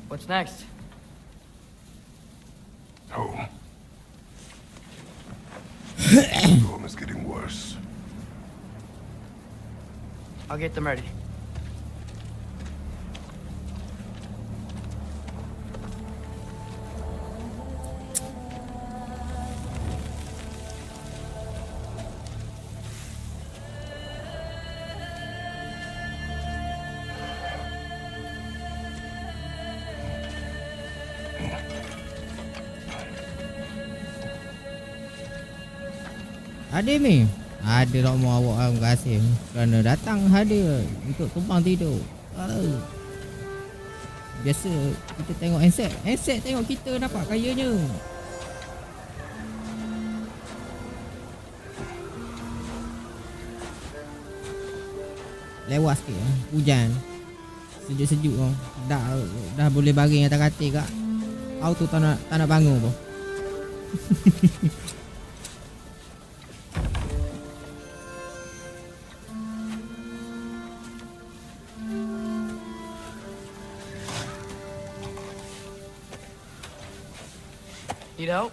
What's next? Home. The storm is getting worse. I'll get them ready. Ada ni. Ada Rokmo awak terima kasih kerana datang hadir untuk tumpang tidur. Biasa kita tengok handset. Handset tengok kita dapat kayanya. Lewat sikit hujan. Sejuk-sejuk tu. Dah boleh baring atas katil kak. Auto tak nak bangun pun. Need help?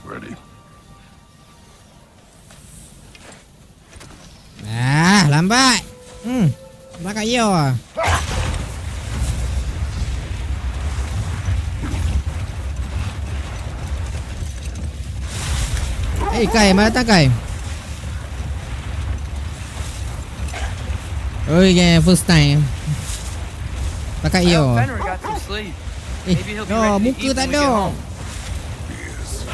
Ready? Lambat. Bakal yo. Kai, mana datang Kai? Oh yeah, first time. Bakal yo. Fenrir got some sleep. Maybe he'll be no, ready to muka eat tak when we get ada. home. He is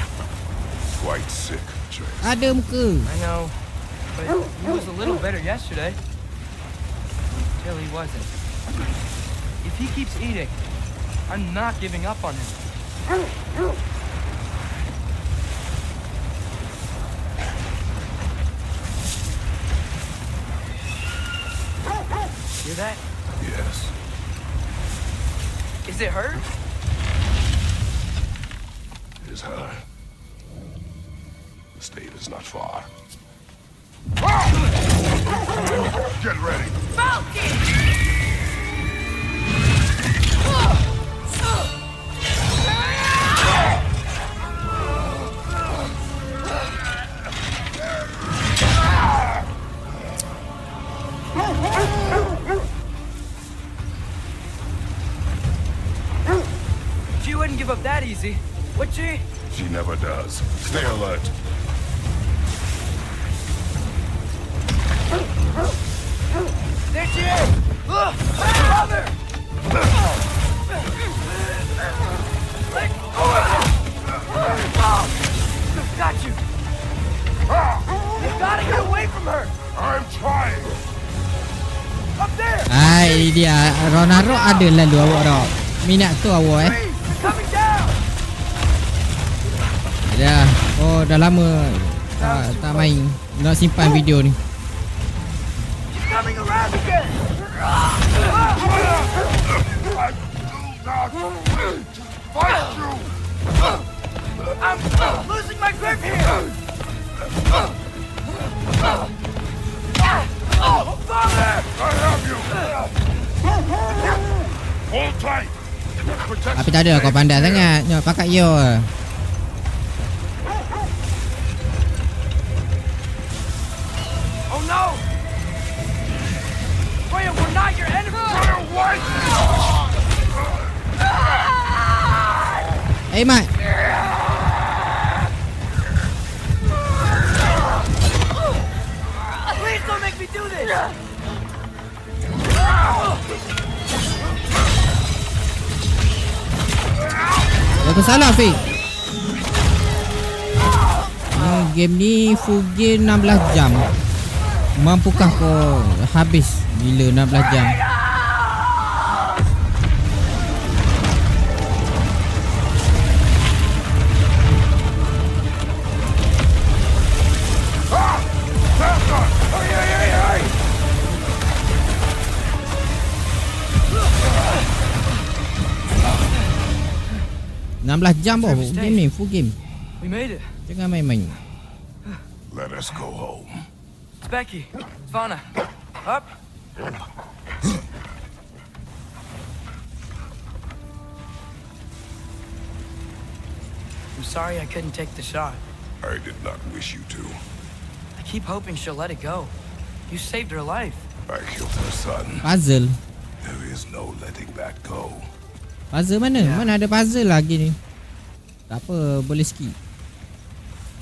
quite sick, Trace. Ada muka. I know, but he was a little better yesterday. Till he wasn't. If he keeps eating, I'm not giving up on him. Hear that? Yes. Is it hurt? It is her. The state is not far. Get ready. She wouldn't give up that easy, would she? She never does. Stay alert. There she is! Father! Got you! You gotta get away from her! I'm trying. Up there! Dia Ragnarök ada lalu awak dah. Minat tu awak Freeze! They're coming down! Dah. Oh dah lama tak main. Nak simpan video ni. She's coming around again! Fight you! I'm losing my grip here! Oh, Father! I have you! Hold tight! Protect Tapi tak ada kau pandai sangat. Pakat yo. Oh no! Freya, we're not your enemy! what? Hey Mat. Please don't make me do this! Aku salah Fik. Game ni full game 16 jam. Mampukah kau habis bila 16 jam? 16 jam boh game ni, full game. We made it. Jangan main-main. Let us go home. It's Becky. Svana. Up. I'm sorry I couldn't take the shot. I did not wish you to. I keep hoping she'll let it go. You saved her life. I killed her son. Puzzle. There is no letting that go. Puzzle mana? Ya. Mana ada puzzle lagi ni? Tak apa, boleh skip.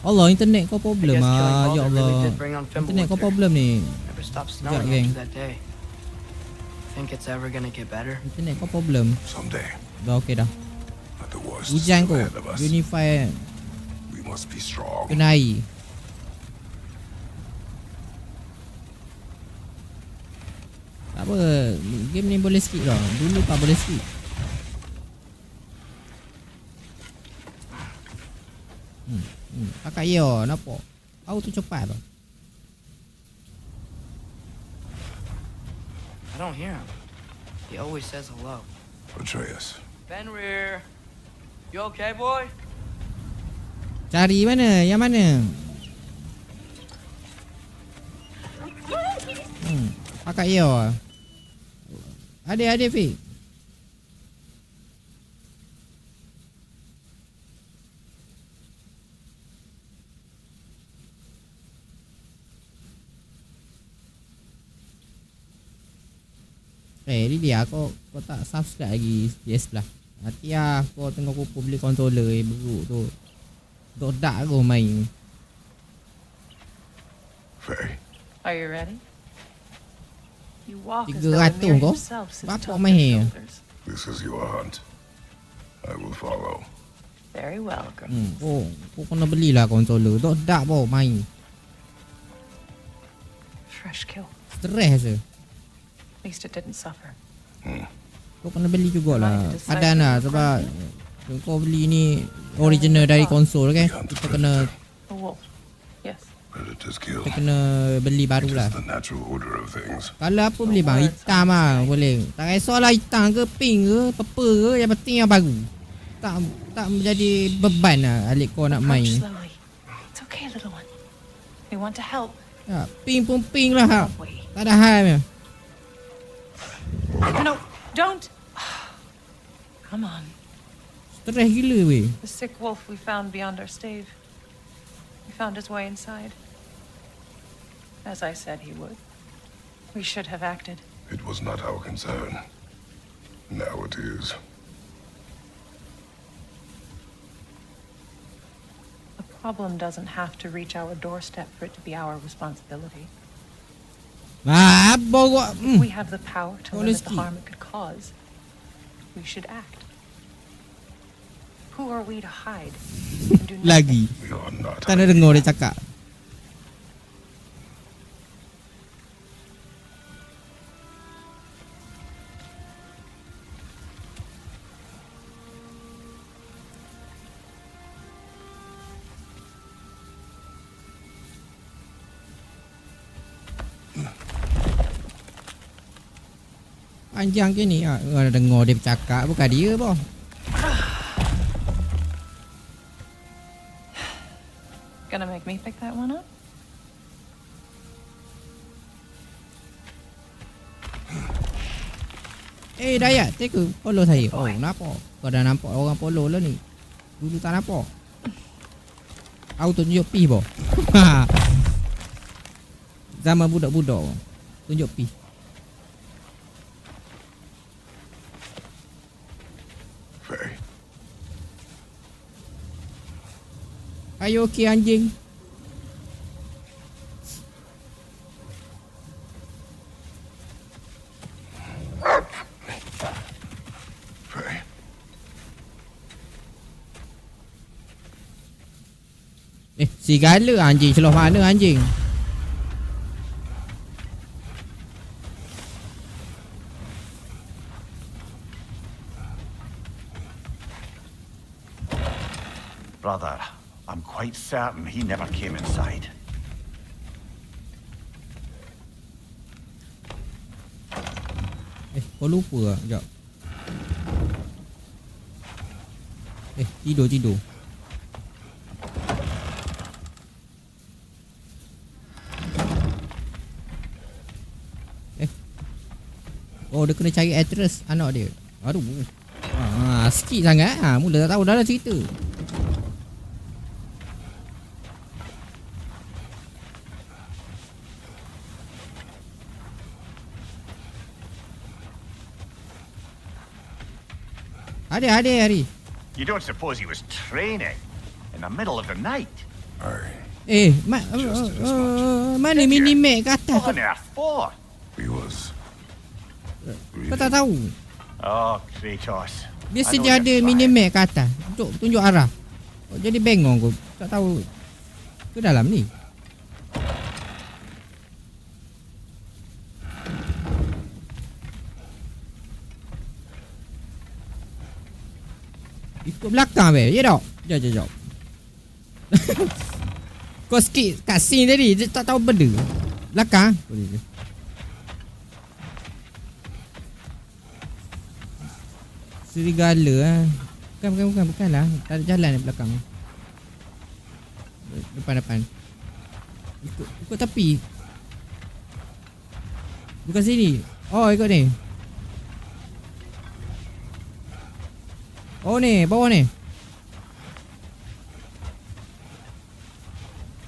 Allah, internet kau I problem guess killing ah. Ya Baldur really Allah. did bring on Internet kau Fimbulwinter. problem ni. Never stopped Sekejap, snowing geng. after that day. Think it's ever gonna get better? Internet kau problem. Someday, Dah okey dah. but the worst is Hujan still kau. ahead of us. Unify We must be strong. kena air. Tak apa, game ni boleh skip dah. Dulu tak boleh skip. Pakai yo, nampak. Auto cepat tu. I don't hear him. He always says hello. Atreus, Fenrir. You okay, boy? Cari mana? Yang mana? Pakai yo. Ada Fik. Really kau tak subscribe lagi PS Plus. Hati lah kau tengok aku beli controller beruk tu. Dodak aku main. Faye, Are you ready? You walk as 300 though the mirror kau? himself sits Bapak atop main. your shoulders. this is your hunt. I will follow. Very well, girl. Kau kena belilah controller. Dodak bau main. Fresh kill. Stres je. At least it didn't suffer. Kau kena beli jugalah. Padan lah sebab kau beli ni original dari konsol kan. Kita kena A wolf. Yes. Predators kill. kita kena beli baru It lah. is the natural order of things. Kalau apa beli bang? Hitam lah boleh. Tak kisahlah hitam ke pink ke purple ke, yang penting yang baru. Tak menjadi beban lah alik kau nak Approach main. slowly. It's okay, little one. We want to help. Ya, pink pun pink lah. Don't we? Tak ada hal punya. No, don't. Come on. Stres gila weh. The sick wolf we found beyond our stave. He found his way inside. As I said he would. We should have acted. It was not our concern. Now it is. The problem doesn't have to reach our doorstep for it to be our responsibility. Apa kau? If we have the power to limit Honesty. the harm it could cause, we should act. Who are we to hide and do nothing? Lagi. We are not. Tak nak dengar dia cakap. Panjang ke ni? Ada dengar dia bercakap, bukan dia boh. Gonna make me pick that one up? Dayat, teka, follow saya. Oh, nampak. Kau dah nampak orang follow lah ni. Dulu tak nampak. Aku tunjuk pi boh. Zaman budak-budak. Tunjuk pi. Faye, Ayo okey anjing. Faye, Serigala anjing. Celah mana anjing? Brother, I'm quite certain he never came inside. Kau lupa lah. Sekejap. Tidur. Oh, dia kena cari actress anak dia. Aduh. Sikit sangat. Mula tak tahu dah cerita. Ada hari. You don't suppose he was training in the middle of the night? Mana minimap kat atas? What on earth for? He was. Kau tak tahu. Oh, Kratos. Dia I know sedia you're ada trying. minimap kat atas untuk tunjuk arah. Jadi bengong aku. Tak tahu ke dalam ni. Ikut belakang weh. Ya tak? Jom. Kau skip kat scene tadi. Dia tak tahu benda. Belakang. Boleh. Serigala Bukan lah. Tak ada jalan di belakang. Depan. Ikut tepi. Bukan sini. Oh, ikut ni. Oh ni, bawah ni.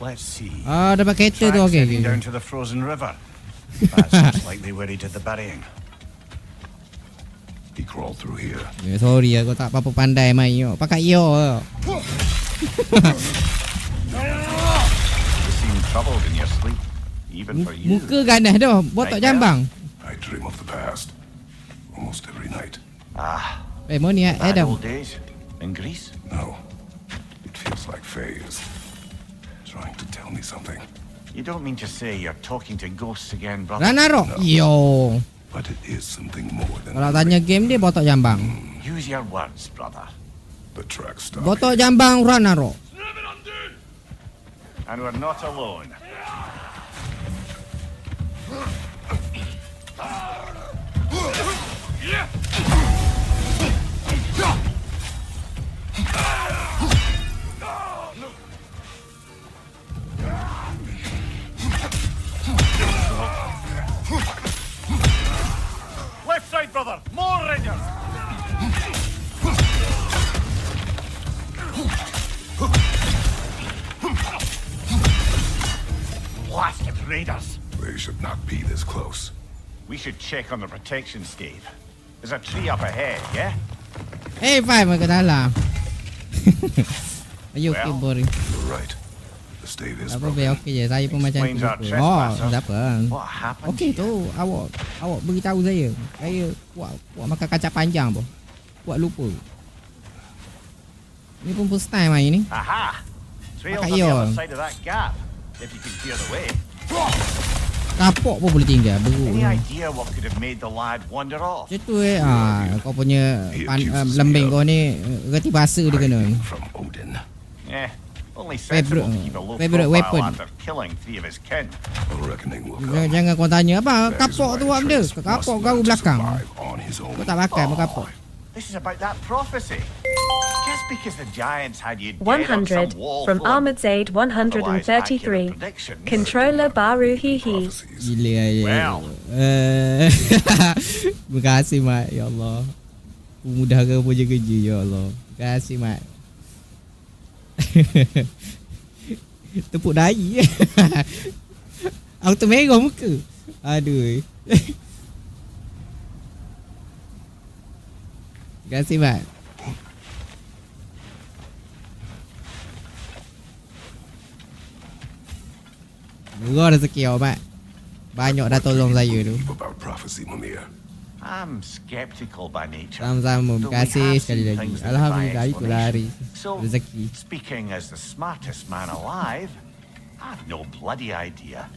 Let's see. Dapat kereta tu. Tracks Okey. heading down to the frozen river. That sounds like they were he did the burying. He crawled through here. Sorry aku tak apa-apa pandai main yo. Pakai yo. You seem troubled in your sleep, even for you. Muka ganas dah. Botak jambang. I dream of the past almost every night. Mau ni Bad Adam. old days in Greece. No, it feels like Faye is trying to tell me something, You don't mean to say you're talking to ghosts again, brother? Ragnarök. Yo. but it is something more than Kalau tanya game dia botak jambang. Use your words, brother. the track stopped. Botak jambang Ragnarök. And we're not alone. Left side, brother. More Rangers. Blasted raiders. They should not be this close. We should check on the protection stave. There's a tree up ahead, yeah? Five ke dalam. Ayo Well. keyboard. You're right. The stave is Apa broken. okey je. Saya pun macam tu. Explains our Oh, trespasser. tak apa. What happened? Okey tu awak beritahu saya. Saya buat makan kacang panjang boh. Buat lupa. Ni pun first time main ni. Aha! Trail's Pakai on the yo. other side of that gap. If you can clear the way. Kapok pun boleh tinggal beruk. Any idea what could have made the lad wander off? Macam tu kau punya lembing kau ni reti bahasa dia kena. From Odin. Only sensible to keep a low favorite profile weapon. after killing 3 of his kin. A reckoning will come. Jangan kau tanya apa That is kapok why tu buat benda. Atreus Kapok must kau learn to belakang. survive on his own. Kau tak pakai mau kapok. This is about that prophecy. Just because the giants had you dead on 100 some wall from floor, Armored Zaid otherwise 133. accurate predictions. Controller Baru Hihi. Prophecies. Gila aja. Well. Terima kasih Mat. Ya Allah. Memudahkan punya kerja ya Allah. Terima kasih Mat. Tepuk dahi. Aku termerah muka. Aduh. Terima kasih Mat. Murah rezeki awak Mat. Banyak dah tolong saya tu. Believe about prophecy, Mimir. I'm skeptical by nature. Sama-sama. Though Terima we kasih have sekali seen lagi. things that Alhamdulillah defy itulah hari explanation. So, rezeki. speaking as the smartest man alive, I've no bloody idea.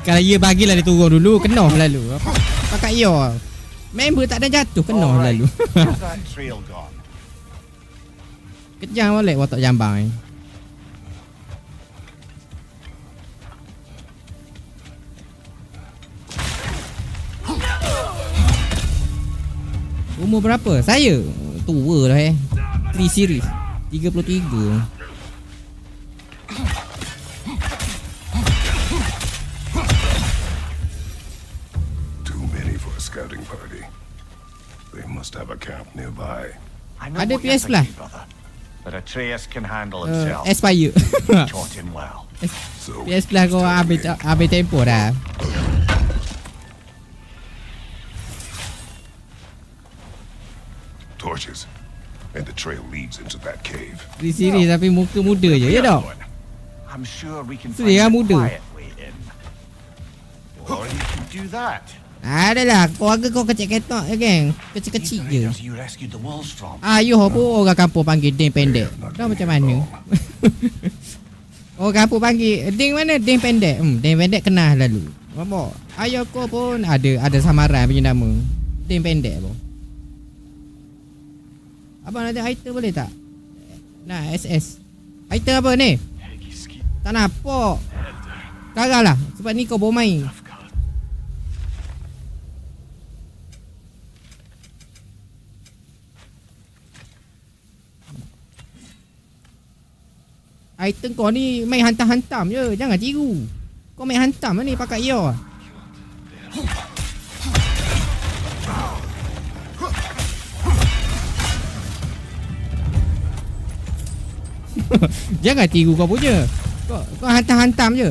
Kalau ia bagilah dia turun dulu, kena lalu. Pakai ia. Member tak ada jatuh, kena All right. lalu. Where's that trail gone? Kejang balik watak jambang ni. Umur berapa? Saya tua lah 3 series 33. Too many for a scouting party. They must have a camp nearby. I know Ada what you're PS Plus. thinking, brother. But Atreus can handle himself. Aspire. Taught him well. So PS Plus kau habis tempo dah. torches, and the trail leads into that cave. 3 series tapi muka muda je, ya tak? I'm sure we can Dia find a muda. quiet way in. Or you can do that. Adalah, keluarga kau kecil ketok je geng. Kecil-kecil je. Raiders you rescued the wolves from. Ayuh pun orang kampung panggil ding pendek. Dah macam mana? Orang kampung panggil ding mana? Ding pendek. Ding pendek kenal lalu. Apa? Ayah kau pun ada samaran punya nama. Ding pendek pun. Abang ada item boleh tak? Nah, SS. Item apa ni? Tak nampak. Karang lah. Sebab ni kau bawa main. Item kau ni main hantam-hantam je. Jangan tiru. Kau main hantam lah ni pakai ia. Jangan tiru kau punya. Kau hantam-hantam je.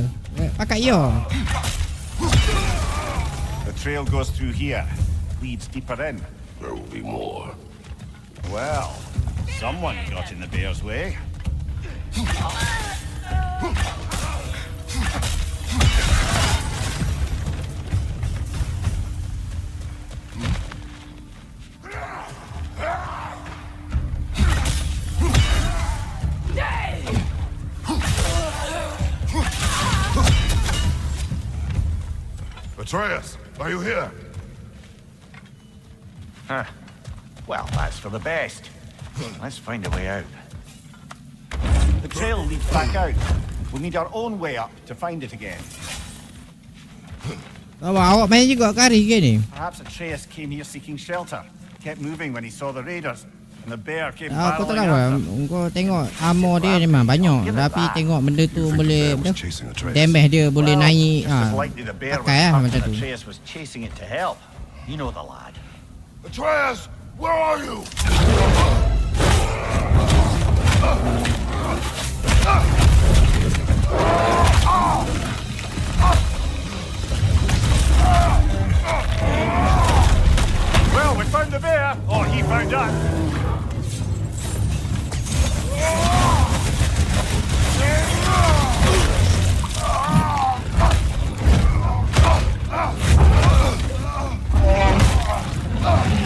Pakai ia. The trail goes through here. Leads deeper in. There will be more. Well, someone got in the bear's way. Atreus, are you here? Huh. Well, that's for the best. Let's find a way out. The trail leads back out. We'll need our own way up to find it again. Awak main juga kari ke ni? Perhaps Atreus came here seeking shelter. Kept moving when he saw the raiders. And the bear came Kau tak barreling tahu after. kau tengok armor dia memang banyak. Tapi tengok benda tu boleh Bear was chasing Atreus. damage dia boleh Well, naik. just as likely the bear was Pakai lah hurt macam and tu. Atreus was chasing it to help. You know the lad. Atreus, where are you? Well, we found the bear. Or he found us.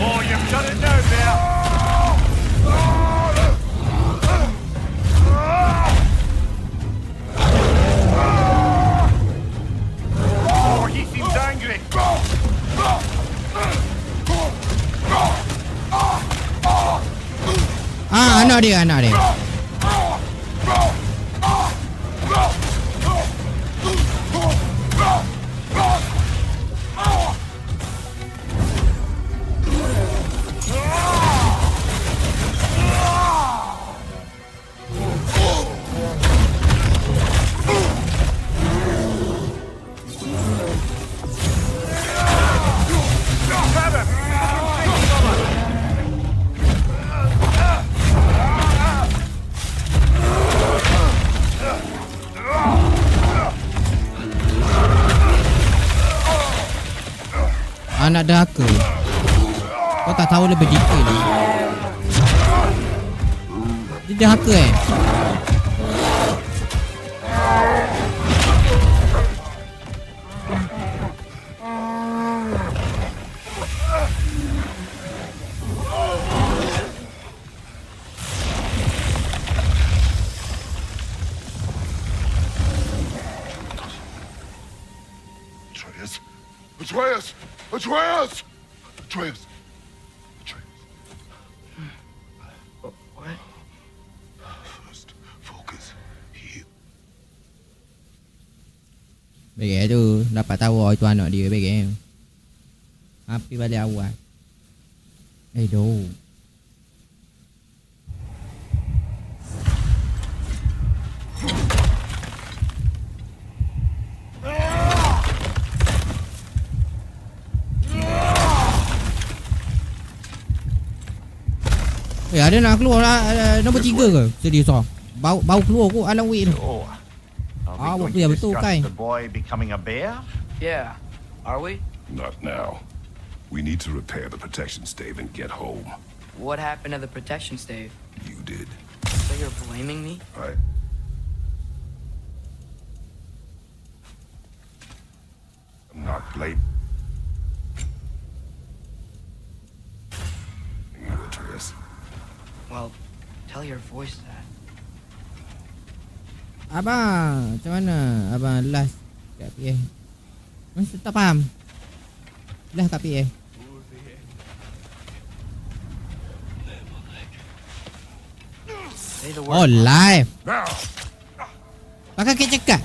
Oh, you've done it now, bear. Oh, he seems angry. Anak dia. Grab him. Anak derhaka. Kau tak tahu lebih detail ni. Dia derhaka Atreus! Atreus! Atreus! Atreus. What? First, focus. Heal. Bagi tu dapat tahu itu anak dia bagi. Api balik awal. Doh. Ada nak keluar nombor 3 ke? Serius ah. Bau keluar kok alang wei tu. Oh. Ah, Are we ya going to betul discuss kan. the boy becoming a bear? Yeah. Are we? Not now. We need to repair the protection stave and get home. What happened to the protection stave? You did. So you're blaming me? I'm not blaming you, Atreus. Well, tell your voice that. Abang, macam mana? Abang last kat PA. Masih tak faham. Last kat PA. Say the Oh, word. live. Now! Pakai kek cekak.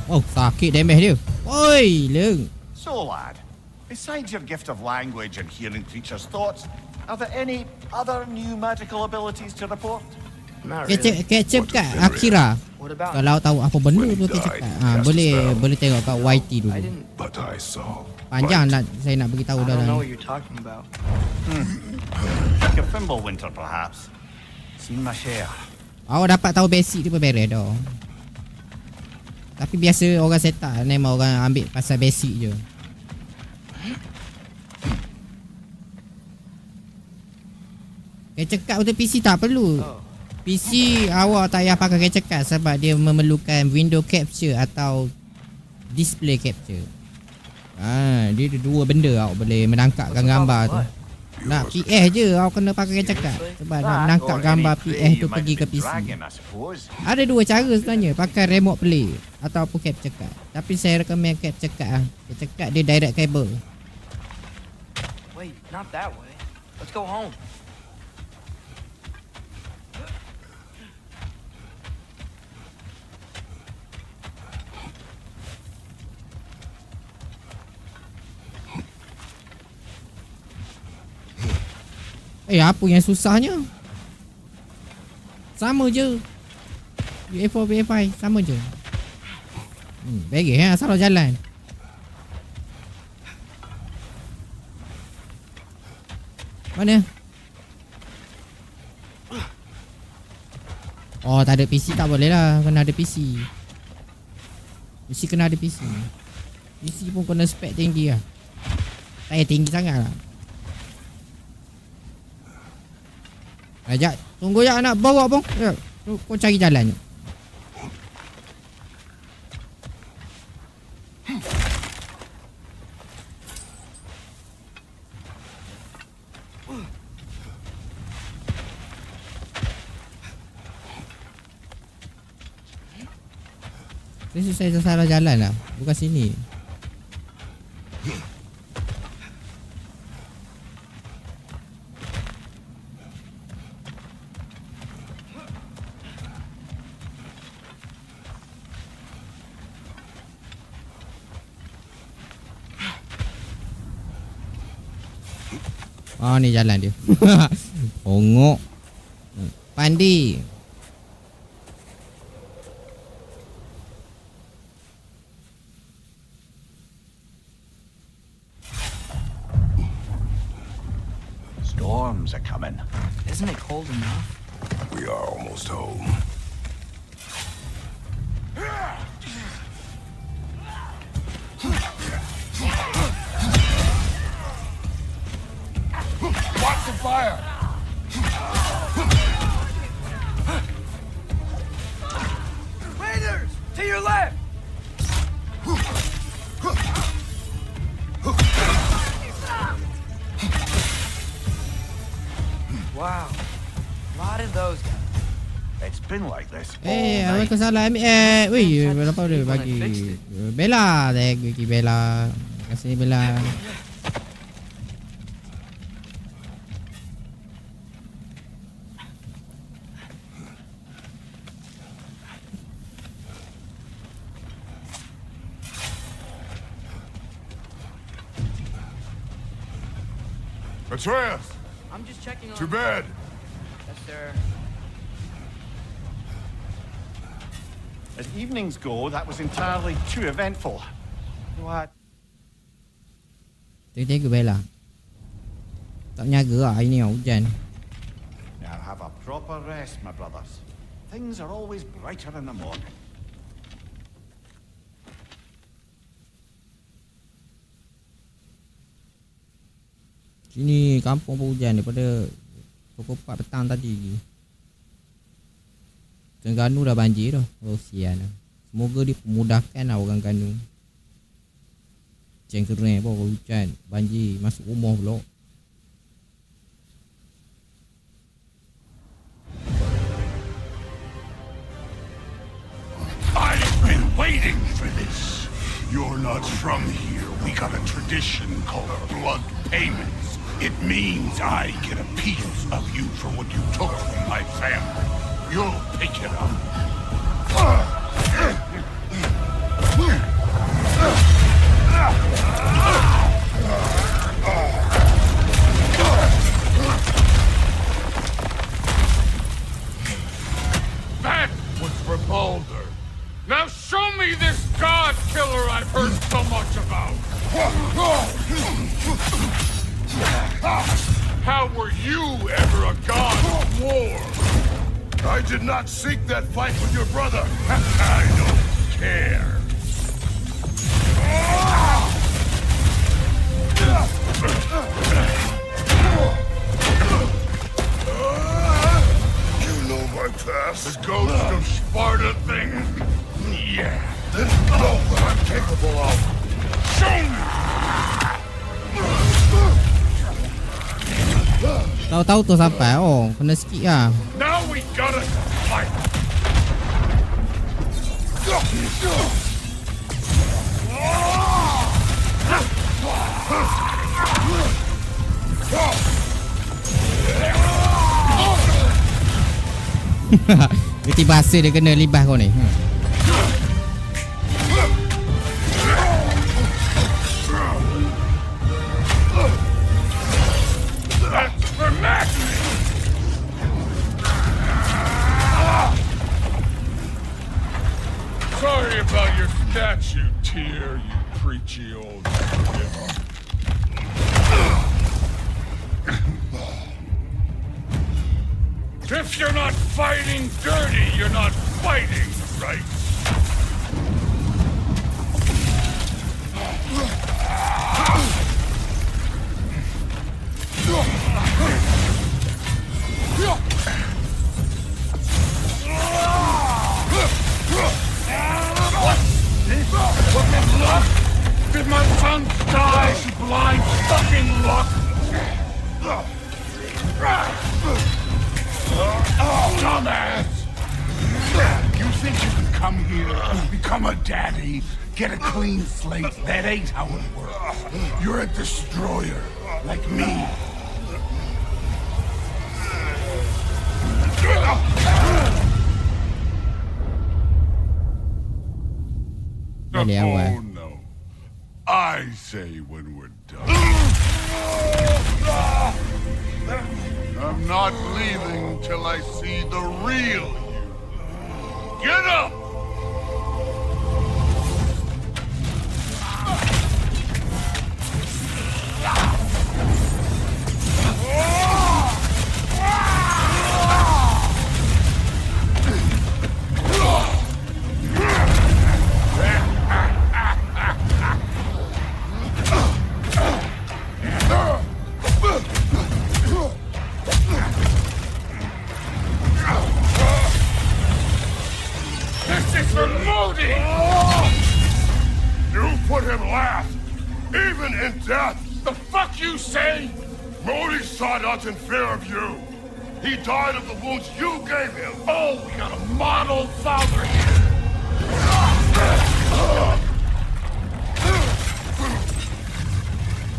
Oh, sakit damage dia. Oi, leng. So, lad, besides your gift of language and hearing creatures' thoughts, are there any other new magical abilities to report? Not really. Kek cekak Akira. What about? Kalau tahu apa benda tu kek cekak. Boleh tengok kat YT I dulu. didn't. But I saw. Panjang nak saya nak beritahu I don't know dalam. what you're talking about. Like a Fimbulwinter, perhaps? Seen my share. Awak dapat tahu basic tu pun beres dah. Tapi biasa orang setup memang orang ambil pasal basic je. Kecekak untuk PC tak perlu. Oh. PC awak tak payah pakai kecekak sebab dia memerlukan window capture atau display capture. Dia ada dua benda awak boleh menangkapkan gambar tu. Nak PS je awak kena pakai kecekak sebab nak menangkap gambar PS tu pergi ke PC. Ada dua cara sebenarnya, pakai remote play ataupun capture card. Tapi saya recommend capture card ah. Capture card dia direct cable. Wait, not that way. Let's go home. Apa yang susahnya? Sama je. BA4, BA5 sama je. Bagi salah jalan. Mana? Oh, tak ada PC tak boleh lah. Kena ada PC. Mesti kena ada PC. PC pun kena spek tinggi lah. Tak payah tinggi sangat lah. Sekejap, tunggu je nak bawa bang. Ya, kau cari jalan je. Saya salah jalan lah. Bukan sini. Ni jalan dia. Ongok. Pandi. Storms are coming. Isn't it cold enough? We are almost home. Watch the fire! Raiders! To your left! Wow. A lot of those guys. It's been like this all Apa night. kau salah ambil weh, berapa dia bagi Bella, thank you Bella. Terima kasih Bella. Atreus, I'm just checking on... to bed. Yes, sir. As evenings go, that was entirely too eventful. What? Tengok Bella. Tak menyaga lah hari ni hujan. Now have a proper rest, my brothers. Things are always brighter in the morning. Sini kampung pun hujan daripada pukul 4 petang tadi. Terengganu dah banjir dah. Oh sian lah. Semoga dia memudahkan lah orang Ganu. Cengkereng pun hujan. Banjir masuk rumah pula. I've been waiting for this. You're not from here. We got a tradition called blood payments. It means I get a piece of you for what you took from my family. You'll pick it up. That was for Baldur. Now show me this god killer I've heard so much about. How were you ever a god of war? I did not seek that fight with your brother. I don't care. You know my past. The ghost of Sparta thing? Yeah. Then know what I'm capable of. Show me! Tahu-tahu tu sampai. Oh, kena sikit lah. Now we gotta fight! Berarti bahasa dia kena libas kau ni. That's for Max! Sorry about your statue, Tyr, you preachy old devil. If you're not fighting dirty, you're not fighting, right? Fucking luck? Did my son die? Blind fucking luck? Dumbass! You think you can come here, become a daddy, get a clean slate? That ain't how it works. You're a destroyer, like me. Dari awal. Oh no. I say when we're done. I'm not leaving till I see the real you. Get up! This is for Modi! You put him last, even in death. The fuck you say? Modi saw us in fear of you. He died of the wounds you gave him. Oh, we got a model father here.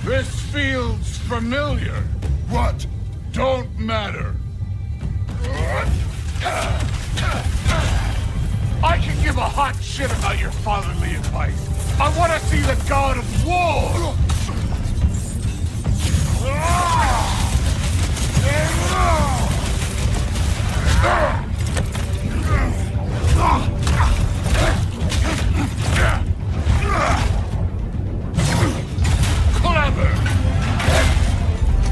This feels familiar. What? Don't matter. I can give a hot shit about your fatherly advice. I want to see the god of war. Clever!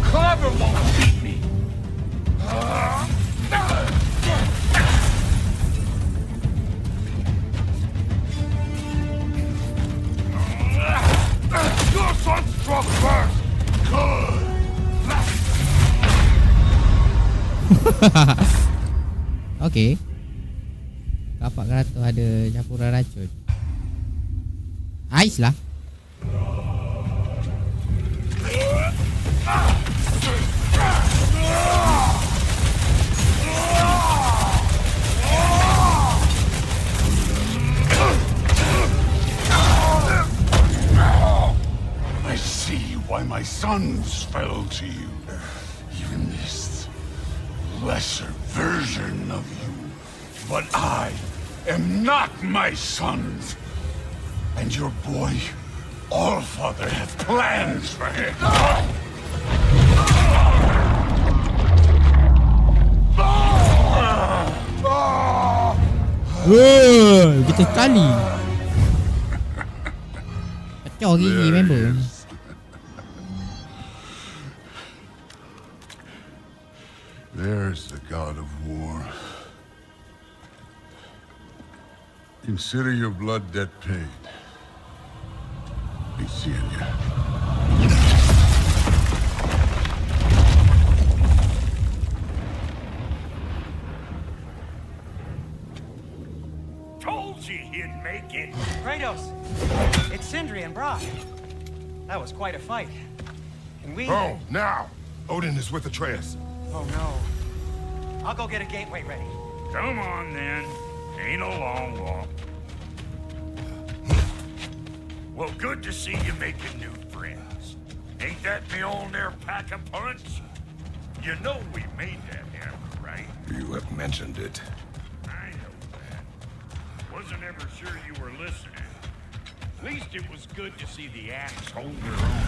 Clever won't beat me. Your son struck first. Good. Okey. Kapak keratus ada campuran racun. Ais lah. I see why my sons fell to you. Even this lesser version of you. But I am not my sons. And your boy, Allfather, has plans for him. Kita sekali. Pecah gigi member. There's the god of war. Consider your blood debt paid. Be seeing ya. Told you he'd make it. Kratos, it's Sindri and Brock. That was quite a fight. Can we... Oh, now! Odin is with Atreus. Oh, no. I'll go get a gateway ready. Come on, then. Ain't a long walk. Well, good to see you making new friends. Ain't that me old there pack a punch? You know we made that hammer, right? You have mentioned it. I know that. Wasn't ever sure you were listening. At least it was good to see the axe hold their own.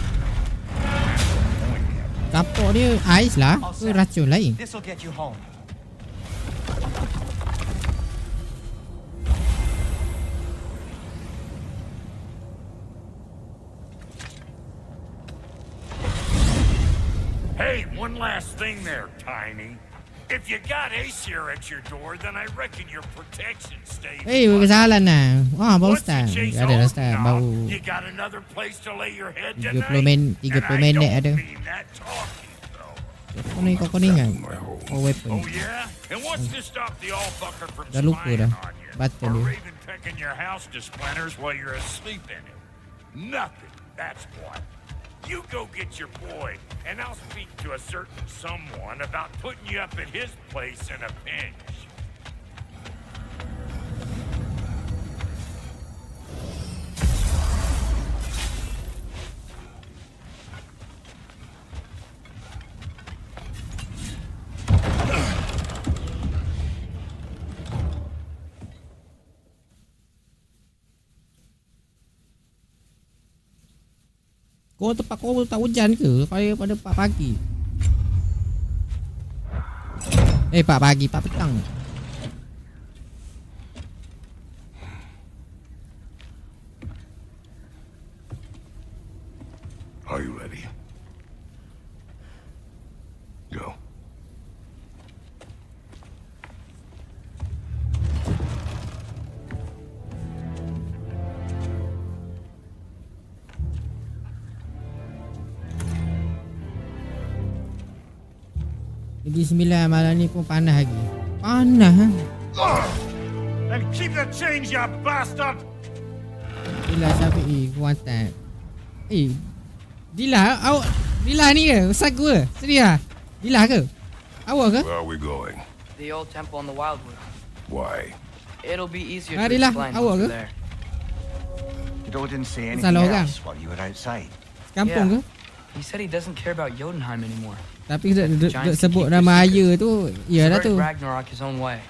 Kapok dia ais lah. Ke racun lain? This'll get you home. Hey, one last thing there, Tiny. If you got Aesir at your door, then I reckon your protection stays. Eh, kesalahan lah. Wah, baru Once the start. chase Ada dah on start. now, Baru you got another place to lay your head 30 tonight? 30 minit ada. mean that talking, though. Kau ni ingat? Oh, weapon. Oh, yeah? And what's to stop the all-fucker from Dah lupa spying dah. on you? Button Or dia. even pecking your house to splinters while you're asleep in it? Nothing, that's what. You go get your boy, and I'll speak to a certain someone about putting you up at his place in a pinch. Kau tempat kau tak hujan ke? Pada 4 pagi. 4 pagi, 4 petang. Are you ready? Go. Lagi 9 malam ni pun panas lagi. Panas. And keep the change, you bastard! Dila Syafiq kuatan. Dila awak Dila ni ke? Besar ke? Serius ah? Dila ke? Awak ke? Where are we going? The old temple in the Wildwood. Why? It'll be easier Ah, to di lah. explain Awak once ke? we're there. Did Odin say anything Salah orang. else while you were outside? Kampung ke? He said he doesn't care about Jotunheim anymore. Tapi duk Giants sebut keep nama their ayah tu, iyalah He's tu. read Ragnarok his own way.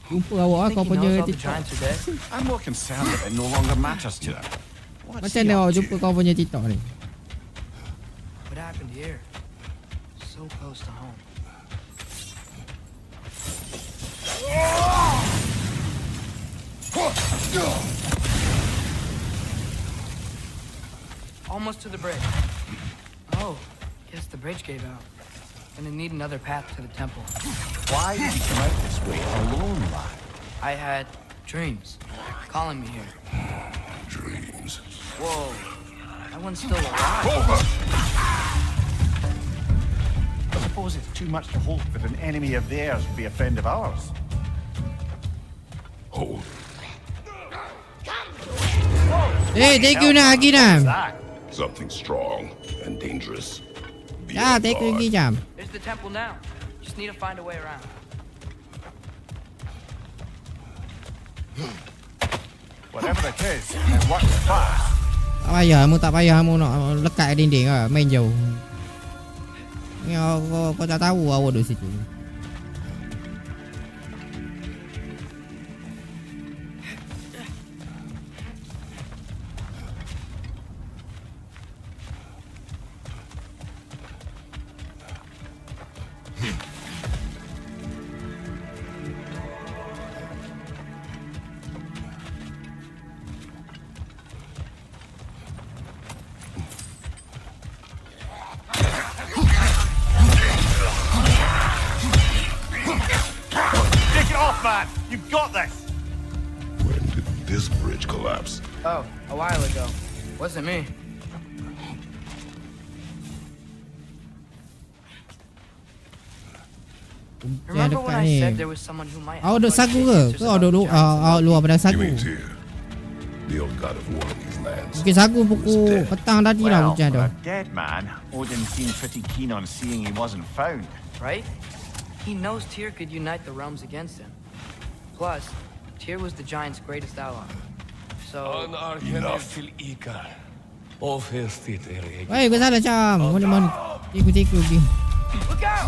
Jumpa awak Think kau he punya knows all the TikTok. giants are dead? I'm more concerned that it no longer matters to him. What's Macam he mana up awak to? jumpa kau punya TikTok ni? What happened here? So close to home. Almost to the bridge. Oh, guess the bridge gave out. Gonna need another path to the temple. Why did you come out this way alone, lad? I had dreams calling me here. Dreams. Whoa, that one's still alive. Over! I suppose it's too much to hope that an enemy of theirs would be a friend of ours. Hold. Take you na lagi What's na. that? Something strong and dangerous. Be Ah, on take you guard. lagi jam. There's the temple now. Just need to find a way around. Whatever it is, it works fast. Tak payah kamu nak lekat dinding lah, main jauh. Ni kau tak tahu awak duduk situ. Take it off, man! You've got this! When did this bridge collapse? Oh, a while ago. Wasn't me. Remember when I said there was someone who might Awak help duduk us sagu get ke? answers Ke awak about duduk the giants awak luar padang You sagu? mean Tyr, the old god of war in these lands? Mungkin sagu pukul petang tadi lah Well, hujan tu. for a dead man, Odin seemed pretty keen on seeing he wasn't found. right? He knows Tyr could unite the realms against him. Plus, Tyr was the giant's greatest ally. So, Enough. Wei, kau salah jam. Mana tiku-tiku pergi. look out!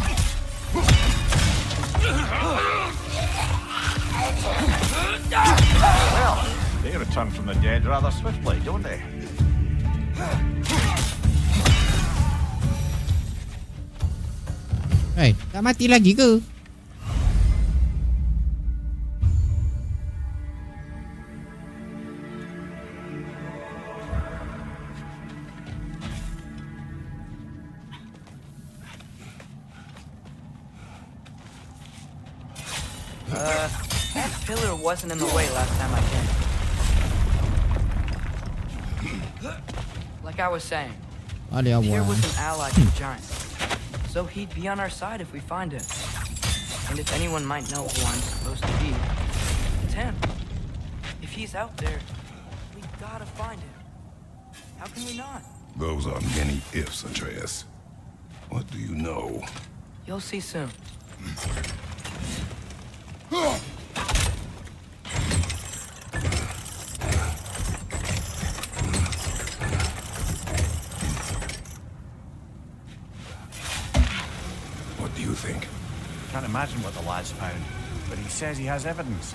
Well, they return from the dead rather swiftly, don't they? Hei, tak mati lagi ke? That pillar wasn't in the way last time I came. Like I was saying, Ada Tyr awak. was an ally to the giants. So he'd be on our side if we find him. And if anyone might know who I'm supposed to be, it's him. If he's out there, we gotta find him. How can we not? Those are many ifs, Atreus. What do you know? You'll see soon. What do you think? Can't imagine what the lad's found, but he says he has evidence.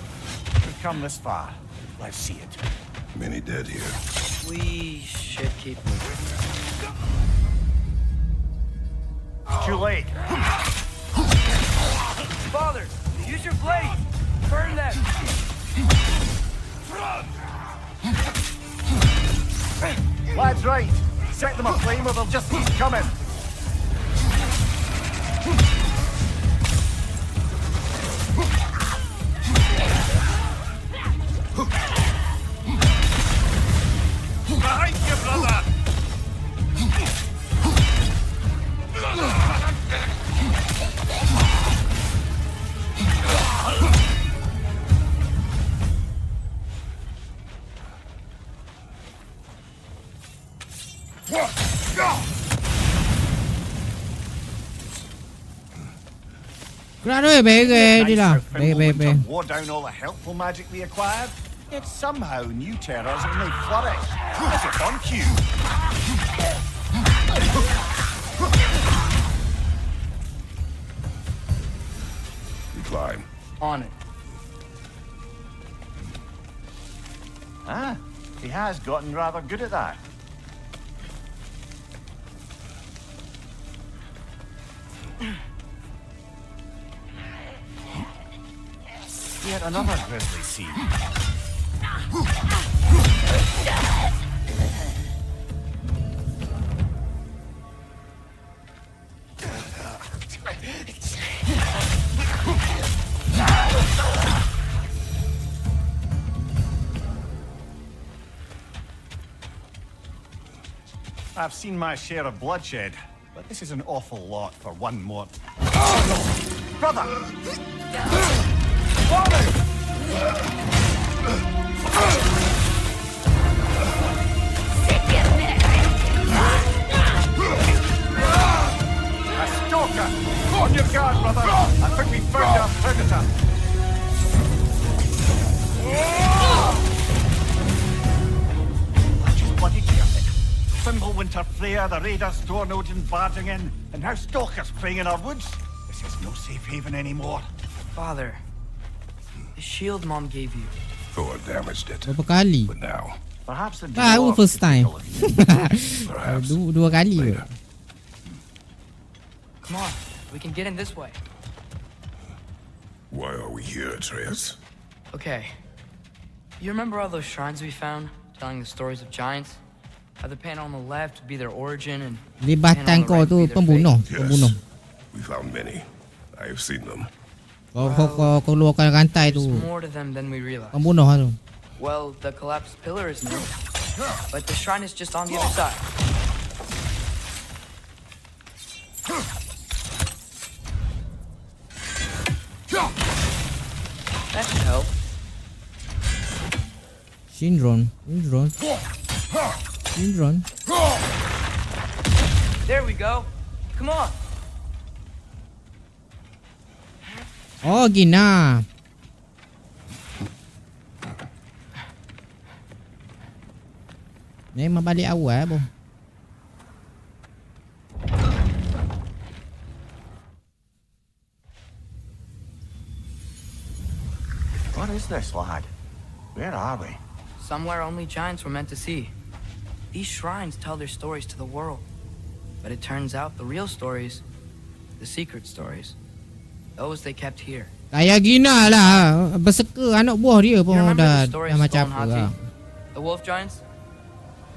We've come this far. Let's see it. Many dead here. We should keep moving. Too late. Father, use your blade! Burn them! Lad's right. Set them aflame or they'll just keep coming. Behind you, brother! Claro, bege dia lah. Bege. Wore down all the helpful magic we acquired, yet somehow new terrors only flourish. As if on cue. We climb. On it. Ah, he has gotten rather good at that. Yet another grisly scene. I've seen my share of bloodshed, but this is an awful lot for one more. Oh, no! Brother! Father! A stalker! On your guard, brother! I think we found our predator. Just bloody chaotic. Winter Freya, the raiders, Stornodin barging in, and now stalkers preying in our woods. This is no safe haven anymore. Father, the shield Mom gave you. Thor damaged it. Berapa kali? But now, Perhaps the Tahu dwarves first could time. take a look. perhaps Dua kali ke? later. Come on, we can get in this way. Why are we here, Atreus? Okay. You remember all those shrines we found, telling the stories of giants? How the panel on the left would be their origin and the Libatan panel on the kau right tu would be their pembunuh. fate? Pembunuh. We found many. I have seen them. Kau keluarkan rantai There's tu. more to them than we realize. Pembunuh tu. Well, the collapsed pillar is new, but the shrine is just on the other side. That should help. Syndrome. There we go. Come on. Oh, Gina. Memang balik awal boh. What is this, lad? Where are we? Somewhere only giants were meant to see. These shrines tell their stories to the world. But it turns out the real stories, the secret stories, those they kept here. Kayak Gina lah. Berserker anak buah dia pun You remember dah, the story dah of macam Stone apa Hati? lah. The wolf giants?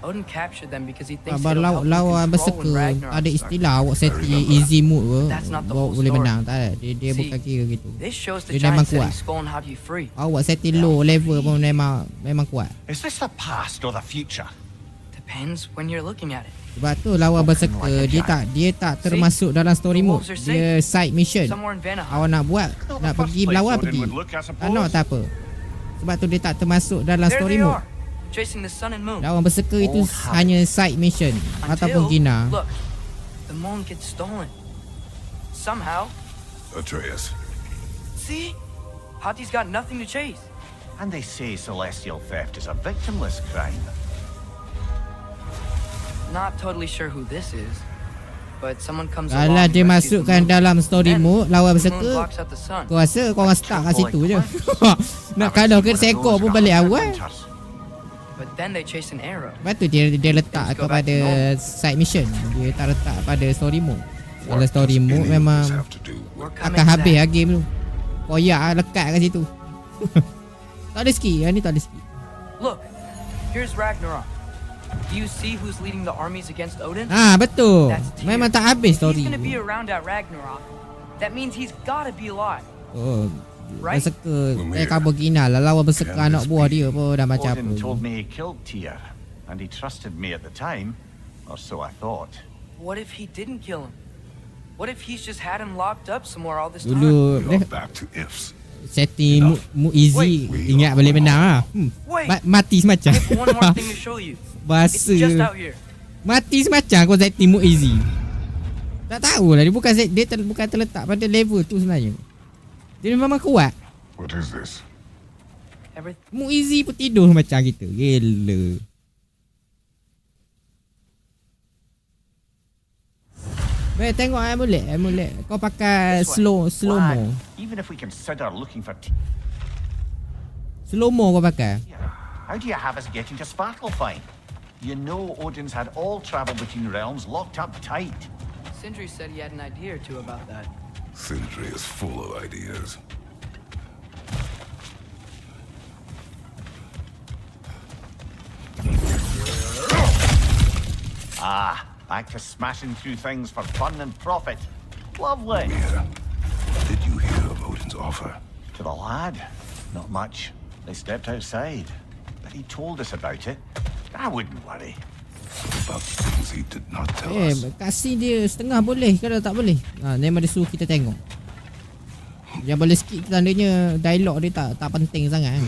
Odin captured them because he thinks Abang it'll help him lawan control when berserker Ragnarok ada starts. istilah awak setting easy mode ke. That's not the Awak whole boleh story. menang tak ada. Dia See, bukan kira gitu. This shows the Dia memang giants setting kuat. Skull and Hati free. Awak setting low level pun memang kuat. Is this the past or the future? Depends when you're looking at it. Sebab tu lawan berserker dia tak termasuk dalam story mode. Dia side mission. Somewhere in Vanaheim. Awak nak buat nak pergi berlawan pergi. Tak nak tak apa. Sebab tu dia tak termasuk dalam There story they mode. are, chasing the sun and moon. Lawan berserker itu hanya side mission ataupun Gina. Look, the moon gets stolen. Somehow. Atreus. See? Hati's got nothing to chase. And they say celestial theft is a victimless crime. Not totally sure who this is, but someone comes Kalau along dia and rescues the masukkan moon. dalam story Then, mode lawan the moon berserker, blocks out the sun. kau rasa kau orang start kat situ je. Nak kalau ke seekor pun balik awal. But then they chase an arrow. Lepas tu dia letak kepada side mission. Dia tak letak pada story mode. Kalau What story does mode any of memang this have to do with We're coming akan to habis that. lah game tu. Koyak lah lekat kat situ. Tak ada skill. Yang ni tak ada skill. Look, here's Ragnarok. Do you see who's leading the armies against Odin? Betul. That's Tyr. Memang tak habis If story he's gonna be tu. around at Ragnarok, that means he's gotta be alive. Oh, Right? berserker kabur Gina lah. Lawan berserker anak buah dia pun dah macam apa. Odin told me he killed Tyr, and he trusted me at the time, or so I thought. What if he didn't kill him? What if he's just had him locked up somewhere all this time? Dulu We are back to ifs. setting mood easy. Ingat boleh menang lah. Wait, Mati I semacam. have one more thing to show you. It's Bahasa just out here. mati semacam kau setting mood easy. Tak tahulah dia bukan bukan terletak pada level tu sebenarnya. Dia memang kuat. What is this? Everything. Mu easy pun tidur macam kita. Gila. Weh, tengok amulet. Kau pakai This way. slow mo. Lad, even if we consider looking for Slow mo kau pakai. how do you have us getting to Svartalfheim? You know Odin's had all travel between realms locked up tight. Sindri said he had an idea or two about that. Sindri is full of ideas. Back to smashing through things for fun and profit. Lovely. Mira, did you hear of Odin's offer? To the lad, not much. They stepped outside, but he told us about it. I wouldn't worry. About things he did not tell us. Kasih dia setengah boleh ke tak boleh? Memang dia suruh kita tengok. Yang boleh skip tandanya dialog dia tak penting sangat.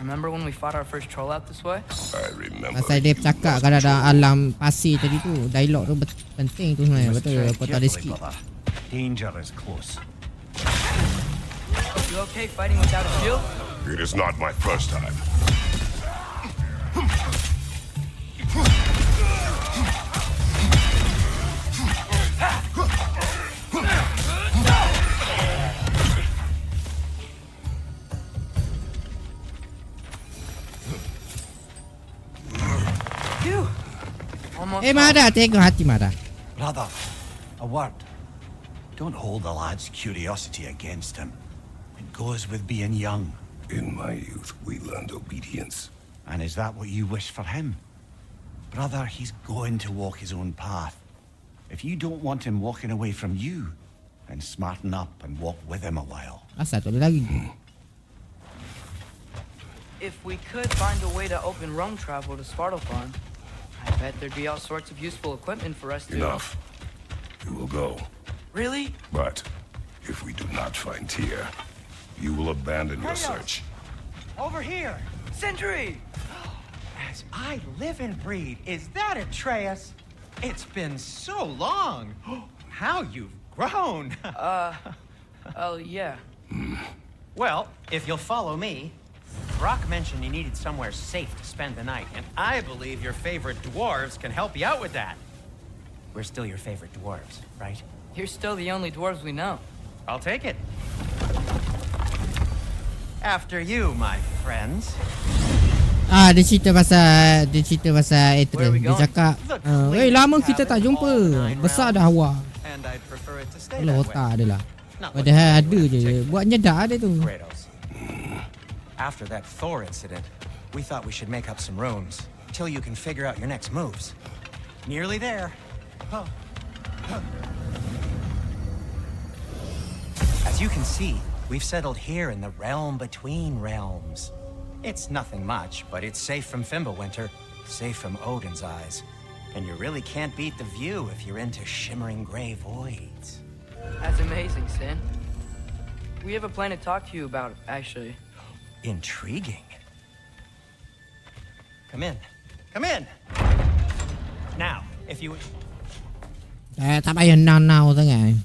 Remember when we fought our first troll out this way? I remember. Pasal dia cakap kalau ada alam pasir tadi tu, dialog tu penting tu sebenarnya. Betul, kau tak boleh skip. Danger is close. You okay fighting without a shield? It is not my first time. Mada, tengok hati Mada. Brother, a word. Don't hold the lad's curiosity against him. It goes with being young. In my youth, we learned obedience. And is that what you wish for him? Brother, he's going to walk his own path. If you don't want him walking away from you, then smarten up and walk with him a while. Asal tu ada lagi. If we could find a way to open roam travel to Svartalfheim, I bet there'd be all sorts of useful equipment for us to... Enough. We will go. Really? But if we do not find Tyr, you will abandon your search. Over here! Sindri! As I live and breathe, is that Atreus? It's been so long! How you've grown! Oh, yeah. Well, if you'll follow me, Brock mentioned you needed somewhere safe to spend the night, and I believe your favorite dwarves can help you out with that. We're still your favorite dwarves, right? You're still the only dwarves we know. I'll take it. After you, my friends. Dia cerita pasal itu Where are we dia going? cakap, lama kita tak jumpa. Besar dah awak. And I'd prefer it to stay Kalau that way. otak dia lah. Not Padahal looking ada for je. particular Buat nyedak dia tu. Kratos. After that Thor incident, we thought we should make up some rooms till you can figure out your next moves. Nearly there. As you can see, we've settled here in the realm between realms. It's nothing much, but it's safe from Fimbulwinter, safe from Odin's eyes. And you really can't beat the view if you're into shimmering gray voids. That's amazing, Sin. We have a plan to talk to you about, actually. Intriguing. Come in. Come in. Now, if you... Tak payah now sangat.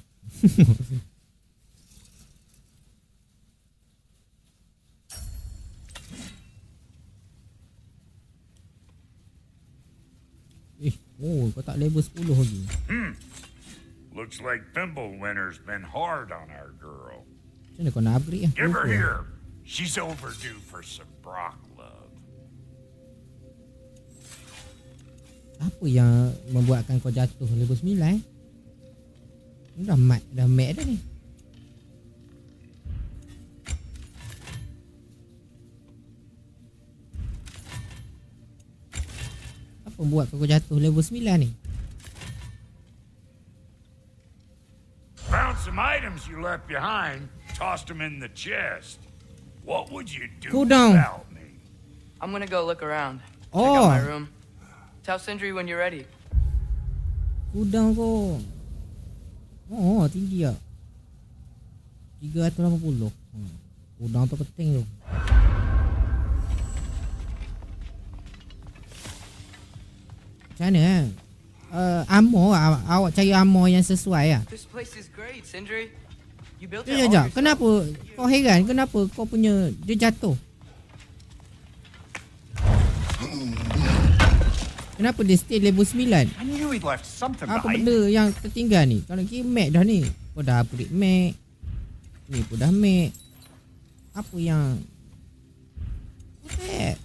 Kau tak level 10 lagi. Looks like Fimbulwinter's been hard on our girl. Macam mana kau nak upgrade lah? Give her here. She's overdue for some Brock love. Apa yang membuatkan kau jatuh level 9? Ni dah mat dah ni. Apa buat kau jatuh level 9 ni? Found some items you left behind, tossed them in the chest. What would you do Cool down. without me? I'm gonna go look around. Check Oh. out my room. Tell Sindri when you're ready. Udang kau. Oh, tinggi tak? 380. Udang tu penting tu. Macam mana? Armor awak cari armor yang sesuai lah. This place is great, Sindri. You built Jap, it all jap. yourself. Kenapa kau heran? Kenapa kau punya dia jatuh? Kenapa dia stay level 9? I knew he'd left something Apa behind. benda yang tertinggal ni? Kalau kira Mac dah ni. Kau dah upgrade Mac. Ni pun dah Mac. Apa yang... What the heck?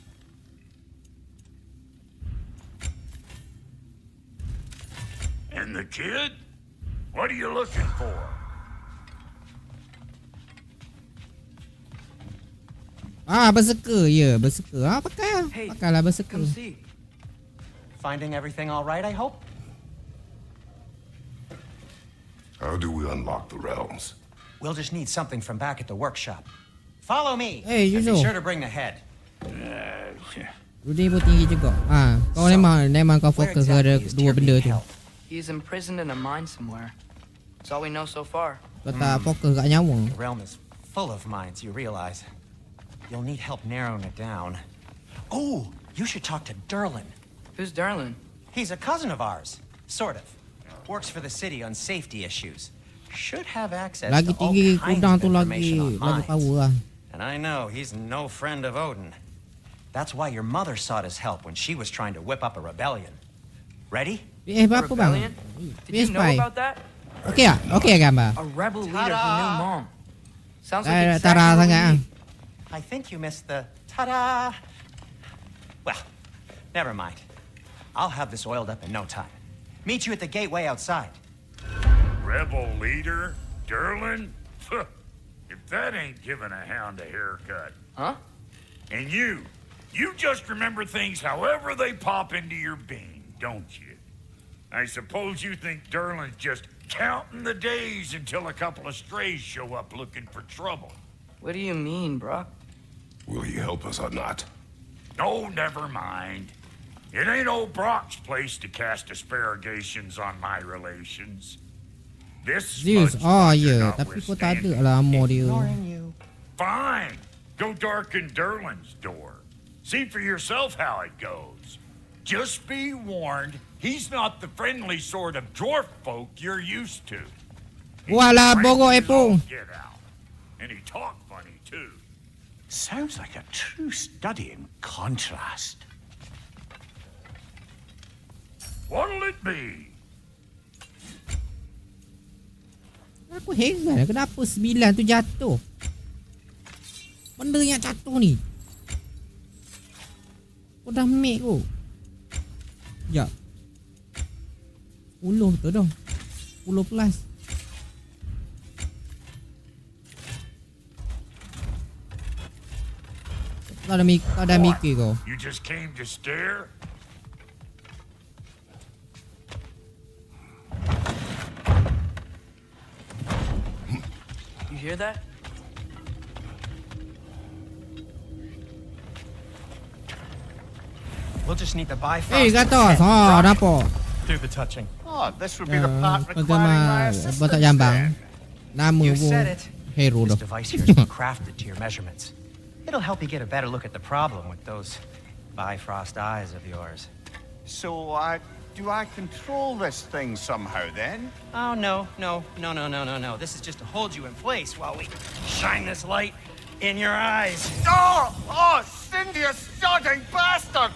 And the kid? What are you looking for? Berserker. Ya, berserker. Pakai lah. Hey, Pakailah berserker. come see. Finding everything all right, I hope? How do we unlock the realms? We'll just need something from back at the workshop. Follow me. Hey, you and be know. sure to bring the head. Rudy pun tinggi juga. Kau memang kau Where fokus pada exactly is dua Tyr benda being tu. held? He's imprisoned in a mine somewhere. That's all we know so far. Kau tak fokus kat nyawa. The realm is full of mines, you realize. You'll need help narrowing it down. Oh, you should talk to Derlin. Who's Darlin? He's a cousin of ours. Sort of. Works for the city on safety issues. Should have access Lagi to all tinggi kinds kudang of tu information on lagi power mines. lah. And I know he's no friend of Odin. That's why your mother sought his help when she was trying to whip up a rebellion. Ready? Apa bang? Rebellion? Did you know PS5. about that? Okey tak? Okey gambar. A rebel leader who knew Mom. Sounds Tak like exactly tarah what we sangat ah. need. I think you missed the ta-da. Well, never mind. I'll have this oiled up in no time. Meet you at the gateway outside. Rebel leader? Derlin? If that ain't giving a hound a haircut. Huh? And you just remember things however they pop into your being, don't you? I suppose you think Derlin's just counting the days until a couple of strays show up looking for trouble. What do you mean, Brock? Will he help us or not? Oh, never mind. It ain't old Brock's place to cast aspersions on my relations. This Zeus. smudge Ya. monster Tapi kau tak ada notwithstanding. lah armor dia. Ignoring you. Fine. Go darken Derlin's door. See for yourself how it goes. Just be warned, he's not the friendly sort of dwarf folk you're used to. Walah He's borok cranky as Epong. all get out. And he talk funny too. Sounds like a true study in contrast. What'll it be? Aku heran kenapa 9 tu jatuh. Benda yang jatuh ni. Kau dah make tu. Sekejap. 10 betul dah. 10 plus. Kau dah mikir kau. You just came to stare? You hear that? We'll just need the Bifrost. Gatos. Rock Nampak. through the touching. Oh, this would be the part requiring my Penggemar assistance botak jambang. then. Nama You pun said it. hero This dah. device here has been crafted to your measurements. It'll help you get a better look at the problem with those Bifrost eyes of yours. So, do I control this thing somehow then? Oh, no. This is just to hold you in place while we shine this light in your eyes. Oh, Cindy, you sodding bastard!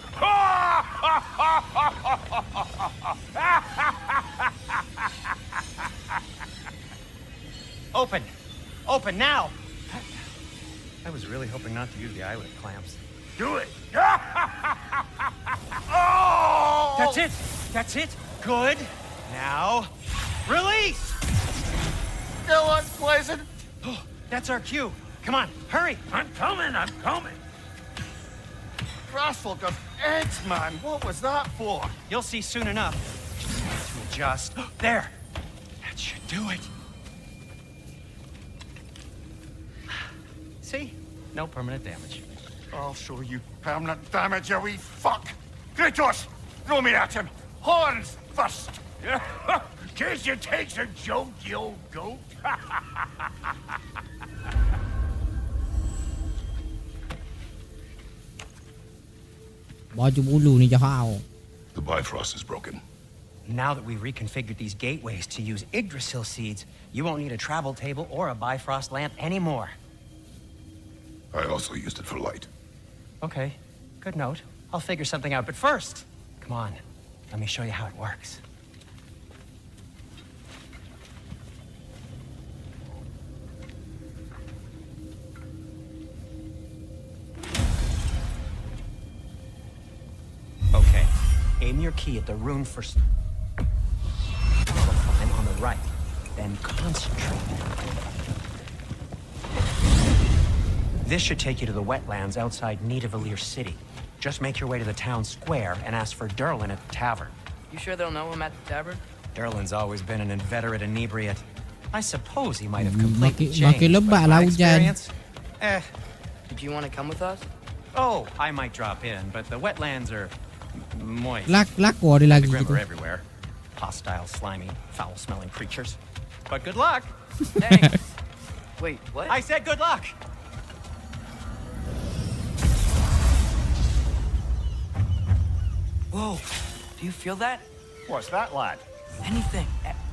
Open! Open now! I was really hoping not to use the eyelid clamps. Do it. Oh! That's it! That's it! Good! Now, release! Still unpleasant. Oh, that's our cue. Come on, hurry! I'm coming. Grassful of eggs, man. What was that for? You'll see soon enough. To adjust. There! That should do it. See? No permanent damage. I'll show you permanent damage, you wee fuck. Kratos, throw me at him. Horns first. Guess you takes a joke, you old goat. Baju bulu ni jahau. The Bifrost is broken. Now that we've reconfigured these gateways to use Yggdrasil seeds, you won't need a travel table or a Bifrost lamp anymore. I also used it for light. Okay, good note. I'll figure something out, but first, come on, let me show you how it works. Okay, aim your key at the rune for and on the right, then concentrate. This should take you to the wetlands outside Nidavellir City. Just make your way to the town square and ask for Derlin at the tavern. You sure they'll know him at the tavern? Derlin's always been an inveterate inebriate. I suppose he might have completely makin changed, lebat but lah my hujan. experience? Did you want to come with us? Oh, I might drop in, but the wetlands are moist. Lakor dia The lagi grim gitu. are everywhere. Hostile, slimy, foul-smelling creatures. But good luck! Thanks. Wait, what? I said good luck! Whoa, do you feel that? What's that, lad? Anything,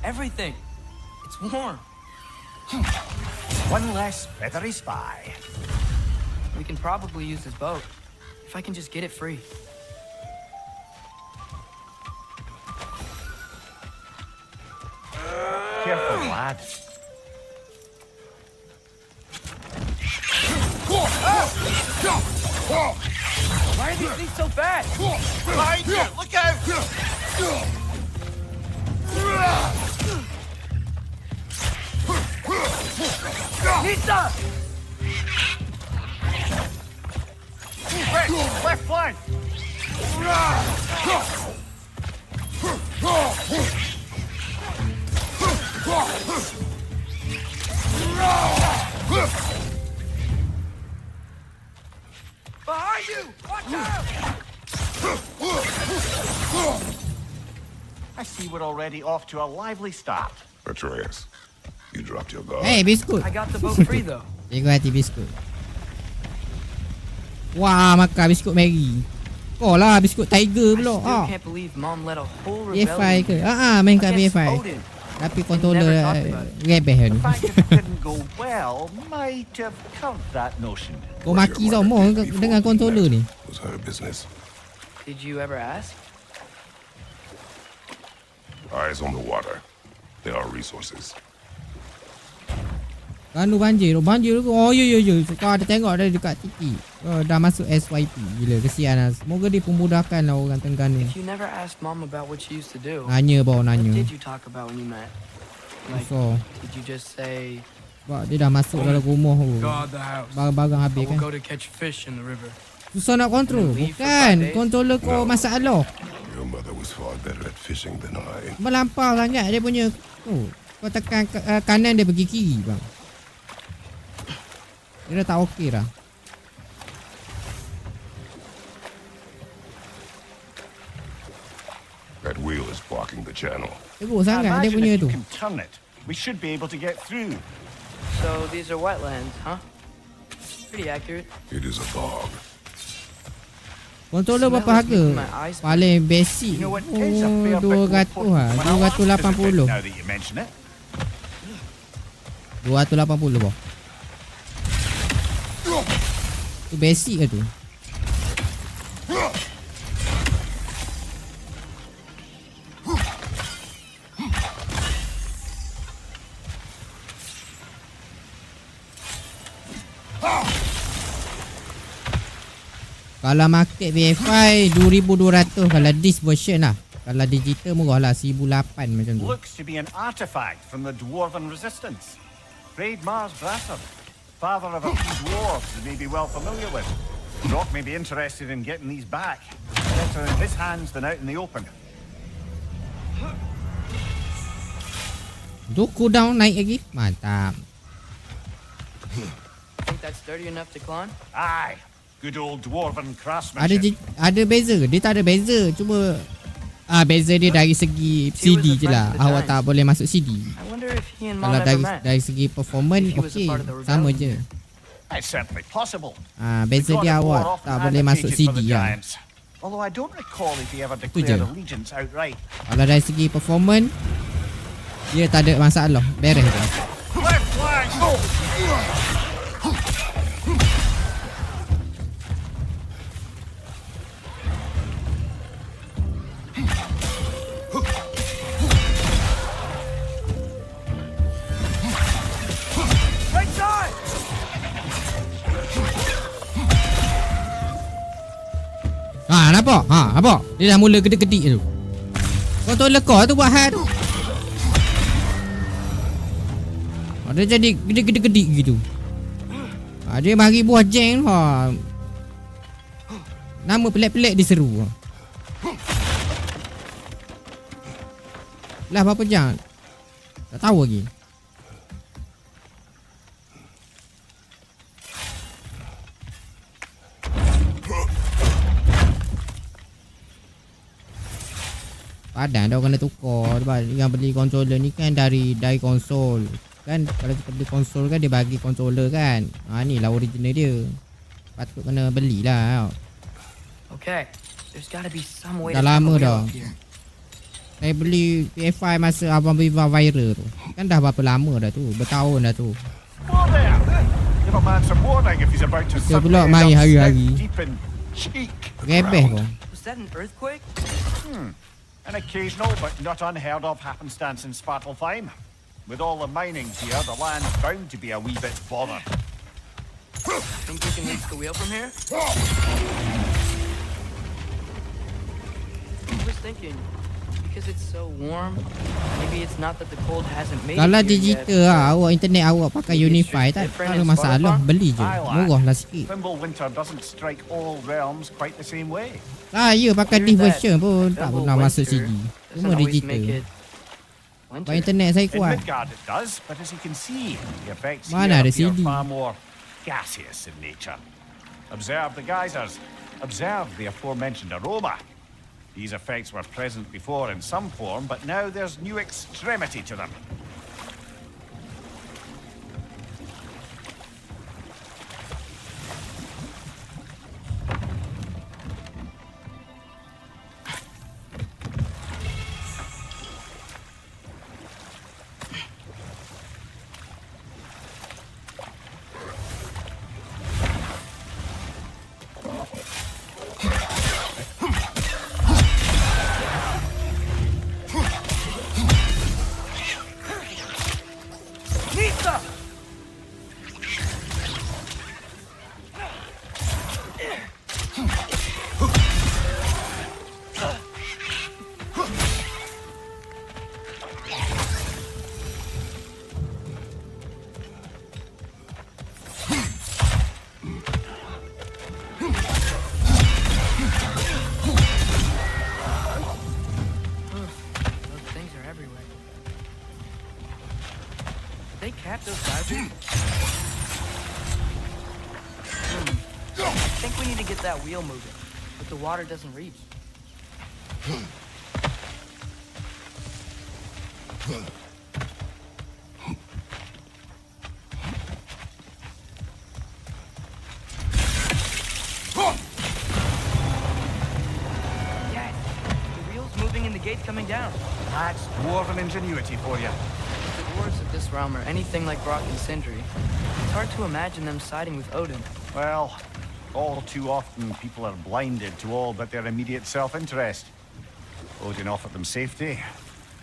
everything. It's warm. One less feathery spy. We can probably use this boat, if I can just get it free. Careful, lad. Why are these things so fast? Behind you! Look out! Nisa! Left flank! Behind you! Watch out! I see we're already off to a lively start. Atreus, you dropped your guard. Eh, biskut. I got the boat free though. Jaga hati biskut. Wah, makan biskut Mary. Kau lah biskut Tiger I pula. still can't believe Mom let a whole BFI rebellion ke? Main kat against BFI. Odin. Tapi never controller talked about it. rebeh kan. The fact that it didn't go well might have curbed that notion. Kau maki semua dengan controller ni. It was her business. Did you ever ask? Eyes on the water. There are resources. Kanu banjir tu. Oh ya. Kau ada tengok dah dekat TV. Dah masuk SYP. Gila kesian lah. Semoga dipermudahkan lah orang Terengganu. If you never asked Mom about what she used to do, Nanya what nanya. did you talk about when you met? Like, So, did you just say, sebab dia dah masuk dalam rumah tu. God, the house. Barang-barang I habis will kan. go to catch fish in the river. Susah nak kontrol. Bukan. Controller kau masalah. Your mother was far better at fishing than I. Melampau sangat dia punya. Kau tekan kanan dia pergi kiri bang. Dia dah tak okey dah. That wheel is blocking the channel. Teruk sangat dia Imagine punya if tu. you can turn it. We should be able to get through. So these are wetlands, huh? Pretty accurate. It is a bog. Controller berapa harga? Paling basic. You know what? It's a fair bit more 200 important lah. when I last visited, 280. now that you mention it. 280 boh. Tu basic ke tu? Kalau market BFI 2200 kalau this version lah. Kalau digital murah lah 1008 macam tu. Looks to be an artifact from the Dwarven Resistance. Raid Mars Brasser, father of a few dwarves you may be well familiar with. Rock may be interested in getting these back. Better in his hands than out in the open. Tu cooldown naik lagi. Mantap. Think that's sturdy enough to climb? Aye, good old Dwarven craftsmanship. Ada beza. Dia tak ada beza. Cuma beza dia dari segi CD je lah. Awak tak boleh masuk CD. I wonder if he and Mom Kalau ever met. dari segi performance okey, sama je. It's certainly possible. Beza The God dia of War awak often tak boleh masuk advocated for the CD lah. giants. Although I don't recall if he ever je. declared allegiance outright. Kalau dari segi performance, dia tak ada masalah. Beres tu. Left flank! Right side! Nampak? Nampak? Dia dah mula gedik-gedik tu. Kau tahu lekor tu buat hal tu. Dia jadi gedik-gedik gitu. Dia bagi buah jeng nama pelik-pelik diseru. Lah berapa jam? Tak tahu lagi. Padahal dah kena tukar sebab yang beli controller ni kan dari konsol. Kan kalau kita beli konsol kan dia bagi controller kan. Ni lah original dia. Patut kena belilah. Okay, there's gotta be some way Dah to lama find a dah. way up here. Saya beli PS5 masa Abang Viva viral tu. Kan dah berapa lama dah tu. Bertahun dah tu. Whoa there! Give a man some warning if he's about to Kita suddenly pula end main up hari-hari. snout deep in cheek. Rebeh pun. Was that an earthquake? An occasional but not unheard of happenstance in Svartalfheim. With all the mining here, the land's bound to be a wee bit bothered. Think we can reach the wheel from here? I was thinking, because it's so warm, maybe it's not that the cold hasn't made Kalau it here digital yet. lah, awak internet awak pakai Unify tak ada masalah. Beli je. Murah lah sikit. Fimbulwinter doesn't strike all realms quite the same way. Saya pakai Here's disk that version pun tak double pernah masuk winter. CD. Doesn't Semua always digital. make it Sebab winter. internet saya In kuat. Midgard it does, but as you can see, the effects Mana here ada appear CD? far more gaseous in nature. Observe the geysers. Observe the aforementioned aroma. These effects were present before in some form, but now there's new extremity to them. Pizza! Those things are everywhere. Did they cap those geysers? I think we need to get that wheel moving, but the water doesn't reach. Yes, the wheel's moving and the gate's coming down. That's dwarven ingenuity for you. If the dwarves of this realm are anything like Brock and Sindri, it's hard to imagine them siding with Odin. Well, all too often people are blinded to all but their immediate self-interest. Odin offered them safety,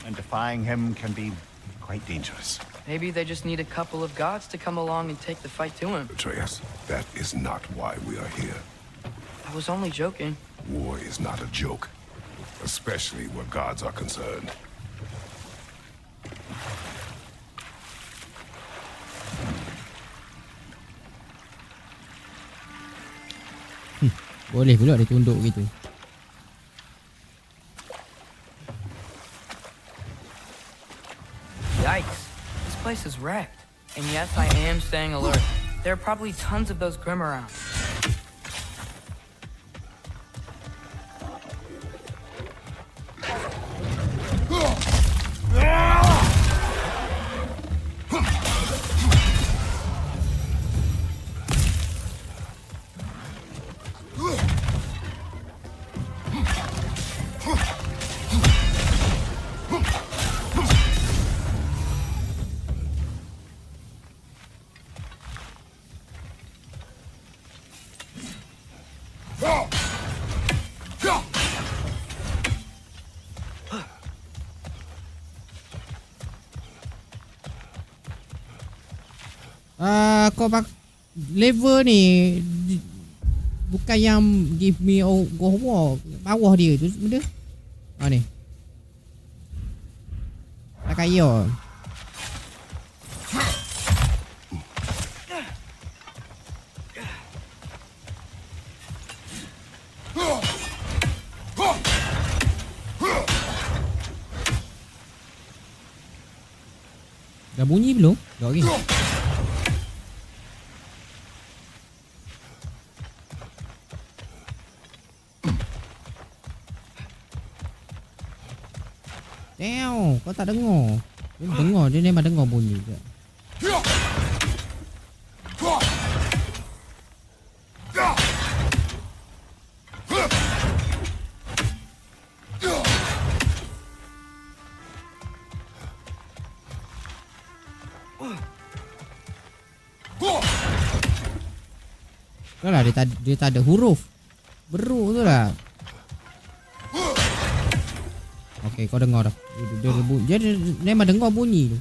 and defying him can be quite dangerous. Maybe they just need a couple of gods to come along and take the fight to him. Atreus, that is not why we are here. I was only joking. War is not a joke, especially where gods are concerned. Boleh pula dia tunduk gitu. Yikes. This place is wrecked. And yes, I am staying alert. There are probably tons of those Grim around. Kau level ni bukan yang give me go walk, bawah dia tu benda. Ni. Tak kaya. Dah bunyi belum? Dah lagi. Damn, kau tak dengar. Dia dengar, dia memang dengar bunyi je. Dah lah, dia tak ada huruf. Beruk tu lah. Okay, kau dengar dah. Dia memang dengar bunyi tu.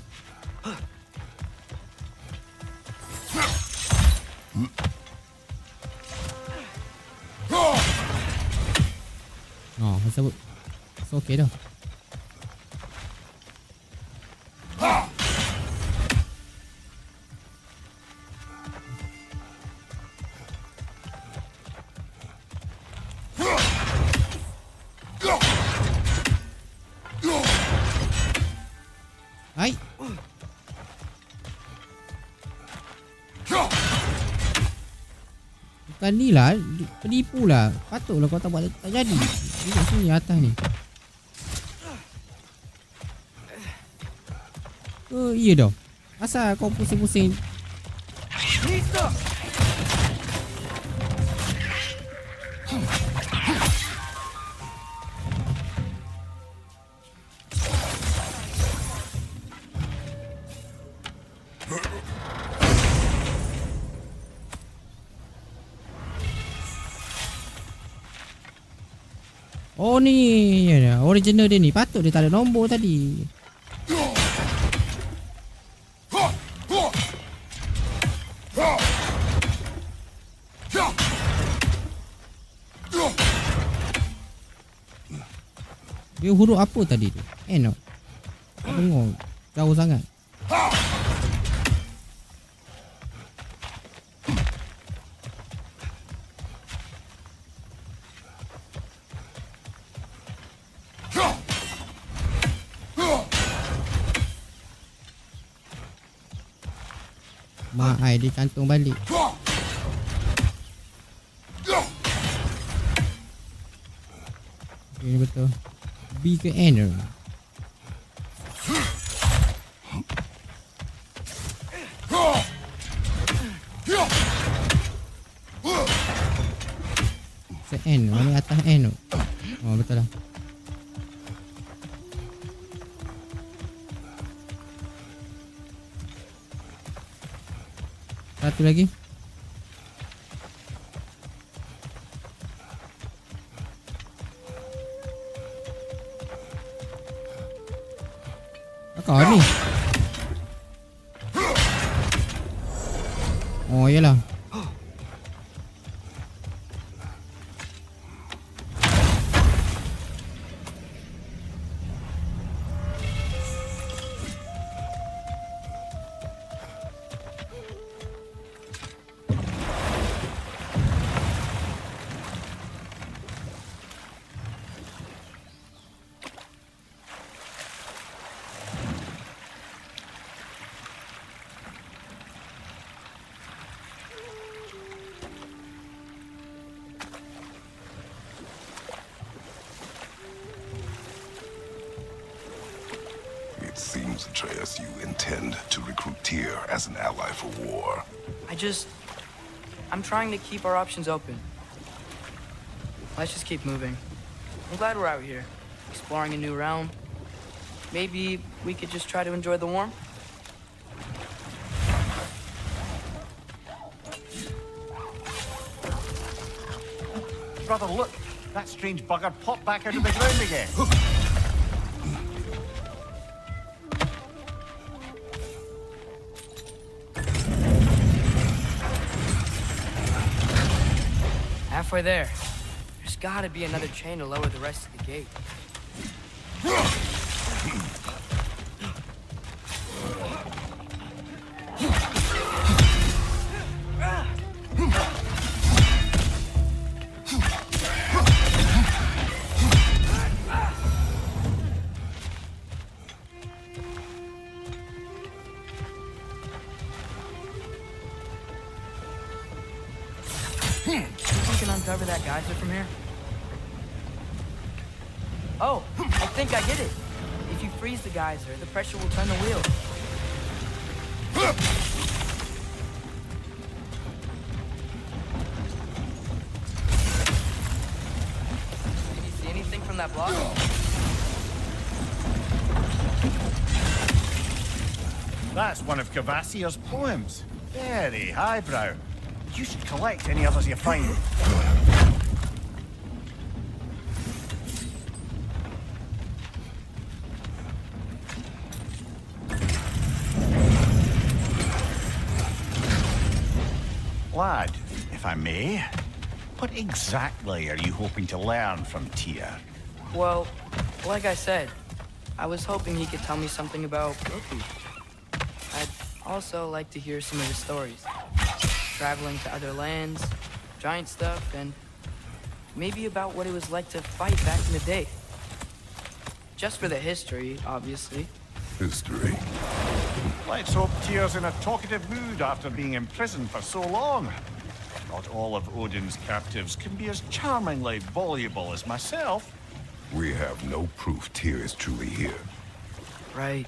Sebut. So okay dah. Hai. Bukan ni lah, penipu lah. Patutlah kau tak buat, tak jadi. Duduk sini atas ni. Iya dah. Asal kau pusing-pusing. Oh ni, ya, original dia ni. Patut dia tak ada nombor tadi. Dia huruf apa tadi tu? No. Tak dengar. Jauh sangat. Mak ai dia cantum balik. Ini betul. B ke N? Se N, mana atas N tu? Oh betul lah. Satu lagi. Kau ni. Oh iyalah. It seems, Atreus, you intend to recruit Tyr as an ally for war. I'm trying to keep our options open. Let's just keep moving. I'm glad we're out here, exploring a new realm. Maybe we could just try to enjoy the warmth? Brother, look! That strange bugger popped back out of the ground again. Halfway there. There's gotta be another chain to lower the rest of the gate. Think we can uncover that geyser from here? Oh, I think I get it. If you freeze the geyser, the pressure will turn the wheel. Did you see anything from that block? That's one of Cavassier's poems. Very highbrow. You should collect any others you find. Lad, if I may, what exactly are you hoping to learn from Tyr? Well, like I said, I was hoping he could tell me something about Loki. I'd also like to hear some of his stories. Traveling to other lands, giant stuff, and maybe about what it was like to fight back in the day. Just for the history, obviously. History. Let's hope Tyr's in a talkative mood after being imprisoned for so long. Not all of Odin's captives can be as charmingly voluble as myself. We have no proof Tyr is truly here. Right.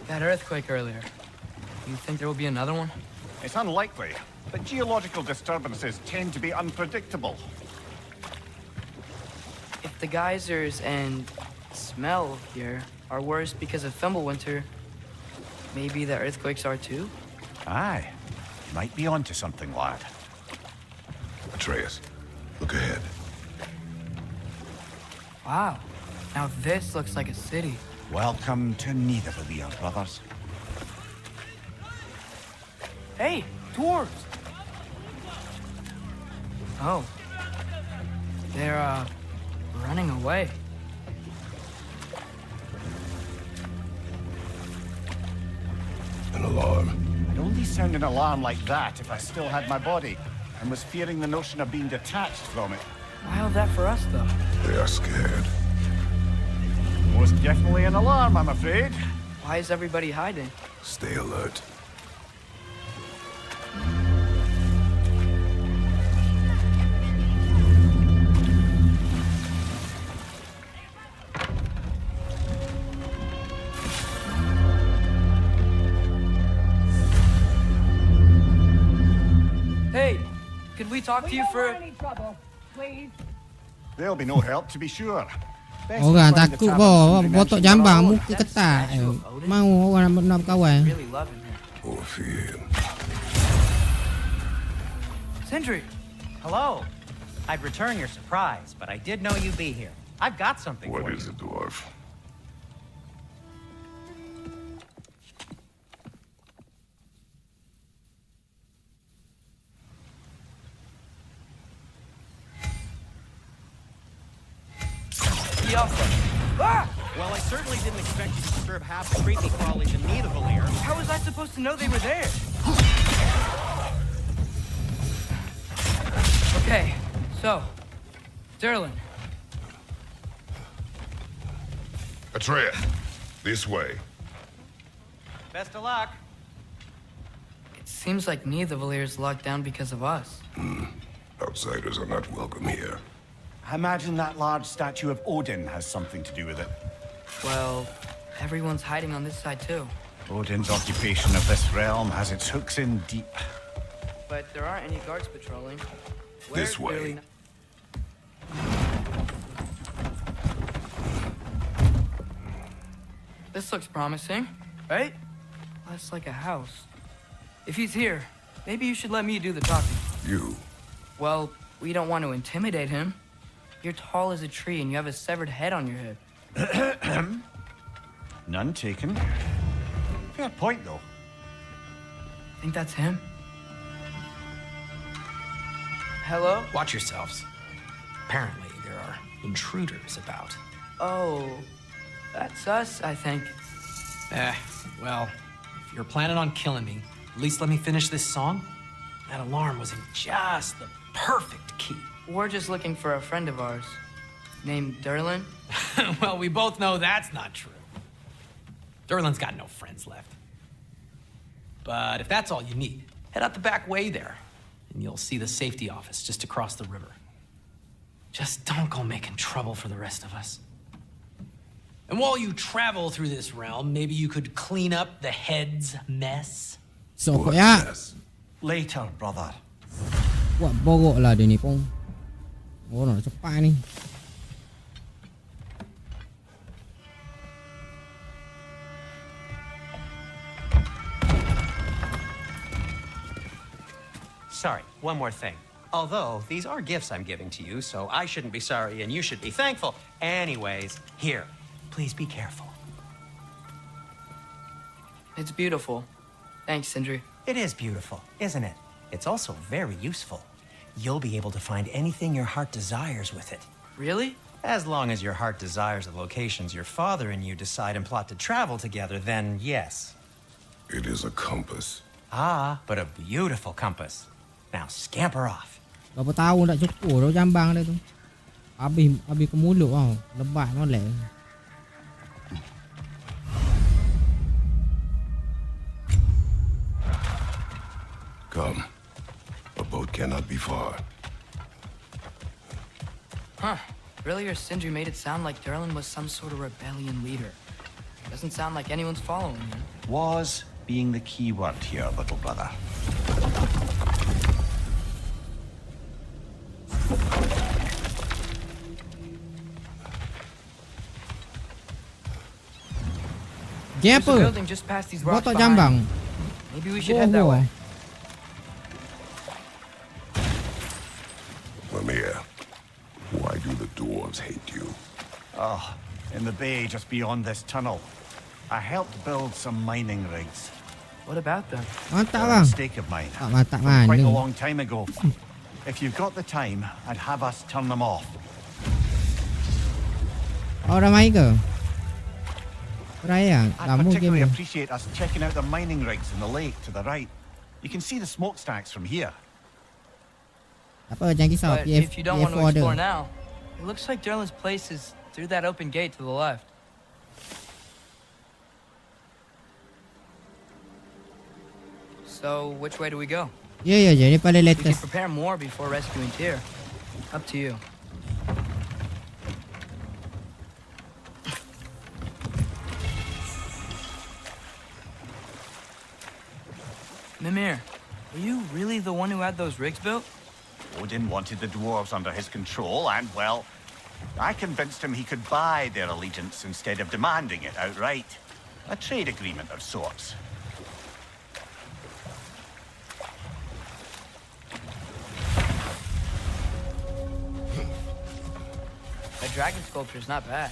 That earthquake earlier. You think there will be another one? It's unlikely, but geological disturbances tend to be unpredictable. If the geysers and smell here are worse because of Fimbulwinter, maybe the earthquakes are too? Aye. Might be onto something, lad. Atreus, look ahead. Wow. Now this looks like a city. Welcome to Nidavellir, brothers. Hey, dwarves! Oh. They're, running away. An alarm. I'd only sound an alarm like that if I still had my body, and was fearing the notion of being detached from it. Wild that for us, though. They are scared. Most definitely an alarm, I'm afraid. Why is everybody hiding? Stay alert. Hey, could we talk to you for... Any trouble, please? There'll be no help, to be sure. Best Orang to find the takut tavern boh, botok and jambang mention muka ketak. Mau orang nak kawan. Really loving him. Or fear. Sindri! Hello. I'd return your surprise, but I did know you'd be here. I've got something for What you. is it, dwarf? Ah! Well, I certainly didn't expect you to disturb half the creepy crawlies in Nidavellir. How was I supposed to know they were there? Okay, so, Derlin. Atreus, this way. Best of luck. It seems like Nidavellir is locked down because of us. Outsiders are not welcome here. I imagine that large statue of Odin has something to do with it. Well, everyone's hiding on this side too. Odin's occupation of this realm has its hooks in deep. But there aren't any guards patrolling. This We're way. really not- This looks promising, right? Less like a house. If he's here, Maybe you should let me do the talking. You. Well, we don't want to intimidate him. You're tall as a tree and you have a severed head on your head. None taken. Fair point, though. Think that's him? Hello? Watch yourselves. Apparently, there are intruders about. Oh, that's us, I think. Well, if you're planning on killing me, at least let me finish this song. That alarm was in just the perfect key. We're just looking for a friend of ours named Derlin. Well, we both know that's not true. Derlin's got no friends left. But if that's all you need, head out the back way there, and you'll see the safety office just across the river. Just don't go making trouble for the rest of us. And while you travel through this realm, maybe you could clean up the head's mess. So ya. Later, brother. Buat borok lah dia ni pun. Oh nak cepat ni. Sorry, one more thing. Although, these are gifts I'm giving to you, so I shouldn't be sorry and you should be thankful. Anyways, here, please be careful. It's beautiful. Thanks, Sindri. It is beautiful, isn't it? It's also very useful. You'll be able to find anything your heart desires with it. Really? As long as your heart desires the locations your father and you decide and plot to travel together, then yes. It is a compass. Ah, but a beautiful compass. Now scamper off. Berapa tahun tak cukup dah jambang dia tu. Habis ke mulut tau. Lebat molek. Come. A boat cannot be far. Huh. Earlier, Sindri made it sound like Derlin was some sort of rebellion leader. Doesn't sound like anyone's following him. Was being the key word here, little brother. Dia There's a apa? building just past these rocks Botak behind. jambang. Maybe we should head that way. Mimir, why do the dwarves hate you? Oh, in the bay just beyond this tunnel. I helped build some mining rigs. What about them? Mantap They're a bang. mistake of mine. Tak mantap From quite a mana. long time ago. If you've got the time, I'd have us turn them off. Oh ramai ke? Perayaan. I'd Lama particularly game. appreciate us checking out the mining rigs in the lake to the right. You can see the smokestacks from here. Tak apa jangan kisah. But if you don't want to PF4 explore ada. now, it looks like Derlin's place is through that open gate to the left. So, which way do we go? Ya ya jadi pada We latest. can prepare more before rescuing Tyr. Up to you. Mimir, are you really the one who had those rigs built? Odin wanted the dwarves under his control, and, well, I convinced him he could buy their allegiance instead of demanding it outright. A trade agreement of sorts. That dragon sculpture's not bad.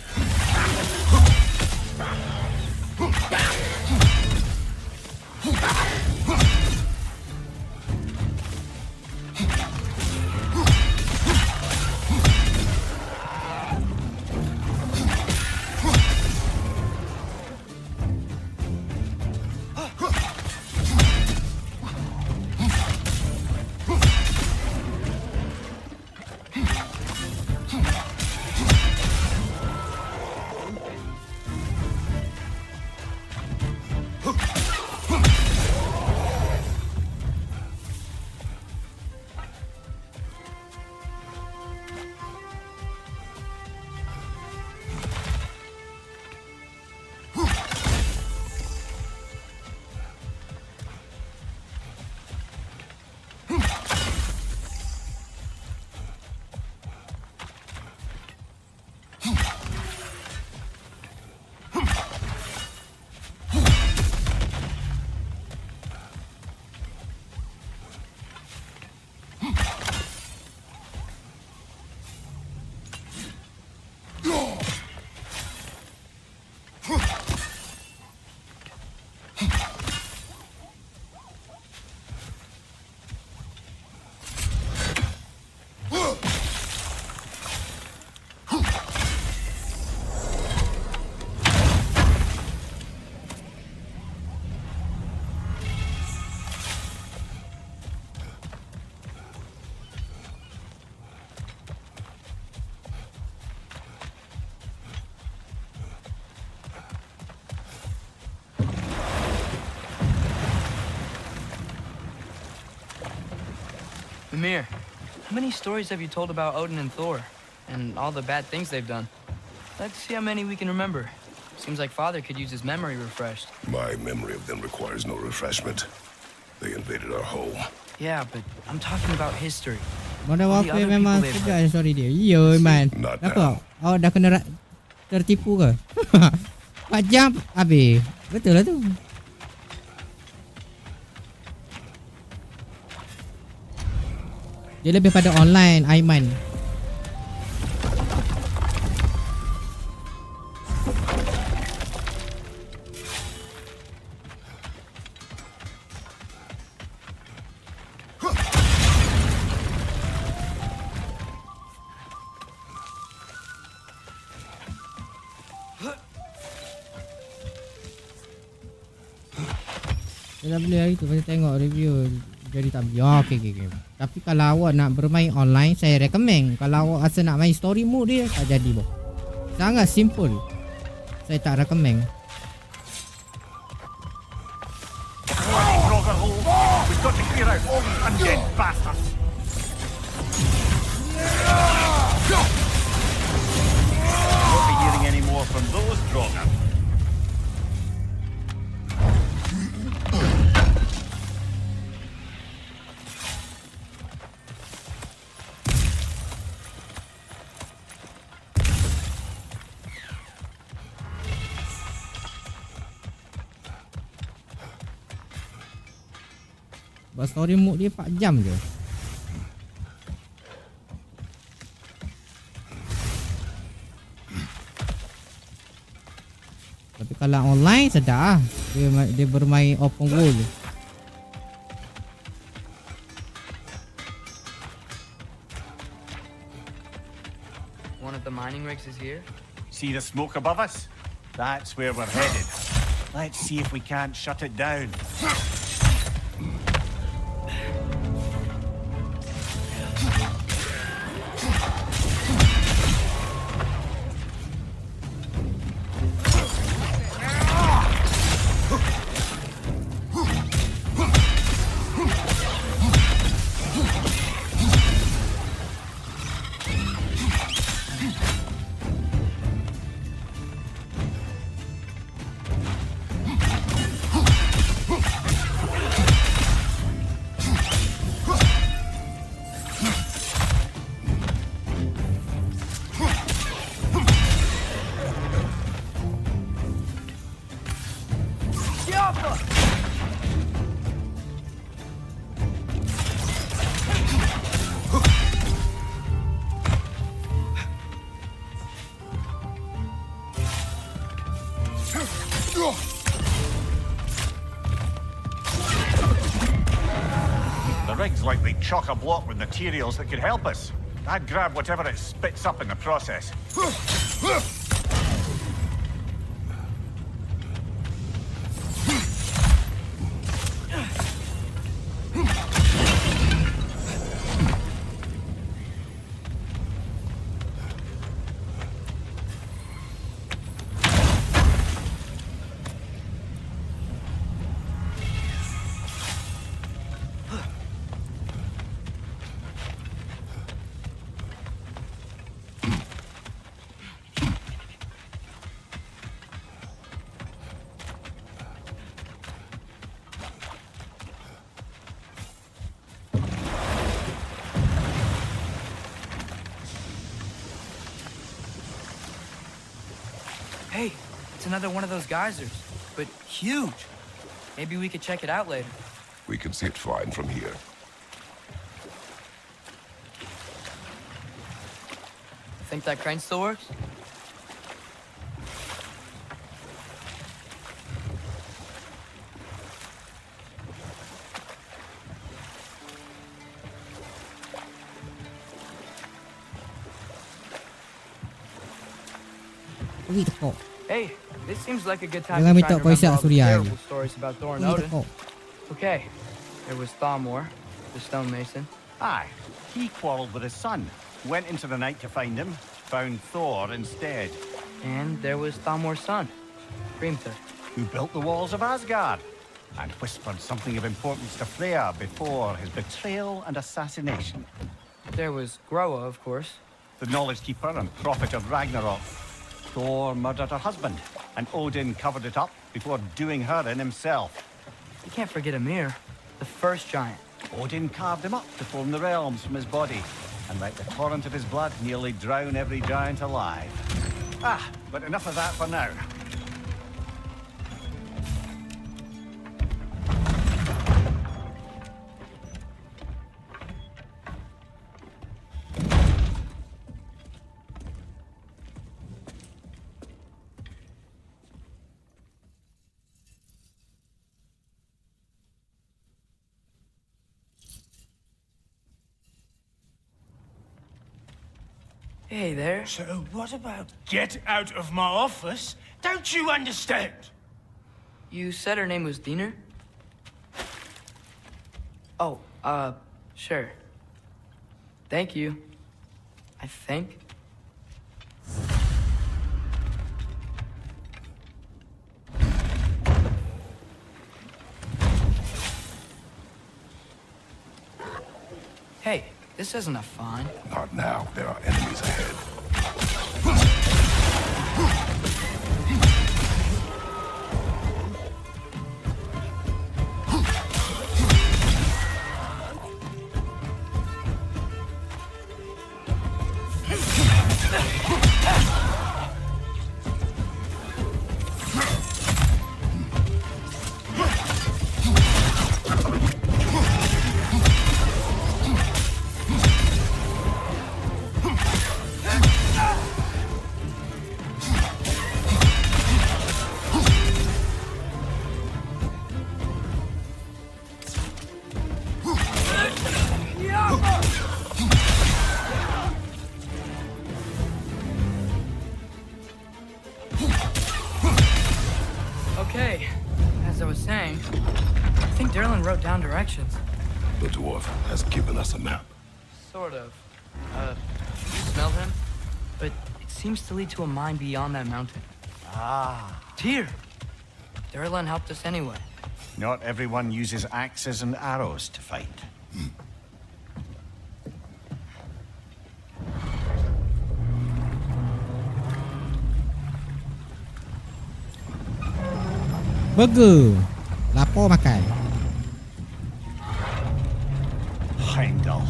Mimir, how many stories have you told about Odin and Thor? And all the bad things they've done? Let's see how many we can remember. Seems like Father could use his memory refreshed. My memory of them requires no refreshment. They invaded our home. Yeah, but I'm talking about history. Modern All the Warfare other memang people they've sedap story dia. Ya, man. Not Apa? Oh, dah kena tertipu ke? 4 jam habis. Betul lah tu. Dia lebih pada online, Aiman. Dia dah beli hari tu, pasal tengok review jadi tak beli. Oh, okay. Tapi kalau awak nak bermain online, saya recommend. Kalau awak rasa nak main story mode dia, tak jadi boh. Sangat simple. Saya tak recommend. We've got to clear out all these undead bastards. Won't be hearing any more from those Draugr. Buat story mode dia 4 jam je. Tapi kalau online sedap lah. Dia bermain open world. One of the mining rigs is here. See the smoke above us? That's where we're headed. Let's see if we can't shut it down. The rig's likely chock-a-block with materials that could help us. I'd grab whatever it spits up in the process. Hey, it's another one of those geysers, but huge. Maybe we could check it out later. We can see it fine from here. Think that crane still works? Hey, this seems like a good time Jangan to minta try and remember koisak all the Suria lagi. terrible stories about Thor and Odin. Okay, there was Thamor, the stonemason. Aye, he quarrelled with his son. Went into the night to find him, found Thor instead. And there was Thamor's son, Grimthur. Who built the walls of Asgard. and whispered something of importance to Freya before his betrayal and assassination. There was Groa, of course. The knowledge keeper and prophet of Ragnarok. Thor murdered her husband, and Odin covered it up before doing her in himself. You can't forget Ymir, the first giant. Odin carved him up to form the realms from his body, and let the torrent of his blood nearly drown every giant alive. But enough of that for now. Hey there. So what about get out of my office? Don't you understand? You said her name was Diener? Oh, sure. Thank you. I think. Hey, this isn't a fine. Not now. There are enemies ahead. Okay, as I was saying, I think Derlin wrote down directions. The dwarf has given us a map. Sort of. You smell him? But it seems to lead to a mine beyond that mountain. Tyr! Derlin helped us anyway. Not everyone uses axes and arrows to fight. Burger. Lapor makan. Heimdall.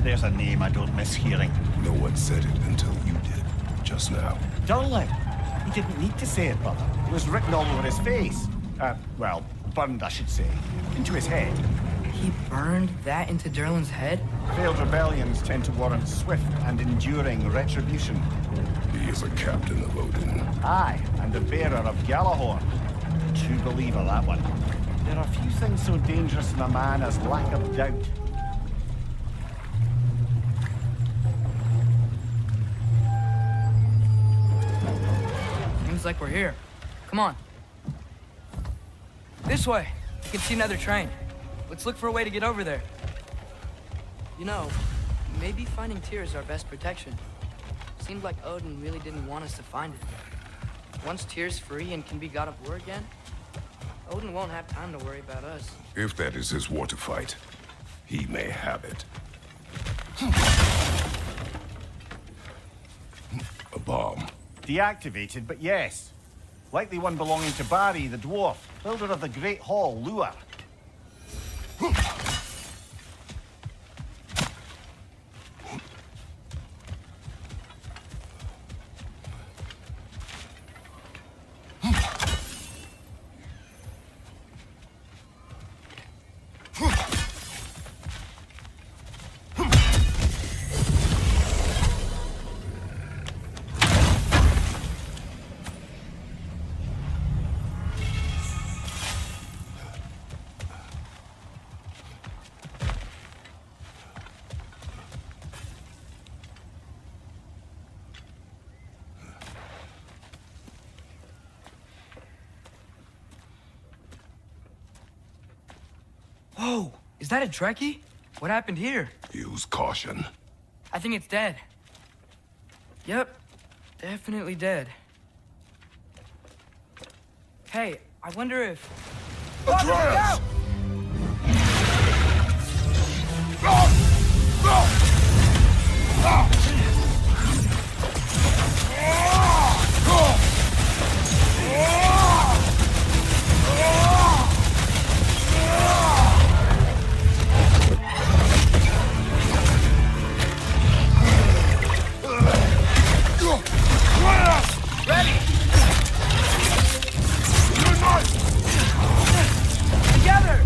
There's a name I don't miss hearing. No one said it until you did, just now. Darling. He didn't need to say it, brother. It was written all over his face. Well, burned, I should say. Into his head. He burned that into Derlin's head? Failed rebellions tend to warrant swift and enduring retribution. He is a captain of Odin. Aye, and the bearer of Gjallarhorn. True believer, that one. There are few things so dangerous in a man as lack of doubt. Seems like we're here. Come on. This way. You can see another train. Let's look for a way to get over there. You know, maybe finding Tyr is our best protection. Seemed like Odin really didn't want us to find it. Once Tyr's free and can be god of war again, Odin won't have time to worry about us. If that is his war to fight, he may have it. A bomb. Deactivated, but yes. Likely one belonging to Barry, the dwarf, builder of the Great Hall, Lua. Whoa! Is that a Trekkie? What happened here? Use caution. I think it's dead. Yep. Definitely dead. Hey, I wonder if... Atreus! Ready! Together!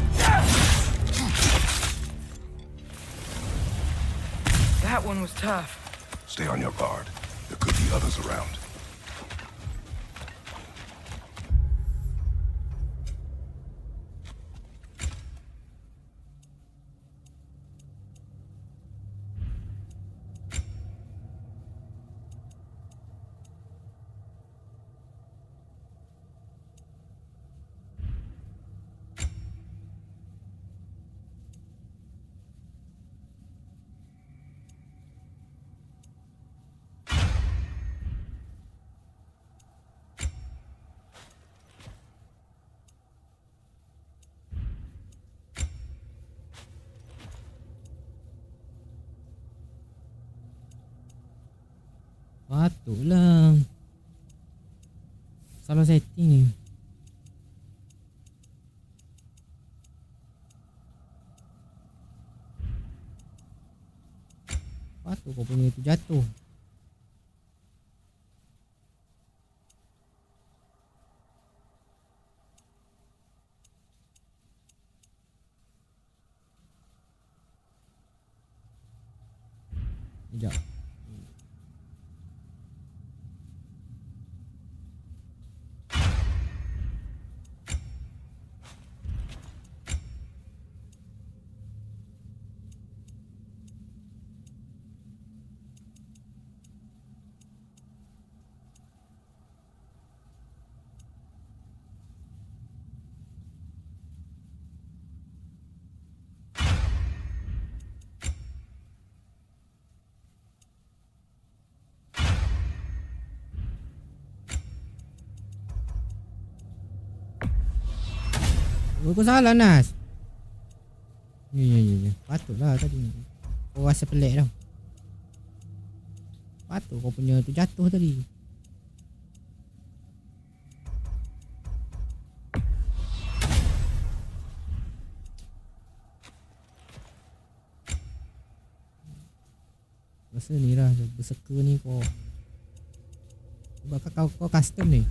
That one was tough. Stay on your guard. There could be others around. Patutlah. Salah setting ni. Patut kau punya tu jatuh. Sekejap. Kau salah Nas. Ya. Patutlah tadi. Kau rasa pelik tau. Patut kau punya tu jatuh tadi. Rasa ni lah berserka ni kau. Sebab kau custom ni.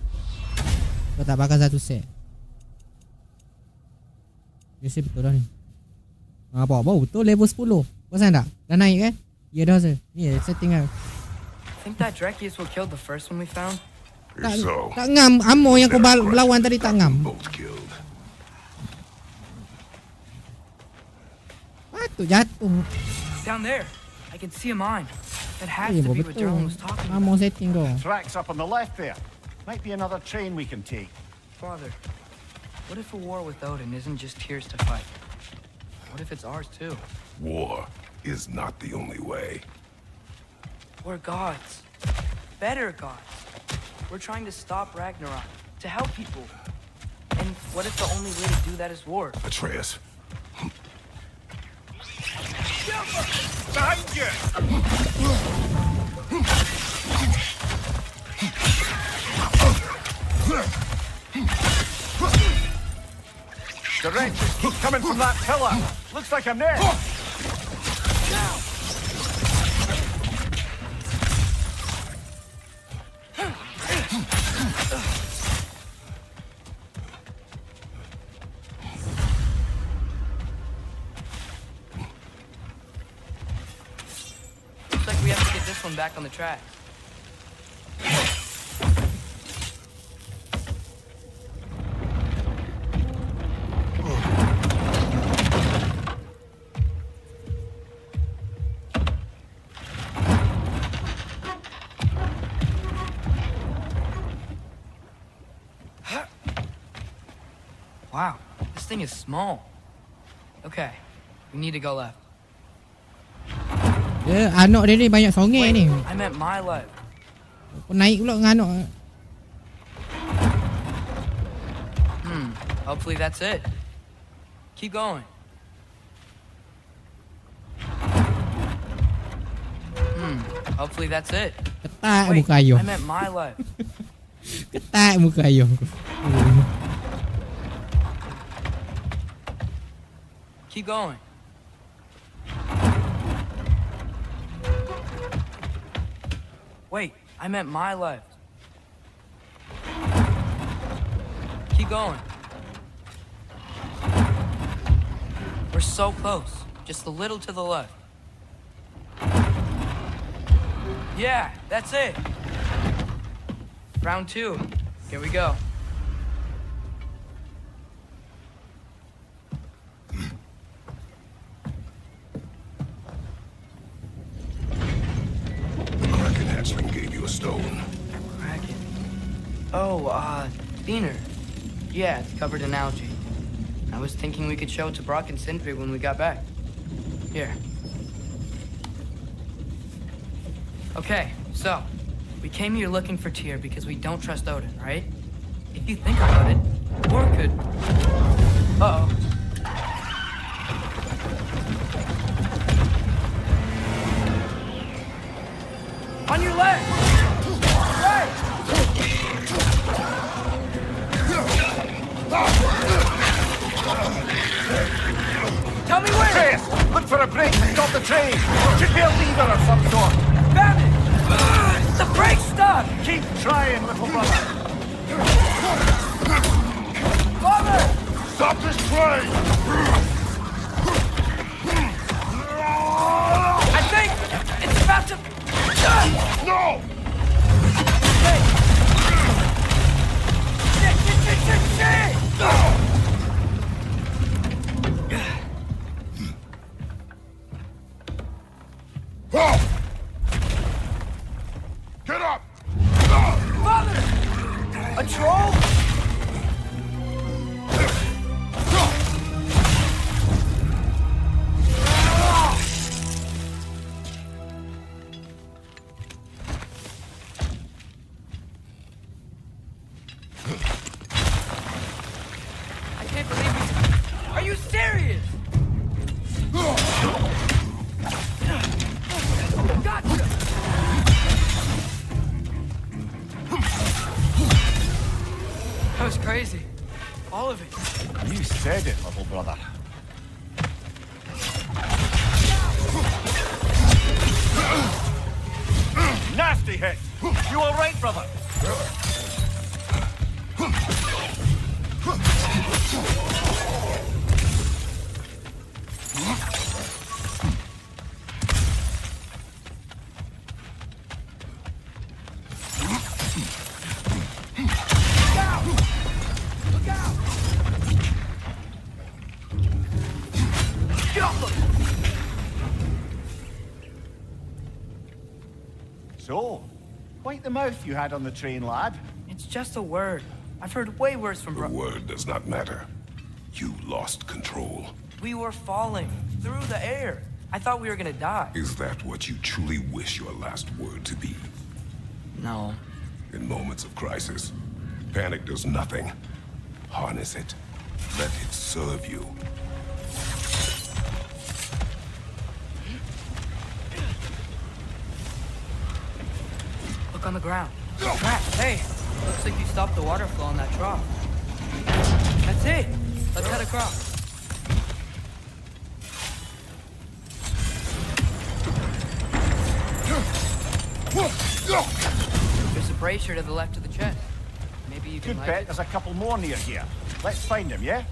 Kau tak pakai satu set. Biasa betul dah ni. Bawa betul level 10. Pasal tak? Dah naik kan? Ya dah rasa. Ni setting lah. Think that Drekius will kill the first one we found? Tak ngam. Ammo yang kau lawan tadi tak ngam. Patut jatuh. Down there. I can see a mine. That has to be what Derlin was talking about. Ammo setting kau. Tracks up on the left there. Might be another train we can take. Father, what if a war with Odin isn't just Tyr's to fight? What if it's ours too? War is not the only way. We're gods. Better gods. We're trying to stop Ragnarok, to help people. And what if the only way to do that is war? Atreus. Behind you! The wretches keep coming from that pillar. Looks like I'm there. Looks like we have to get this one back on the track. Wow, this thing is small. Okay, we need to go left. Dia anak dia ni banyak songek ni. I meant my left. Kau naik pula dengan anak. Hopefully that's it. Keep going. Hopefully that's it. Ketak Wait, muka ayah. I meant my left. Ketak muka ayah. Keep going. Wait, I meant my left. Keep going. We're so close. Just a little to the left. Yeah, that's it. Round 2. Here we go. The Kraken hatchling gave you a stone. Kraken. Oh, Diener. Yeah, it's covered in algae. I was thinking we could show it to Brock and Sindri when we got back. Here. Okay, so, we came here looking for Tyr because we don't trust Odin, right? If you think about it, or could... Uh-oh. On your left! Right! Tell me where! Trace! Look for a break to stop the train! Should be a lever of some sort! Found it! The brake's stuck! Keep trying, little brother! Father! Stop this train! I think it's about to... No! Hey! Shit! Oh! Get up! Father! A troll? I can't believe it. Are you serious? Gotcha! That was crazy. All of it. You said it, little brother. Nasty hit! You all right, brother? So, quite the mouth you had on the train, lad. It's just a word. I've heard way worse from The word does not matter. You lost control. We were falling through the air. I thought we were gonna die. Is that what you truly wish your last word to be? No. In moments of crisis, panic does nothing. Harness it. Let it serve you. Look on the ground. Crap, hey. Looks like you stopped the water flow in that trough. That's it. Let's head across. There's a brazier to the left of the chest. Maybe you can Good light bet it. there's a couple more near here. Let's find him, yeah?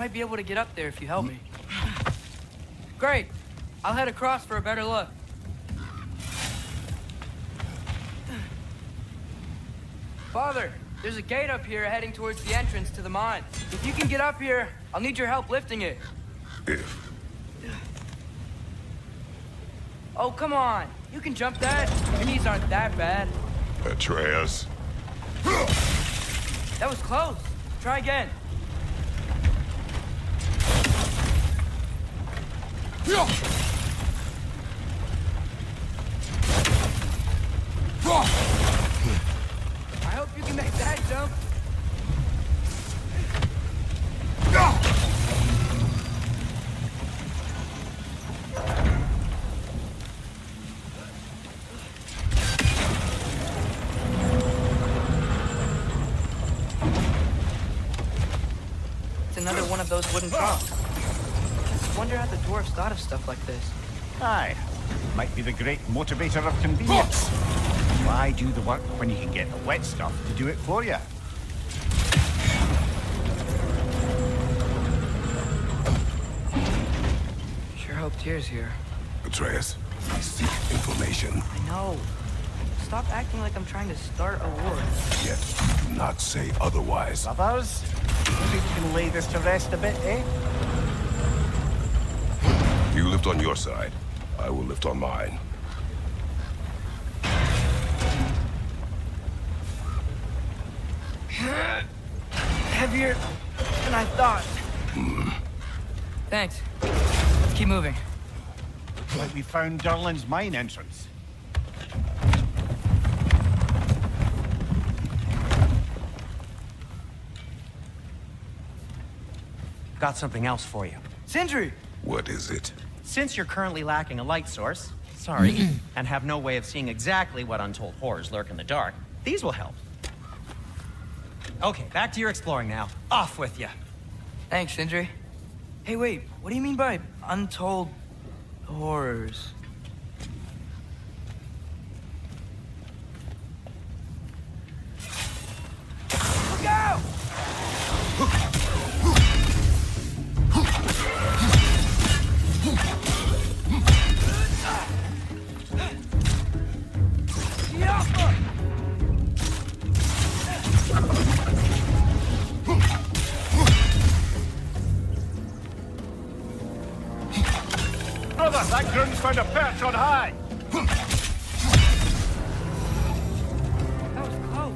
might be able to get up there if you help me. Great. I'll head across for a better look. Father, there's a gate up here heading towards the entrance to the mine. If you can get up here, I'll need your help lifting it. If. Oh, come on. You can jump that. Your knees aren't that bad. Atreus. That was close. Try again. I hope you can make that jump. It's another one of those wooden trunks. Wonder how the dwarves thought of stuff like this. Aye. Might be the great motivator of convenience. Why do the work when you can get the wet stuff to do it for you? Sure hope Tyr's here. Atreus, I seek information. I know. Stop acting like I'm trying to start a war. Yet, do not say otherwise. Brothers, maybe we can lay this to rest a bit, eh? You lift on your side. I will lift on mine. Heavier than I thought. Thanks. Let's keep moving. Like we found Durlin's mine entrance. Got something else for you. Sindri! What is it? Since you're currently lacking a light source, sorry, and have no way of seeing exactly what untold horrors lurk in the dark, these will help. Okay, back to your exploring now. Off with you. Thanks, Sindri. Hey, wait. What do you mean by untold horrors? Look out! Brother, that groom's found a perch on high! That was close.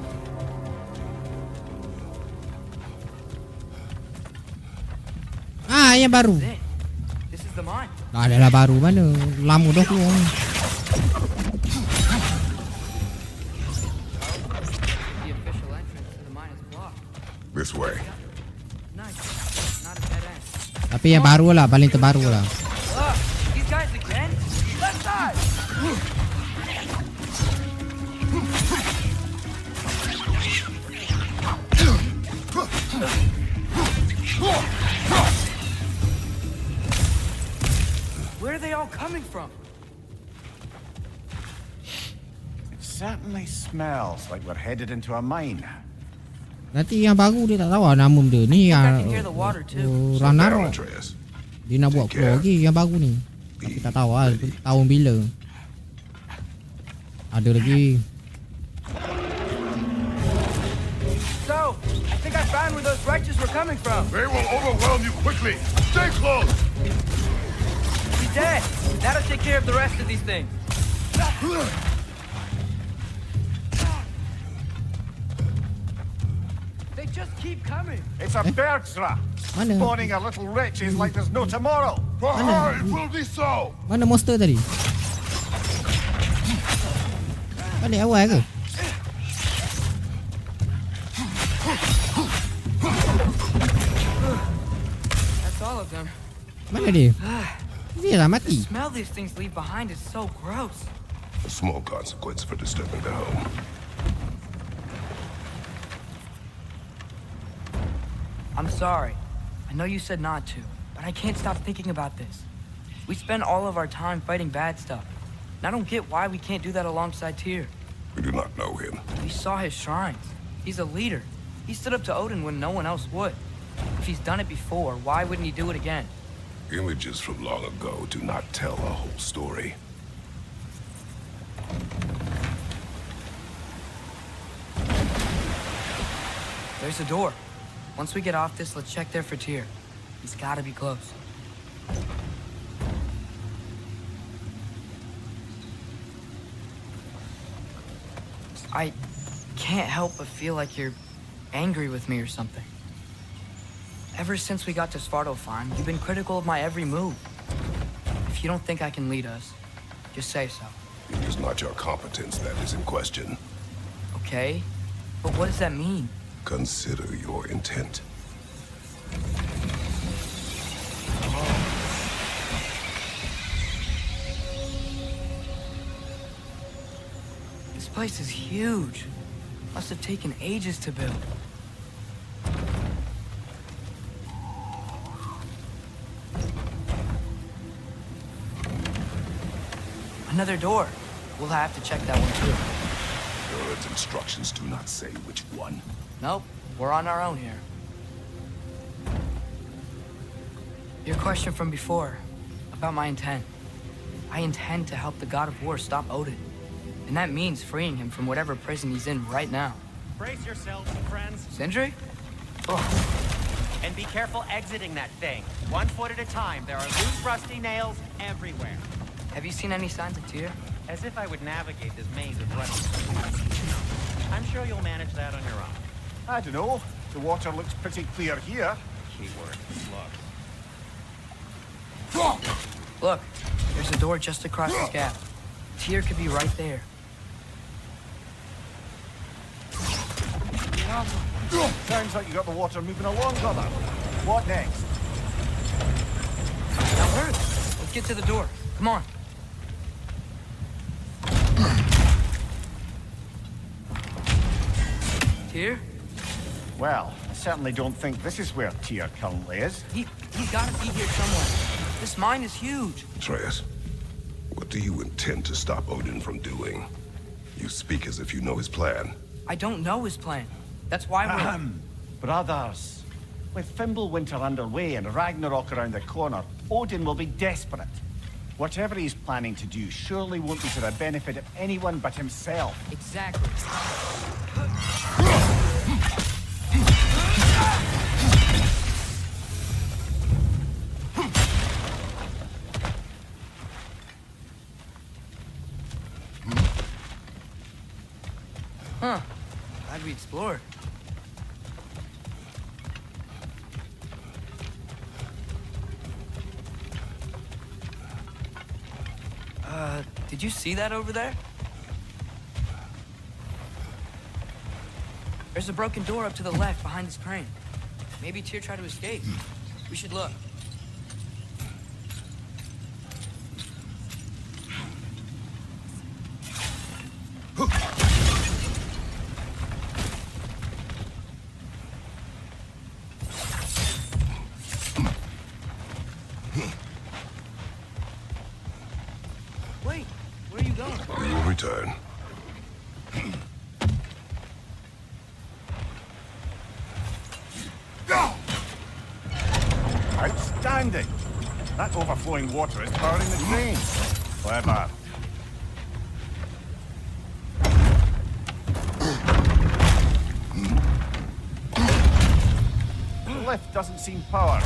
Ah, yang baru. This is the mine. Dah adalah baru mana? Lama dah keluar. The official entrance to the mine is blocked. This way. Nice. Not a dead end. Tapi yang baru lah, paling terbaru lah. Look, these guys again? Left side! Where are they all coming from? It certainly smells like we're headed into a mine. Nanti yang baru dia tak tahu lah nama dia. Ni yang Ragnarök. Atreus. Dia nak buat keluar lagi yang baru ni. Tapi tak tahu lah tahun bila. Ada lagi. So, I think I found where those righteous were coming from. They will overwhelm you quickly. Stay close. He's dead. That'll take care of the rest of these things. They just keep coming. It's a Bergsra, Mana? spawning our little wretches like there's no tomorrow. For her, it will be so. Mana monster tadi? Balik awal ke? That's all of them. Mana dia? Dia dah mati. The smell these things leave behind is so gross. A small consequence for disturbing the home. I'm sorry. I know you said not to, but I can't stop thinking about this. We spend all of our time fighting bad stuff. And I don't get why we can't do that alongside Tyr. We do not know him. We saw his shrines. He's a leader. He stood up to Odin when no one else would. If he's done it before, why wouldn't he do it again? Images from long ago do not tell a whole story. There's a door. Once we get off this, let's check there for Tyr. He's gotta be close. I can't help but feel like you're angry with me or something. Ever since we got to Svartalfheim, you've been critical of my every move. If you don't think I can lead us, just say so. It is not your competence that is in question. Okay? But what does that mean? Consider your intent. This place is huge. Must have taken ages to build. Another door. We'll have to check that one too. God's instructions do not say which one. Nope, we're on our own here. Your question from before, about my intent. I intend to help the God of War stop Odin. And that means freeing him from whatever prison he's in right now. Brace yourselves, friends. Sindri? Oh. And be careful exiting that thing. 1 foot at a time. There are loose, rusty nails everywhere. Have you seen any signs of Tyr? As if I would navigate this maze of running. I'm sure you'll manage that on your own. I don't know. The water looks pretty clear here. Keyword, slug. Look, there's a door just across this gap. Tyr could be right there. Sounds like you got the water moving along, brother. What next? Now hurry. Let's get to the door. Come on. Tyr? Well, I certainly don't think this is where Tyr currently is. He's gotta be here somewhere. This mine is huge. Atreus, what do you intend to stop Odin from doing? You speak as if you know his plan. I don't know his plan. That's why we're... Brothers, with Fimbulwinter underway and Ragnarok around the corner, Odin will be desperate. Whatever he's planning to do surely won't be to the benefit of anyone but himself. Exactly. Huh. Glad we explored. Did you see that over there? There's a broken door up to the left behind this crane. Maybe Tyr tried to escape. We should look. Wait, where are you going? We will return. Outstanding! That overflowing water is powering the crane. Clever. The lift doesn't seem powered.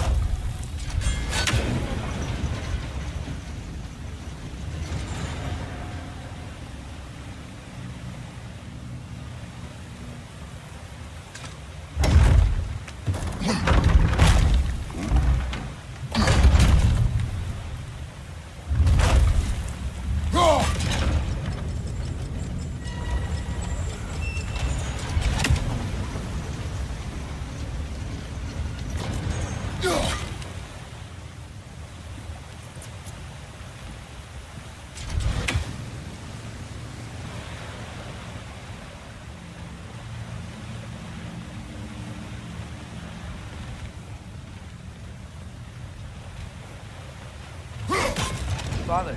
Father,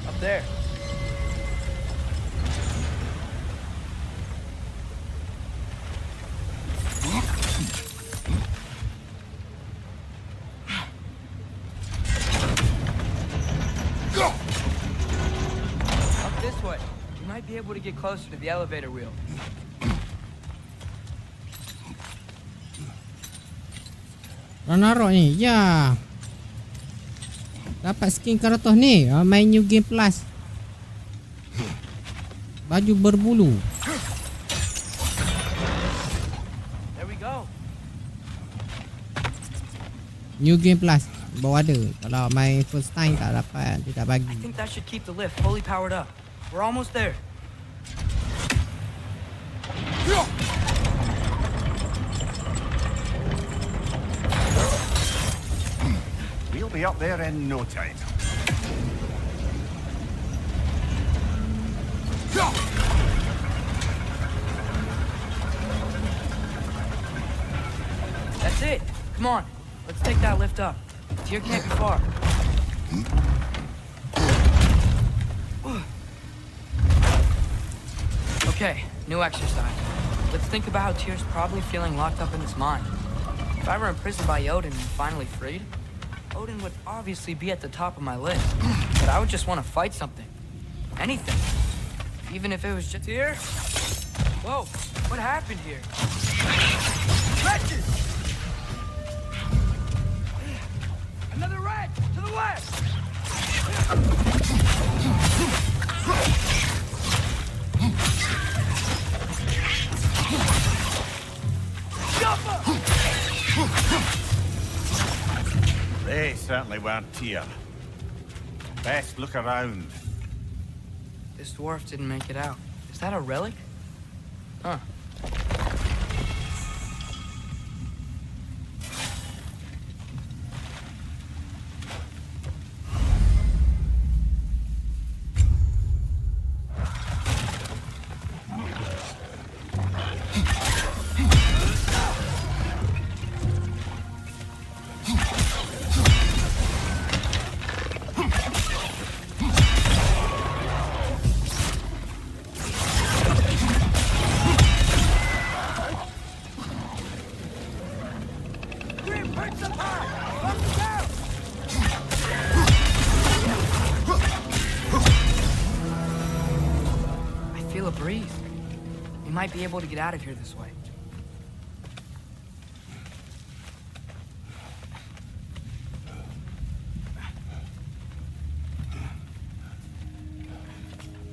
up there. might be able to get closer to the elevator wheel. Ragnarök ni, ya. Dapat skin Kratos ni, main New Game Plus. Baju berbulu. There we go. New Game Plus bawa ada. Kalau main first time tak dapat, dia tak bagi. I think that should keep the lift fully powered up. We're almost there. We'll be up there in no time. That's it. Come on. Let's take that lift up. Tyr can't be far. Okay, new exercise. Let's think about how Tyr's probably feeling locked up in his mind. If I were imprisoned by Odin and finally freed, Odin would obviously be at the top of my list. But I would just want to fight something. Anything. Even if it was just Tyr. Whoa, what happened here? Wretches! Another rat! To the left! They certainly weren't Tyr. Best look around. This dwarf didn't make it out. Is that a relic? Huh. Might be able to get out of here this way.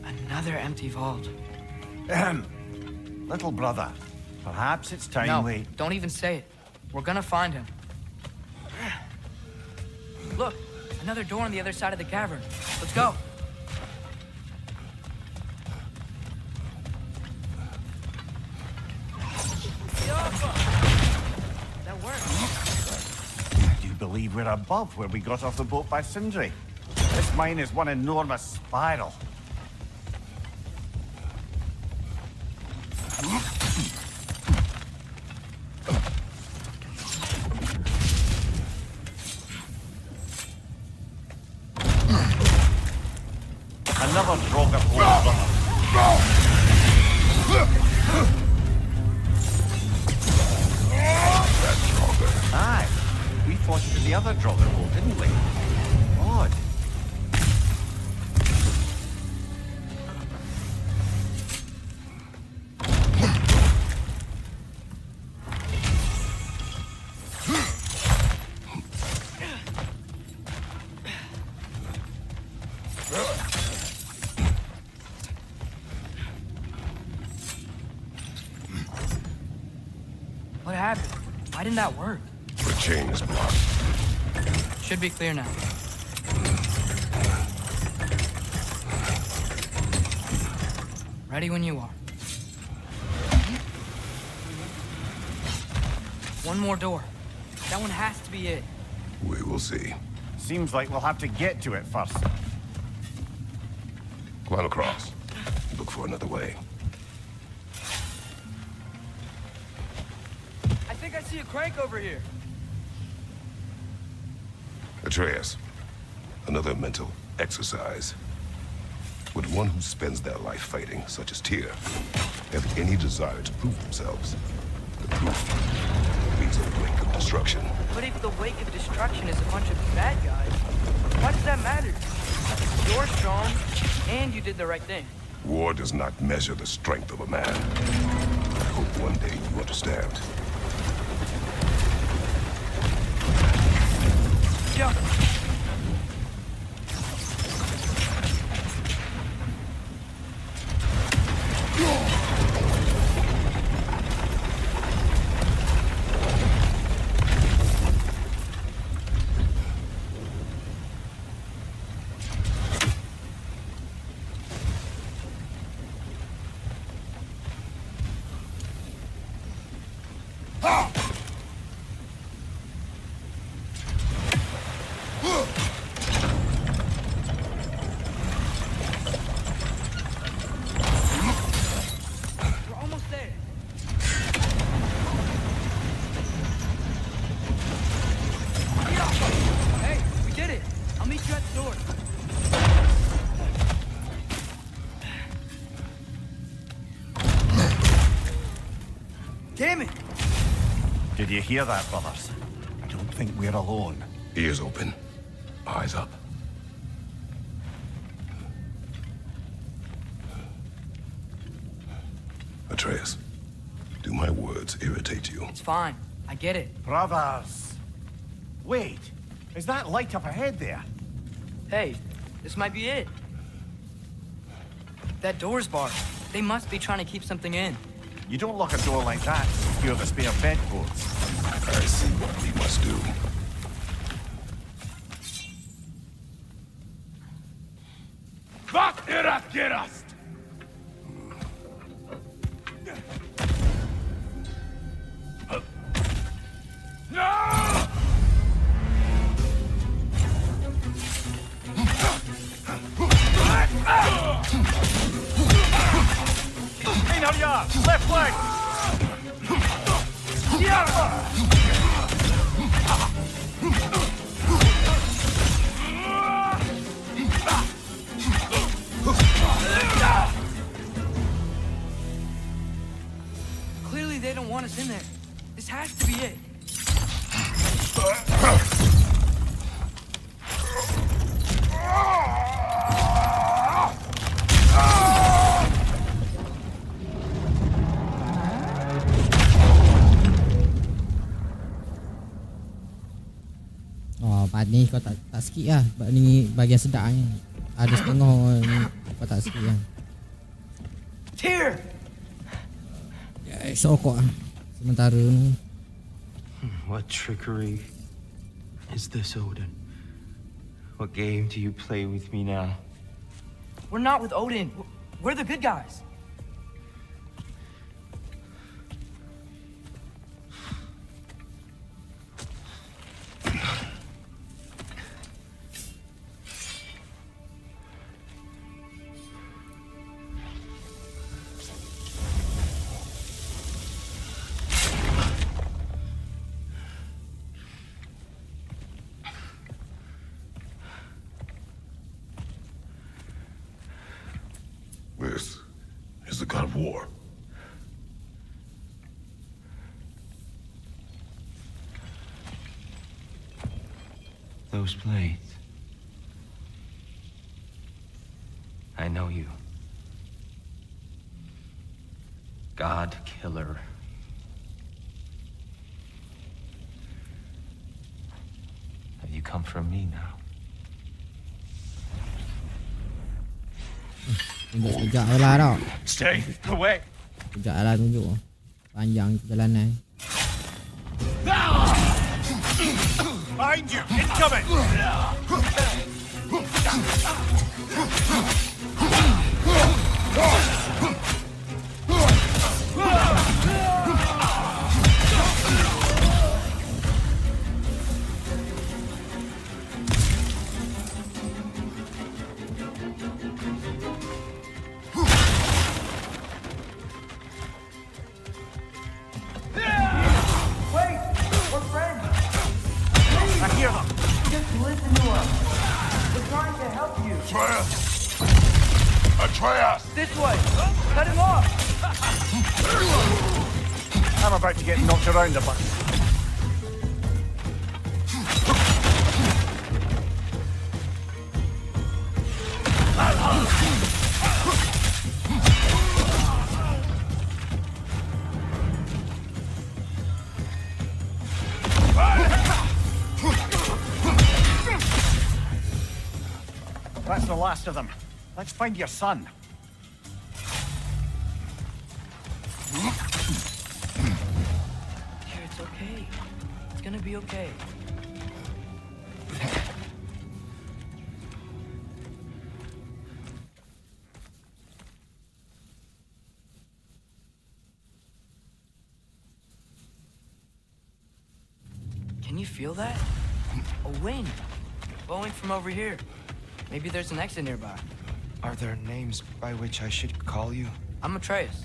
Another empty vault. Little brother, perhaps it's time no, we... don't even say it. We're gonna find him. Look, another door on the other side of the cavern. Let's go. Believe we're above where we got off the boat by Sindri. This mine is one enormous spiral. Another Draugr brother. Aye. We fought to the other Draugr hole, didn't we? Odd. What happened? Why didn't that work? The chain is blocked. Should be clear now. Ready when you are. One more door. That one has to be it. We will see. Seems like we'll have to get to it first. Climb across. Look for another way. I think I see a crank over here. Atreus, another mental exercise. Would one who spends their life fighting, such as Tyr, have any desire to prove themselves? The proof leads a wake of destruction. But if the wake of destruction is a bunch of bad guys, why does that matter? You're strong, and you did the right thing. War does not measure the strength of a man. I hope one day you understand. Jump! Damn it! Did you hear that, brothers? I don't think we're alone. Ears open, eyes up. Atreus, do my words irritate you? It's fine. I get it. Brothers! Wait, is that light up ahead there? Hey, this might be it. That door's barred. They must be trying to keep something in. You don't lock a door like that to secure the spare bedposts. I see what we must do. Vart ert gerast! No! Einar Jarl, left flank! Clearly they don't want us in there. This has to be it. Oh, part ni kau tak skip lah. Sebab ni bahagian sedap ni. Ada setengah ni kau tak skip lah. Here! Sokok lah. Sementara ni. What trickery is this, Odin? What game do you play with me now? We're not with Odin. We're the good guys. This is the god of war. Those blades. I know you. God killer. Have you come from me now? Tunjuk sekejap je lah tau. Stay away. Sekejap lah tunjuk. Panjang perjalanan. Behind you, incoming! Atreus! This way! Cut him off! I'm about to get knocked around a bit. That's the last of them. Let's find your son. Here, it's okay. It's gonna be okay. Can you feel that? A wind blowing from over here. Maybe there's an exit nearby. Are there names by which I should call you? I'm Atreus.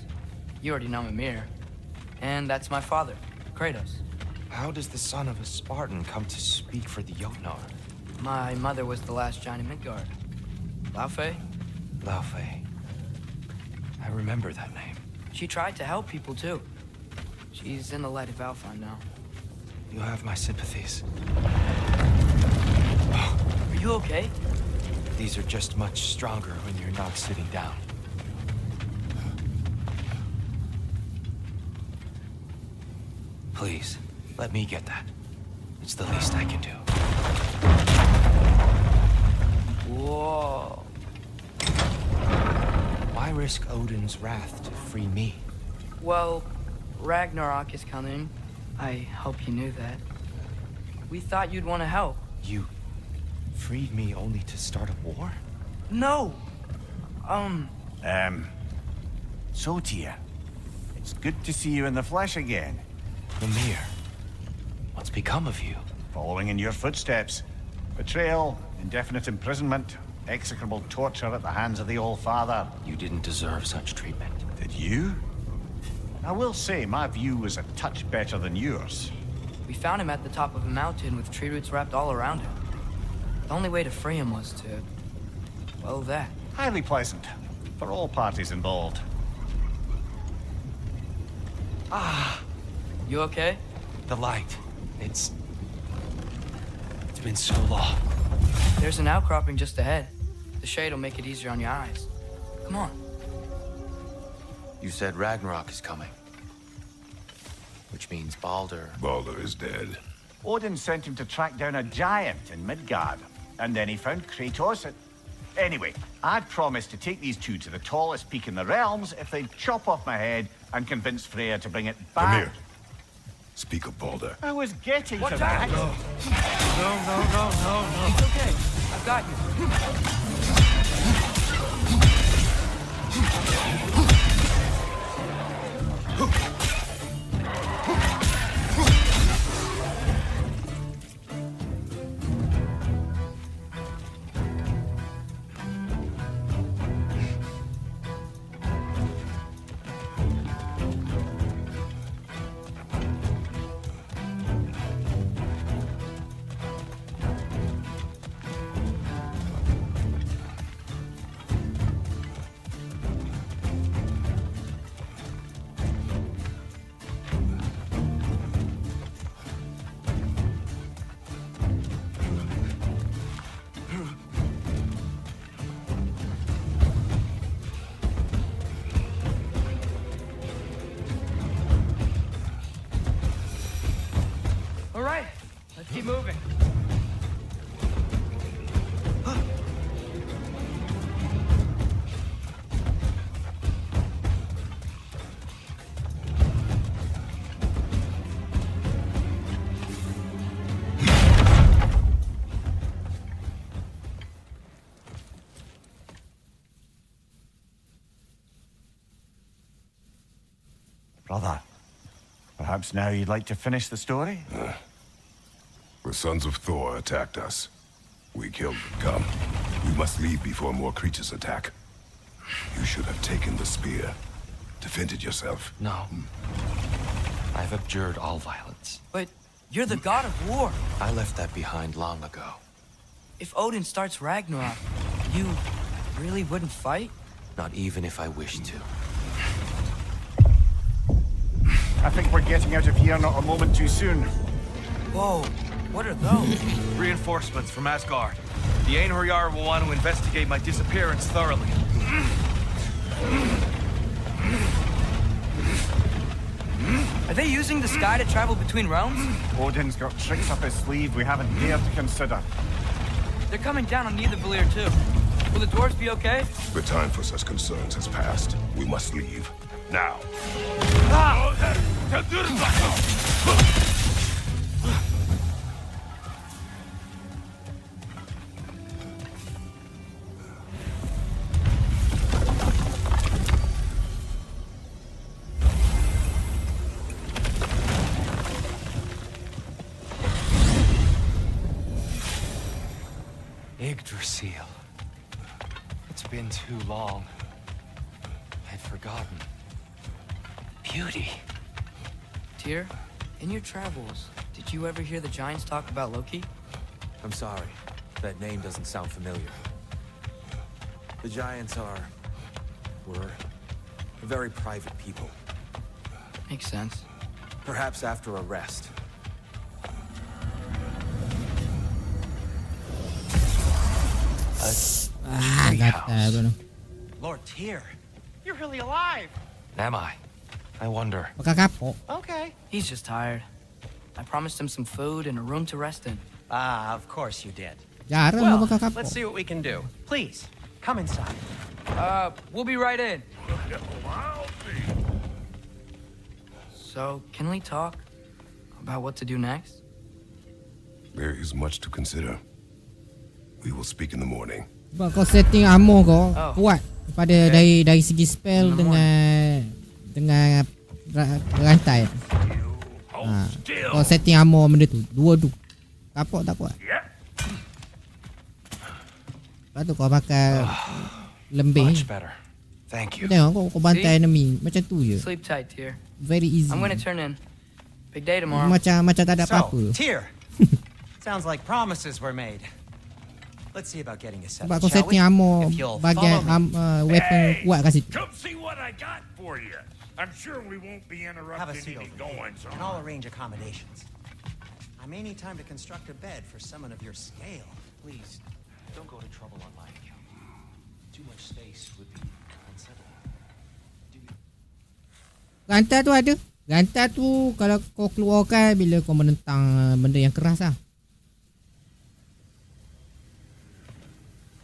You already know Mimir. And that's my father, Kratos. How does the son of a Spartan come to speak for the Jotnar? My mother was the last giant in Midgard. Laufey? Laufey. I remember that name. She tried to help people too. She's in the light of Alpine now. You have my sympathies. Are you okay? These are just much stronger when you're not sitting down. Please, let me get that. It's the least I can do. Whoa. Why risk Odin's wrath to free me? Well, Ragnarok is coming. I hope you knew that. We thought you'd want to help. You freed me only to start a war? No! So, Tyr, it's good to see you in the flesh again. Mimir, what's become of you? Following in your footsteps. Betrayal, indefinite imprisonment, execrable torture at the hands of the Old Father. You didn't deserve such treatment. Did you? I will say, my view was a touch better than yours. We found him at the top of a mountain with tree roots wrapped all around him. The only way to free him was to... well, that. Highly pleasant. For all parties involved. You okay? The light. It's been so long. There's an outcropping just ahead. The shade will make it easier on your eyes. Come on. You said Ragnarok is coming. Which means Baldur. Baldur is dead. Odin sent him to track down a giant in Midgard. And then he found Kratos. Anyway, I'd promised to take these two to the tallest peak in the realms if they'd chop off my head and convince Freya to bring it back. Come here. Speak of Baldur. I was getting Watch to that. out! No. It's okay. I've got you. All right, let's keep moving. Brother, perhaps now you'd like to finish the story? The sons of Thor attacked us. We killed them. Come. We must leave before more creatures attack. You should have taken the spear. Defended yourself. No. I've abjured all violence. But you're the god of war. I left that behind long ago. If Odin starts Ragnarok, you really wouldn't fight? Not even if I wished to. I think we're getting out of here not a moment too soon. Whoa, what are those? Reinforcements from Asgard. The Einherjar will want to investigate my disappearance thoroughly. Are they using the sky to travel between realms? Odin's got tricks up his sleeve we haven't dared to consider. They're coming down on Nidavellir too. Will the dwarves be okay? The time for such concerns has passed. We must leave. Now. Yggdrasil. It's been too long. I'd forgotten. Beauty. Tyr, in your travels, did you ever hear the giants talk about Loki? I'm sorry. That name doesn't sound familiar. The Giants were a very private people. Makes sense. Perhaps after a rest. Gatal. Lord Tyr, you're really alive. Am I? I wonder. Bakal kapok. Okay. He's just tired. I promised him some food and a room to rest in. Ah, of course you did. Jarang Well, bakal kapok. let's see what we can do. Please, come inside. We'll be right in. So, can we talk about what to do next? There is much to consider. We will speak in the morning. Sebab kau setting armor kau kuat pada Okay. dari segi spell dengan rantai. Kau setting armor benda tu, dua tu. Kapok tak kuat. Lepas tu kau pakai lembing. Much better. Thank Kau you. tengok kau bantai See? enemy macam tu je. Sleep tight, Tyr. Very easy. I'm gonna turn in. Big day tomorrow. Macam tak ada So, apa-apa. Tyr, sounds like promises were made. Let's see about getting a set. Sebab kau shall we? setting armor If you'll bagian follow me. weapon kuat kat situ. Come see what I got for you. I'm sure we won't be Have a interrupting seat any over here, goings and I'll on. arrange accommodations. I may need time to construct a bed for someone of your scale. Please, don't go to trouble on my account. Too much space would be unsettling. Rantai tu ada. Rantai tu kalau kau keluarkan bila kau menentang benda yang keras lah.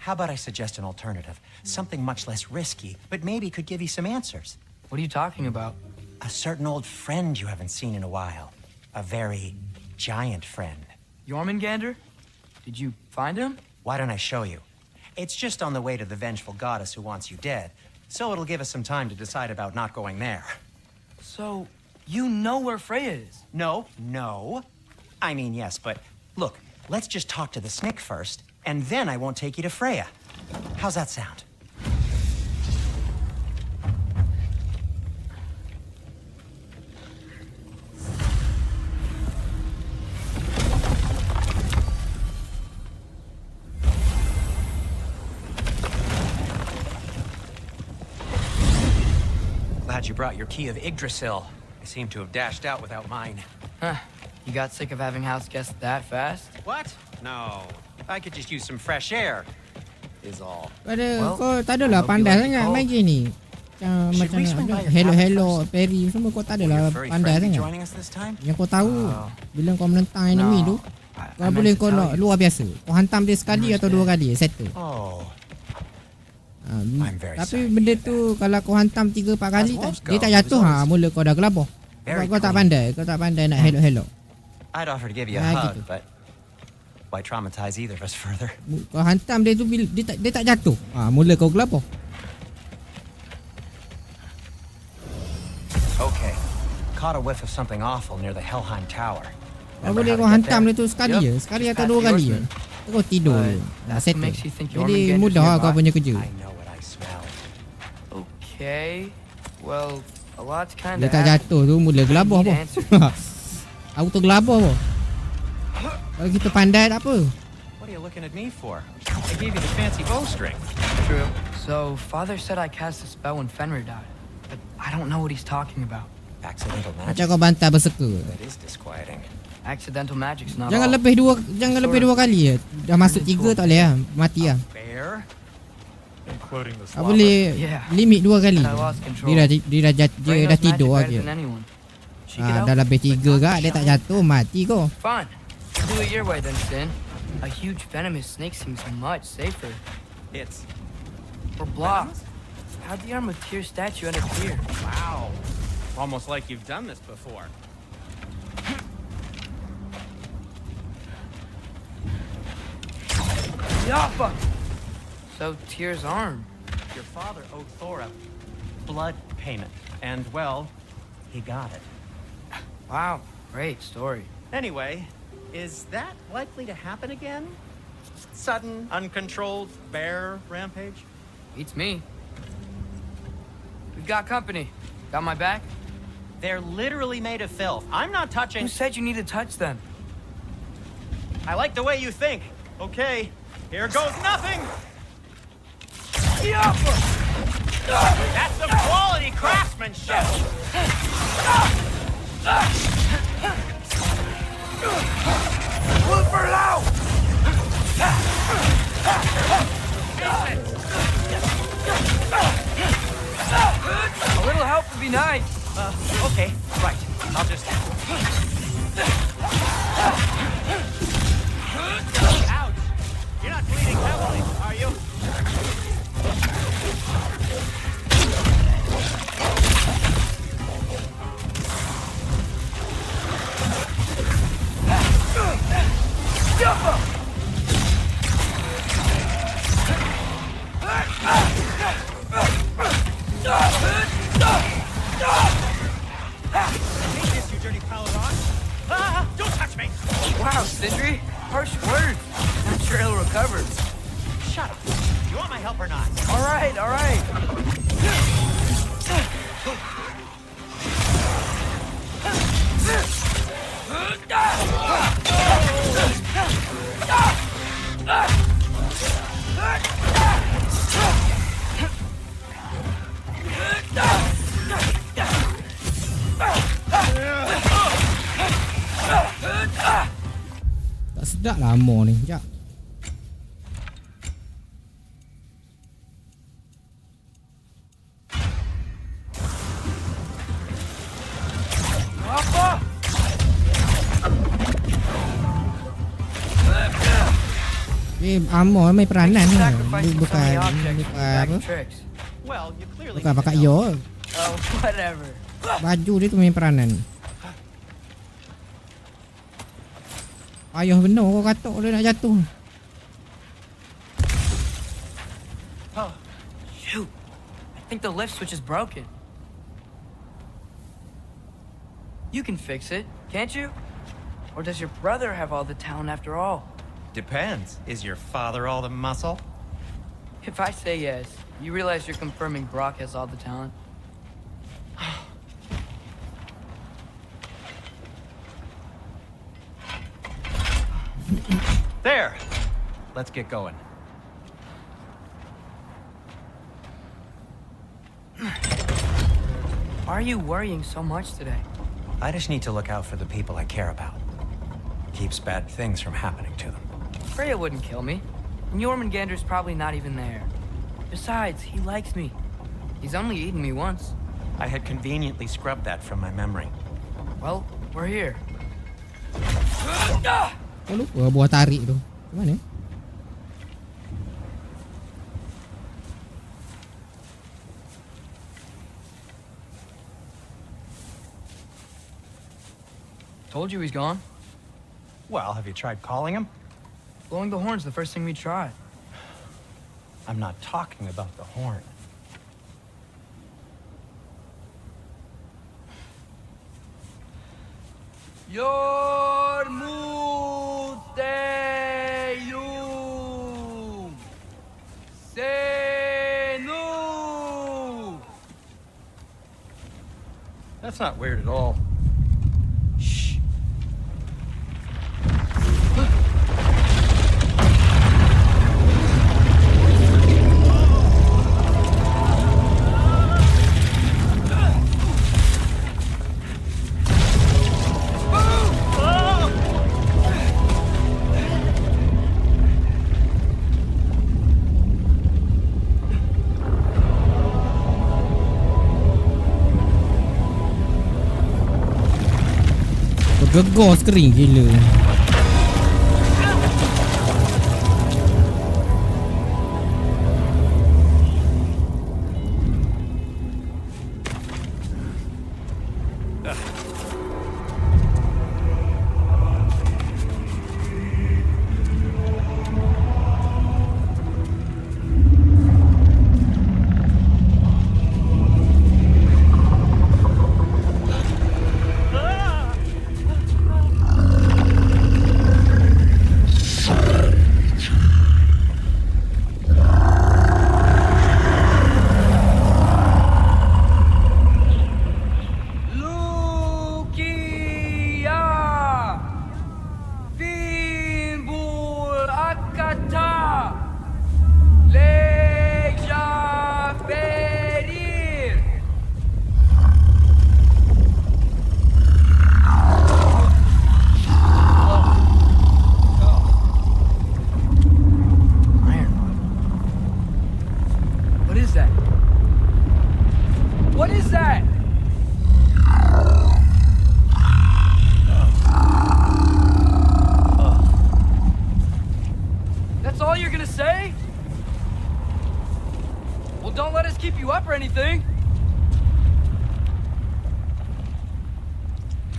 How about I suggest an alternative? Something much less risky, but maybe could give you some answers. What are you talking about? A certain old friend you haven't seen in a while. A very giant friend. Jormungandr? Did you find him? Why don't I show you? It's just on the way to the vengeful goddess who wants you dead, so it'll give us some time to decide about not going there. So, you know where Freya is? No. I mean, yes, but look, let's just talk to the Snick first, and then I won't take you to Freya. How's that sound? Glad you brought your key of Yggdrasil. I seem to have dashed out without mine. Huh. You got sick of having house guests that fast? What? No. I could just use some fresh air. Is all. Pada kau tak adalah pandai sangat main game ni. Macam hello Perry semua kau tak adalah pandai sangat. Yang kau tahu bila kau menentang enemy tu kau boleh kau luar biasa. Kau hantam dia sekali atau dua kali settle. Tapi benda tu kalau kau hantam 3-4 kali dia tak jatuh mula kau dah gelabah. Sebab kau tak pandai nak hello. I'd offer to give you a hug, but why traumatize either of us further? Kau hantam dia tu dia tak jatuh. Mula kau gelabah. Okay. Caught a whiff of something awful near the Helheim Tower. Kau boleh kau hantam dia tu sekali je. Sekali atau dua kali je. Kau tidur je. Settle. Jadi mudah kau punya kerja. Okay. Well, a lot's kind Dia of tak jatuh tu mula gelabah apa. Auto gelabah apa. Kalau kita pandai tak apa. What are you looking at me for? I gave you the fancy bowstring. True. So, Father said I cast a spell when Fenrir died, but I don't know what he's talking about. Accidental magic. Macam kau bantai berserka. That is disquieting. Accidental magic's not Jangan all. lebih dua kali je. Dah masuk 3 tak boleh lah. Mati lah. Bear? Including the Tak boleh limit 2 kali. Dia dah tidur aja. Dah lebih 3 kak dia tak jatuh mati kau. Fine. Do it your way then, Sin. A huge venomous snake seems much safer. It's... We're blocked. How'd the Armateer statue end up here? Wow. Almost like you've done this before. Yappa! So, Tyr's arm. Your father owed Thor a blood payment. And, well, he got it. Wow, great story. Anyway, is that likely to happen again? Sudden, uncontrolled bear rampage? Beats me. We've got company. Got my back? They're literally made of filth. I'm not touching... Who said you need to touch them? I like the way you think. Okay, here goes nothing! That's some quality craftsmanship! Blooper low! A little help would be nice. Okay, right. I'll just... Ouch! You're not bleeding heavily, are you? Don't touch me! Wow, Sindri. Harsh words. Not sure he'll recover. Shut up. Do you want my help or not? All right, all right. Tak sedap lah amor ni. Sekejap. Amor main peranan ni. Bukan apa? Bukan pakai yo. Oh, whatever. Baju dia tu main peranan. Ayah benar kau katok dia nak jatuh. Oh, shoot. I think the lift switch is broken. You can fix it, can't you? Or does your brother have all the talent after all? Depends. Is your father all the muscle? If I say yes, you realize you're confirming Brock has all the talent? There! Let's get going. Why are you worrying so much today? I just need to look out for the people I care about. Keeps bad things from happening to them. Freya wouldn't kill me. And Jormungandr's probably not even there. Besides, he likes me. He's only eaten me once. I had conveniently scrubbed that from my memory. Well, we're here. Kau lupa buah tarik tu. Macam mana? Told you he's gone. Well, have you tried calling him? Blowing the horn's the first thing we tried. I'm not talking about the horn. Yormuteyum Senu. That's not weird at all. Gegar skrin gila. Well, don't let us keep you up or anything.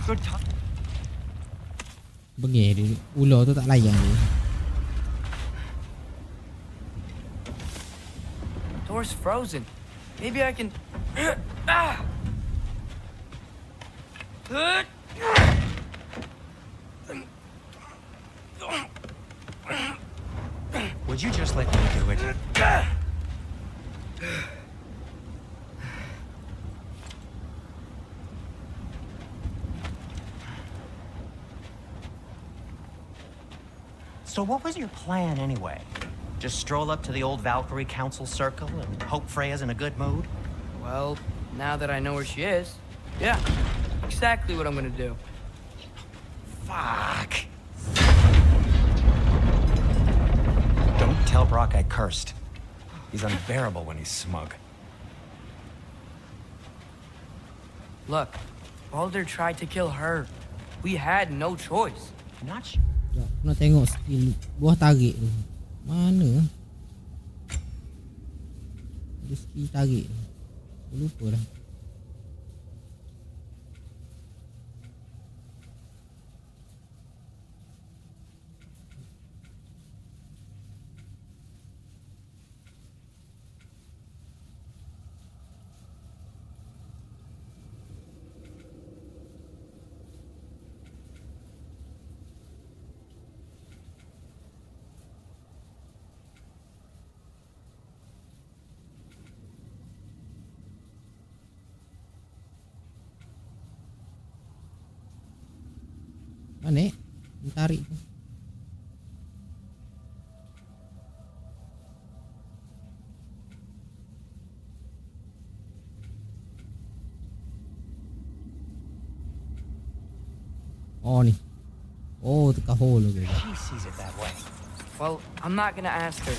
Good time. Bengih dia. Ular tu tak layan dia. Door's frozen. Maybe I can... ah! Would you just let me do it? So what was your plan anyway? Just stroll up to the old Valkyrie Council circle and hope Freya's in a good mood? Well, now that I know where she is, yeah, exactly what I'm gonna do. Fuck. Don't tell Brock I cursed. He's unbearable when he's smug. Look, Baldur tried to kill her. We had no choice. Not Sekejap, aku nak tengok skill buah tarik tu. Mana? Ada skill tarik tu. Aku lupa dah. Mana tarik tu. Oh ni. Oh dekat hole tu. She sees it that way. Well, I'm not gonna ask her.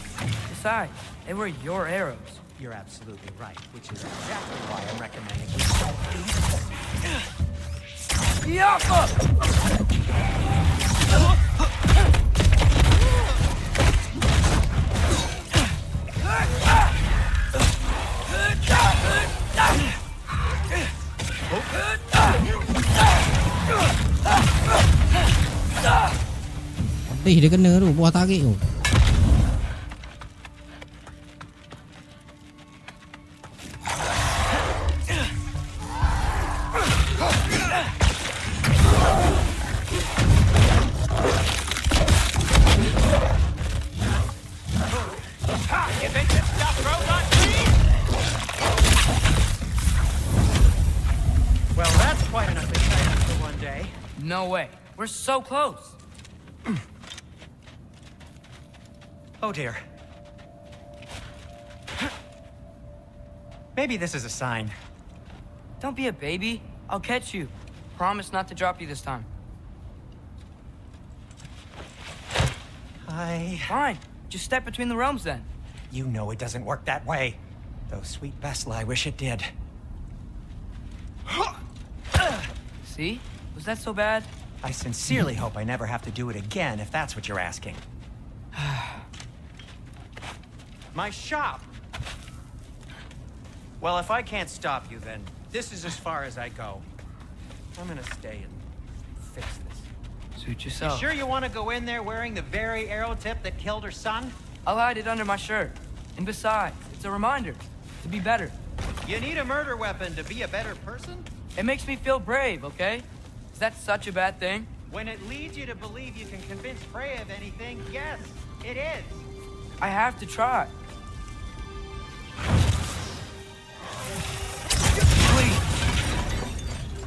Besides, they were your arrows. You're absolutely right, which is exactly why I'm recommending you. Yappa! Dia kena tu buah tarik tu. Well, that's quite enough excitement for one day. No way. We're so close. Oh dear. Maybe this is a sign. Don't be a baby. I'll catch you. Promise not to drop you this time. Fine. Just step between the realms then. You know it doesn't work that way. Though sweet Bessel, I wish it did. See? Was that so bad? I sincerely hope I never have to do it again, if that's what you're asking. My shop! Well, if I can't stop you, then this is as far as I go. I'm gonna stay and fix this. Suit You yourself. sure you want to go in there wearing the very arrow tip that killed her son? I'll hide it under my shirt. And besides, it's a reminder to be better. You need a murder weapon to be a better person? It makes me feel brave, okay? Is that such a bad thing? When it leads you to believe you can convince Freya of anything, yes, it is. I have to try. Please.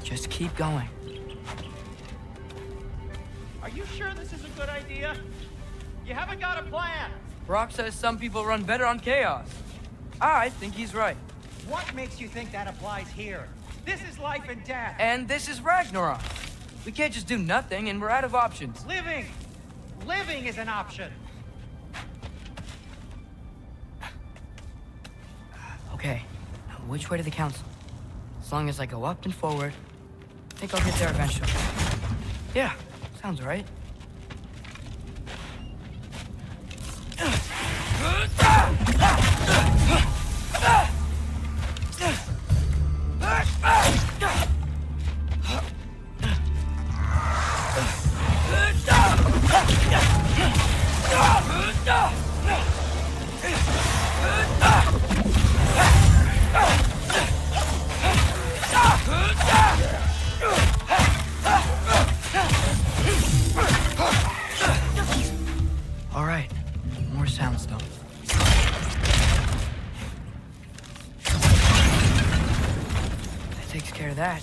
Just keep going. Are you sure this is a good idea? You haven't got a plan. Brock says some people run better on chaos. I think he's right. What makes you think that applies here? This is life and death. And this is Ragnarok. We can't just do nothing, and we're out of options. Living! Living is an option. Okay, now which way to the council? As long as I go up and forward, I think I'll get there eventually. Yeah, sounds right. command stone. That takes care of that.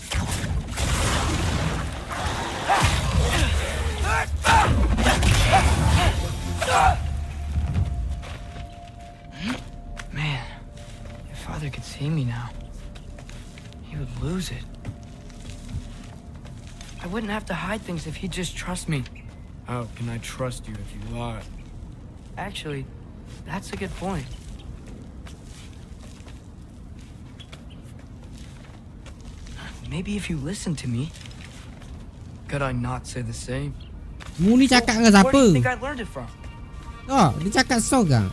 Man, if Father could see me now, he would lose it. I wouldn't have to hide things if he'd just trust me. How can I trust you if you lie? Actually, that's a good point. Maybe if you listen to me. Could I not say the same? Mu ni cakap dengan Where do you siapa? think I learned it from? Oh, dia cakap Soga.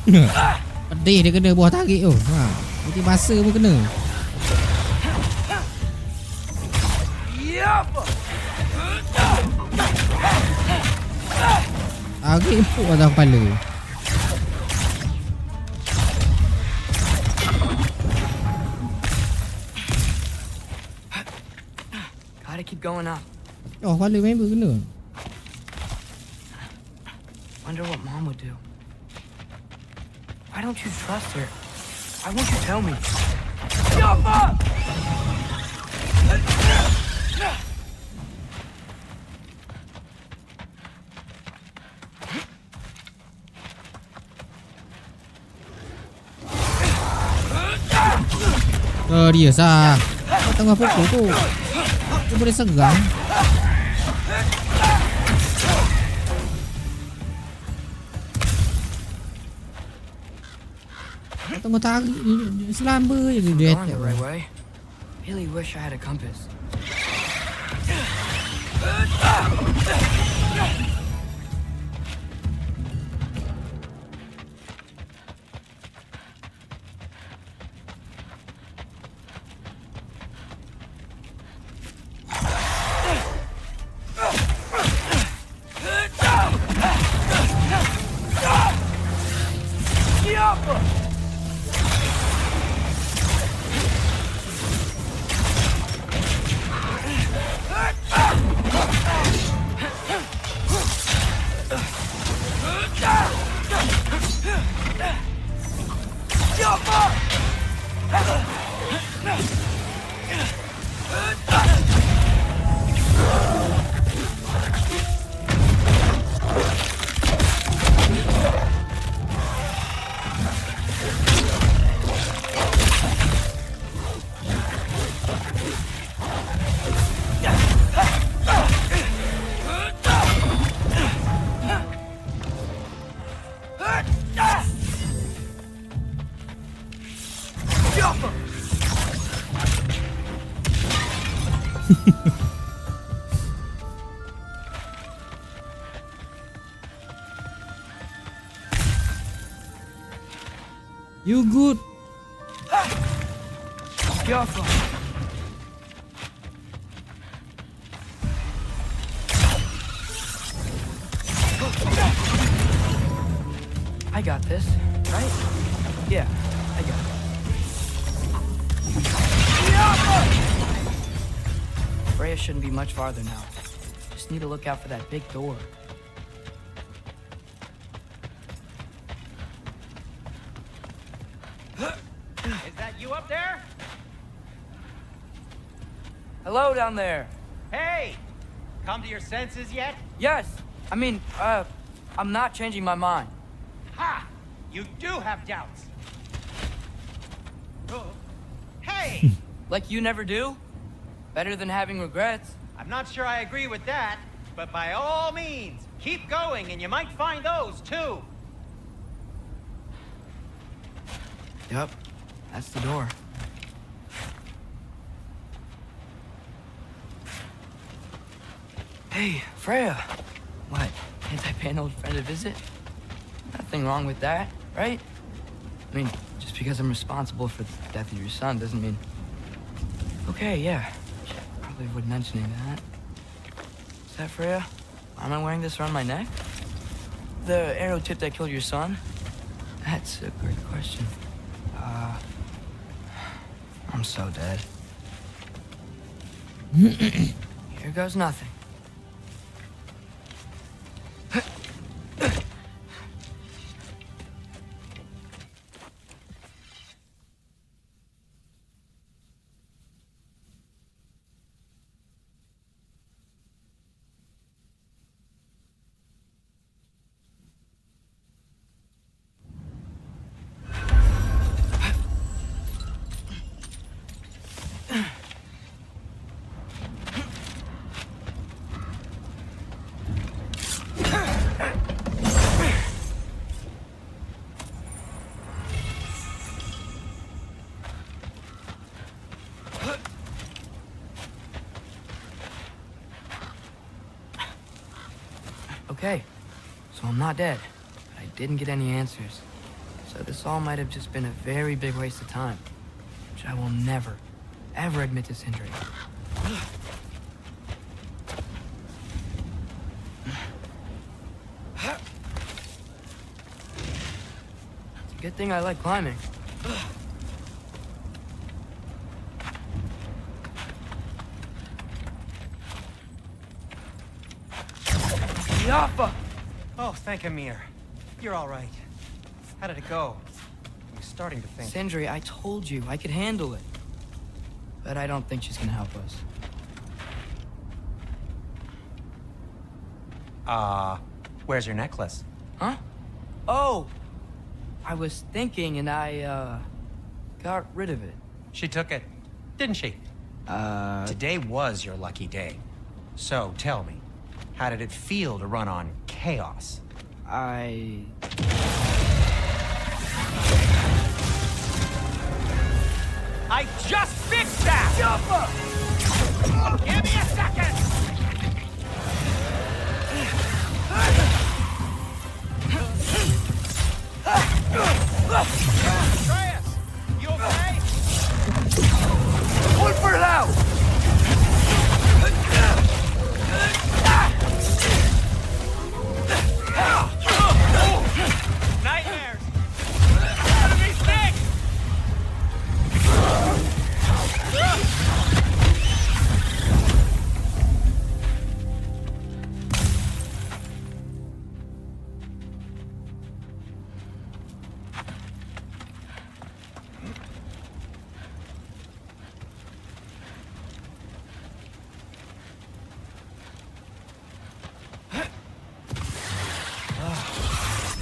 Pedih dia kena buah tarik tu. Ha, putih basa pun kena. Tarik empuk atas kepala. Gotta keep going up. Oh, kepala member kena. Wonder what Mom would do. Why don't you trust her? Why won't you tell me? Oh, dia sah. Kau tengah pukul tu. Dia boleh serang. Kau tengah tarik selamba je dia Going attack. the right way. Really wish I had a compass. You good? Careful. I got this, right? Yeah, I got it. Freya shouldn't be much farther now. Just need to look out for that big door. Is that you up there? Hello down there. Hey! Come to your senses yet? Yes, I mean, I'm not changing my mind. Ha! You do have doubts. Oh. Hey! Like you never do? Better than having regrets. I'm not sure I agree with that, but by all means, keep going and you might find those too. Yep, that's the door. Hey, Freya. What? Can't I pay an old friend a visit? Nothing wrong with that, right? I mean, just because I'm responsible for the death of your son doesn't mean... Okay, yeah. Probably avoid mentioning that. Is that Freya? Why am I wearing this around my neck? The arrow tip that killed your son? That's a great question. I'm so dead. Here goes nothing. Okay, so I'm not dead, but I didn't get any answers. So this all might have just been a very big waste of time, which I will never, ever admit to Sindri. It's a good thing I like climbing. Yaffa! Oh, thank Amir. You're all right. How did it go? I'm starting to think. Sindri, I told you I could handle it. But I don't think she's gonna help us. Where's your necklace? Huh? Oh! I was thinking and I, got rid of it. She took it, didn't she? Today was your lucky day. So, tell me, how did it feel to run on chaos? I just fixed that! Jumper! Give me a second! Atreus, you okay? One for now! Nightmares! Enemy stick!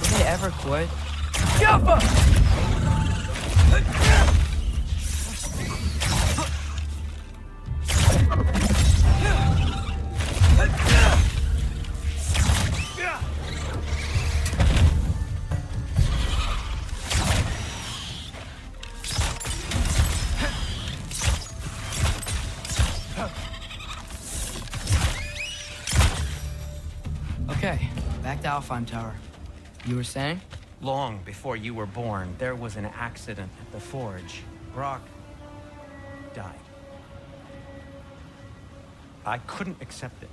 Did they ever quit? Jumper! Okay, back to Alfheim Tower. You were saying? Long before you were born, there was an accident at the forge. Brock died. I couldn't accept it.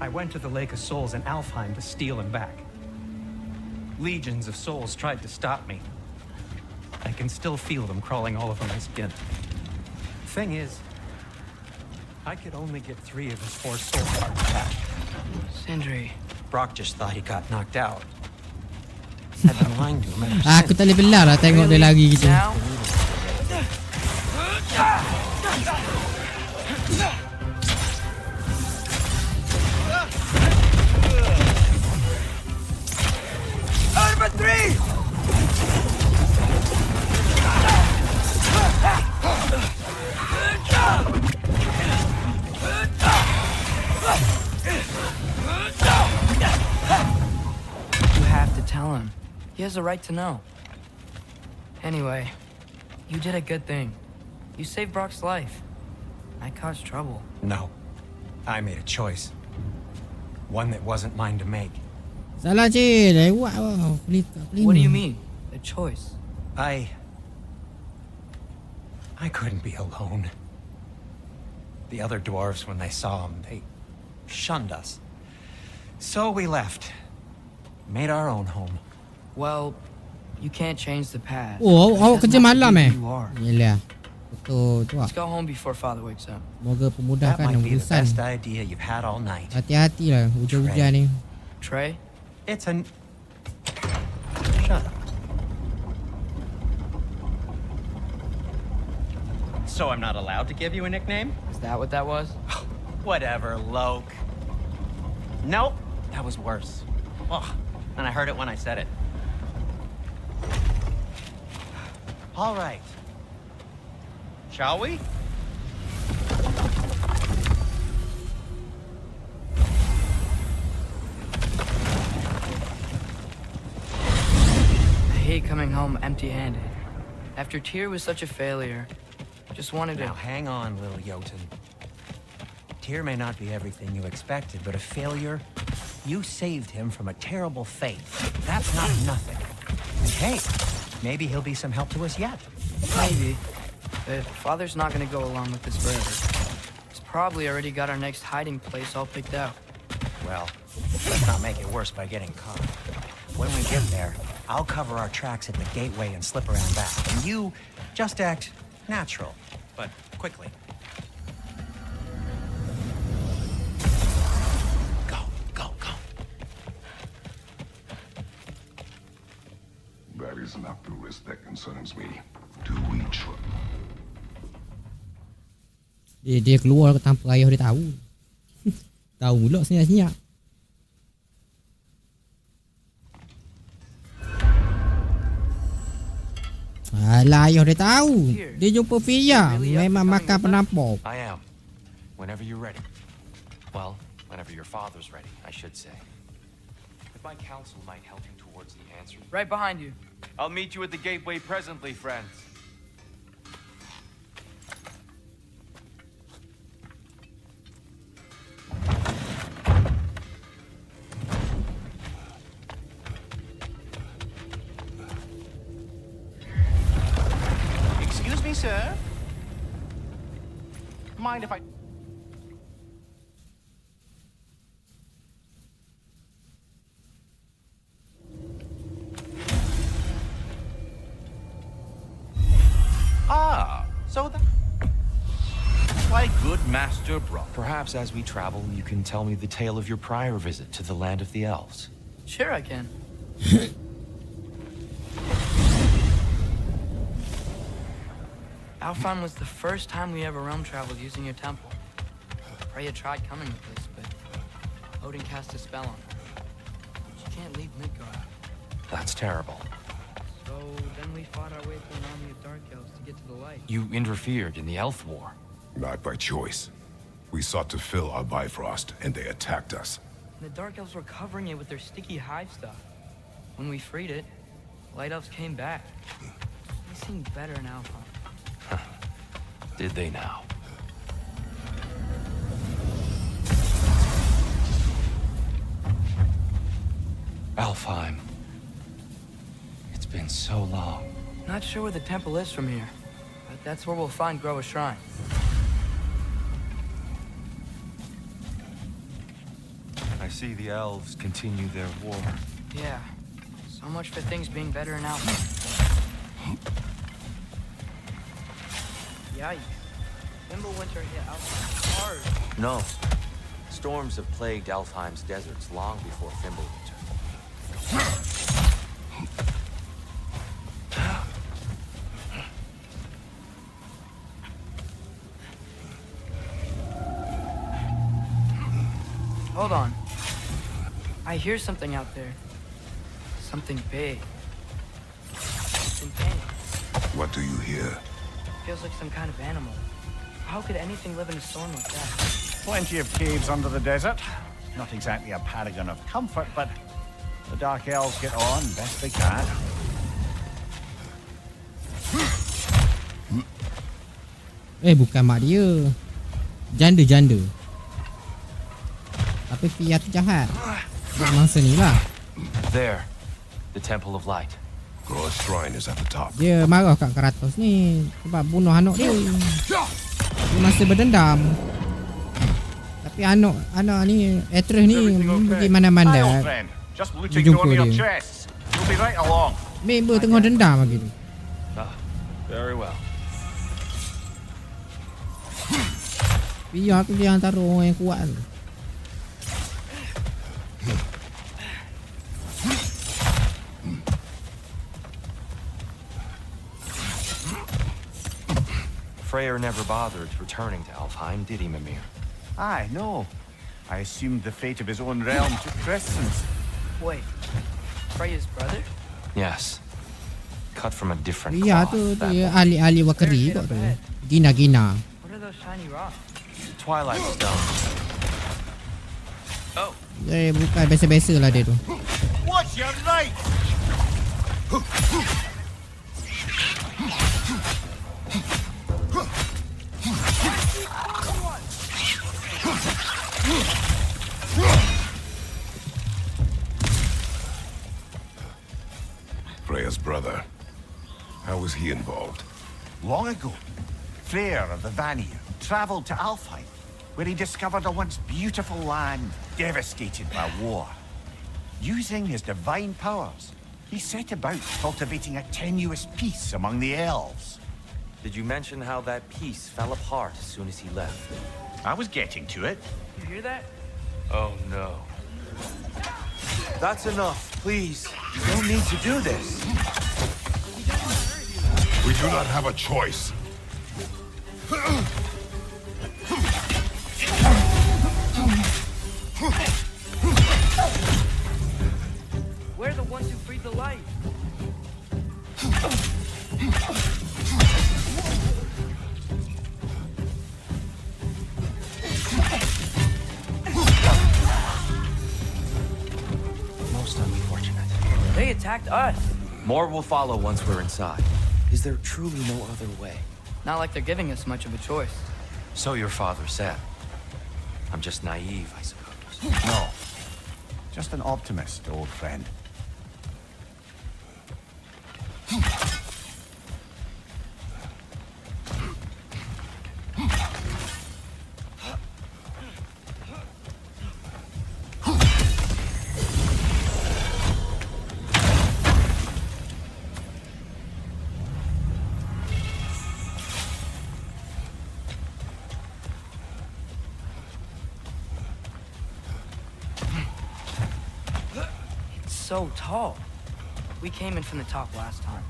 I went to the Lake of Souls in Alfheim to steal him back. Legions of souls tried to stop me. I can still feel them crawling all over my skin. Thing is, I could only get 3 of his 4 soul parts back. Sindri. Brock just thought he got knocked out. I've been lying to him ever since. Aku tak boleh belah lah tengok dia lari gitu. Number 3! You have to tell him. He has a right to know. Anyway, you did a good thing. You saved Brock's life. I caused trouble. No. I made a choice. One that wasn't mine to make. Salah je, dah buat What do you mean? A choice? I couldn't be alone. The other dwarves, when they saw him, they shunned us. So we left. Made our own home. Well, you can't change the past. Oh, awak That kerja doesn't have to malam be eh? who you are. Yelah. Betul tu. Let's go home before Father wakes up. Moga That pemudahkan might be the urusan. best idea you've had all night. Hati-hati lah hujan-hujan ni. Trey? It's an... Shut up. So I'm not allowed to give you a nickname? Is that what that was? Whatever, Loke. Nope, that was worse. Ugh, and I heard it when I said it. All right. Shall we? I hate coming home empty-handed. After Tyr was such a failure, just wanted to... Now hang on, little Jotun. Tyr may not be everything you expected, but a failure? You saved him from a terrible fate. That's not nothing. And hey, maybe he'll be some help to us yet. Maybe. But Father's not gonna go along with this forever. He's probably already got our next hiding place all picked out. Well, let's not make it worse by getting caught. When we get there, I'll cover our tracks at the gateway and slip around back. And you just act natural, but quickly. Go, go, go. That is not the risk that concerns me. Do we trust? Dia keluar tanpa ayah dia tahu. Tahu pula senyap-senyap. Alah, ayah dia tahu. Dia jumpa Fia. Memang makan penampok. I am. Whenever you're ready. Well, whenever your father's ready, I should say. If my counsel might help you towards the answer. Right behind you. I'll meet you at the gateway presently, friends. Excuse me, sir. Mind if I... Ah, so that... My good master brought. Perhaps as we travel, you can tell me the tale of your prior visit to the land of the elves. Sure I can. Alfheim was the first time we ever realm traveled using your temple. Freya tried coming with us, but Odin cast a spell on her. She can't leave Midgard. That's terrible. So then we fought our way through an army of dark elves to get to the light. You interfered in the elf war. Not by choice. We sought to fill our Bifrost, and they attacked us. And the dark elves were covering it with their sticky hive stuff. When we freed it, light elves came back. They seemed better in Alfheim. Did they now? Alfheim. It's been so long. Not sure where the temple is from here, but that's where we'll find Groa's shrine. I see the elves continue their war. Yeah, so much for things being better in Alfheim. Yikes. Winter hit Alfheim hard. No. Storms have plagued Alfheim's deserts long before Fimbulwinter. Hold on. I hear something out there. Something big. It's in pain. What do you hear? Feels like some kind of animal. How could anything live in a storm like that? Plenty of caves under the desert. Not exactly a paragon of comfort, but the Dark Elves get on best they can. Bukan mak dia. Janda-janda. Tapi Tapi Fia tu jahat. Mangsa ni lah. There. The Temple of Light. God's shrine is at the top. Dia marah kat Kratos ni sebab bunuh anak dia. Dia masih berdendam. Tapi anak ni Atreus ni pergi mana-mana. Just looting one of your chests. You'll be right along. Member tengah dendam lagi tu. Very well. Biar tu dia antara orang yang kuat tu. Freyr never bothered returning to Alfheim, did he, Mimir? Aye, no. I assumed the fate of his own realm took precedence. Wait, Freya's brother? Yes. Cut from a different Biar cloth. tu that dia one. ahli-ahli wakari kot tu. Gina-gina. What are those shiny rocks? Twilight Stone. Oh. Dia bukan biasa-biasa lah dia tu. What's your right? Freya's brother. How was he involved? Long ago, Freyr of the Vanir traveled to Alfheim, where he discovered a once beautiful land devastated by war. Using his divine powers, he set about cultivating a tenuous peace among the elves. Did you mention how that piece fell apart as soon as he left? I was getting to it. You hear that? Oh, no. That's enough, please. You don't need to do this. We do not have a choice. We're the ones who breathe the light. Most unfortunate. They attacked us. More will follow once we're inside. Is there truly no other way? Not like they're giving us much of a choice. So your father said. I'm just naive, I suppose. No. Just an optimist, old friend. So tall. We came in from the top last time.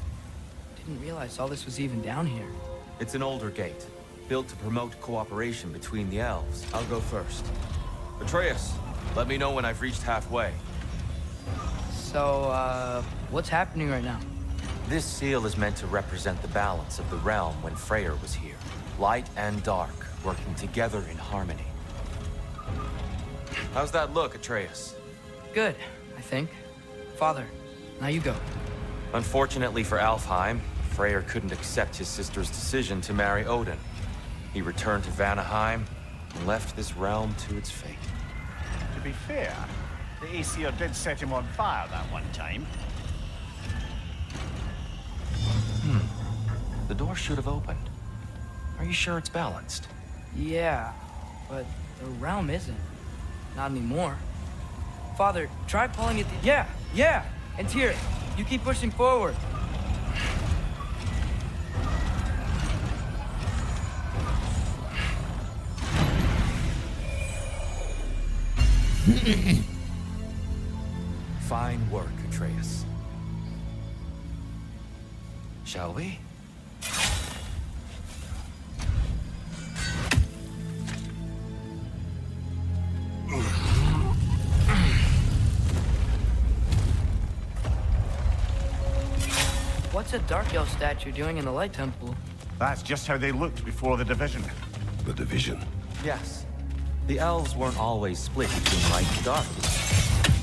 Didn't realize all this was even down here. It's an older gate, built to promote cooperation between the elves. I'll go first. Atreus, let me know when I've reached halfway. So, what's happening right now? This seal is meant to represent the balance of the realm when Freyr was here. Light and dark, working together in harmony. How's that look, Atreus? Good, I think. Father, now you go. Unfortunately for Alfheim, Freyr couldn't accept his sister's decision to marry Odin. He returned to Vanaheim and left this realm to its fate. To be fair, the Aesir did set him on fire that one time. The door should have opened. Are you sure it's balanced? Yeah, but the realm isn't. Not anymore. Father, try pulling it. Yeah! And Tyr, you keep pushing forward. Fine work, Atreus. Shall we? What's a Dark Elf statue doing in the Light Temple? That's just how they looked before the division. The division. Yes. The elves weren't always split between light and dark.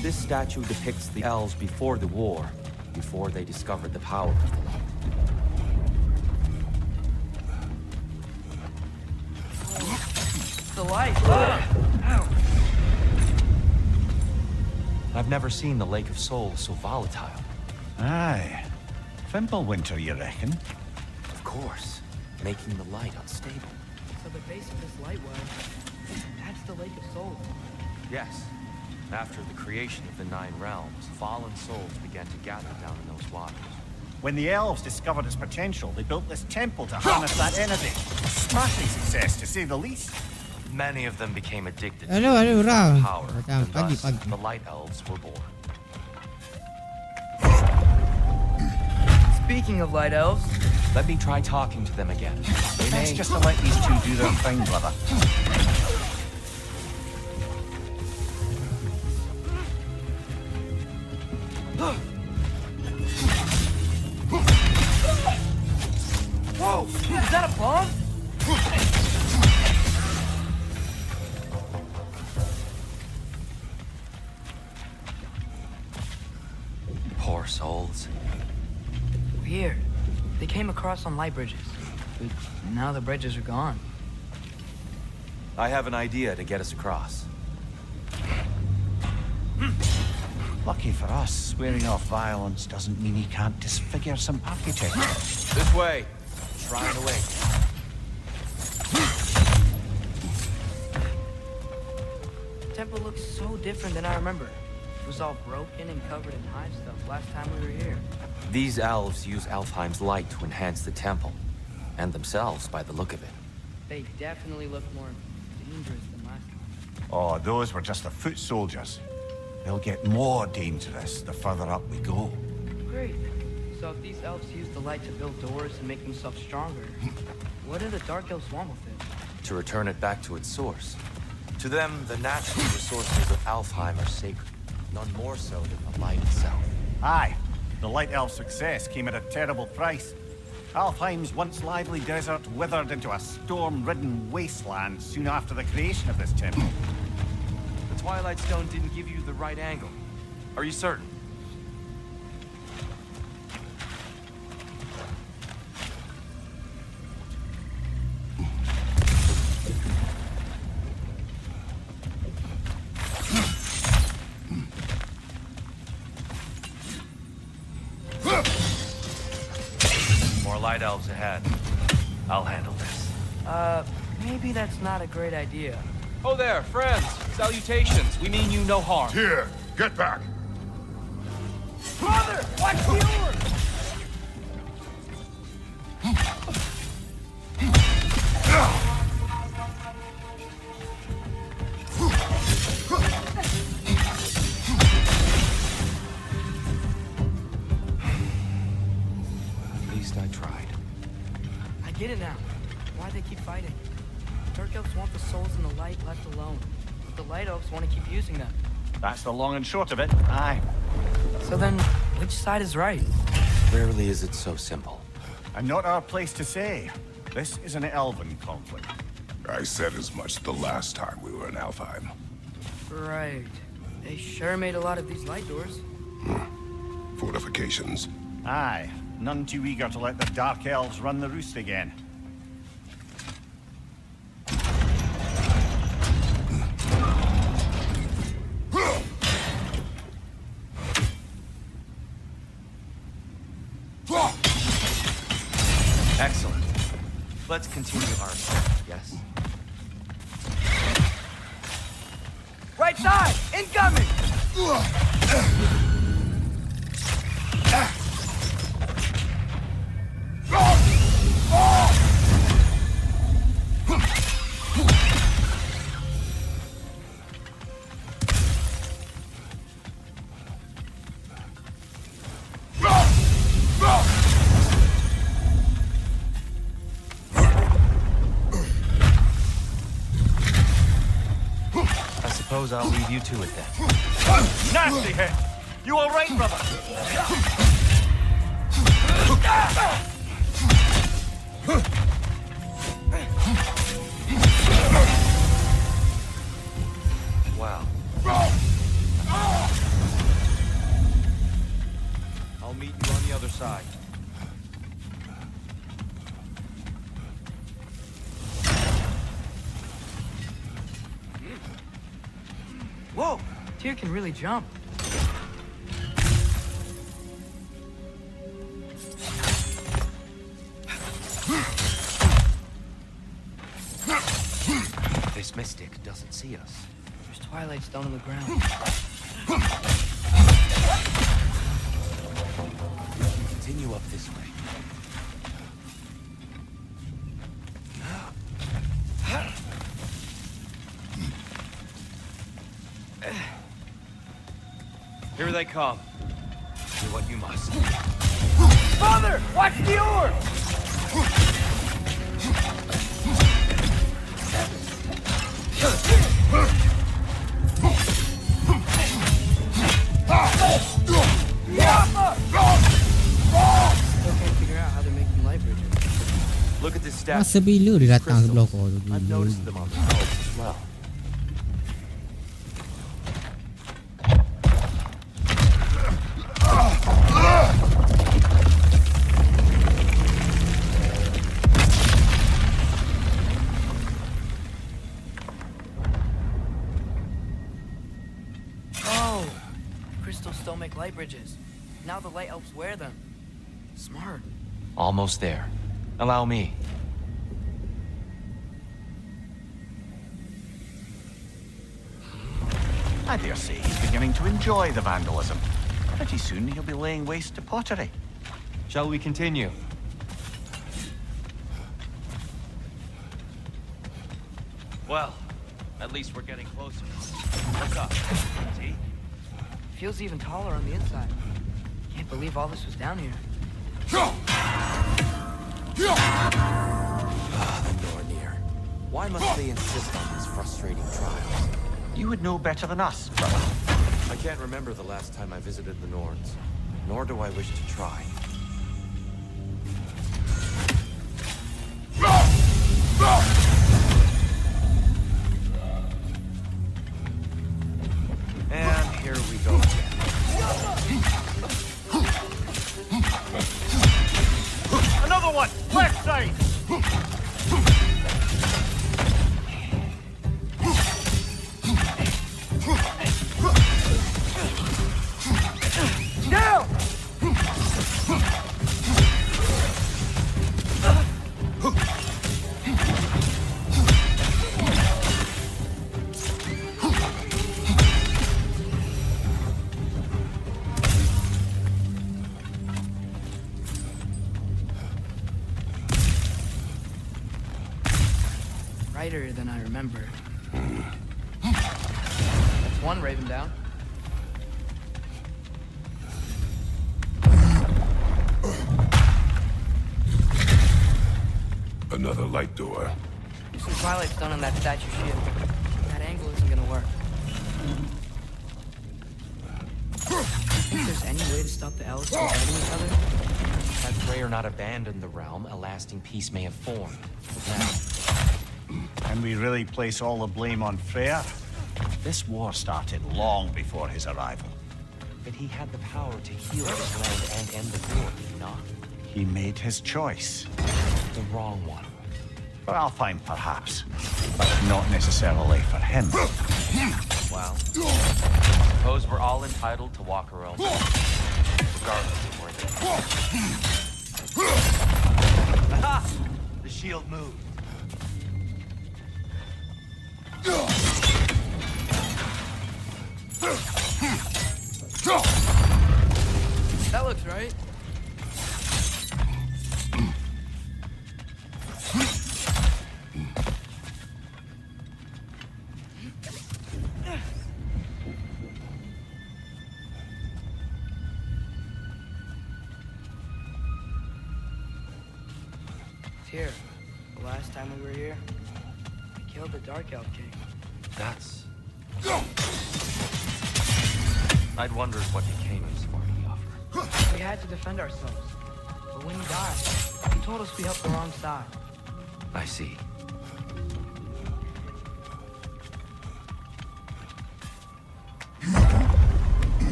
This statue depicts the elves before the war, before they discovered the power of the light. The light! Ow! I've never seen the Lake of Souls so volatile. Aye. Fimbulwinter, you reckon? Of course. Making the light unstable. So the base of this light well, that's the Lake of Souls. Yes. After the creation of the Nine Realms, fallen souls began to gather down in those waters. When the elves discovered its potential, they built this temple to harness that energy. Smashing success, to say the least. Many of them became addicted to Hello, hello, orang. power, Macam and thus pagi-pagi. the Light Elves were born. Speaking of light elves, let me try talking to them again. They Best may... just to let these two do their thing, brother. Whoa! Is that a bomb? Poor souls. Weird. They came across on light bridges, but now the bridges are gone. I have an idea to get us across. Lucky for us, swearing off violence doesn't mean he can't disfigure some architecture. This way. Shrine away. The temple looks so different than I remember. It was all broken and covered in hive stuff last time we were here. These elves use Alfheim's light to enhance the temple, and themselves by the look of it. They definitely look more dangerous than last time. Oh, those were just the foot soldiers. They'll get more dangerous the further up we go. Great. So if these elves use the light to build doors and make themselves stronger, what do the Dark Elves want with it? To return it back to its source. To them, the natural resources of Alfheim are sacred, none more so than the light itself. Aye, the Light Elf success came at a terrible price. Alfheim's once lively desert withered into a storm-ridden wasteland soon after the creation of this temple. The Twilight Stone didn't give you the right angle. Are you certain? More light elves ahead. I'll handle this. Maybe that's not a great idea. Oh there, friends. Salutations. We mean you no harm. Here, get back. Brother, watch the oars! At least I tried. I get it now. Why they keep fighting. Dark Elves want the souls in the light left alone. But the Light Elves want to keep using them. That's the long and short of it, aye. So then, which side is right? Rarely is it so simple. And not our place to say. This is an elven conflict. I said as much the last time we were in Alfheim. Right. They sure made a lot of these light doors. Fortifications. Aye, none too eager to let the Dark Elves run the roost again. Excellent. Let's continue our assault, yes? Right side! Incoming! I suppose I'll leave you to it then. Nasty hit! You all right, brother? Wow. I'll meet you on the other side. Whoa! Tyr can really jump. doesn't see us. There's twilight stone on the ground. Continue up this way. Here they come. Do what you must. Father, watch the orb! Still can't figure out how they're making light bridges. Look at this statue. Masa bila dia datang sebelah kau tu? I've noticed them on the elves as well. Oh, crystals still make light bridges. Now the light elves wear them. Smart. Almost there. Allow me. I dare say he's beginning to enjoy the vandalism. Pretty soon he'll be laying waste to pottery. Shall we continue? Well, at least we're getting closer. Look up. See? Feels even taller on the inside. Can't believe all this was down here. The Nornir. Why must they insist on these frustrating trials? You would know better than us, brother. I can't remember the last time I visited the Norns, nor do I wish to try. And here we go again. Another one! Left side! Down! Brighter than I remember. That's one raven down. Another light door. There's some twilight stone on that statue shield. That angle isn't gonna work. Think there's any way to stop the elves from fighting each other? Had Freyr not abandoned the realm, a lasting peace may have formed. Now, Can we really place all the blame on Freyr? This war started long before his arrival. but he had the power to heal this land and end the war, did he not? He made his choice. The wrong one. For Alfheim, perhaps. But not necessarily for him. Well, I suppose we're all entitled to walk our own path, regardless of where they are. Aha! The shield moved. That looks right. It's here. The last time we were here, we killed the Dark Elf King. That's... I'd wondered what became of his party offer. We had to defend ourselves. But when he died, he told us we helped the wrong side. I see.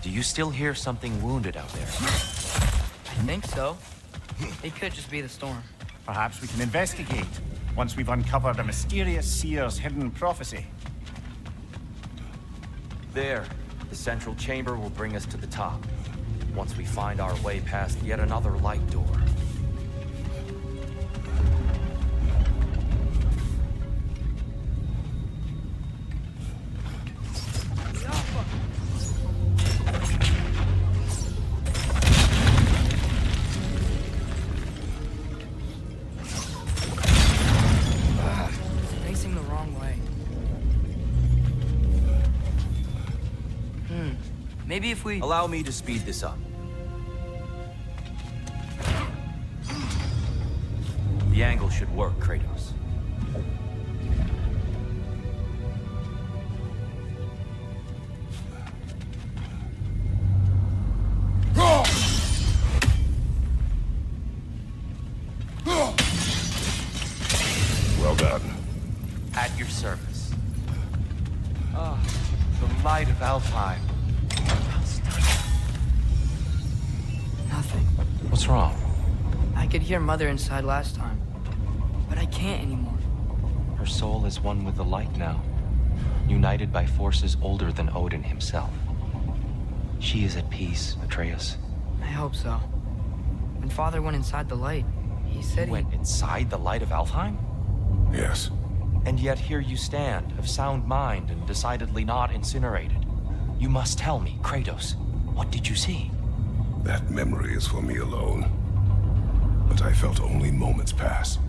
Do you still hear something wounded out there? I think so. It could just be the storm. Perhaps we can investigate, once we've uncovered a mysterious seer's hidden prophecy. There. The central chamber will bring us to the top. Once we find our way past yet another light door. Maybe if we... Allow me to speed this up. The angle should work, Kratos. Well done. At your service. Ah, the light of Alfheim. Nothing. What's wrong? I could hear Mother inside last time, but I can't anymore. Her soul is one with the light now, united by forces older than Odin himself. She is at peace, Atreus. I hope so. When Father went inside the light, he said Went inside the light of Alfheim? Yes. And yet here you stand, of sound mind and decidedly not incinerated. You must tell me, Kratos, what did you see? That memory is for me alone. But I felt only moments pass.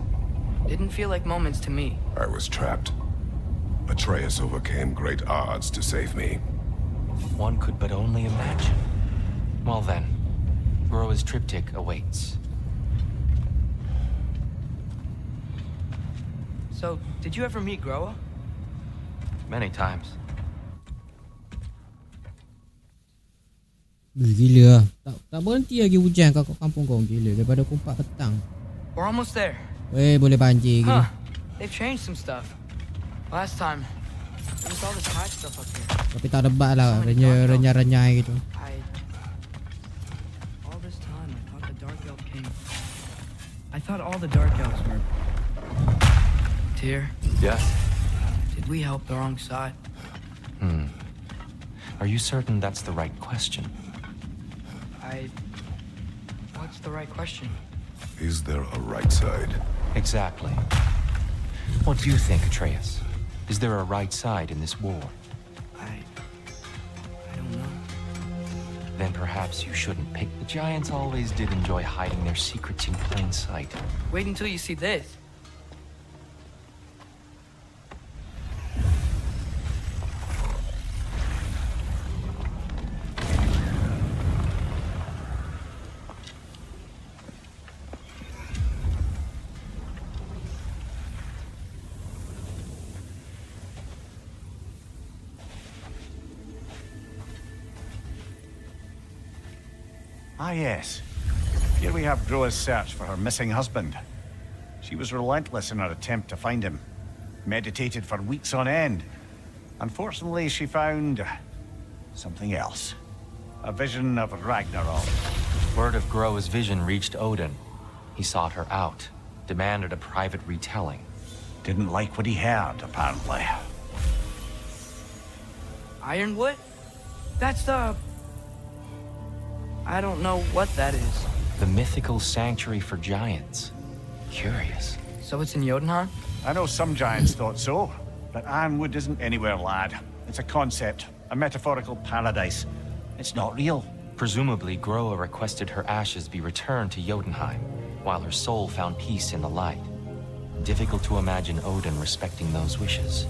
Didn't feel like moments to me. I was trapped. Atreus overcame great odds to save me. One could but only imagine. Well then, Groa's triptych awaits. So, did you ever meet Groa? Many times. Gila. Tak berhenti lagi hujan kat kampung kau. Gila. Daripada pukul 4 petang. We're almost there. Weh, boleh banjir gini. Huh. They've changed some stuff. Last time, there was all this high stuff up here. Tapi tak debat lah. Renyah-renyah gitu. All this time, I thought the Dark Elf came. I thought all the Dark Elves were... Tyr? Yes? Did we help the wrong side? Are you certain that's the right question? What's the right question? Is there a right side? Exactly. What do you think, Atreus? Is there a right side in this war? I don't know. Then perhaps you shouldn't pick. The giants always did enjoy hiding their secrets in plain sight. Wait until you see this. Ah, yes. Here we have Groa's search for her missing husband. She was relentless in her attempt to find him. Meditated for weeks on end. Unfortunately, she found... something else. A vision of Ragnarok. Word of Groa's vision reached Odin. He sought her out, demanded a private retelling. Didn't like what he heard, apparently. Ironwood? That's the... I don't know what that is. The mythical sanctuary for giants. Curious. So it's in Jotunheim? I know some giants thought so, but Ironwood isn't anywhere, lad. It's a concept, a metaphorical paradise. It's not real. Presumably, Groa requested her ashes be returned to Jotunheim, while her soul found peace in the light. Difficult to imagine Odin respecting those wishes.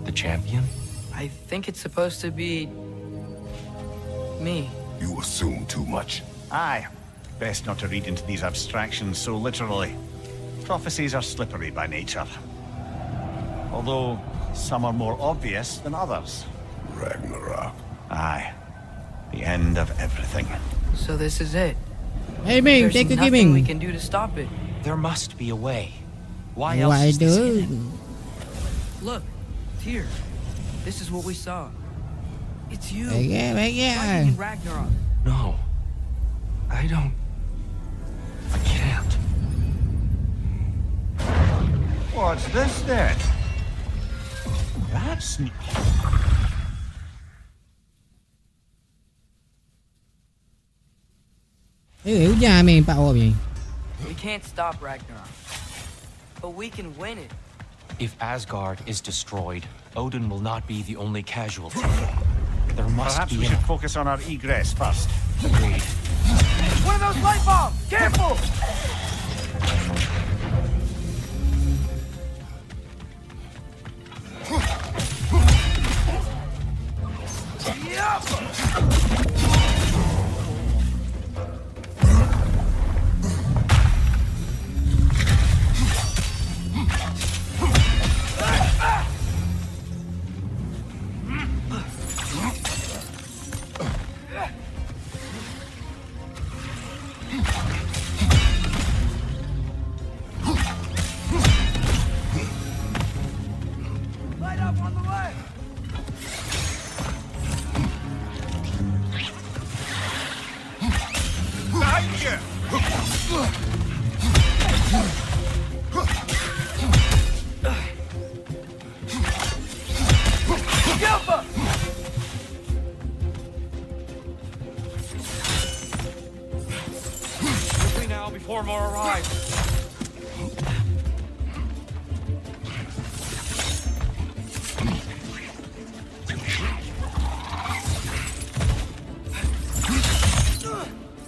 The champion? I think it's supposed to be... me. You assume too much. Aye. Best not to read into these abstractions so literally. Prophecies are slippery by nature. Although, some are more obvious than others. Ragnarok. Aye. The end of everything. So this is it. Hey, Ming, There's take a nothing giving. we can do to stop it. There must be a way. Why else is this hidden? Look, Tyr. This is what we saw. It's you. Yeah. Fighting in Ragnarok. No. I can't. What's this then? That's sneaky. Hujan Ming, 4 orang ni. We can't stop Ragnarok. But we can win it. If Asgard is destroyed, Odin will not be the only casualty. There must Perhaps be we should focus on our egress first. Agreed. One of those light bombs! Careful! Light up on the way! Quickly now before more arrive.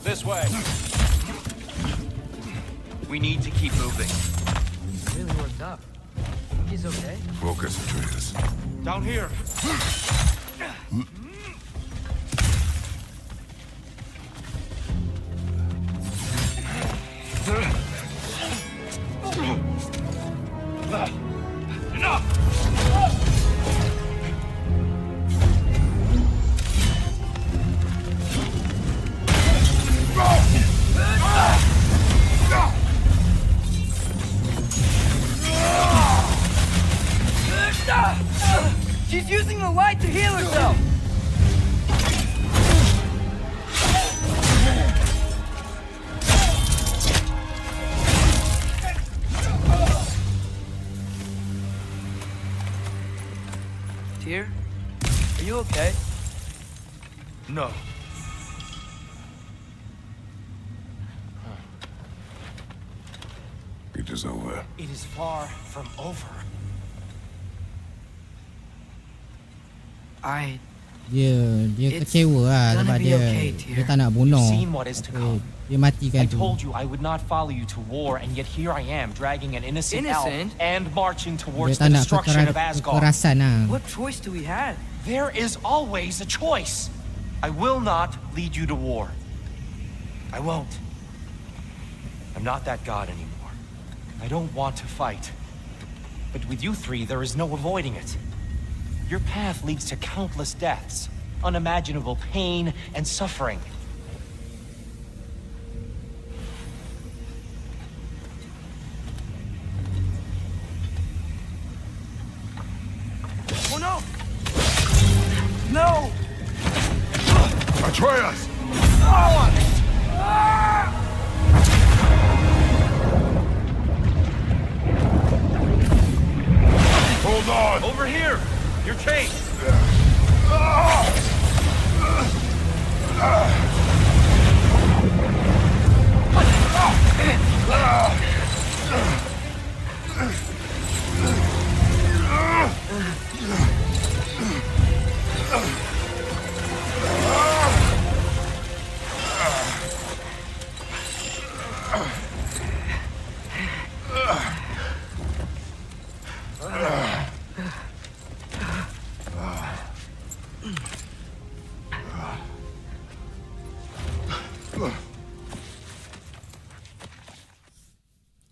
This way. We need to keep moving. He's really worked up. He's okay? Focus, Atreus. Down here. She's using the light to heal herself! Tyr? Are you okay? No. It is over. It is far from over. Dia kecewa lah sebab dia tak nak bunuh. You've seen what is to come. Dia matikan I tu. told you I would not follow you to war, and yet here I am, dragging an innocent elf and marching Dia towards tak the nak destruction of Asgard. kekerasan lah. What choice do we have? There is always a choice. I will not lead you to war. I won't. I'm not that god anymore. I don't want to fight. But with you three, there is no avoiding it. Your path leads to countless deaths, unimaginable pain and suffering. Oh no! No! Atreus! Hold on! Over here! Your chain!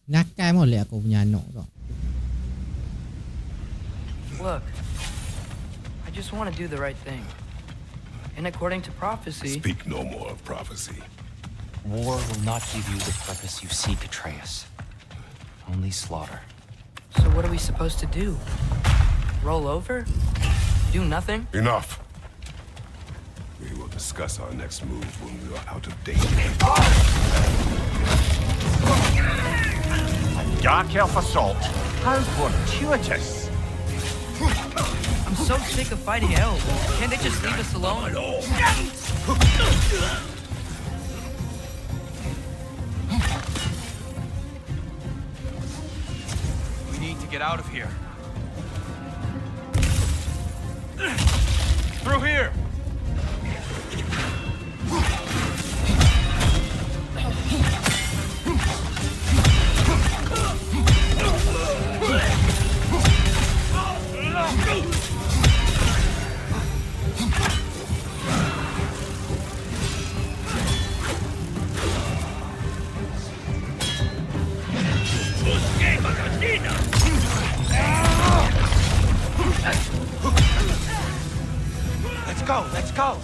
Nakal หมดเลยaku punya anak tu. Look, I just want to do the right thing. And according to prophecy... Speak no more of prophecy. War will not give you the purpose you seek, Atreus. Only slaughter. So what are we supposed to do? Roll over? Do nothing? Enough. We will discuss our next move when we are out of danger. Dark elf assault. How fortuitous. I'm so sick of fighting elves. Can't they just leave us alone? We need to get out of here. Through here! go!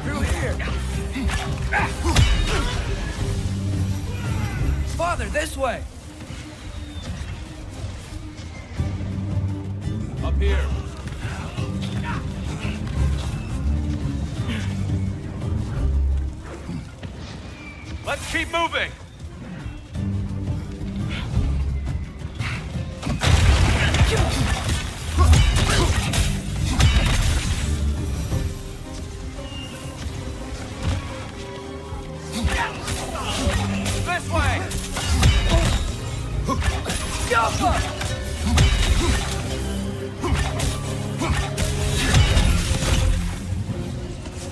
Through here! Father, this way! Up here. Let's keep moving! This way!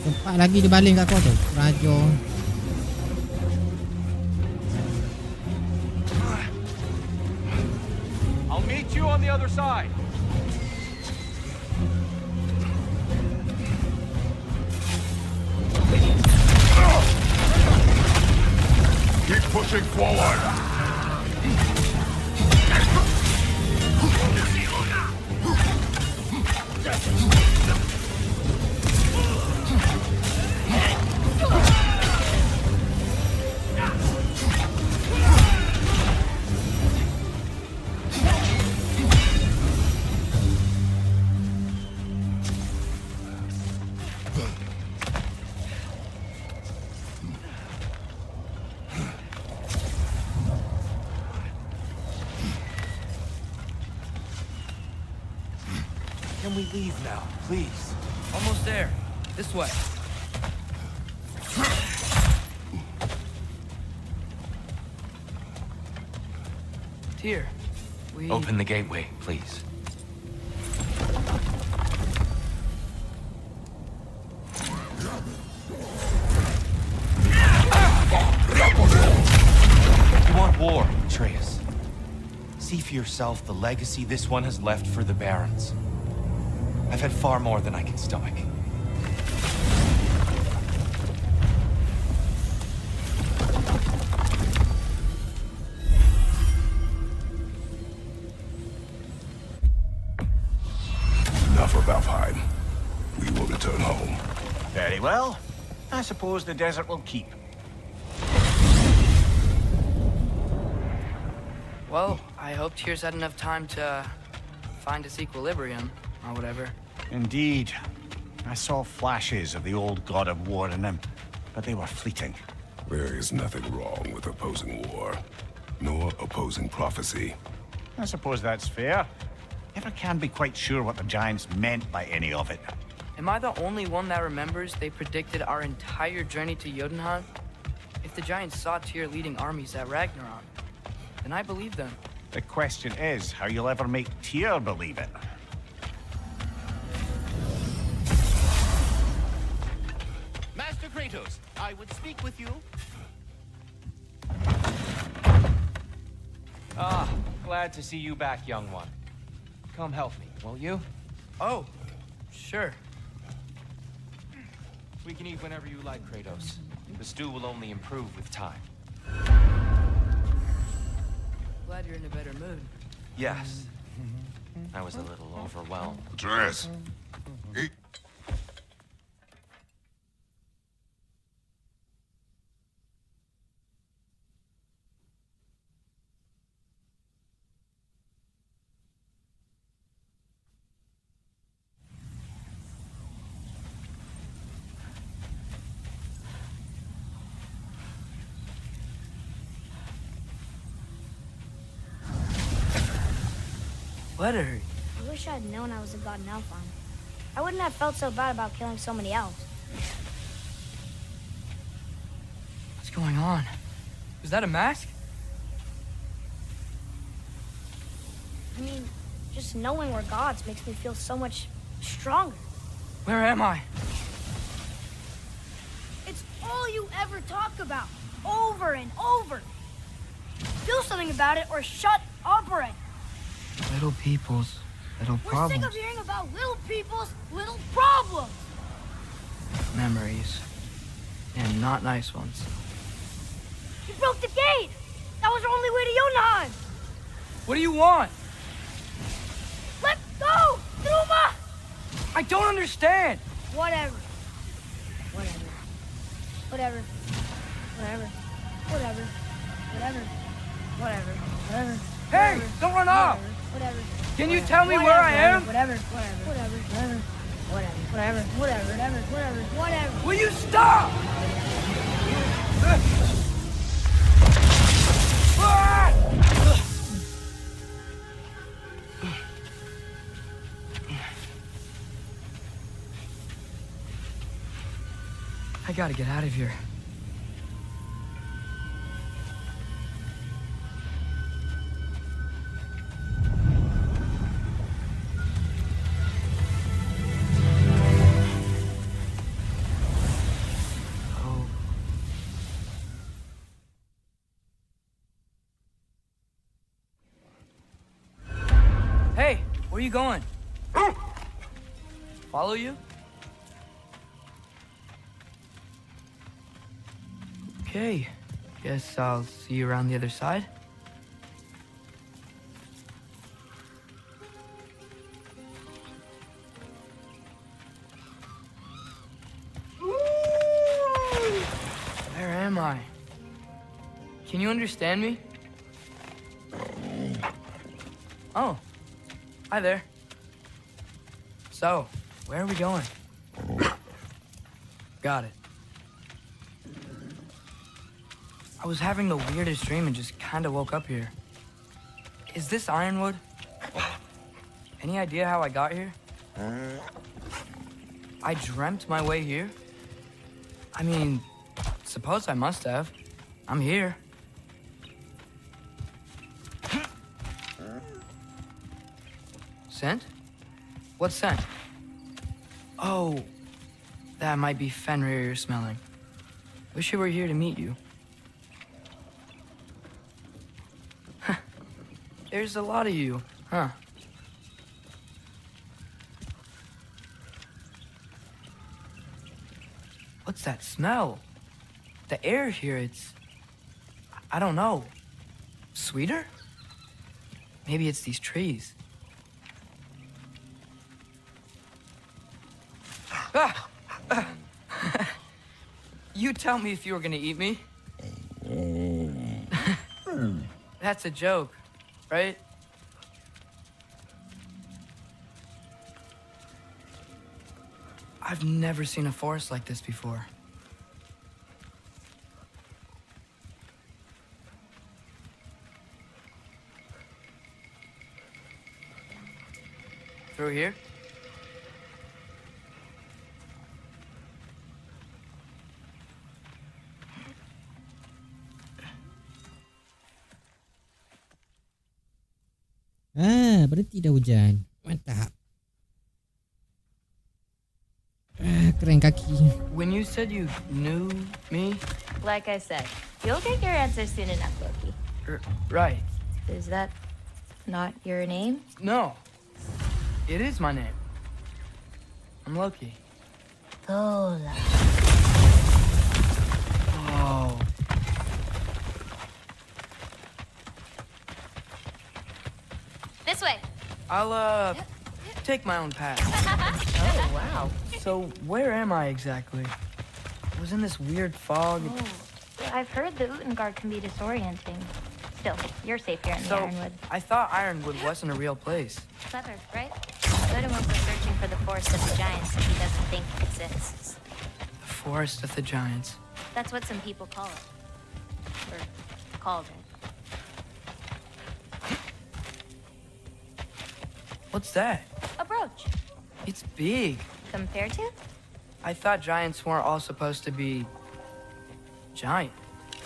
Sempat lagi dia baling kat kau tu. Raja. I'll meet you on the other side. Keep pushing forward. Can we leave now, please? Almost there. This way. Here. We... Open the gateway, please. You want war, Atreus. See for yourself the legacy this one has left for the Barons. I've had far more than I can stomach. Enough of Alfheim. We will return home. Very well. I suppose the desert will keep. Well, I hope Tyr's had enough time to find its equilibrium, or whatever. Indeed. I saw flashes of the old god of war in him, but they were fleeting. There is nothing wrong with opposing war, nor opposing prophecy. I suppose that's fair. Never can be quite sure what the Giants meant by any of it. Am I the only one that remembers they predicted our entire journey to Jotunheim? If the Giants saw Tyr leading armies at Ragnarok, then I believe them. The question is how you'll ever make Tyr believe it. Master Kratos, I would speak with you. Ah, glad to see you back, young one. Come help me, will you? Oh, sure. We can eat whenever you like, Kratos. The stew will only improve with time. Glad you're in a better mood. Yes. I was a little overwhelmed. Atreus, eat. Letter. I wish I had known I was a god in Alfheim. I wouldn't have felt so bad about killing so many elves. What's going on? Is that a mask? I mean, just knowing we're gods makes me feel so much stronger. Where am I? It's all you ever talk about, over and over. Do something about it or shut up already. Little people's little We're problems. sick of hearing about little people's little problems. Memories. And not nice ones. You broke the gate! That was our only way to Jotunheim! What do you want? Let's go! Duma! I don't understand! Whatever. Hey, don't run off! Can you tell me where I am? Whatever. Will you stop? I gotta get out of here. Hey, where are you going? Follow you? Okay, guess I'll see you around the other side. Where am I? Can you understand me? Oh, hi there. So, where are we going? Got it. I was having the weirdest dream and just kind of woke up here. Is this Ironwood? Any idea how I got here? I dreamt my way here? I mean, suppose I must have. I'm here. Scent? What scent? Oh, that might be Fenrir you're smelling. Wish I were here to meet you. There's a lot of you, huh? What's that smell? The air here, I don't know. Sweeter? Maybe it's these trees. You tell me if you were gonna eat me. That's a joke, right? I've never seen a forest like this before. Through here? Berhenti dah hujan. Mantap. Keren kaki. When you said you knew me? Like I said, you'll get your answer soon enough, Loki. Right. Is that not your name? No. It is my name. I'm Loki. Lola. Oh. This way. I'll, take my own path. Oh, wow. So, where am I exactly? I was in this weird fog. Oh, I've heard the Utengard can be disorienting. Still, you're safe here in the Ironwood. I thought Ironwood wasn't a real place. Clever, right? Odin was searching for the Forest of the Giants that he doesn't think exists. The Forest of the Giants. That's what some people call it. Or called it. What's that? A brooch. It's big. Compared to? I thought giants weren't all supposed to be giant.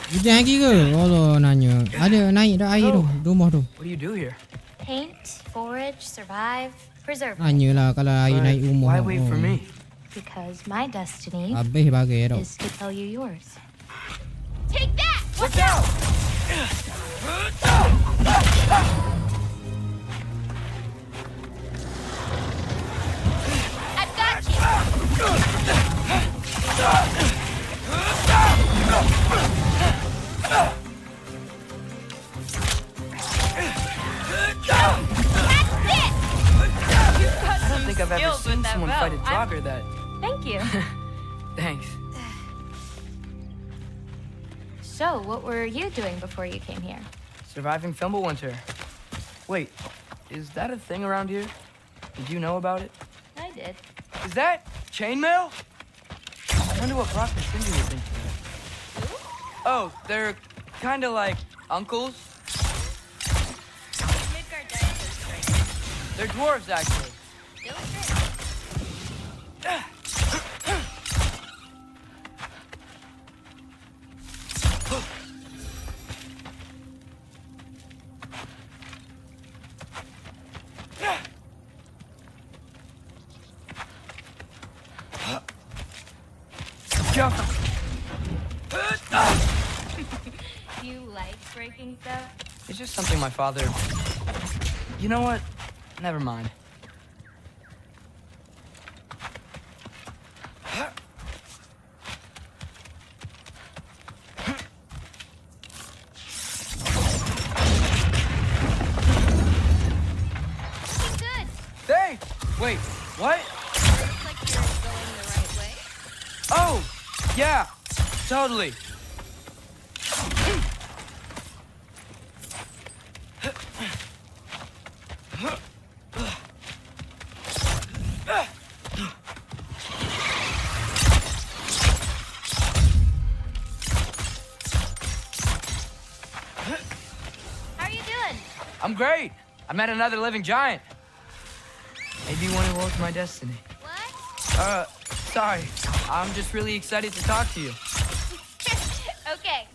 Hujan lagi ke? Allah nanya. Ada naik dah air tu. Rumah tu. What do you do here? Paint, forage, survive, preserve. Nanyalah kalau air naik rumah. Why wait for me? Because my destiny Habis bagai dah. is to tell you yours. Take that! Watch out! I've got you! someone fight a I'm- jogger that... Thank you. Thanks. So, what were you doing before you came here? Surviving Fimbulwinter. Wait, is that a thing around here? Did you know about it? I did. Is that chainmail? I wonder what Brock and Cindy would think of that. Oh, they're kind of like uncles. Midgard giants are straight. They're dwarves, actually. Still straight. You like breaking stuff? It's just something my father... You know what? Never mind. Looking good. Hey! Wait, what? Looks like you're going the right way. Oh! Yeah! Totally! How are you doing? I'm great! I met another living giant. Maybe one who holds my destiny. What? Sorry. I'm just really excited to talk to you. Okay.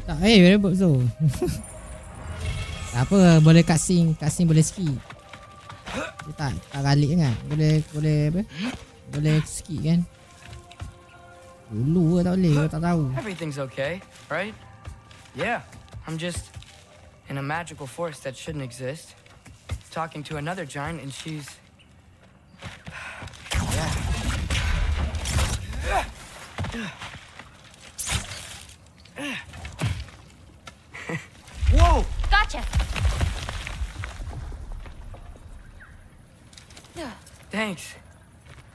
Tak, rebut tu. Tak apa, boleh cutscene boleh skip. Dia tak balik kan? Boleh apa? Boleh skip kan? Dulu tak boleh, tak tahu. Everything's okay, right? Yeah, I'm just in a magical forest that shouldn't exist. Talking to another giant and she's... Yeah. Whoa! Gotcha. Thanks.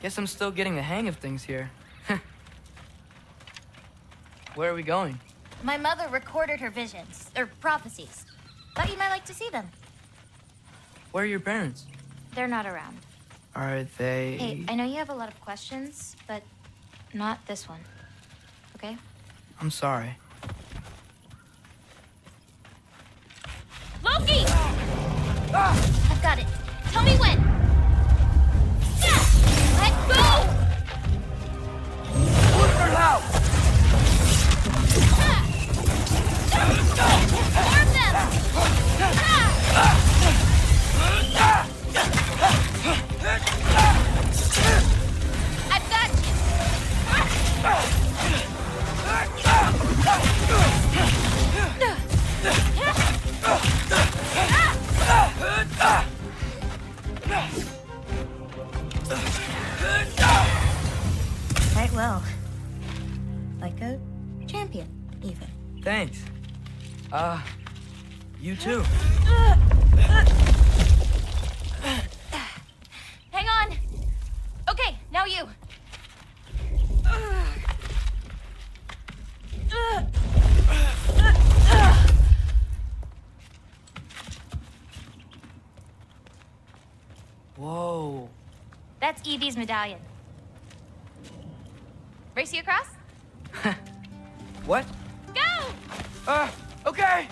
Guess I'm still getting the hang of things here. Where are we going? My mother recorded her visions, or prophecies. Thought you might like to see them. Where are your parents? They're not around. Are they... Hey, I know you have a lot of questions, but not this one. Okay? I'm sorry. Loki! I've got it. Tell me when. Let go! How? Warm them! I've got Quite well. Like a champion, even. Thanks. You too. Hang on. Okay, now you. Whoa. That's Evie's medallion. Race you across? What? Go! Okay.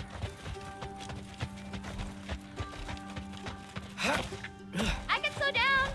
I can slow down.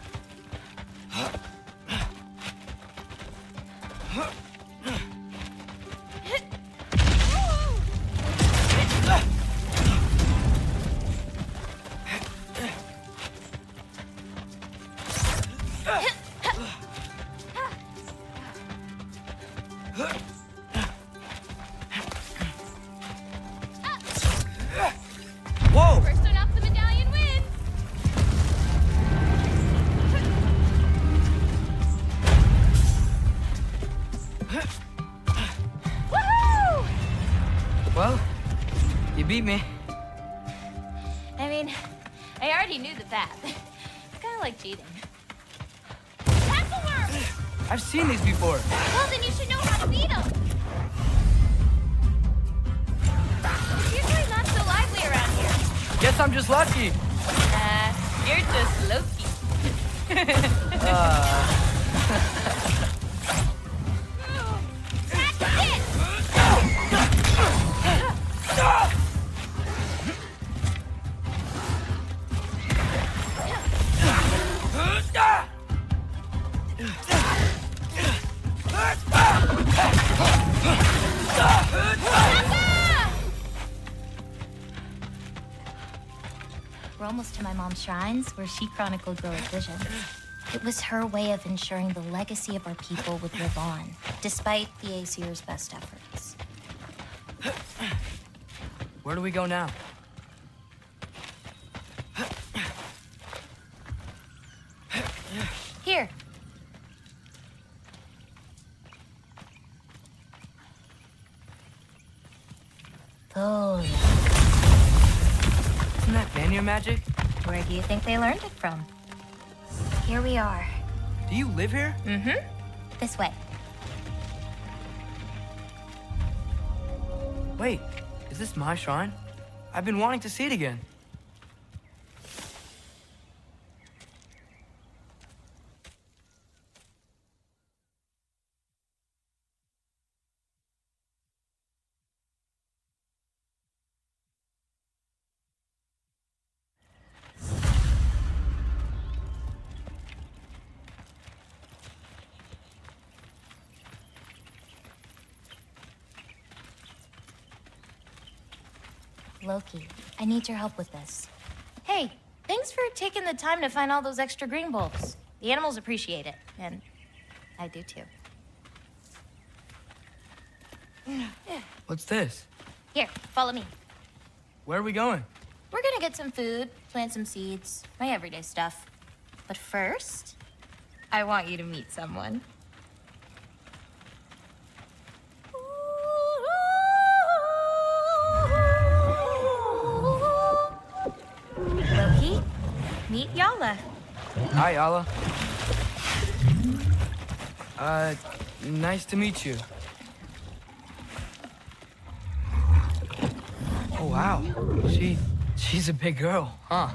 Whoa! First one off the medallion wins. beat me. I mean, I already knew the path. I kind of like cheating. I've seen these before. Well, then you should know how to beat them. It's usually not so lively around here. Guess I'm just lucky. You're just Loki. We're almost to my mom's shrines, where she chronicled Goa's visions. It was her way of ensuring the legacy of our people would live on, despite the Aesir's best efforts. Where do we go now? Here. Oh. Isn't that Vanir magic? Where do you think they learned it from? Here we are. Do you live here? Mm-hmm. This way. Wait, is this my shrine? I've been wanting to see it again. Loki, I need your help with this. Hey, thanks for taking the time to find all those extra green bulbs. The animals appreciate it, and I do too. What's this? Here, follow me. Where are we going? We're gonna get some food, plant some seeds, my everyday stuff. But first, I want you to meet someone. Loki, meet Yala. Hi, Yala. Nice to meet you. Oh, wow. She's a big girl, huh?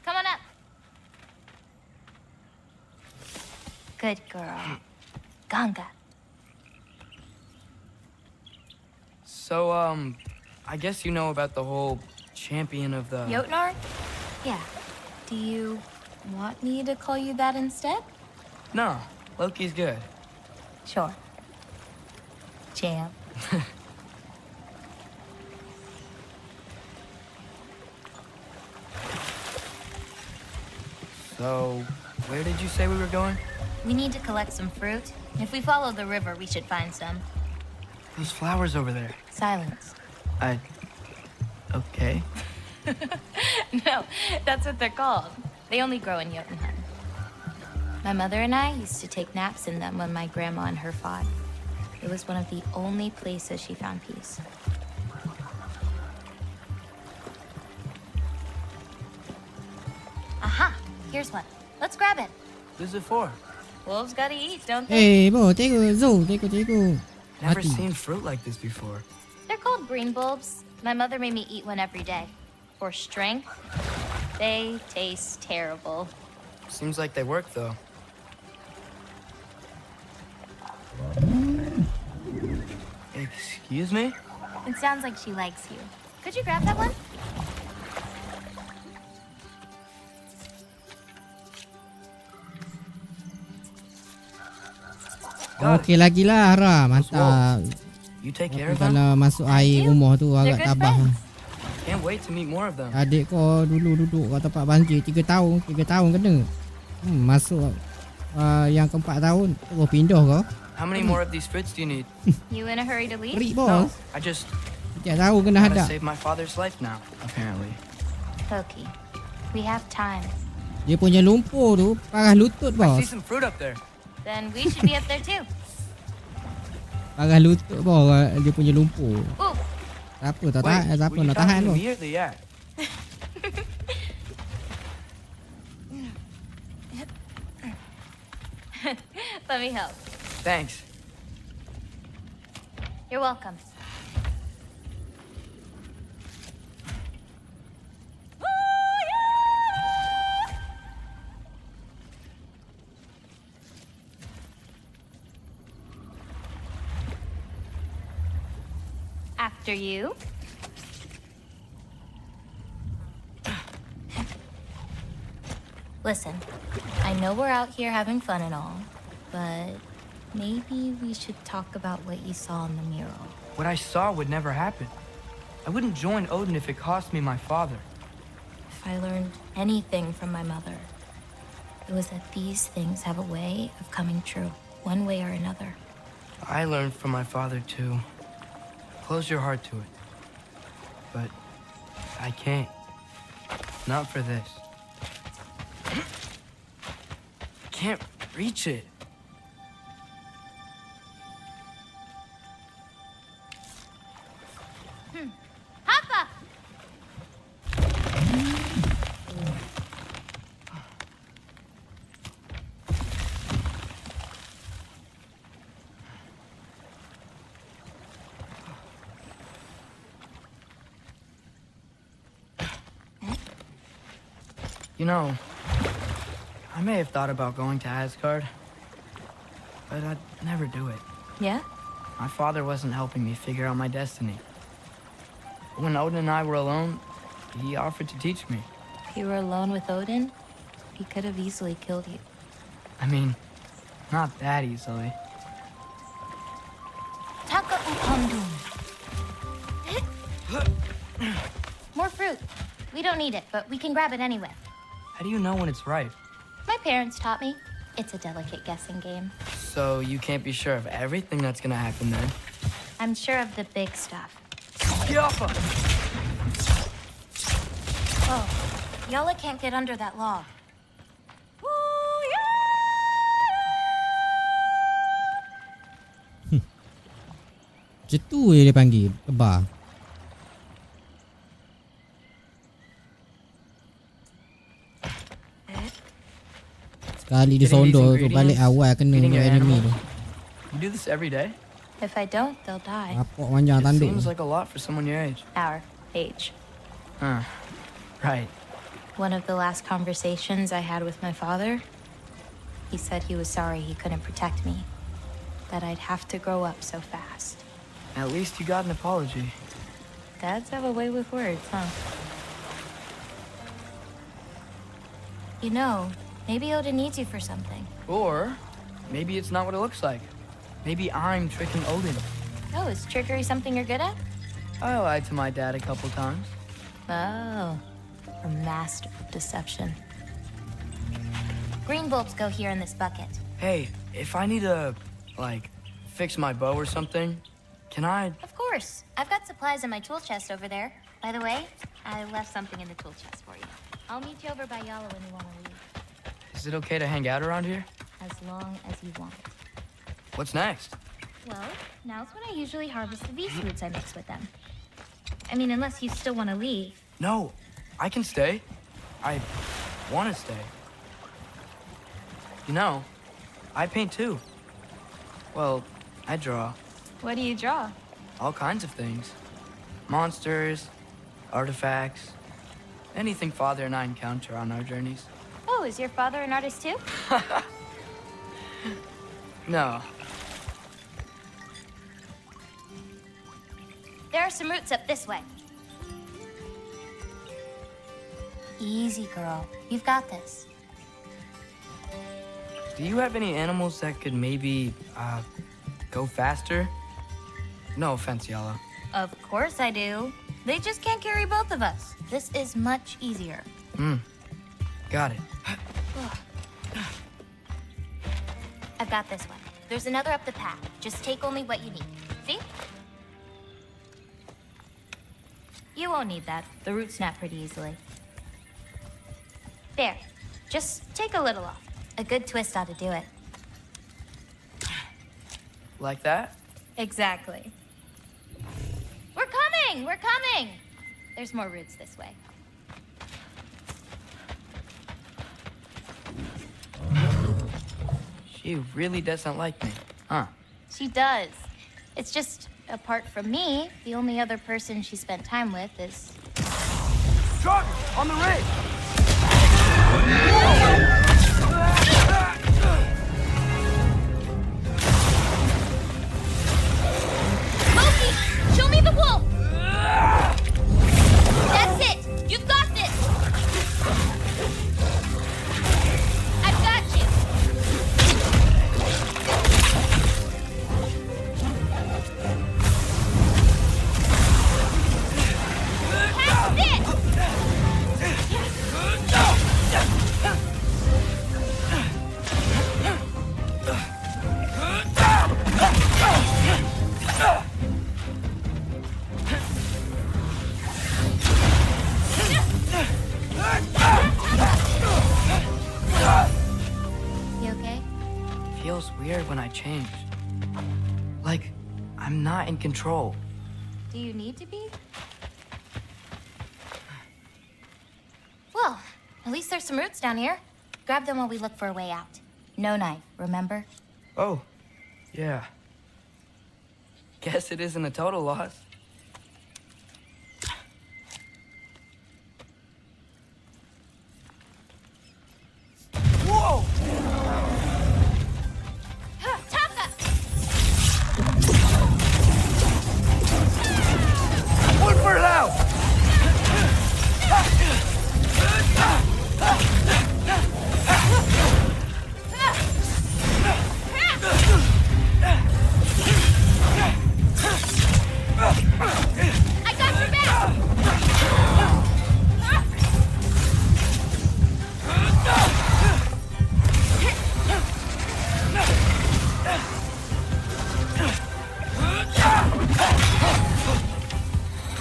Come on up. Good girl. Ganga. So, I guess you know about the whole champion of the... Jotnar? Yeah. Do you want me to call you that instead? No, Loki's good. Sure. Champ. So, where did you say we were going? We need to collect some fruit. If we follow the river, we should find some. Those flowers over there. Silence. Okay. No, that's what they're called. They only grow in Jotunheim. My mother and I used to take naps in them when my grandma and her fought. It was one of the only places she found peace. Aha! Here's one. Let's grab it. Who's it for? Wolves gotta eat, don't they? Eh, bo, tengok. Never Mati. seen fruit like this before. They're called green bulbs. My mother made me eat one every day. For strength, they taste terrible. Seems like they work, though. Excuse me? It sounds like she likes you. Could you grab that one? Okey lagi lah, Ra. Mantap. You take care Tapi of them? kalau masuk air rumah tu agak tabah. Can't wait to meet more of them. Adik kau dulu duduk kat tempat banjir 3 tahun kena. Masuk yang keempat tahun terus pindah kau. How many more of these fruits do you need? You in a hurry to leave? Perik No, bos. I just Setiap tahun kena gotta hadap. save my father's life now, apparently. Loki, we have time. Dia punya lumpur tu parah lutut I bos. see some fruit up there. Then we should be up there too. Parah lutut bos dia punya lumpur. Ooh. Siapa tak Wait, tahan, siapa were you nak tahan talking to bos. me or the yak? Let me help. Thanks. You're welcome. After you. Listen, I know we're out here having fun and all, but maybe we should talk about what you saw in the mural. What I saw would never happen. I wouldn't join Odin if it cost me my father. If I learned anything from my mother, it was that these things have a way of coming true, one way or another. I learned from my father too. Close your heart to it. But I can't. Not for this. Can't reach it. Papa! You know, I may have thought about going to Asgard, but I'd never do it. Yeah? My father wasn't helping me figure out my destiny. When Odin and I were alone, he offered to teach me. If you were alone with Odin, he could have easily killed you. I mean, not that easily. Taka upandum. More fruit. We don't need it, but we can grab it anyway. How do you know when it's ripe? My parents taught me. It's a delicate guessing game. So you can't be sure of everything that's gonna happen then? I'm sure of the big stuff. Yappa! Oh, Yala can't get under that log. Macam tu je dia panggil Kebah. Sekali dia sondor tu balik awal kena Feeding dengan your enemy tu. animals? You do this every day? If I don't, they'll die. Rapok panjang It tanduk. seems like a lot for someone your age. Our age. Huh. Right. One of the last conversations I had with my father, he said he was sorry he couldn't protect me. That I'd have to grow up so fast. At least you got an apology. Dads have a way with words, huh? You know, maybe Odin needs you for something. Or maybe it's not what it looks like. Maybe I'm tricking Odin. Oh, is trickery something you're good at? I lied to my dad a couple times. Oh, a master of deception. Green bulbs go here in this bucket. Hey, if I need to, like, fix my bow or something, can I? Of course. I've got supplies in my tool chest over there. By the way, I left something in the tool chest for you. I'll meet you over by Yala when you want to leave. Is it okay to hang out around here? As long as you want. What's next? Well, now's when I usually harvest the beast roots I mix with them. I mean, unless you still want to leave. No, I can stay. I want to stay. You know, I paint too. Well, I draw. What do you draw? All kinds of things. Monsters, artifacts, anything Father and I encounter on our journeys. Oh, is your father an artist too? No. There are some roots up this way. Easy, girl. You've got this. Do you have any animals that could maybe, go faster? No offense, Yala. Of course I do. They just can't carry both of us. This is much easier. Got it. I've got this one. There's another up the path. Just take only what you need. See? You won't need that. The roots snap pretty easily. There. Just take a little off. A good twist ought to do it. Like that? Exactly. We're coming! We're coming! There's more roots this way. She really doesn't like me, huh? She does. It's just, apart from me, the only other person she spent time with is... Truck! On the ridge! Loki! Show me the wolf! That's it! You've got this! I've got you! Catch this! You okay? Feels weird when I change. Like, I'm not in control. Do you need to be? Well, at least there's some roots down here. Grab them while we look for a way out. No knife, remember? Oh, yeah. Guess it isn't a total loss. Whoa! Taka! One for now! I got your back!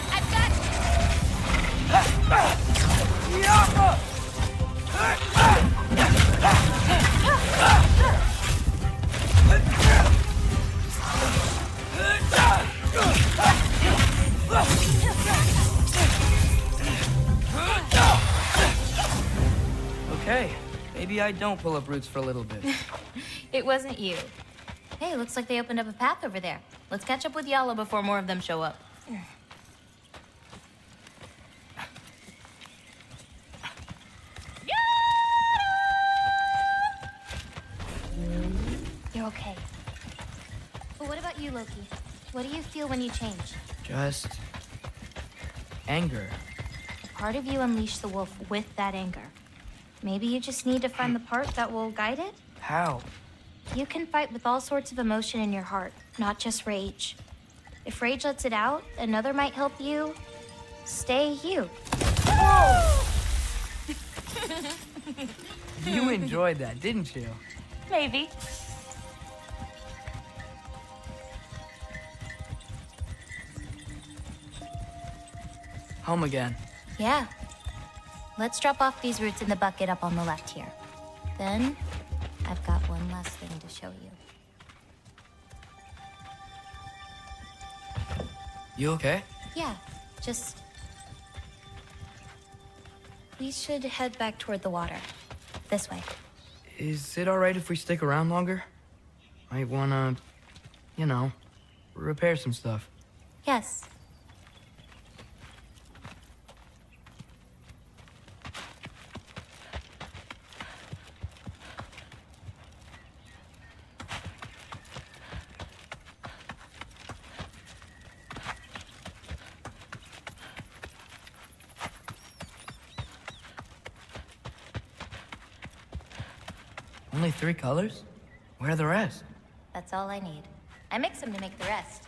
I've got Okay, maybe I don't pull up roots for a little bit. It wasn't you. Hey, looks like they opened up a path over there. Let's catch up with Yala before more of them show up. You're okay. But what about you, Loki? What do you feel when you change? Just... anger. A part of you unleashed the wolf with that anger. Maybe you just need to find the part that will guide it? How? You can fight with all sorts of emotion in your heart, not just rage. If rage lets it out, another might help you stay you. You enjoyed that, didn't you? Maybe. Home again. Yeah. Let's drop off these roots in the bucket up on the left here. Then, I've got one last thing to show you. You okay? Yeah, just... We should head back toward the water. This way. Is it alright if we stick around longer? Might wanna, you know, repair some stuff. Yes. Only 3 colors? Where are the rest? That's all I need. I mix them to make the rest.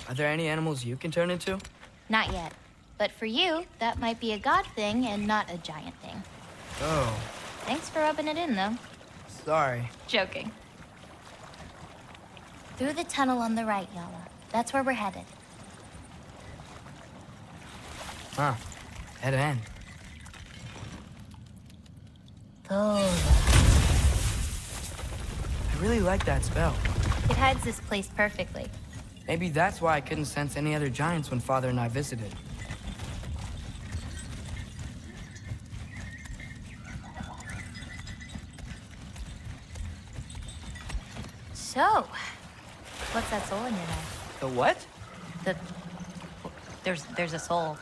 Are there any animals you can turn into? Not yet. But for you, that might be a god thing and not a giant thing. Oh, Thanks for rubbing it in, though. sorry. Joking. Through the tunnel on the right, Yala. That's where we're headed. Huh. Head end. Oh. I really like that spell. It hides this place perfectly. Maybe that's why I couldn't sense any other giants when Father and I visited. So, what's that soul in your knife? The what? There's a soul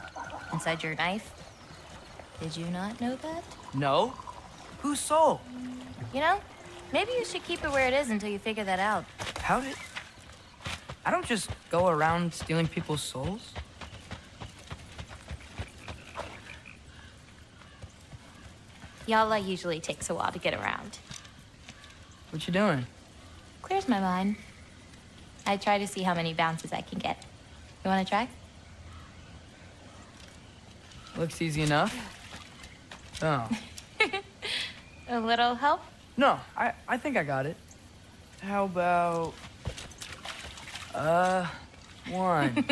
inside your knife. Did you not know that? No. Whose soul? You know, maybe you should keep it where it is until you figure that out. How did... I don't just go around stealing people's souls. Yala usually takes a while to get around. What you doing? Clears my mind. I try to see how many bounces I can get. You want to try? Looks easy enough. Oh. A little help? No, I think I got it. How about... 1.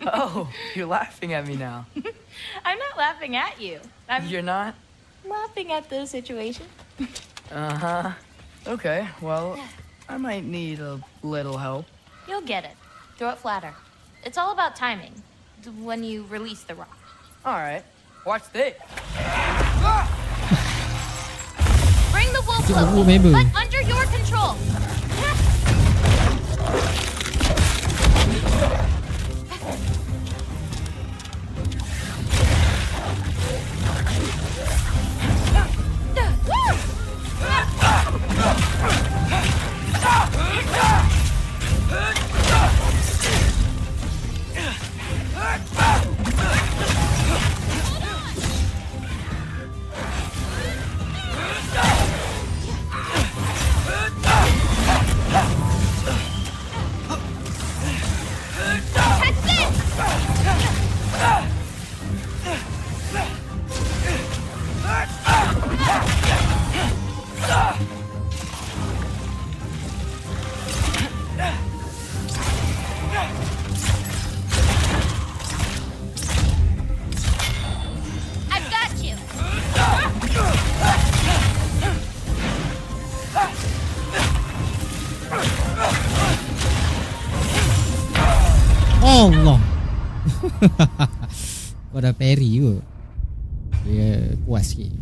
Oh, you're laughing at me now. I'm not laughing at you. You're not? I'm laughing at the situation. Uh-huh. Okay, well, I might need a little help. You'll get it. Throw it flatter. It's all about timing. When you release the rock. All right. Watch this. Bring the wolf Cik Abu low, member. but under your control. I've got you. Allah. Kau dah parry ke? Dia puas sikit.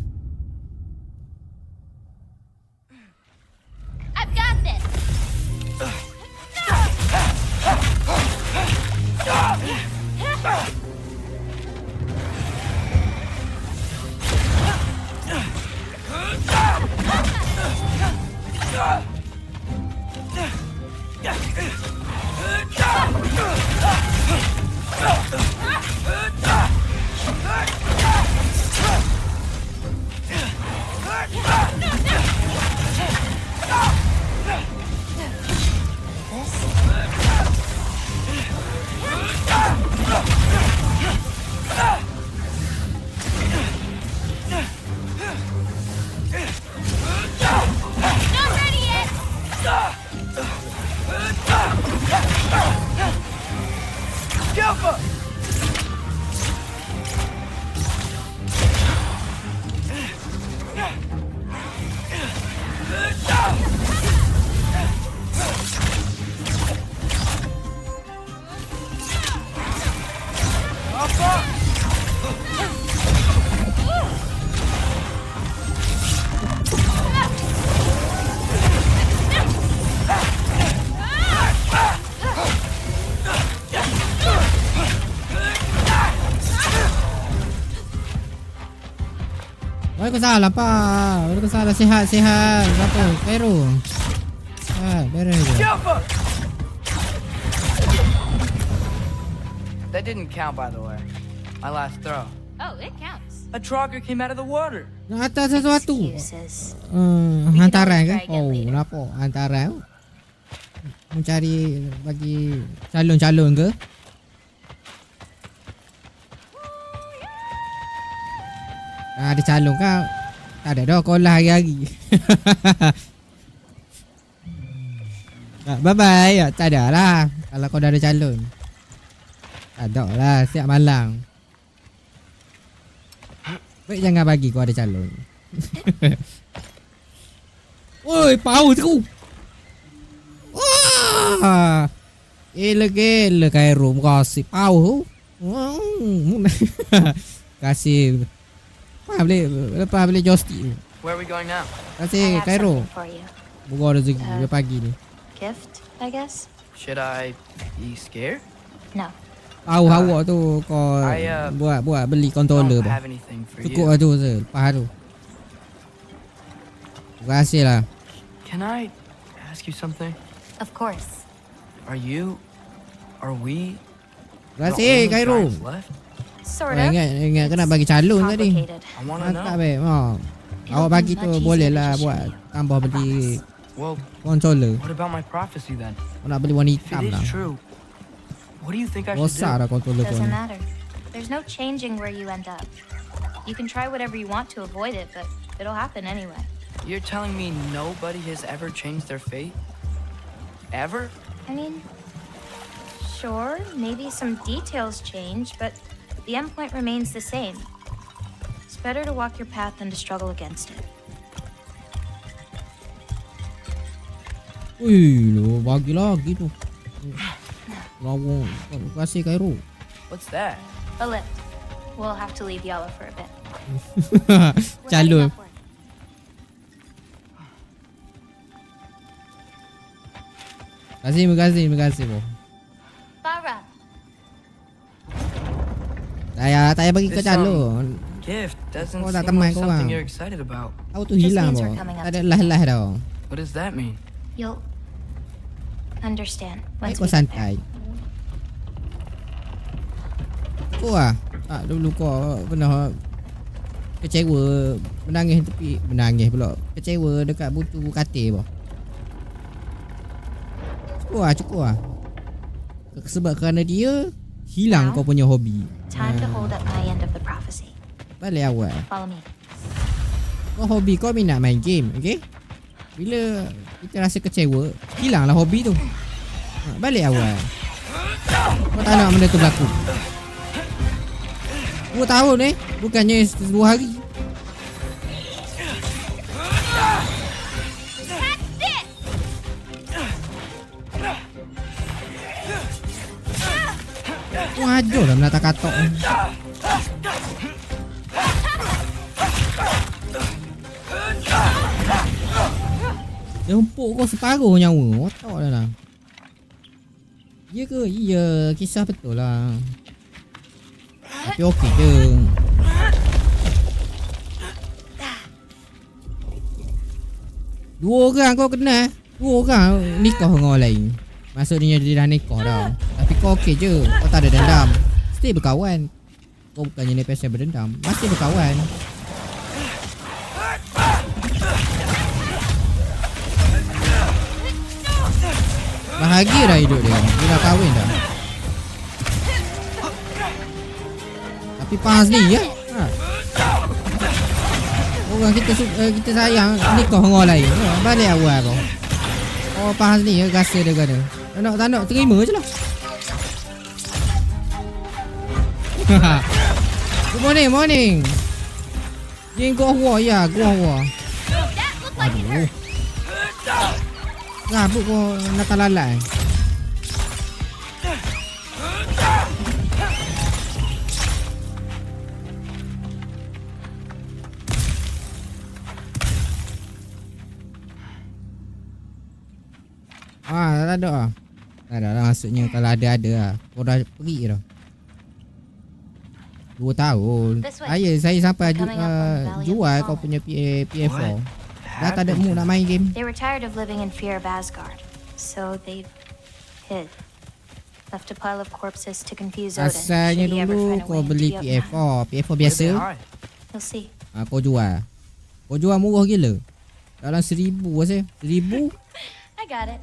I've got this. Not ready yet. Jumper! Waalaikumsalam Pak. Waalaikumsalam, sihat. Apa? Peru. Beres je. Jumper! That didn't count, by the way. My last throw. Oh, it counts. A Trogger came out of the water. Nak atas sesuatu. Excuses. Hantaran ke? Oh, kenapa? Hantaran. Mencari bagi calon-calon ke? Ada calon kau. Tak ada dah call hari-hari. Bye-bye. Tak ada lah. Kalau kau dah ada calon. Tak ada lah. Siap malang. Baik jangan bagi kau ada calon. Woi, pau tu. Wah. Gila kayak room kasih pau. Kasih. Lepas boleh joystick. Where are we going now? Kasih Cairo. Buka rezeki pagi ni. Gift, I guess? Should I be scared? No. Awak tu kau buat beli controller don't bah. have anything for Cukup you. tu je. Lepas tu. Terima kasih lah. Can I ask you something? Of course. Are we Terima the kasih only Cairo. giants left? Sort Oh, of. ingat kena bagi calon tadi. Complicated. I wanna Mantap know. babe. Awak bagi tu boleh lah buat tambah beli Well, controller. what about my prophecy then? Kau nak beli warna If hitam it lah. is true, what do you think I should Rosak do? lah controller kau Doesn't ni. matter. There's no changing where you end up. You can try whatever you want to avoid it, but it'll happen anyway. You're telling me nobody has ever changed their fate? Ever? I mean, sure, maybe some details change, but the endpoint remains the same. It's better to walk your path than to struggle against it. Ui, lo bagi lagi tu. Lawa. Terima kasih Cairo. What's that? A lift. We'll have to leave Yellow for a bit. Calon. Terima kasih boh. Farah. Saya bagi kau This, calon. Gift doesn't Kau tak seem teman like kau something orang. you're excited about. Tahu tu hilang boh. Tak ada lah dah. What does that mean? You'll understand Baik once kau we get there. santai. Kau tak dulu kau pernah kecewa menangis pula. Kecewa dekat butu katil boh. Cukup lah. Sebab kerana dia hilang kau punya hobi. Time to hold up my end of the prophecy. Balik awal. Follow me. Kau hobi kau minat main game, okay? Bila kita rasa kecewa, hilanglah hobi tu. Balik awal. Kau tak nak benda tu berlaku. 2 tahun bukannya 10 hari. Kau hajar lah menata katok ni. Dia empuk kau separuh nyawa. Otak dah lah. Ya ke? Ya, kisah betul lah. Tapi okey je. Dua orang kau kenal. 2 orang nikah dengan orang lain. Maksudnya dia dah nikah dah. Tapi kau okey je. Kau tak ada dendam. Still berkawan. Kau bukannya ni pasal berdendam. Masih berkawan. Bahagia dah hidup dia. Dia dah kahwin dah. Tapi Pahang sendiri ya. Orang kita sayang nikah dengan orang lain. Balik awal kau. Oh Pahang sendiri ya rasa dia kata. Tak nak terima je lah. Good morning. Dia go war ya, go war. Aduh. Rabuk kau nak lalat. Tak ada lah. Tak ada lah maksudnya kalau ada lah. Kau dah pergi dah. 2 tahun. Saya sampai jual kau punya PS4. Dah tak ada mood nak main game. They were tired of living in fear of Asgard, so they hid. Left a pile of corpses to confuse Odin. Asalnya should he ever dulu find a kau way to beli Jotunheim. PS4 biasa. You'll see. Kau jual. Kau jual murah gila. Dalam 1,000 rasa. 1,000? I got it.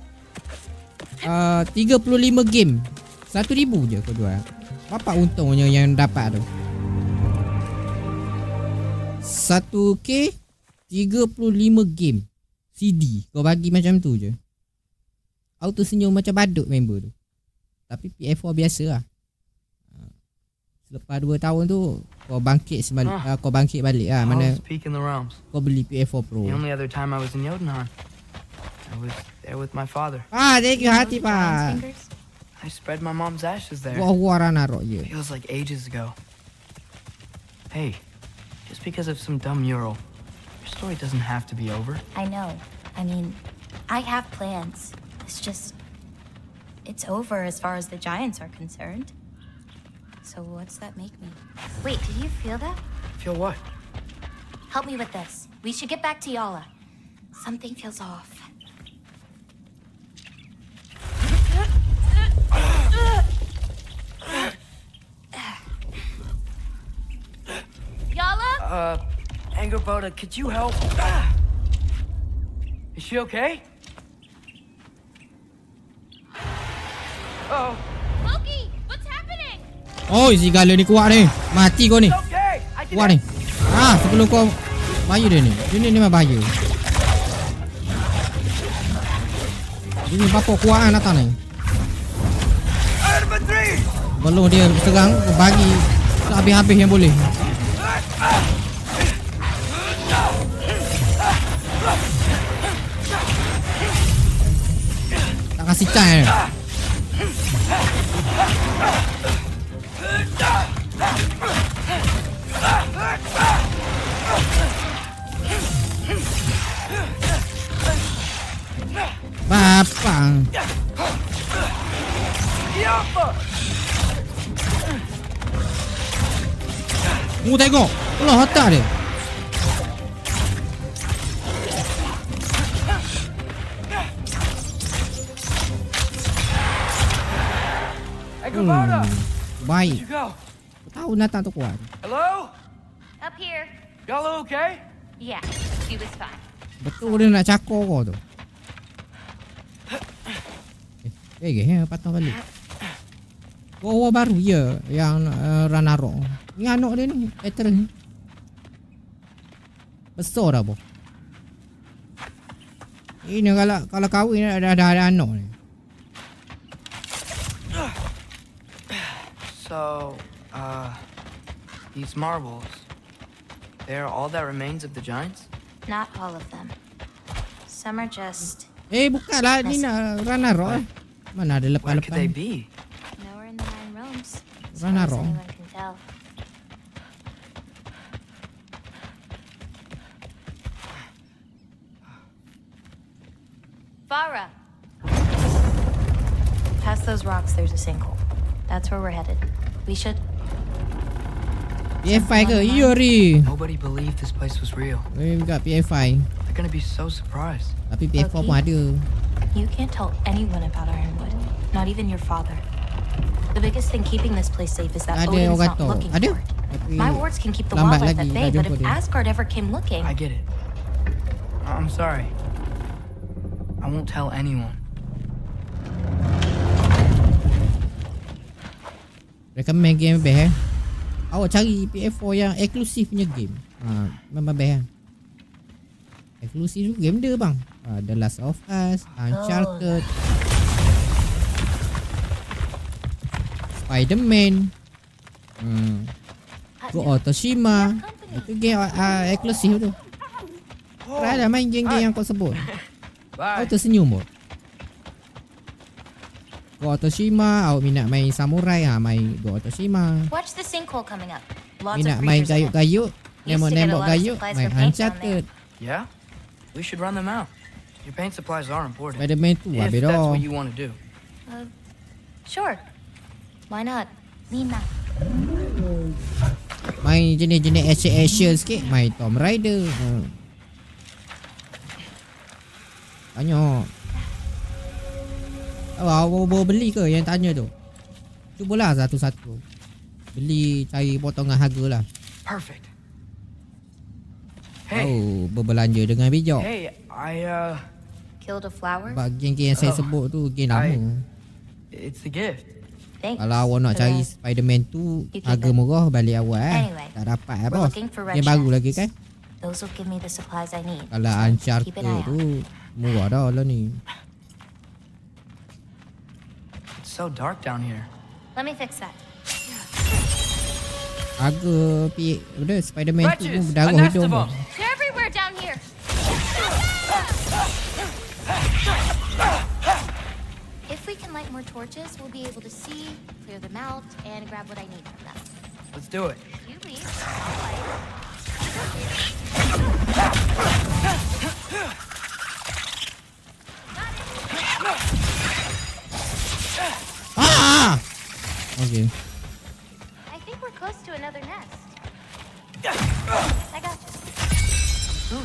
35 game. 1,000 je kau jual. Berapa untungnya yang dapat tu? 1K 35 game CD. Kau bagi macam tu je. Auto senyum macam badut member tu. Tapi PS4 biasa lah. Selepas 2 tahun tu kau bangkit kau bangkit balik lah. Mana Peak in the realms. kau beli PS4 Pro. The only other time I was in Jotunheim, I was there with my father. Thank you hati pak. I spread my mom's ashes there. Wah Ragnarök je. Feels like ages ago. Hey, just because of some dumb mural, your story doesn't have to be over. I know. I mean, I have plans. It's just... It's over as far as the giants are concerned. So what's that make me? Wait, did you feel that? Feel what? Help me with this. We should get back to Yala. Something feels off. Yala? Angerboda, could you help? Is she okay? Oh. Loki, what's happening? Oh, serigala ni kuat ni. Mati kau ni. Kuat ni. Sebelum kau bahaya dia ni. Dia ni memang bahaya. Dia ni berapa kuat kan datang ni. Belum dia serang, bagi habis-habis yang boleh. Tak kasih chance. Bapang. Tengok. Allah otak dia. Baik. Tahu datang tu kuat. Hello? Up here. Y'all okay? Yeah, she was fine. Betul dia nak cakor kau tu. Patah balik. War baru ya yang Ragnarök. Ni anak dia ni, veteran ni. Besar dah boh. Ini kalau kahwin ada anak ni. So, these marbles, they're all that remains of the giants? Not all of them. Some are just... Bukanlah ni nak Ragnarök. Mana ada Where could they lepas-lepas. be? Nowhere in the 9 realms. As far as Ragnarök. anyone can tell. Farah! Past those rocks, there's a sinkhole. That's where we're headed. We should... PS5 ke? Yuri. Nobody believed this place was real. We got PS5. They're gonna be so surprised. Tapi PS4 pun ada. You can't tell anyone about Ironwood. Not even your father. The biggest thing keeping this place safe is that Ada Odin's orang not kata. looking Ada. for it. Tapi My wards can keep the lambat wildlife lagi at bay, tak but jumpa if dia. Asgard ever came looking... I get it. I'm sorry. I won't tell anyone. Recommend game best. Awak cari PS4 yang eksklusif punya game. Memang best. Eksklusif tu game dia bang. The Last of Us, Uncharted, Spider-Man, Ghost of Tsushima. Itu game eksklusif tu. Try dah main game-game yang kau sebut. Kau tersenyum pun. Ghost of Tsushima, awak minat main samurai, main Ghost of Tsushima. Watch the sinkhole coming up. Lots Minat of main creatures in it. gayut-gayut, Used to get a nembak lot of gayut, supplies main for paint down Uncharted. Yeah? We should run them out. Your paint supplies are important. Spider-Man tu If habis that's dah. what you want to do. Sure. Why not? Lina. Main jenis-jenis action sikit, main Tomb Raider. Banyak. Awak beli ke yang tanya tu? Cubalah satu-satu. Beli, cari potongan harga lah. Perfect. Hey. Berbelanja dengan bijak. Hey, I Killed a flower? Sebab game-game yang saya sebut tu game lama. It's a gift. Thanks Kalau awak nak for cari the- Spider-Man tu You keep harga it. murah balik awak Anyway, Tak dapat we're apa. looking for Yang red baru shafts. lagi kan. Those will give me the supplies I need. Kalau so Uncharted keep an eye out. tu murah dah lah ni. It's so dark down here. Let me fix that. Harga Spider-Man tu pun Wretches, berdarah a nest hidung of pun. 'em. They're everywhere down here. If we can light more torches, we'll be able to see, clear them out, and grab what I need from them. Let's do it. You leave. I'll light. Ah! Okay. I think we're close to another nest. I got you.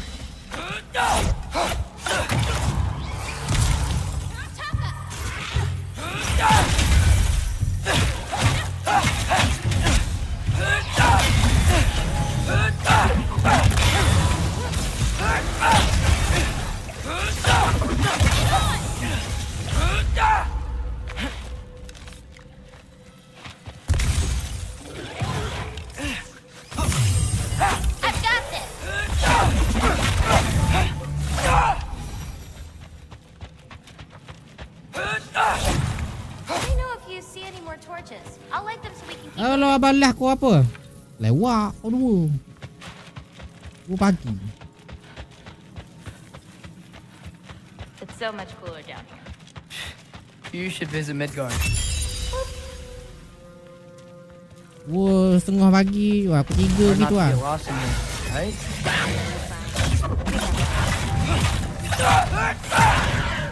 I've got this. Let me know if you see any more torches. I'll light them so we can keep. Alah balas kau apa? Lewat kau dua. 2 pagi. It's so much cooler down here. You should visit Midgard. Wah, setengah pagi. Wah, pukul 3 Or not gitu to ah. get lost in here, right?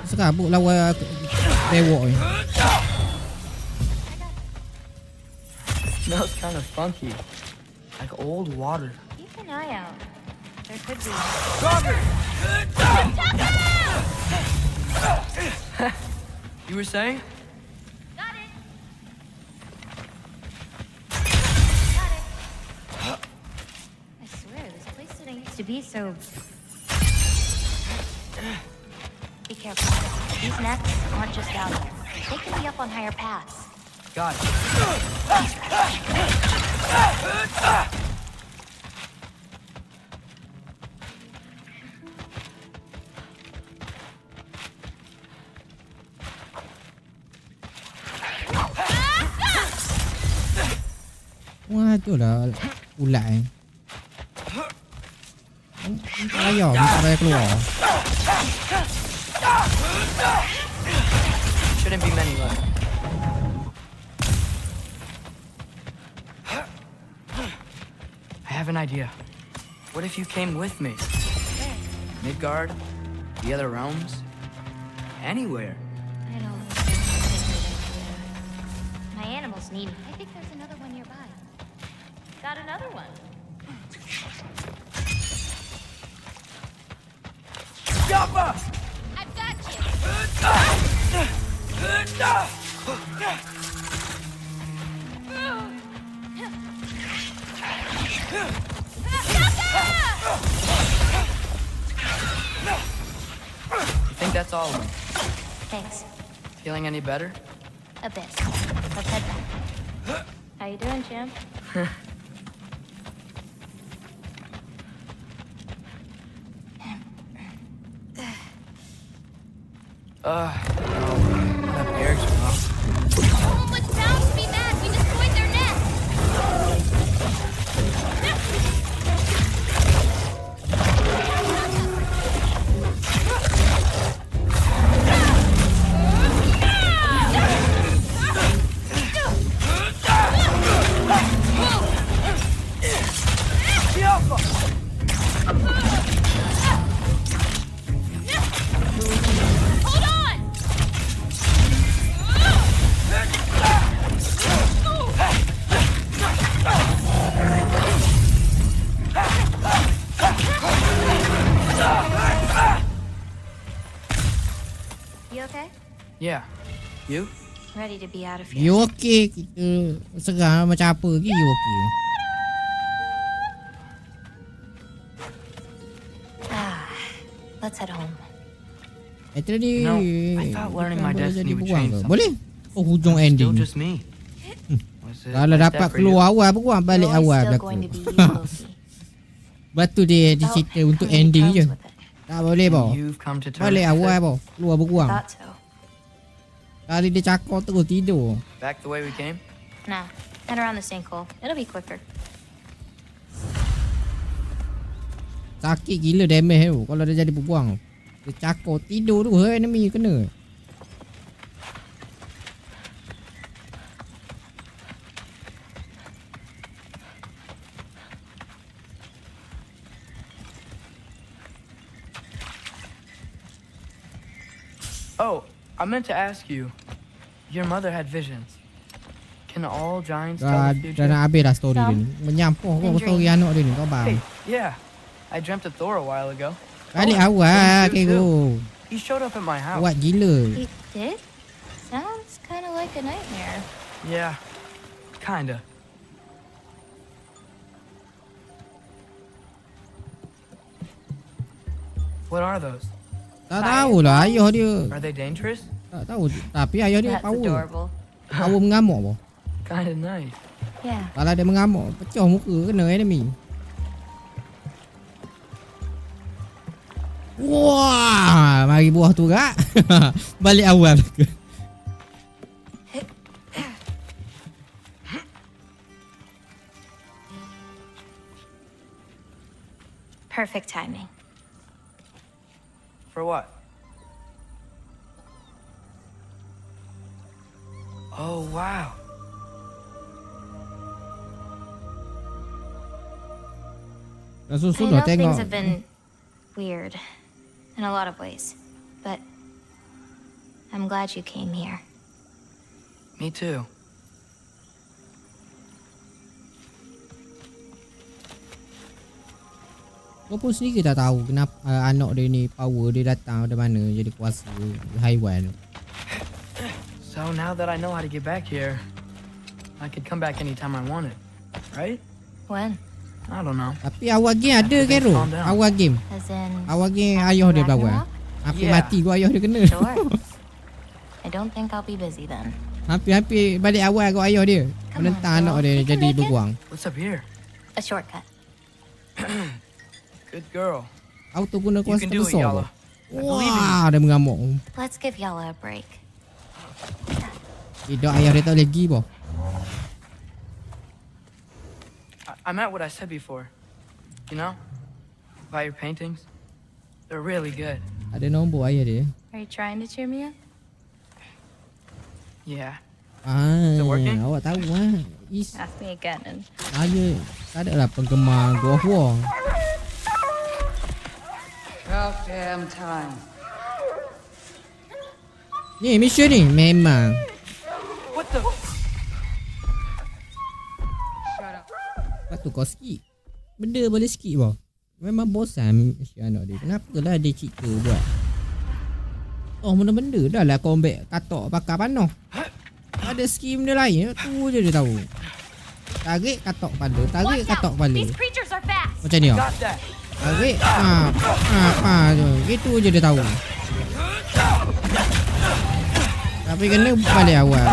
Serabut lawan tewok ni. Smells kind of funky. Like old water. Keep an eye out. There could be. You were saying? Got it. I swear, this place didn't used to be so. Be careful. These nests aren't just down here. They can be up on higher paths. Got it. Wah, tu lah ulat ni. Tak payah, tak payah keluar. Shouldn't be many left. I have an idea. What if you came with me? Midgard? The other realms? Anywhere. I don't. My animals need me. I think there's another one nearby. Got another one. Yappa! I've got you. You think that's all of them? Thanks. Feeling any better? A bit. Let's head back. How you doing, champ? My bears are rough. Someone was bound to be mad. We destroyed their nest. Hold on! You okay? Yeah. You? Ready to be out of here. You okay? Kita serang macam apa lagi you okay? Let's head home. Tadi No, I thought learning my destiny would change something. Boleh? Oh, hujung Still ending. just me. Kalau dapat keluar awal peguam balik You're awal still berlaku. going to be you, Loki. Batu dia cerita untuk ending je. Tak boleh bau. You've come to terms Balik with awal it? bau. Keluar berguang. Thought so. Kali dia cakap terus tidur. Back the way we came? Nah, head around the sinkhole. It'll be quicker. Sakit gila damage tu kalau dia jadi berguang. Dia cakap tidur tu enemy kena. Oh, I meant to ask you. Your mother had visions. Can all giants tell Dah, the future? dah nak habis dah story dia ni. Menyampuh kau story anak dia ni kau Hey, faham. yeah. I dreamt of Thor a while ago. Balik Oh, awal you ke too. go. He showed up at my house. Kuat gila. He did? Sounds kind of like a nightmare. Yeah, kinda. What are those? Tak tahulah ayah dia. Are they dangerous? Tak tahu. Tapi ayah dia That's power. adorable. Power mengamuk apa? Kinda nice. Yeah. Kalau dia mengamuk, pecah muka kena enemy. Wah, mari buah tu kak. Balik awal. Perfect timing. For what? Oh, wow. Langsung I sudah know tengok. things have been weird in a lot of ways, but I'm glad you came here. Me too. Kau pun sendiri tak tahu kenapa anak dia ni power dia datang dari mana jadi kuasa haiwan. So now that I know how to get back here, I could come back anytime I wanted, right? When? I don't know. Tapi awal game ada ke tu? Calm down. Awal game. As in, Awal game ayah dia berlawan. Ragnarok? Hampir Yeah. mati gua ayah dia kena. Sure. I don't think I'll be busy then. Hampir balik awal gua ayah dia. Come on, Menentang anak girl. dia You can jadi make it. berguang. What's up here? A shortcut. Good girl. Auto guna You kuasa can do it, besar. Yala. I believe in you. Wah, dia mengamuk. Let's give Yala a break. Tidak ayah dia tak boleh pergi boh. I meant what I said before. You know? About your paintings. They're really good. Ada nombor ayah dia. Are you trying to cheer me up? Yeah. Ah, Is it working? awak tahu ah. Is Ask me again and saya tak ada lah penggemar God of War. About damn time. Ni mission ni memang. What the? Lepas tu kau skip. Benda boleh skip boh. Memang bosan si anak dia. Kenapa lah dia cerita buat? Oh benda-benda dah lah combat katok bakar panah. Ada skim dia lain. Tu je dia tahu. Tarik katok kepala. Tarik katok kepala. These creatures are fast. Macam ni oh. Got that. Tarik. Tu. Gitu je dia tahu. Tapi kena balik awal.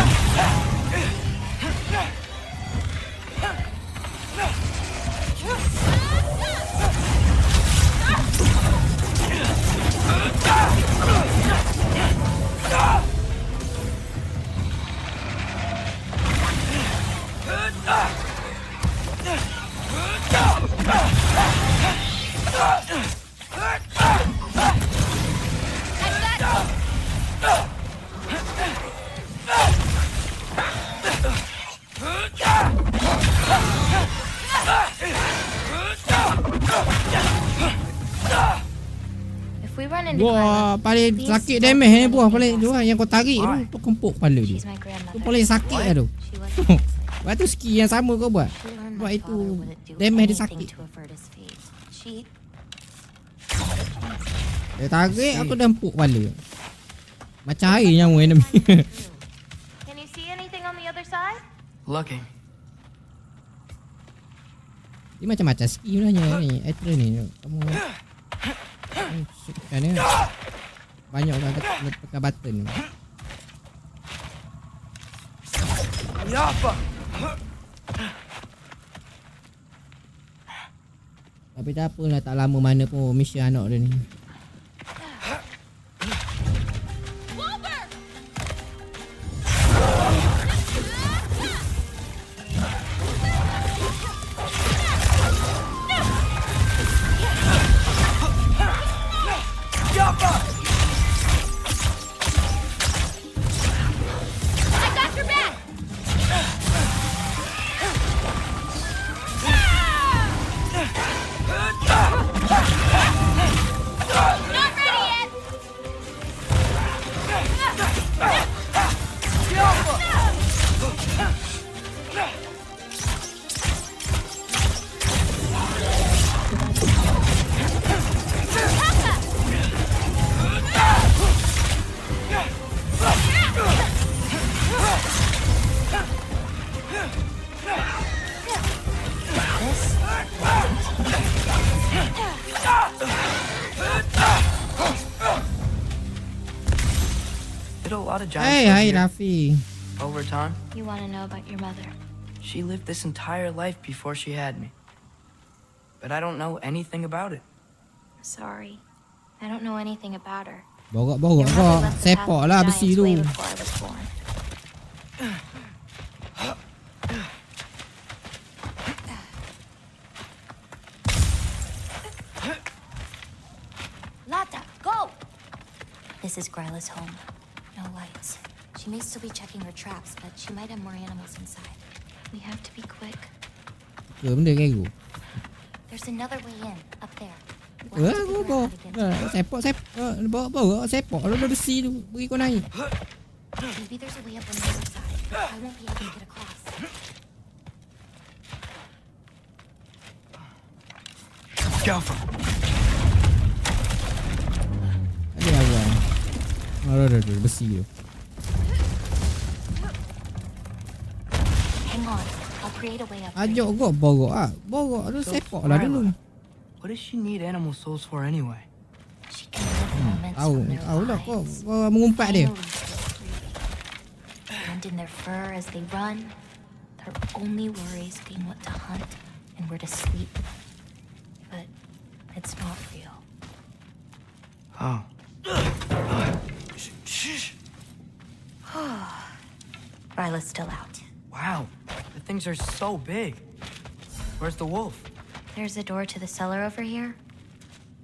If we run into Wah, Glenn, paling please sakit don't damage do ni buah anything paling tu fast. lah yang kau tarik tu kempuk kepala dia. She's my grandmother. Tu paling sakit lah tu. She wasn't. Lepas tu skill yang sama kau buat. She learned Buat my itu father wouldn't do damage dia anything sakit. to avert his fate. She Dia tarik aku dah empuk kepala. Macam air nyawa enemy. Can you see anything on the other side? Looking. Dia macam-macam skill sebenarnya ni. Actor ni. Kamu kan ni. Banyak orang tekan button. Yappa! Tapi tak apalah, tak lama mana pun mission anak dia ni. Did a lot of giants Hey, live hi here Rafi. over time? You want to know about your mother? She lived this entire life before she had me. But I don't know anything about it. Sorry. I don't know anything about her. Borok-borok kau. Sepak lah besi tu. Way before I was born. Lata, go! This is Gryla's home. No lights. She may still be checking her traps, but she might have more animals inside. We have to be quick. Ke benda kayu. There's another way in, up there. Go. Sepak. Bawa sepak. Lalu besi tu. Bagi kau naik. Maybe there's a way up on the other side. I won't be able to get across. Careful. Ada awal. Ada besi tu. Hang on. I'll create a way up. Ajak kau borok ah. Borok tu sepak lah dulu. What does she need animal souls for anyway? She can live moments from their Tahu lah kau lives. mengumpat dia. And in their fur as they run, their only worries being what to hunt and where to sleep. But it's not real. Oh. Ryla's still out. Wow. The things are so big. Where's the wolf? There's a door to the cellar over here.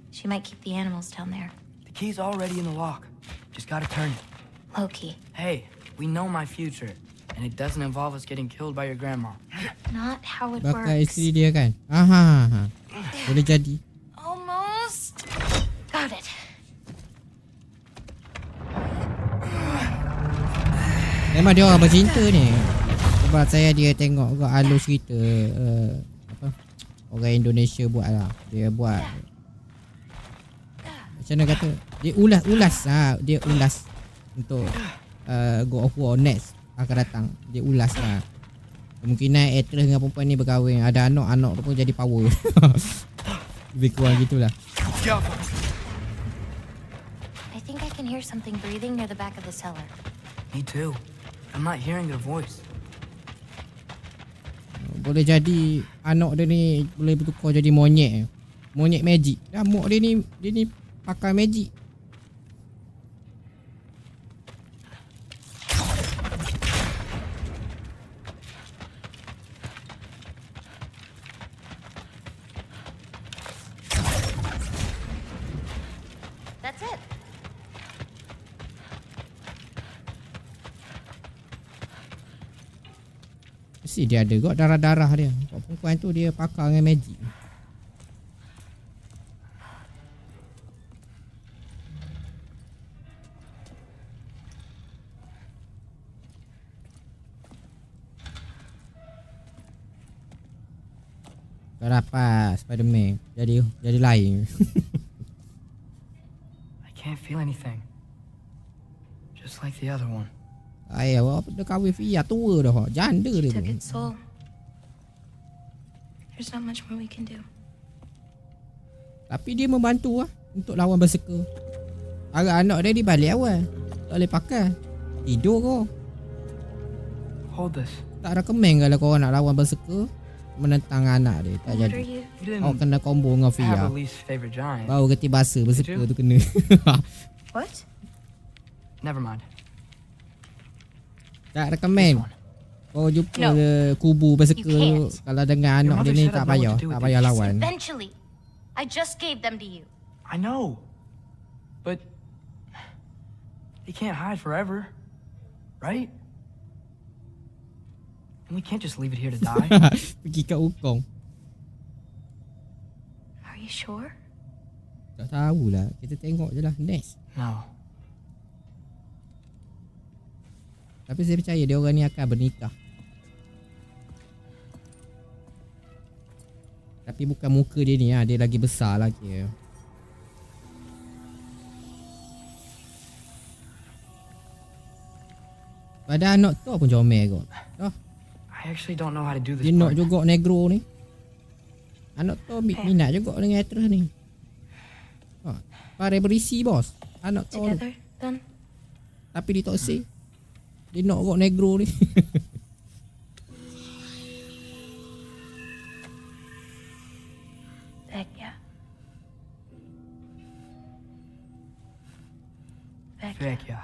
She might keep the animals down there. The key's already in the lock. Just gotta turn it. Loki. Hey, we know my future. And it doesn't involve us getting killed by your grandma. Not how it Bakal works. isteri dia kan. Aha. Boleh jadi. Almost. Got it. Memang dia orang bercinta ni. Sebab saya dia tengok kau alur cerita apa orang Indonesia buat lah. Dia buat macam mana kata, dia ulas dia ulas untuk God of War next akan datang. Dia ulas lah. Kemungkinan actress dengan perempuan ni berkahwin, ada anak tu pun jadi power. Lebih kurang gitulah. I think I can hear something breathing near the back of the cellar. Me too. I'm not hearing their voice. Boleh jadi anak dia ni boleh bertukar jadi monyet. Monyet magic. Mak dia ni pakai magic. That's it. Mesti dia ada kot darah-darah dia. Perempuan tu dia pakar dengan magic. Kau dapat Spider-Man. Jadi lain. I can't feel anything. Just like the other one. Ayah, dia kahwin Fia tua dah. Janda dia Took tu. its soul. There's not much more we can do. Tapi dia membantu lah untuk lawan berserker. Agak anak dia dibalik awal. Tak boleh pakai. Tidur kau. Hold this. Tak rekomen kalau korang nak lawan berserker menentang anak dia. Tak What jadi. are you? You didn't Kau kena combo dengan have Fia. a least favorite giant. Baru kerti bahasa berserker you? tu kena. What? Never mind. Tak rekomen. Kau jumpa No. kubu berserker You tu, kalau dengan anak dia mother ni said tak I'd know what payah. to do Tak with payah it. lawan. Eventually. I just gave them to you. I know. But he can't hide forever. Right? And we can't just leave it here to die. Pergi kat Wukong. Are you sure? Tak tahulah. Kita tengok je lah. Next. No. Tapi saya percaya dia orang ni akan bernikah. Tapi bukan muka dia ni lah. Dia lagi besar lagi. Padahal anak tu pun comel kot. Oh, I actually don't know how to do this dia nak part. juga negro ni. Anak tu minat juga dengan actress ni. Oh, pare berisi bos. Anak tu. Together, then? Tapi dia tak say. Dia nak juga negro ni. Vecchia. Vecchia.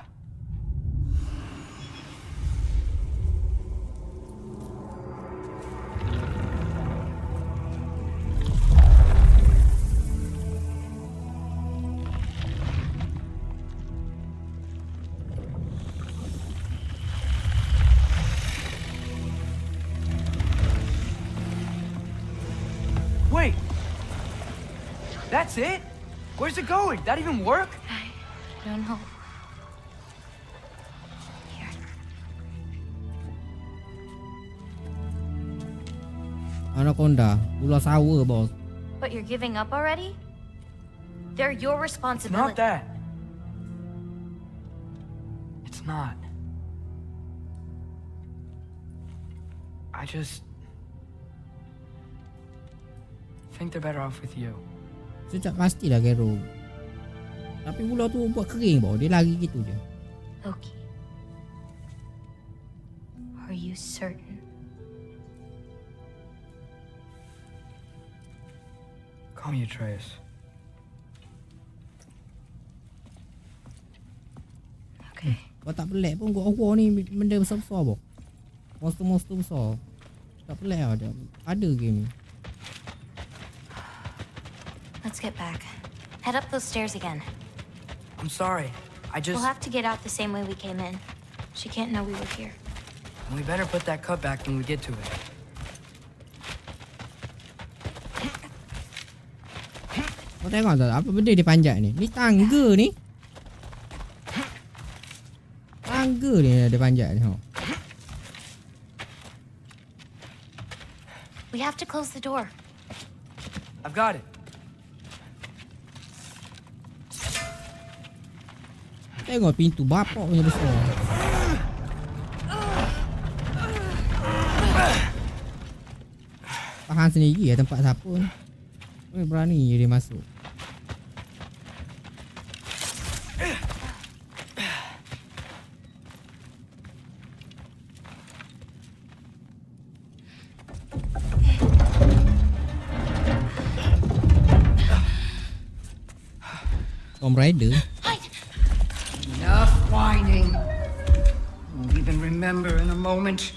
Wait! That's it? Where's it going? That even work? I don't know. Anaconda. Ular sawa bos. But you're giving up already? They're your It's responsibility. not that. It's not. I just think they're better off with you. Sejak pastilah Gero. Tapi ular tu buat kering bos. Dia lari gitu je. Loki. Are you certain? Call me Atreus. Kau tak pelik pun God of War ni benda besar-besar bos. Monster-monster besar. Tak pelik lah dia. Ada game ni. Let's get back. Head up those stairs again. I'm sorry. I just... We'll have to get out the same way we came in. She can't know we were here. We better put that cut back when we get to it. Kau tengok tak apa benda dia panjat ni? Ni tangga ni. Tangga ni dia panjat ni. We have to close the door. I've got it. Tengok pintu bapak punya besar. Faham sendiri lah tempat siapa ni. Berani je dia masuk. Tomb Raider. Enough whining. Won't even remember in a moment.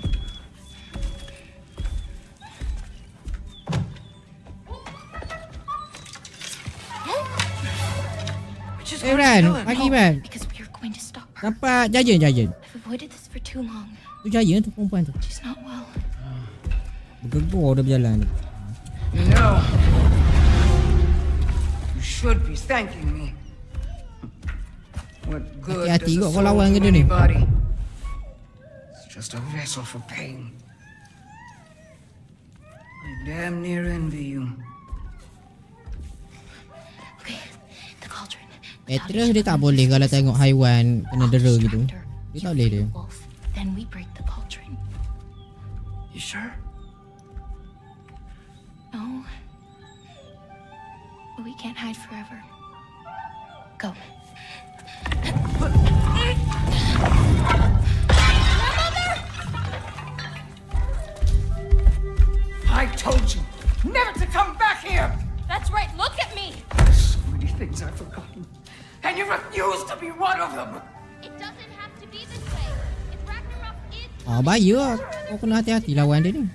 Ran, pagi Ran. Because we are going to stop her. Nampak Jayen. I've avoided this for too long. Tu Jayen tu perempuan tu. She's not well. Bergegor dia berjalan. You know, you should be thanking me. What good does Hati-hati a kot kau soul lawan do dengan dia ni. anybody? It's just a vessel for pain. I damn near envy you. Terus dia tak boleh kalau tengok haiwan kena dera gitu. Dia tak boleh dia. Then we break the cauldron. You sure? No. But we can't hide forever. Go. things I've forgotten. And you refuse to be one of them! It doesn't have to be this way. If Ragnarök is bahaya. Kau kena hati-hati lawan dia ni.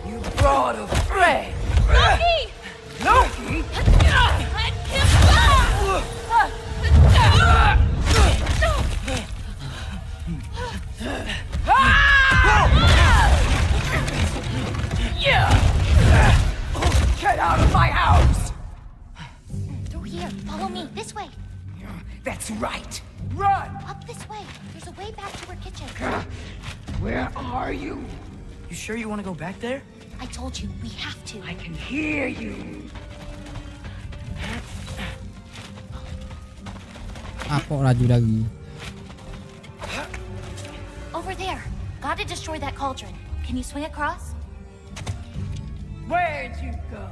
You brought of prey! Loki! Loki? Let him go! Get out of my house! Through here. Follow me. This way. That's right. Run! Up this way. There's a way back to our kitchen. Where are you? You sure you want to go back there? I told you, we have to. I can hear you. Apa laju lagi? Over there. Gotta destroy that cauldron. Can you swing across? Where'd you go?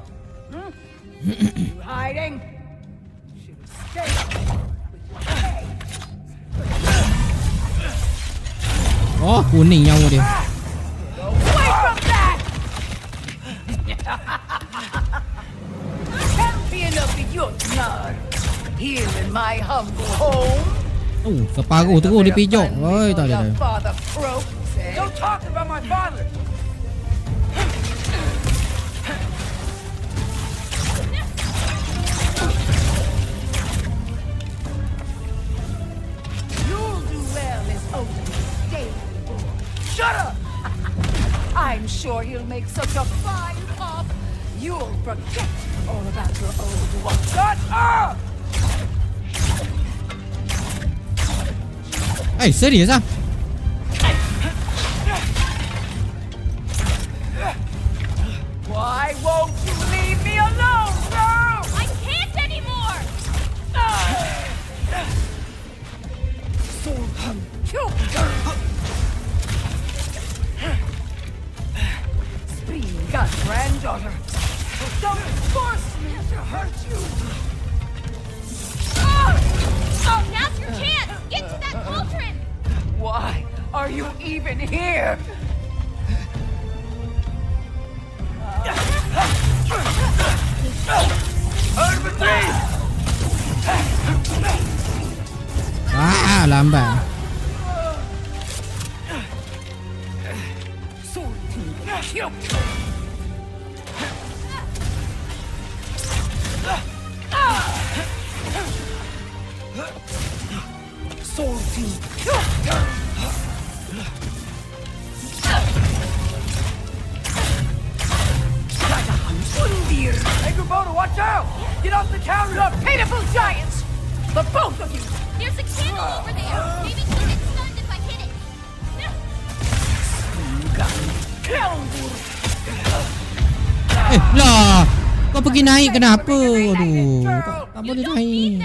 You hiding? Should have stayed with your pay. Oh, kuning nyawa dia. Away from that! Champion of the Yutnar, here in my humble home. Oh, separuh terus dia pijak. Oi, tak ada. Father Crow said. Don't talk about my father. You'll do well as Odin's stable boy. Shut up! I'm sure he'll make such a fine cop. You'll forget all about your old one. Shut up! Eh, serius ah? Why won't you leave me alone, girl? I can't anymore! So you killed her. Being God's granddaughter. Don't force me to hurt you. Oh, now's your chance! Get to that cauldron! Why are you even here? Lambat. Hey, Kubota, watch out! Get off the counter! The pitiful giants! The both of you! There's a candle over there! Maybe she'll get stunned if I hit it! Lah, kau pergi naik kenapa? Aduh, tak boleh naik.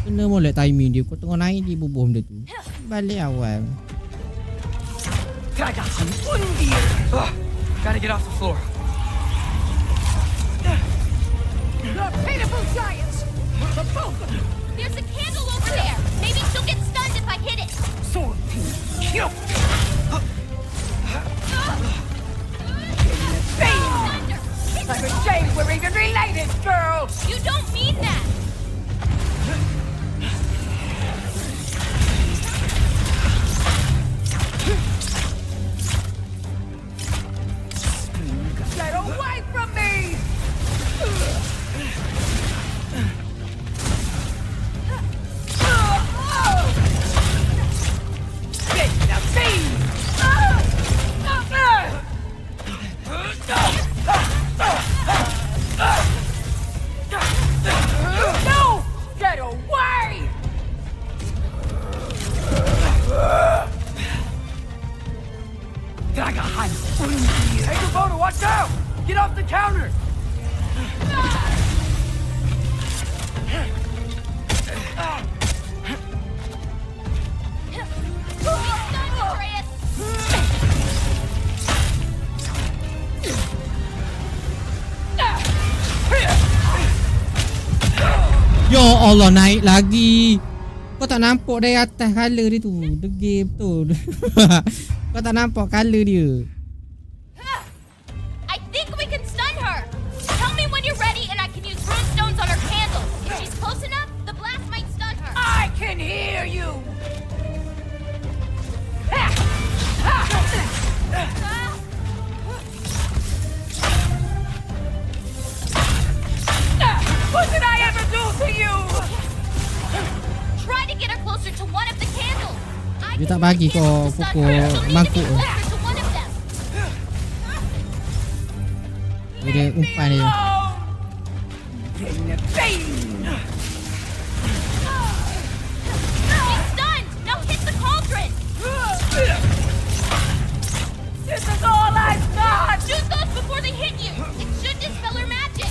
Kena molek timing dia. Kau tengah naik dia bubuh benda tu. Balik awal. Gotta get off the floor. The pitiful giants! The both of you! There's a candle over there! Maybe she'll get stunned if I hit it! Sword team, kill! I'm ashamed we're even related, girl! You don't mean that! Get away from me! Get the beam! No! Get away! Hey, Kubota, watch out! Get off the counter! Ya Allah, naik lagi. Kau tak nampak dari atas color dia tu. Degil betul. Kau tak nampak color dia. I think we can stun her. Tell me when you're ready and I can use rune stones on her candles. If she's close enough, the blast might stun her. I can hear you! What did I ever do to you? Try to get her closer to one of the candles. Dia tak bagi kau pukul mangkuk. Dia umpan dia. She's stunned. Now hit the cauldron. This is all I've got! Shoot those before they hit you. It should dispel her magic.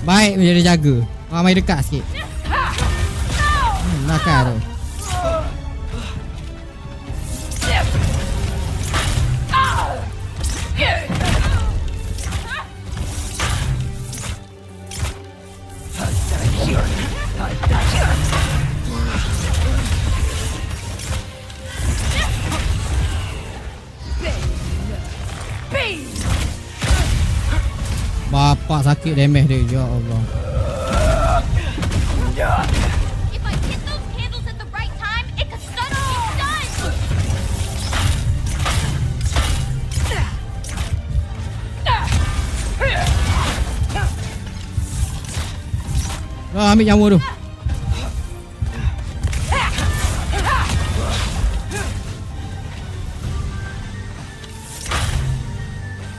Baik dia jaga. Mai dekat sikit. Nakal tu. Bapak sakit damage dia. Ya Allah. If I hit those candles at the right time, it could stun her. She's stunned. Ambil nyawa tu.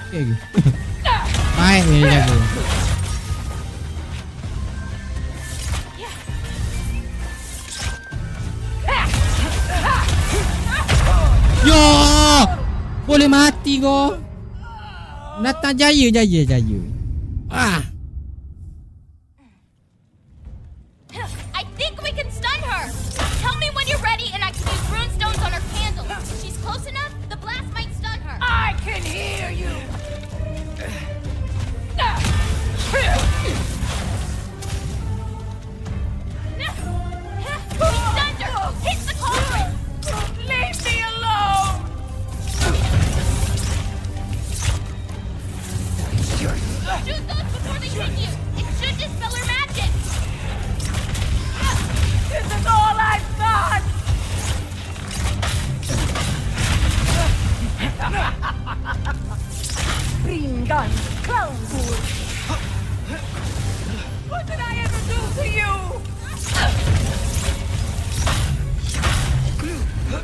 Okay. Baik dia jaga. Yo! Boleh mati kau. Datang jaya. Ah. I think we can stun her. Tell me when you're ready and I can use rune stones on her candles. If she's close enough, the blast might stun her. I can hear you! Stunned her. Hit the cauldron. Leave me alone! Shoot those before they hit you. It should dispel her magic. This is all I've got! Green gun, clown fool! What did I ever do to you?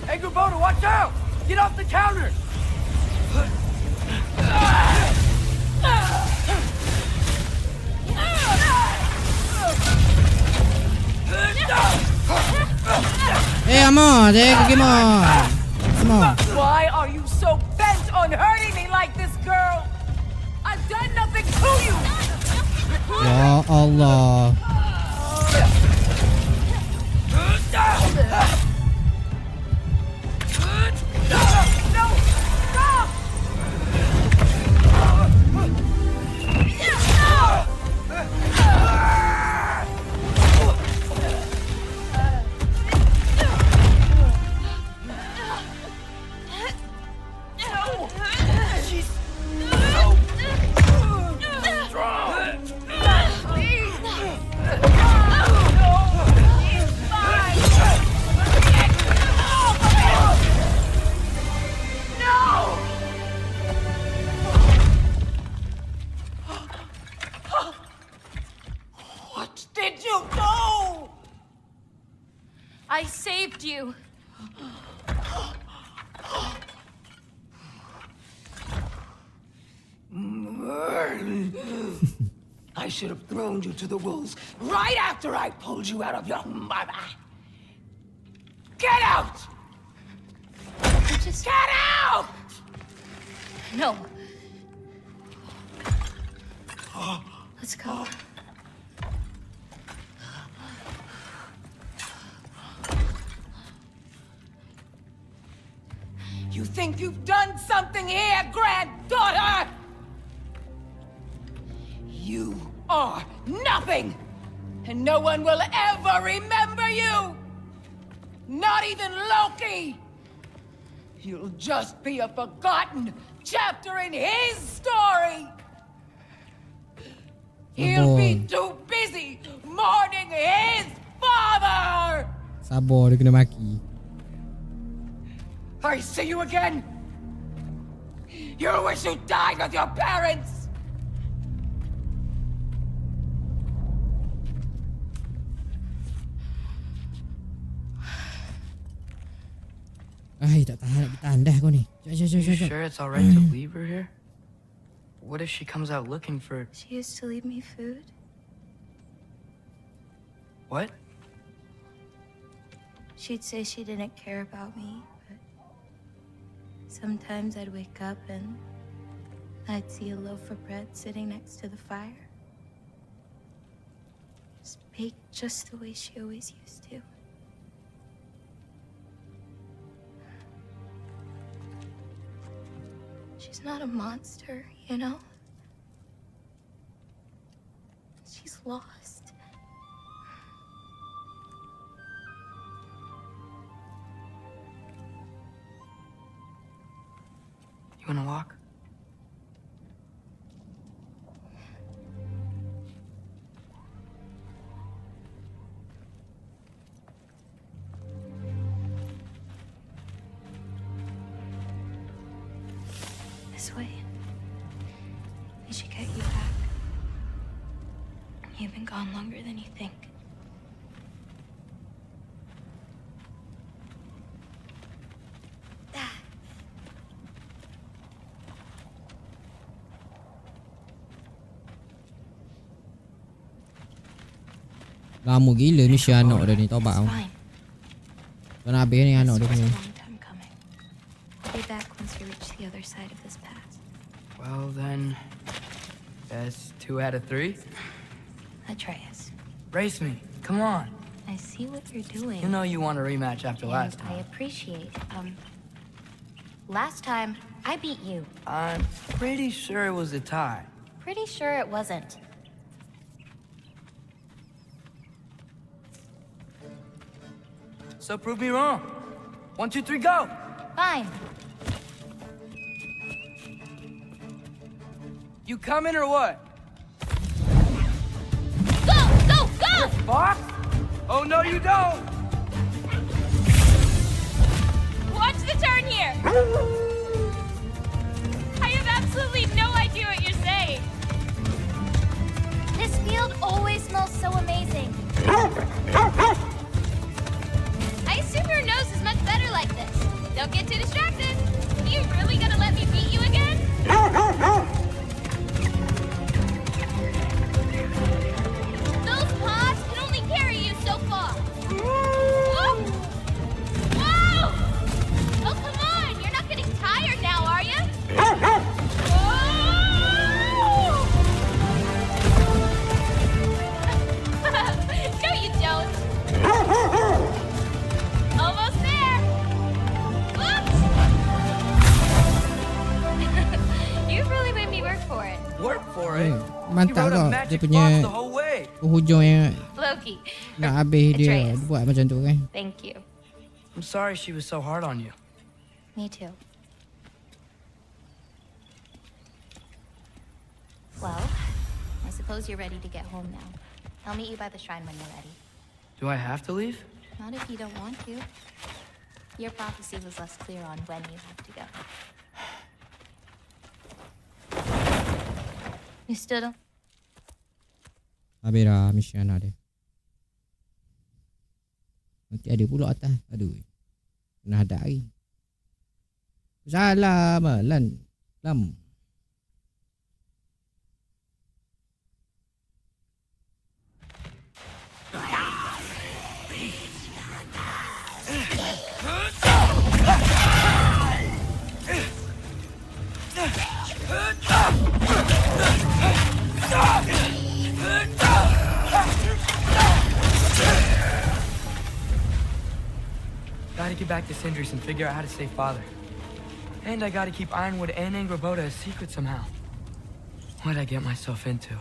Hey, Kubota, watch out! Get off the counter! Hey, Amon, come on. Come on. Why are you so bent on hurting me like this, girl? I've done nothing to you! Ya Allah. No! Stop! She's so strong! What did you do? I saved you. I should have thrown you to the wolves right after I pulled you out of your mother. Get out! We're just just... Get out! No. Let's go. You think you've done something here, granddaughter? You are nothing! And no one will ever remember you! Not even Loki! You'll just be a forgotten chapter in his story! He'll be too busy mourning his father! Sabar, dia kena maki. I see you again! You wish you died with your parents! Ay, tak tahan nak bertahan dah kau ni. Jom. You sure it's alright to leave her here? What if she comes out looking for... She used to leave me food. What? She'd say she didn't care about me, but sometimes I'd wake up and I'd see a loaf of bread sitting next to the fire. Just baked just the way she always used to. She's not a monster, you know? She's lost. You wanna walk? This way. We should get you back. You've been gone longer than you think. Lama gila ni si anak dia ni, taubat tau. Kau nak habis ni anak dia punya. I'll be back once we reach the other side of this pass. Well then... That's 2 out of 3? Atreus. Race me. Come on. I see what you're doing. You know you want a rematch after last I time. appreciate. Last time, I beat you. I'm pretty sure it was a tie. Pretty sure it wasn't. So prove me wrong. 1, 2, 3, go! Fine. You coming or what? Go! Go! Go! Fox? Oh, no, you don't! Watch the turn here! I have absolutely no idea what you're saying. This field always smells so amazing. I assume your nose is much better like this. Don't get too distracted. Are you really gonna let me beat you again? Those paws can only carry you so far. Whoa! Whoa! Oh, come on! You're not getting tired now, are you? No, you don't. Almost there. Oops! You really made me work for it. Work for it? Mantap You rode a kau. Dia magic punya box the whole way. penghujung yang Loki. nak habis dia Atreus. buat macam tu kan. Thank you. I'm sorry she was so hard on you. Me too. Well, I suppose you're ready to get home now. I'll meet you by the shrine when you're ready. Do I have to leave? Not if you don't want to. Your prophecy was less clear on when you have to go. You still don't... Habis dah misi anak dia. Nanti ada pula atas. Aduh. Kena hadap lagi. Salah malan. Lam. back to Sindri's and figure out how to save Father. And I gotta keep Ironwood and Angrboda a secret somehow. What'd I get myself into?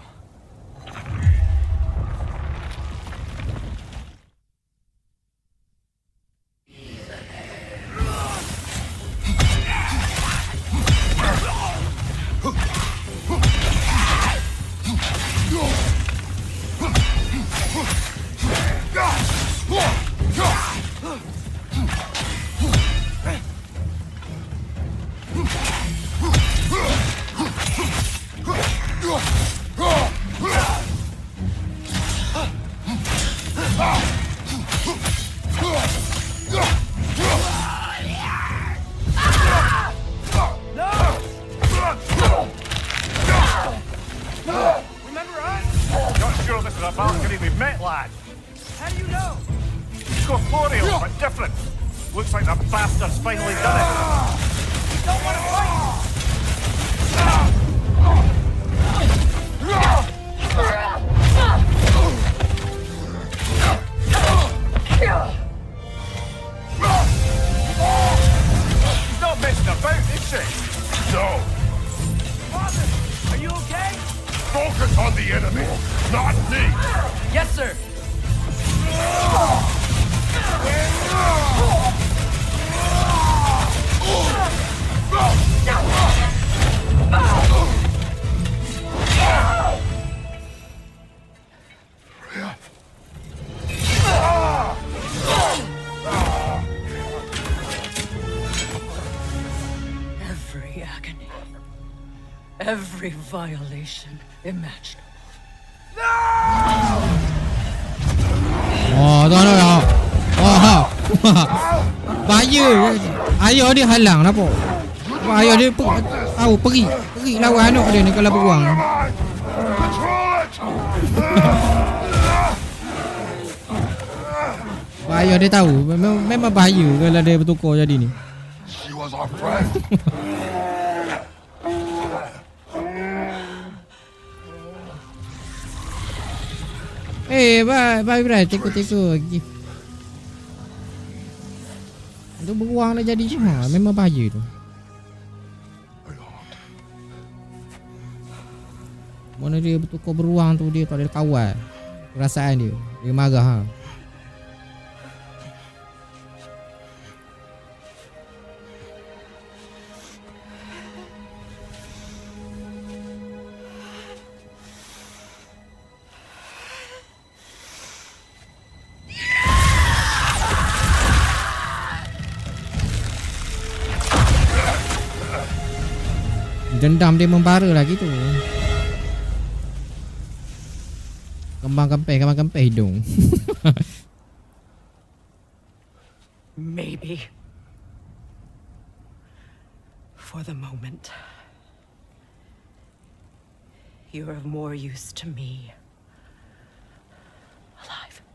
Every violation imaginable. Oh, tak nak. Oh, bahaya. Ayah dia halang lah, Pok. Ayah dia tahu pergi lawan anak dia ni kalau beruang. Ayah dia tahu memang bahaya kalau dia bertukar jadi ni. She was our friend. Bye, teko. Itu beruang dah jadi semua. Memang bahaya tu. Mana dia bertukar beruang tu, dia tak ada kawan. Perasaan dia. Dia marah ha. Dendam dia membara lah gitu. Kembang kempeh hidung. Maybe. For the moment. You're of more use to me. Alive.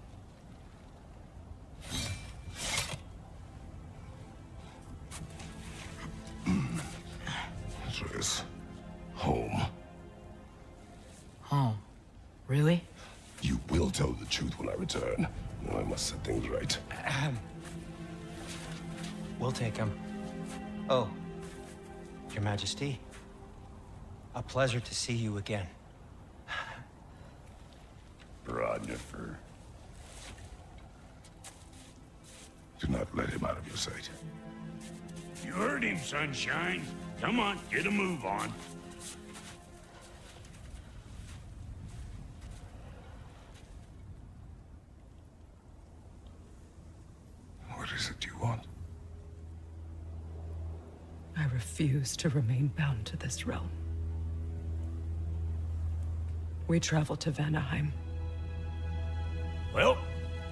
This home. Home? Really? You will tell the truth when I return. I must set things right. We'll take him. Oh, Your Majesty. A pleasure to see you again. Ragnarök. Do not let him out of your sight. You heard him, Sunshine. Come on, get a move on. What is it you want? I refuse to remain bound to this realm. We travel to Vanaheim. Well,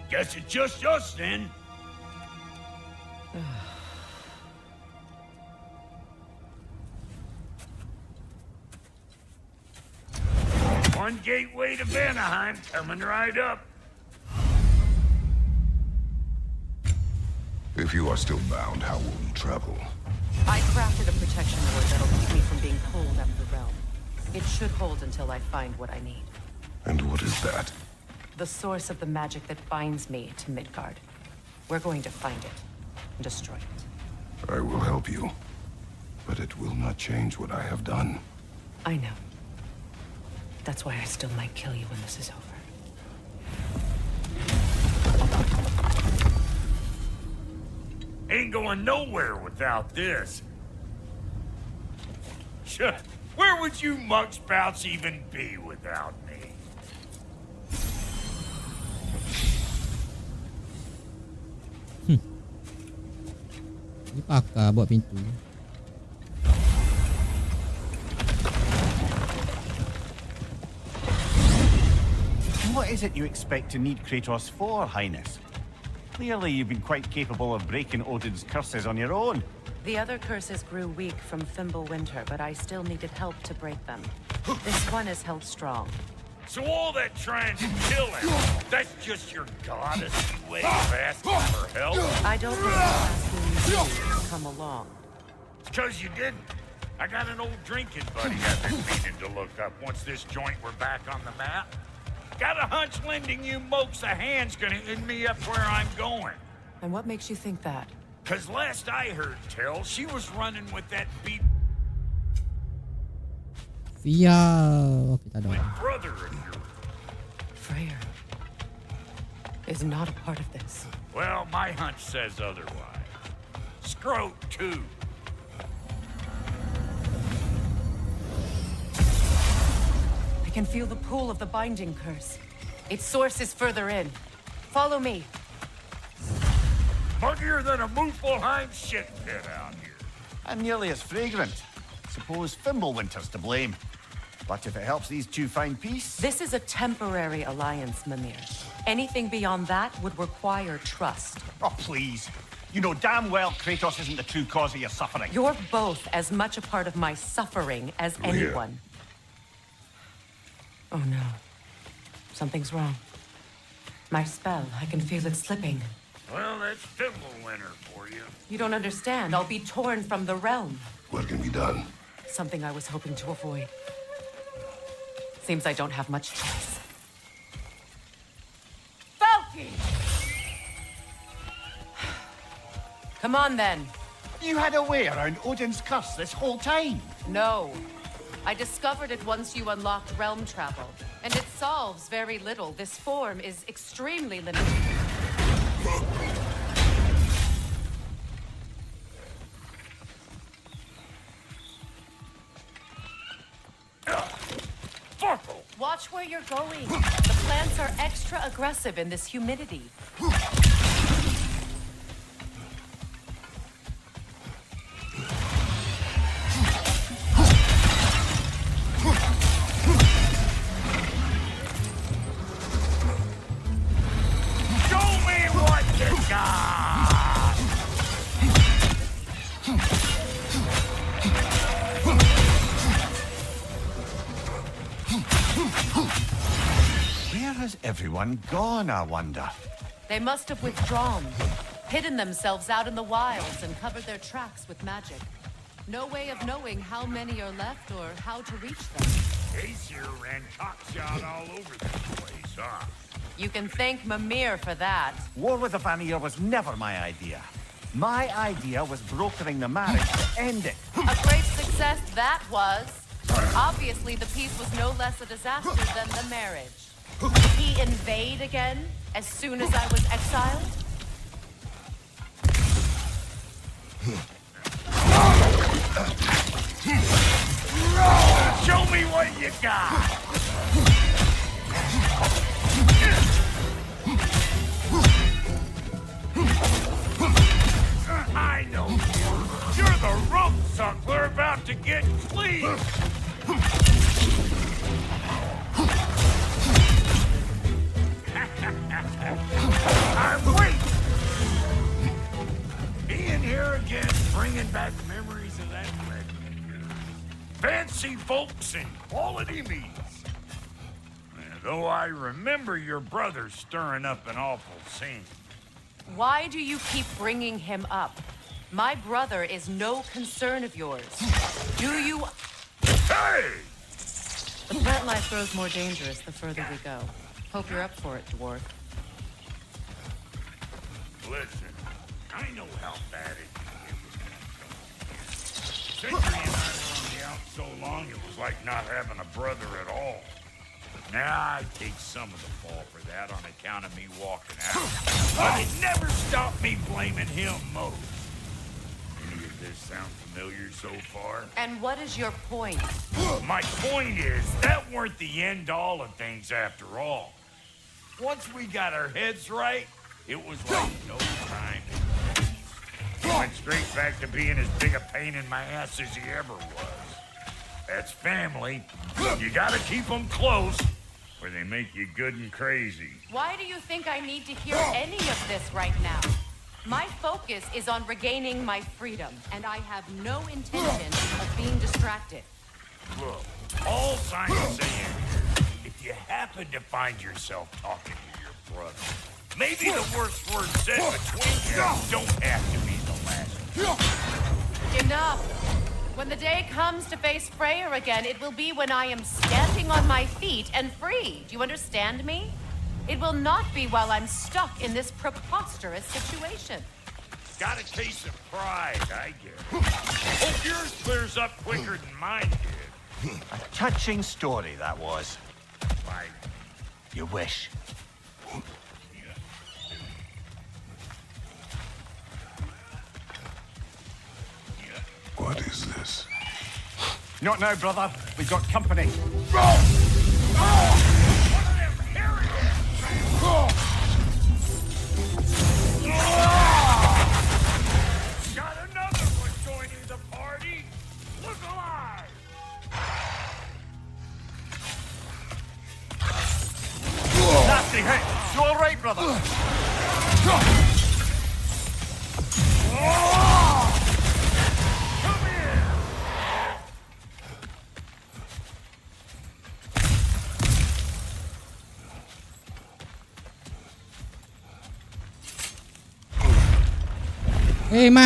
guess it's just us then. One gateway to Vanaheim coming right up. If you are still bound, how will you travel? I crafted a protection ward that'll keep me from being pulled out of the realm. It should hold until I find what I need. And what is that? The source of the magic that binds me to Midgard. We're going to find it. and destroy it. I will help you, but it will not change what I have done. I know. That's why I still might kill you when this is over. Ain't going nowhere without this. Where would you muckspouts even be without me? Ni pakar buat pintu. What is it you expect to need Kratos for, Highness? Clearly you've been quite capable of breaking Odin's curses on your own. The other curses grew weak from Fimbulwinter, but I still needed help to break them. This one is held strong. So all that trying to kill him, that's just your goddess way of asking for help? I don't know asking you to come along. It's 'cause you didn't. I got an old drinking buddy I've been meaning to look up once this joint were back on the map. Got a hunch lending you mokes a hand's gonna end me up where I'm going. And what makes you think that? 'Cause last I heard tell, she was running with that beat Via. Okey, tak ada. brother of yours. Freyr is not a part of this. Well, my hunch says otherwise. Scrote, too. I can feel the pull of the binding curse. Its source is further in. Follow me. Muggier than a Muspelheim shit pit out here. And nearly as fragrant. Suppose Fimbulwinter's to blame. But if it helps these two find peace... This is a temporary alliance, Mimir. Anything beyond that would require trust. Oh, please. You know damn well Kratos isn't the true cause of your suffering. You're both as much a part of my suffering as anyone. Oh no. Something's wrong. My spell, I can feel it slipping. Well, that's Fimbulwinter for you. You don't understand. I'll be torn from the realm. What can be done? Something I was hoping to avoid. Seems I don't have much choice. Falky! Come on, then. You had a way around Odin's curse this whole time? No. I discovered it once you unlocked realm travel. And it solves very little. This form is extremely limited. Watch where you're going. The plants are extra aggressive in this humidity. Show me what you got! Where has everyone gone, I wonder? They must have withdrawn, hidden themselves out in the wilds and covered their tracks with magic. No way of knowing how many are left or how to reach them. Aesir ran cockshot all over this place, huh? You can thank Mimir for that. War with the Vanir was never my idea. My idea was brokering the marriage to end it. A great success that was. Obviously, the peace was no less a disaster than the marriage. Did he invade again as soon as I was exiled? Show me what you got! I know you. You're the rope suckler about to get clean. I'm waiting. Being here again, bringing back memories of that wedding. Fancy folks and quality meats. Though I remember your brother stirring up an awful scene. Why do you keep bringing him up? My brother is no concern of yours. Do you... Hey! The plant life grows more dangerous the further we go. Hope you're up for it, dwarf. Listen, I know how bad it is. Sentry and I were on the out so long, it was like not having a brother at all. Now I take some of the fall for that on account of me walking out. But it never stopped me blaming him most. Any of this sound familiar so far? And what is your point? My point is, that weren't the end all of things after all. Once we got our heads right, it was like no time. He went straight back to being as big a pain in my ass as he ever was. That's family. You gotta keep them close, or they make you good and crazy. Why do you think I need to hear any of this right now? My focus is on regaining my freedom, and I have no intention of being distracted. Look, all I'm saying is, if you happen to find yourself talking to your brother, maybe the worst word said between you don't have to be the last. Enough! When the day comes to face Freyr again, it will be when I am standing on my feet and free. Do you understand me? It will not be while I'm stuck in this preposterous situation. Got a case of pride, I guess. Hope yours clears up quicker than mine did. A touching story, that was. Like, you wish. What is this? Not now, brother. We've got company. Got another one joining the party. Look alive. Nasty hit. You all right, brother?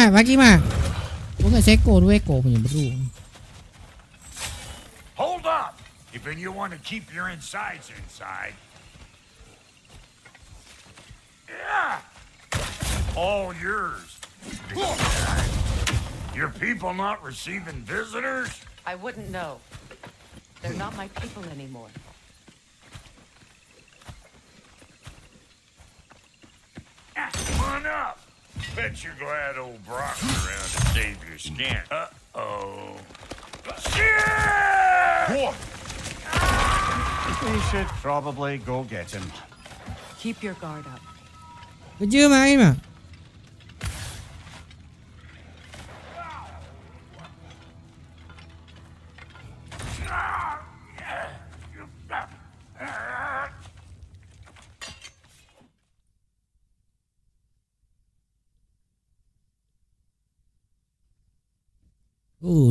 Bagi mah. Bukan seko dua ekor punya beru. Hold up! Even you want to keep your insides inside. Yeah! All yours. Your people not receiving visitors? I wouldn't know. They're not my people anymore. Come on up. Bet you're glad old Brock's around to save your skin. Uh-oh. Shit! What? We should probably go get him. Keep your guard up. Kerja main mah.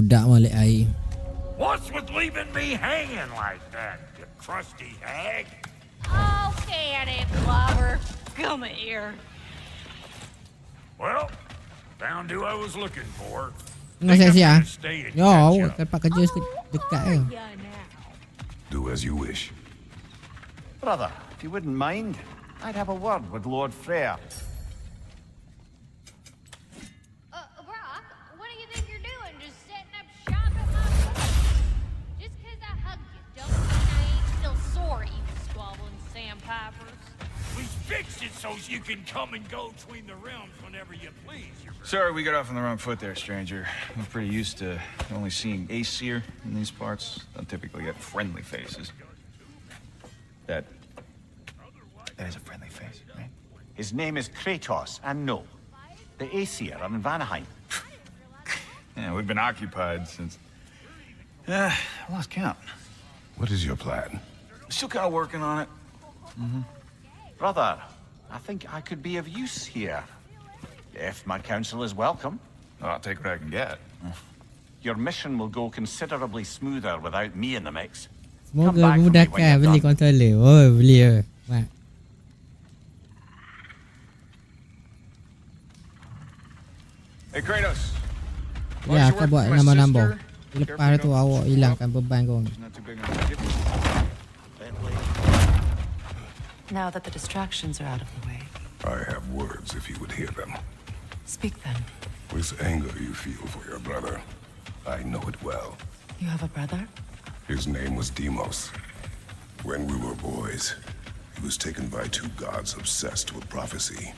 Dak balik air. What's with leaving me hanging like that, you crusty hag? Oh, can it, Blubber? Come here. Well, found who I was looking for. Nggak sia-sia. Yo, tempat kerja dekat je. Do as you wish. Brother, if you wouldn't mind, I'd have a word with Lord Freyr. Brock, what do you think you're doing? Just setting up shop at my place? Just 'cause I hugged you don't mean I ain't still sorry, you squabbling sandpipers. We fixed it so you can come and go between the realms whenever you please. Sorry we got off on the wrong foot there, stranger. I'm pretty used to only seeing Aesir in these parts. Don't typically get friendly faces. That is a friendly face, right? His name is Kratos, and no, the Aesir are in Vanaheim. Yeah, we've been occupied since... I lost count. What is your plan? Still kind of working on it. Brother, I think I could be of use here. If my counsel is welcome. Oh, I'll take what I can get. Your mission will go considerably smoother without me in the mix. Semoga memudahkan beli controller. Oh, beli. Mak. Hey Kratos. Ya, akan buat nambah-nambah. Lepas tu awak hilangkan beban kau. Now that the distractions are out of the way. I have words if you would hear them. Speak then. This anger you feel for your brother, I know it well. You have a brother? His name was Deimos. When we were boys, he was taken by two gods obsessed with prophecy.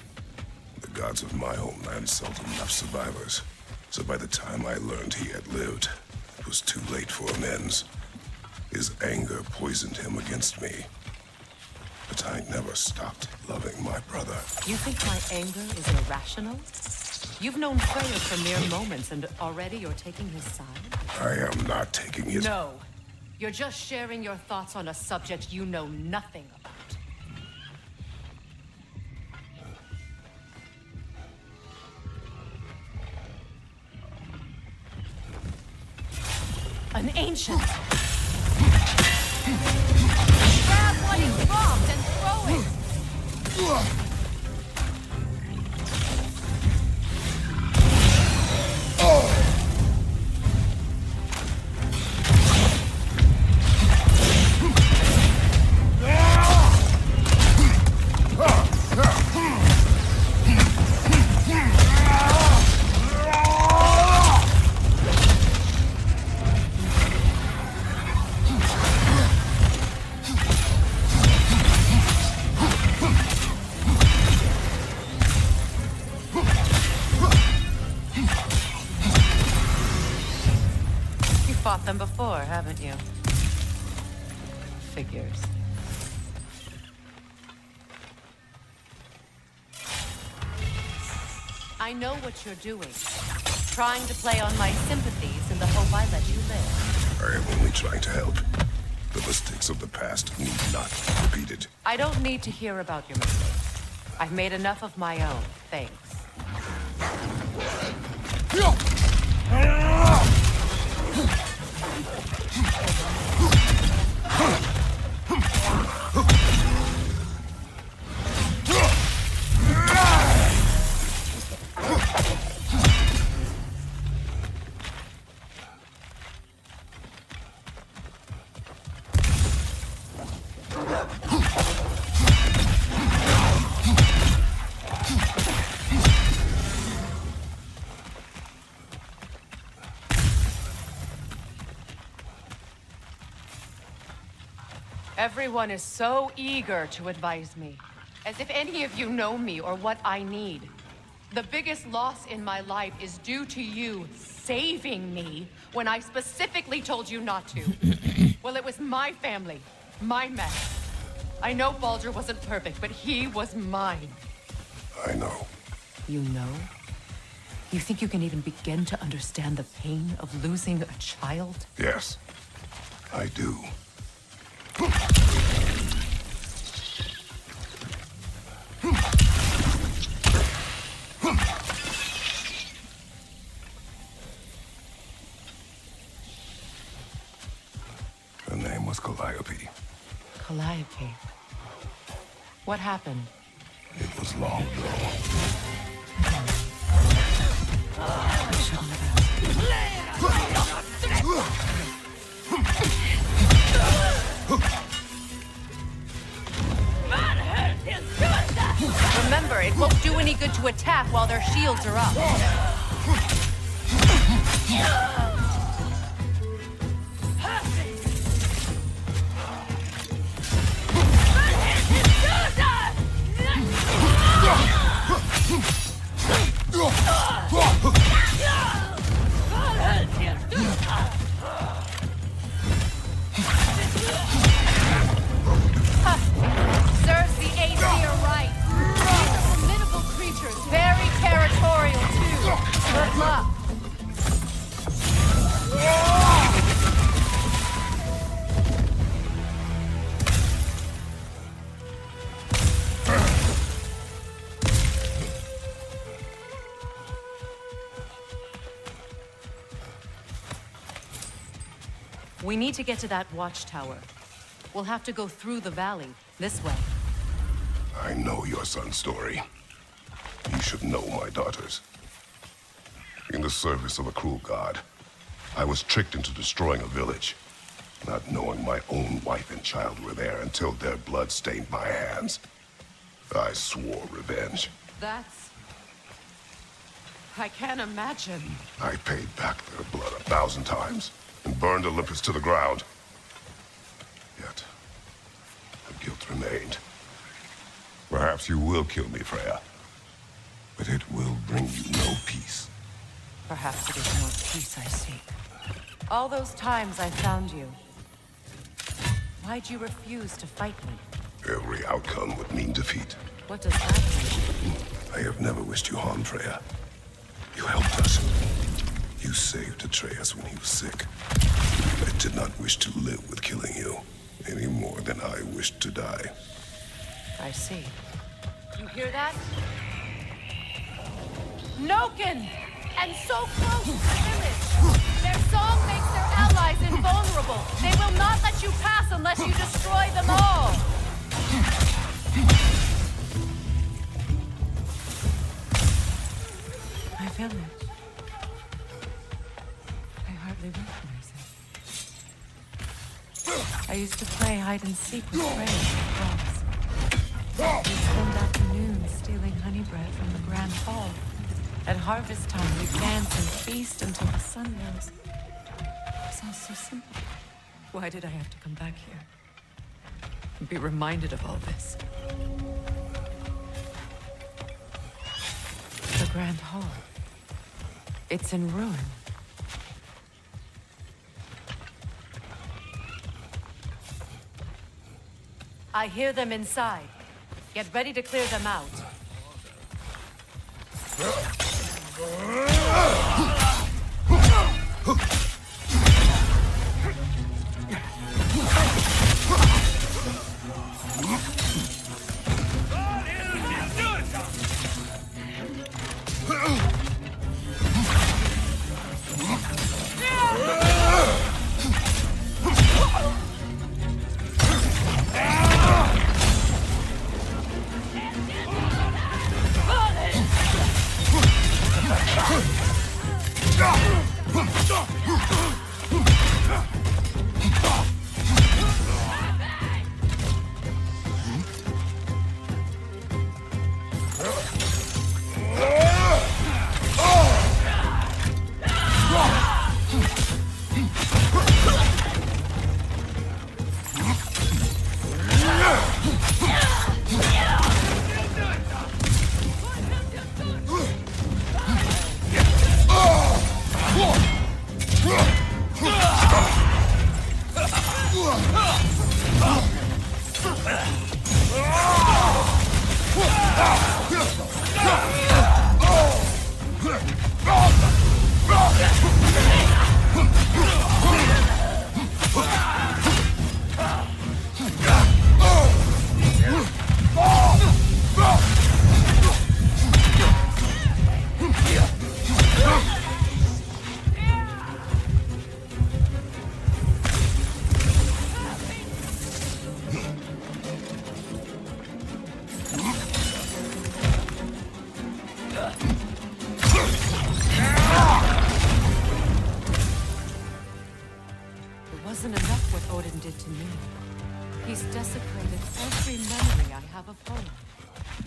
The gods of my homeland seldom left survivors, so by the time I learned he had lived, it was too late for amends. His anger poisoned him against me. But I never stopped loving my brother. You think my anger is irrational? You've known Freya for mere moments, and already you're taking his side? I am not taking his... No. You're just sharing your thoughts on a subject you know nothing about. An ancient! Grab what he dropped and throw it! Fought them before, haven't you? Figures. I know what you're doing. Trying to play on my sympathies in the hope I let you live. I am only trying to help. The mistakes of the past need not be repeated. I don't need to hear about your mistakes. I've made enough of my own, thanks. Everyone is so eager to advise me, as if any of you know me or what I need. The biggest loss in my life is due to you saving me when I specifically told you not to. Well, it was my family, my mess. I know Baldur wasn't perfect, but he was mine. I know. You know? You think you can even begin to understand the pain of losing a child? Yes, I do. Her name was Calliope. Calliope. What happened? It was long ago. Remember, it won't do any good to attack while their shields are up. Serves the Aesir right. These are formidable creatures, very territorial too. Good luck. We need to get to that watchtower. We'll have to go through the valley, this way. I know your son's story. You should know my daughter's. In the service of a cruel god, I was tricked into destroying a village, not knowing my own wife and child were there until their blood stained my hands. I swore revenge. That's I can't imagine. I paid back their blood 1,000 times and burned Olympus to the ground. Yet, the guilt remained. Perhaps you will kill me, Freya. But it will bring you no peace. Perhaps it is not peace I seek. All those times I found you. Why'd you refuse to fight me? Every outcome would mean defeat. What does that mean? I have never wished you harm, Freya. You helped us. You saved Atreus when he was sick. I did not wish to live with killing you, any more than I wished to die. I see. You hear that? Noken! And so close to the village! Their song makes their allies invulnerable! They will not let you pass unless you destroy them all! My village. I hardly recognize it. I used to play hide and seek with Frey and Cross. We'd spend afternoons stealing honey bread from the Grand Hall. At harvest time, we'd dance and feast until the sun rose. It was all so simple. Why did I have to come back here? And be reminded of all this? The Grand Hall. It's in ruin. I hear them inside. Get ready to clear them out. He's desecrated every memory I have of home.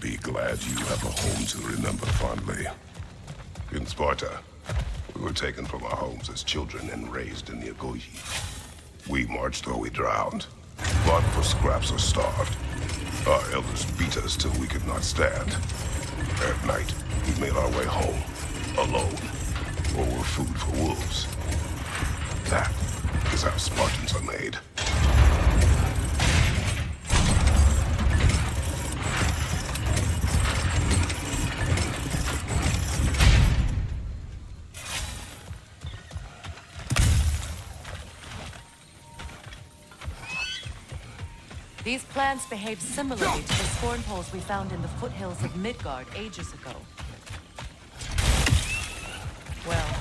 Be glad you have a home to remember fondly. In Sparta, we were taken from our homes as children and raised in the Agogi. We marched or we drowned, fought for scraps or starved. Our elders beat us till we could not stand. At night, we made our way home, alone, or were food for wolves. That is how Spartans are made. These plants behave similarly to the scorn holes we found in the foothills of Midgard ages ago. Well,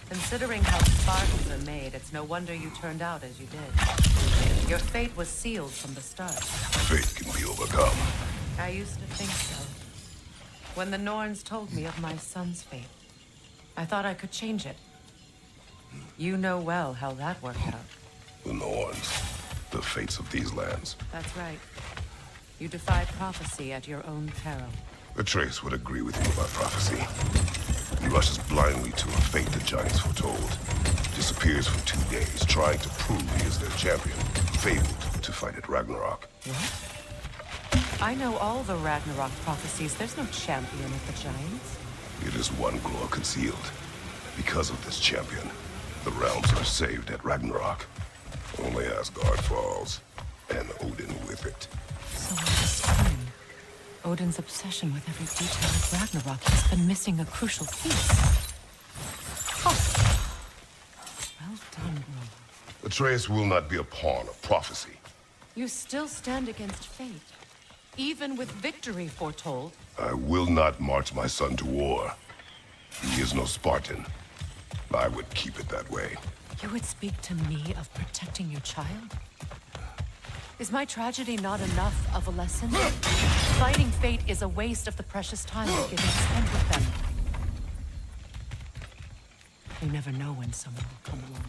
considering how Spartans are made, it's no wonder you turned out as you did. Your fate was sealed from the start. Fate can be overcome. I used to think so. When the Norns told me of my son's fate, I thought I could change it. You know well how that worked out. The Norns. The fates of these lands. That's right. You defy prophecy at your own peril. Atreus would agree with you about prophecy. He rushes blindly to a fate the giants foretold. Disappears for 2 days, trying to prove he is their champion. Failed to fight at Ragnarok. What? I know all the Ragnarok prophecies. There's no champion of the giants. It is one glow concealed. Because of this champion, the realms are saved at Ragnarok. Only Asgard falls, and Odin with it. So understand. Odin's obsession with every detail of Ragnarok has been missing a crucial piece. Oh. Well done, bro. Atreus will not be a pawn of prophecy. You still stand against fate, even with victory foretold. I will not march my son to war. He is no Spartan. I would keep it that way. You would speak to me of protecting your child? Is my tragedy not enough of a lesson? Fighting fate is a waste of the precious time you're given to spend with them. You never know when someone will come along.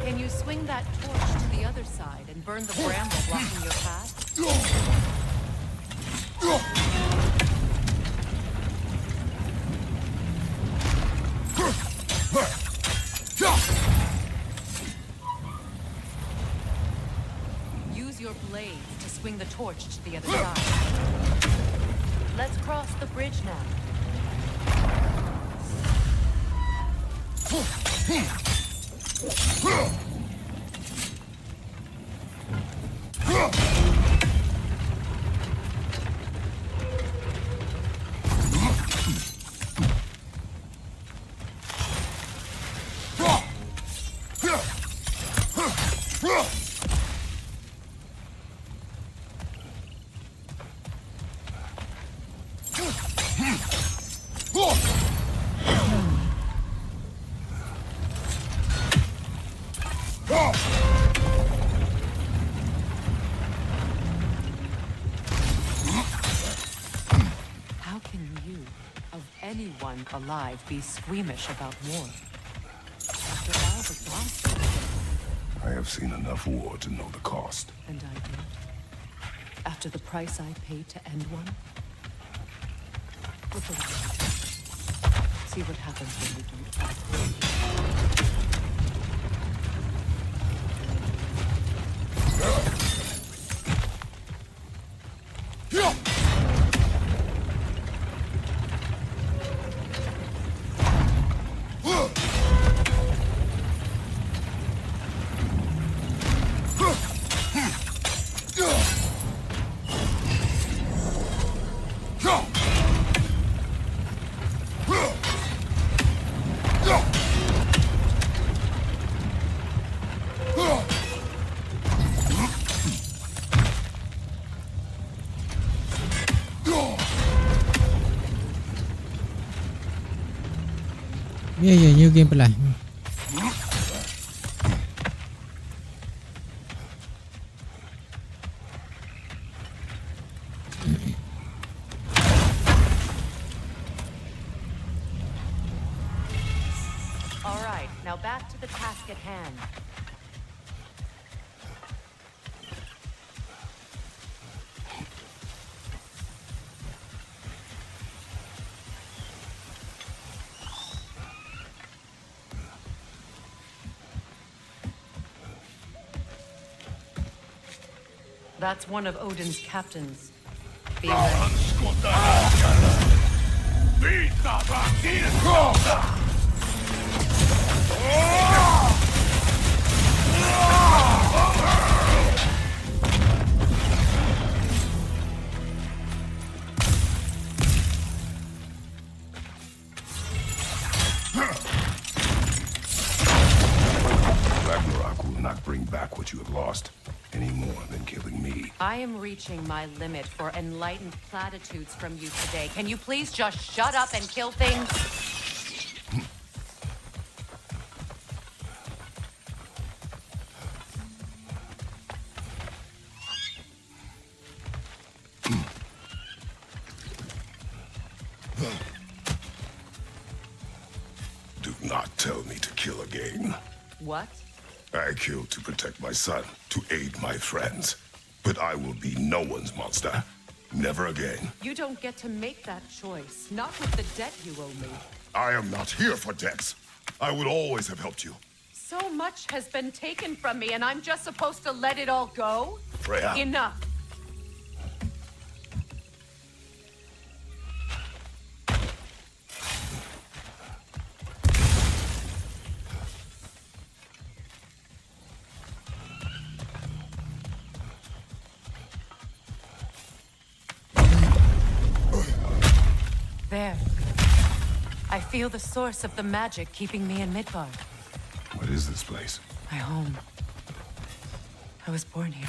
Can you swing that torch to the other side and burn the bramble blocking your path? Use your blades to swing the torch to the other side. Let's cross the bridge now. How can you, of anyone alive, be squeamish about war? After all the gossip. I have seen enough war to know the cost. And I did. After the price I paid to end one. Look around. See what happens when we don't fight. Ya, new game pula. All right, now back to the task at hand. That's one of Odin's captains. Be ready. Ragnarok will not bring back what you have lost, any more than killing me. I am reaching my limit for enlightened platitudes from you today. Can you please just shut up and kill things? again. What? I killed to protect my son, to aid my friends. But I will be no one's monster. Never again. You don't get to make that choice. Not with the debt you owe me. I am not here for debts. I would always have helped you. So much has been taken from me, and I'm just supposed to let it all go? Freya. Enough. There. I feel the source of the magic keeping me in Midgard. What is this place? My home. I was born here.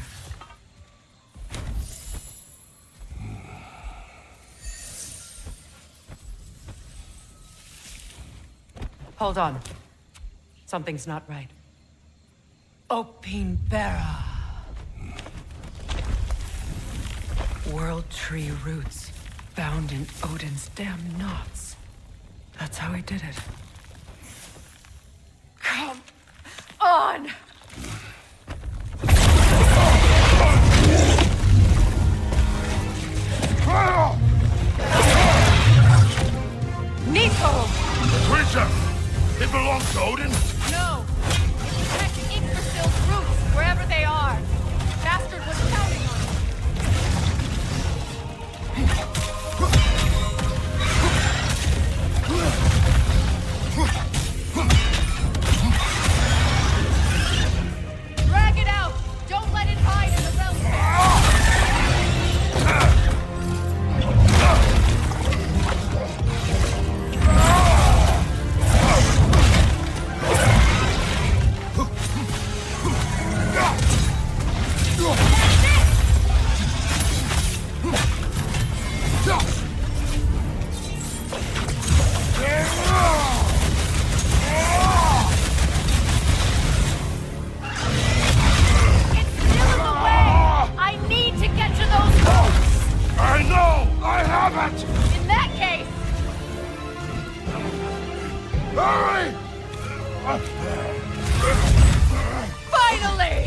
Hold on. Something's not right. Opin Bera. World tree roots bound in Odin's damn knots. That's how he did it. Come on! Nico! The creature! It belongs to Odin? No! It protects Yggdrasil's roots, wherever they are. Bastard was counting on it. Drag it out! Don't let it hide in the realm. I need to get to those roots! I know! I have it! In that case... Hurry! Finally!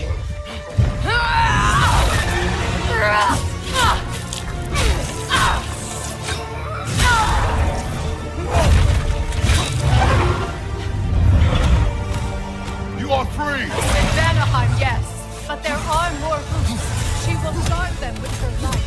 You are free! In Vanaheim, yes. But there are more roots. She will guard them with her life.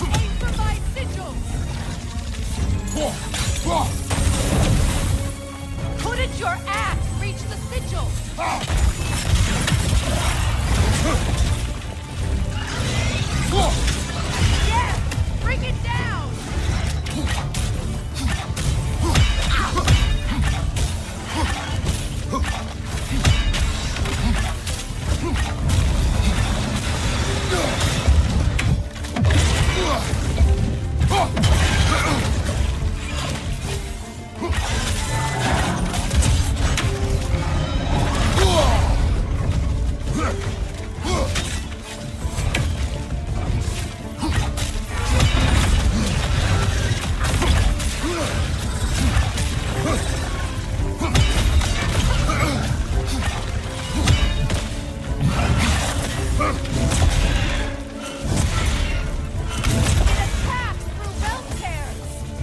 Aim for my sigils! Couldn't your axe reach the sigil? Yes! Bring it down!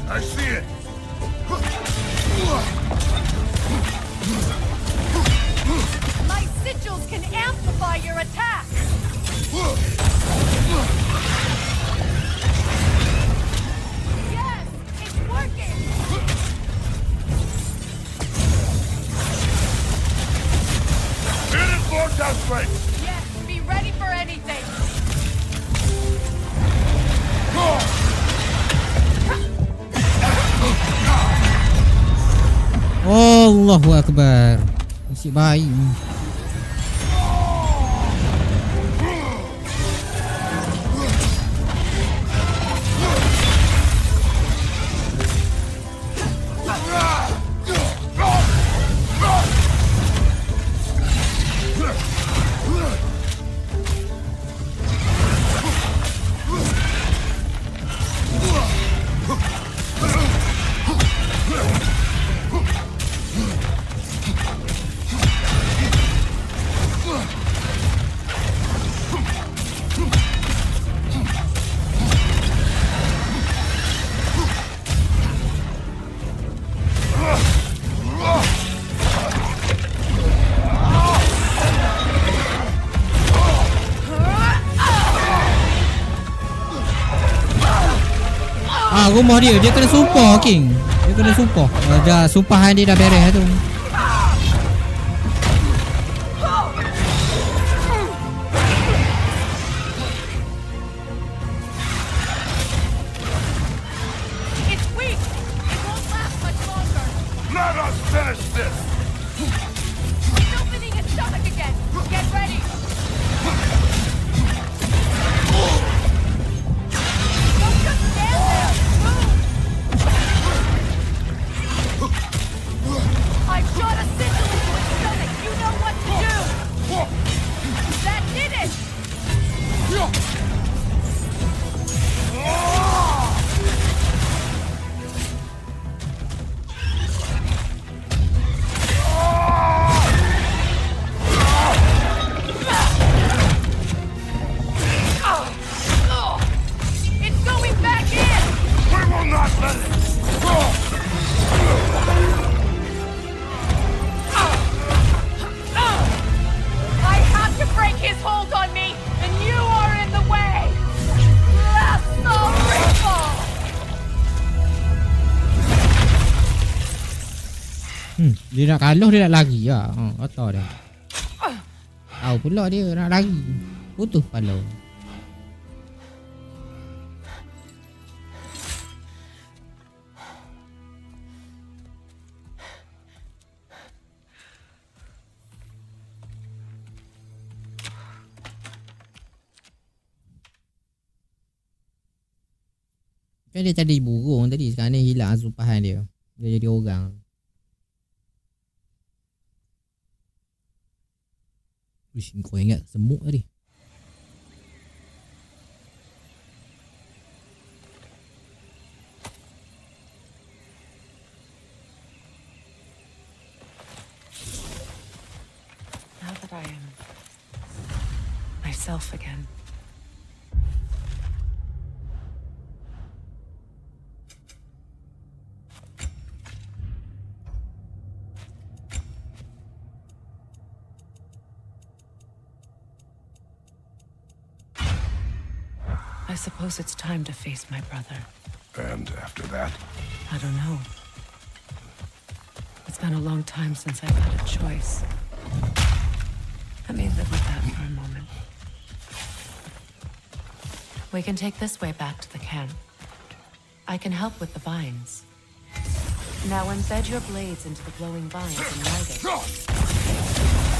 I see it! My sigils can amplify your attack! Yes! It's working! Hit it, Lord Deathblade! Yes, be ready for anything! Allahu Akbar. Nasib baik. Rumah dia kena sumpah King. Dia kena sumpah. Dah sumpahan dia dah beres tu. It's weak. It won't last much longer. Let us finish this. It's opening its stomach again. Get ready. Don't just stand there. I shot a sigil into its stomach. You know what to do. That did it. It's going back in. We will not let it. I have to break his hold on me, and you are in the way. Blast the ripple. Dia nak kalah, dia nak lari lah. Kata dia. Tahu pula dia nak lari. Putus kepala. Kan dia tadi burung tadi, sekarang ni hilang sumpahan dia. Dia jadi orang. Uish, kau ingat semut tadi. Now that I am myself again. I suppose it's time to face my brother. And after that? I don't know. It's been a long time since I've had a choice. Let me live with that for a moment. We can take this way back to the camp. I can help with the vines. Now embed your blades into the glowing vines and light it.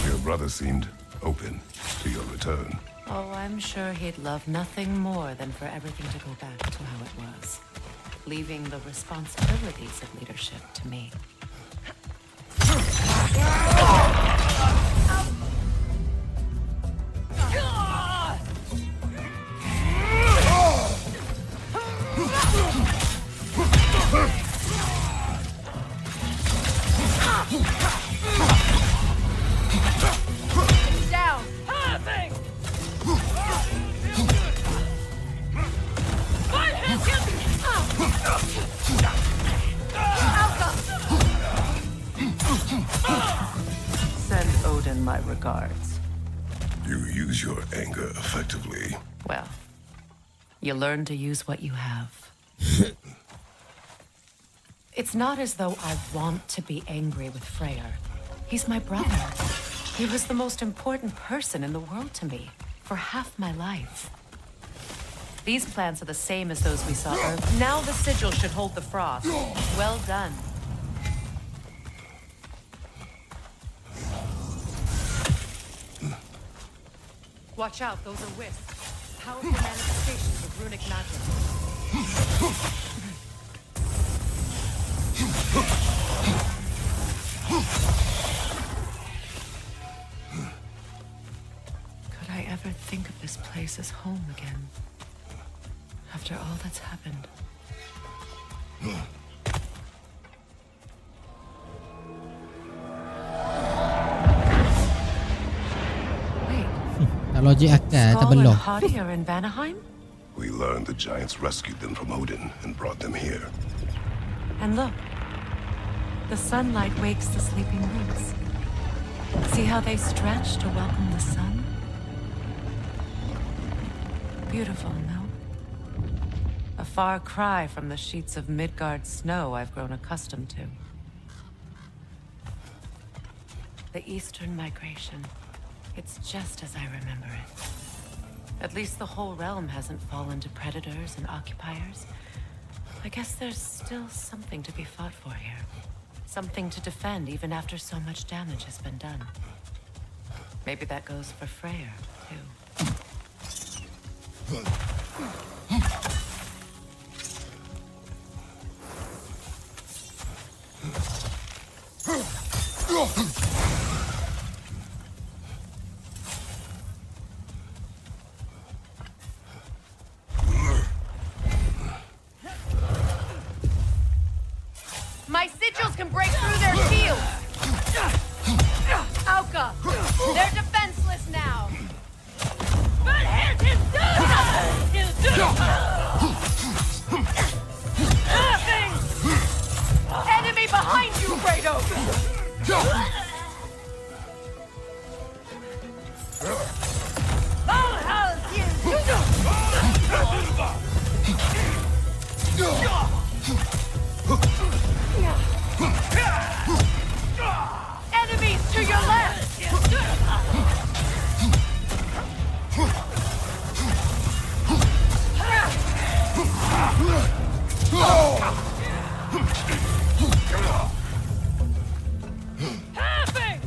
Your brother seemed open to your return. Oh, I'm sure he'd love nothing more than for everything to go back to how it was, leaving the responsibilities of leadership to me. Down. Send Odin my regards. You use your anger effectively. Well, you learn to use what you have. It's not as though I want to be angry with Freyr. He's my brother. He was the most important person in the world to me for half my life. These plans are the same as those we saw earlier. Now the sigil should hold the frost. Well done. Watch out, those are wisps. Powerful manifestations of runic magic. Could I ever think of this place as home again? After all that's happened. Tak logik akal, tak Skull and belah. Hadi are in Vanaheim? We learned the giants rescued them from Odin and brought them here. And look, the sunlight wakes the sleeping roots. See how they stretch to welcome the sun? Beautiful, no? A far cry from the sheets of Midgard snow I've grown accustomed to. The Eastern migration. It's just as I remember it. At least the whole realm hasn't fallen to predators and occupiers. I guess there's still something to be fought for here. Something to defend even after so much damage has been done. Maybe that goes for Freyr, too. My sigils can break through their shields! Auka! They're defenseless now! But hit his enemy behind you, Kratos! Enemies to your left! Happy!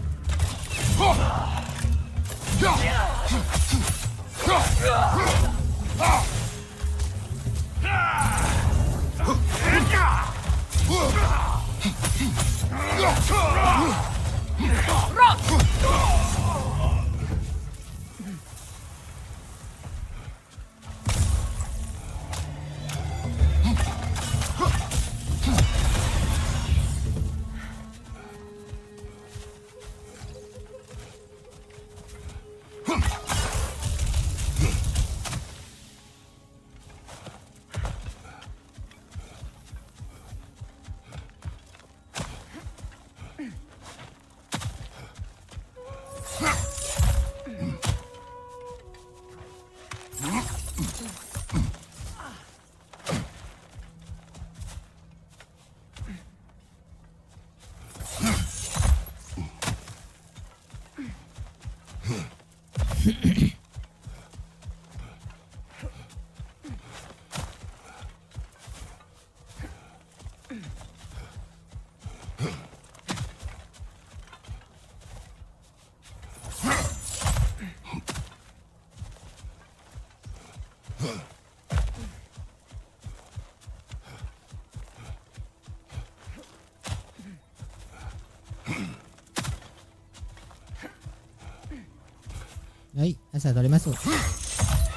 Baik, asal tak boleh masuk.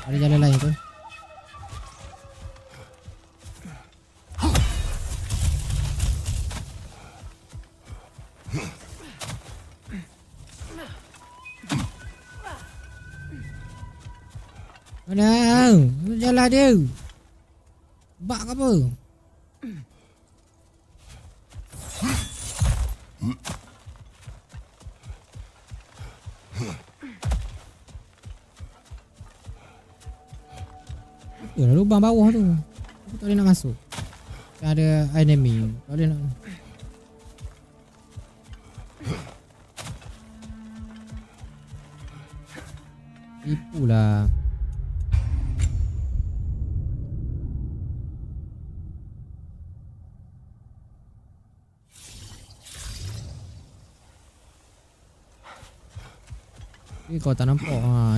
Ada jalan lain tu. Mana? Jalan dia. Bak ke apa? Ya, lubang bawah tu. Aku tak boleh nak masuk. Ada enemy. Tak boleh nak. Tipulah. Ni kau tak nampak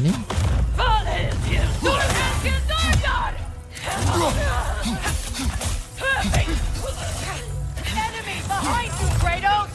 ni. Enemy behind you, Kratos!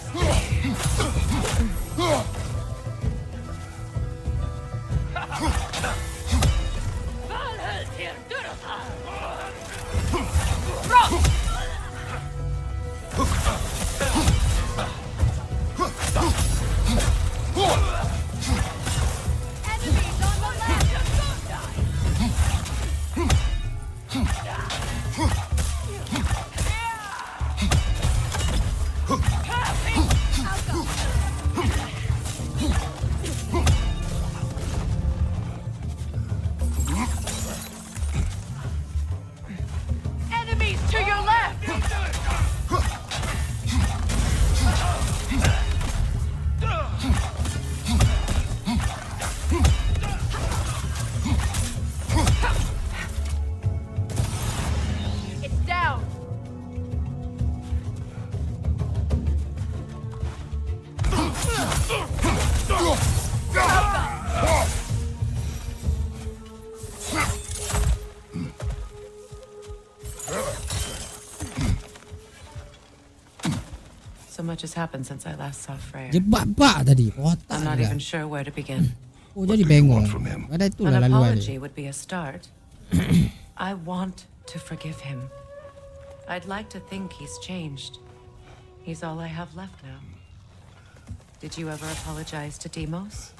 Enemies to your left! It's down! So much has happened since I last saw Freya. Dia bak tadi. Otak I'm not dia. even sure where to begin. Oh jadi bengong. Ada tu An lah laluan apology dia. would be a start. I want to forgive him. I'd like to think he's changed. He's all I have left now. Did you ever apologize to Deimos?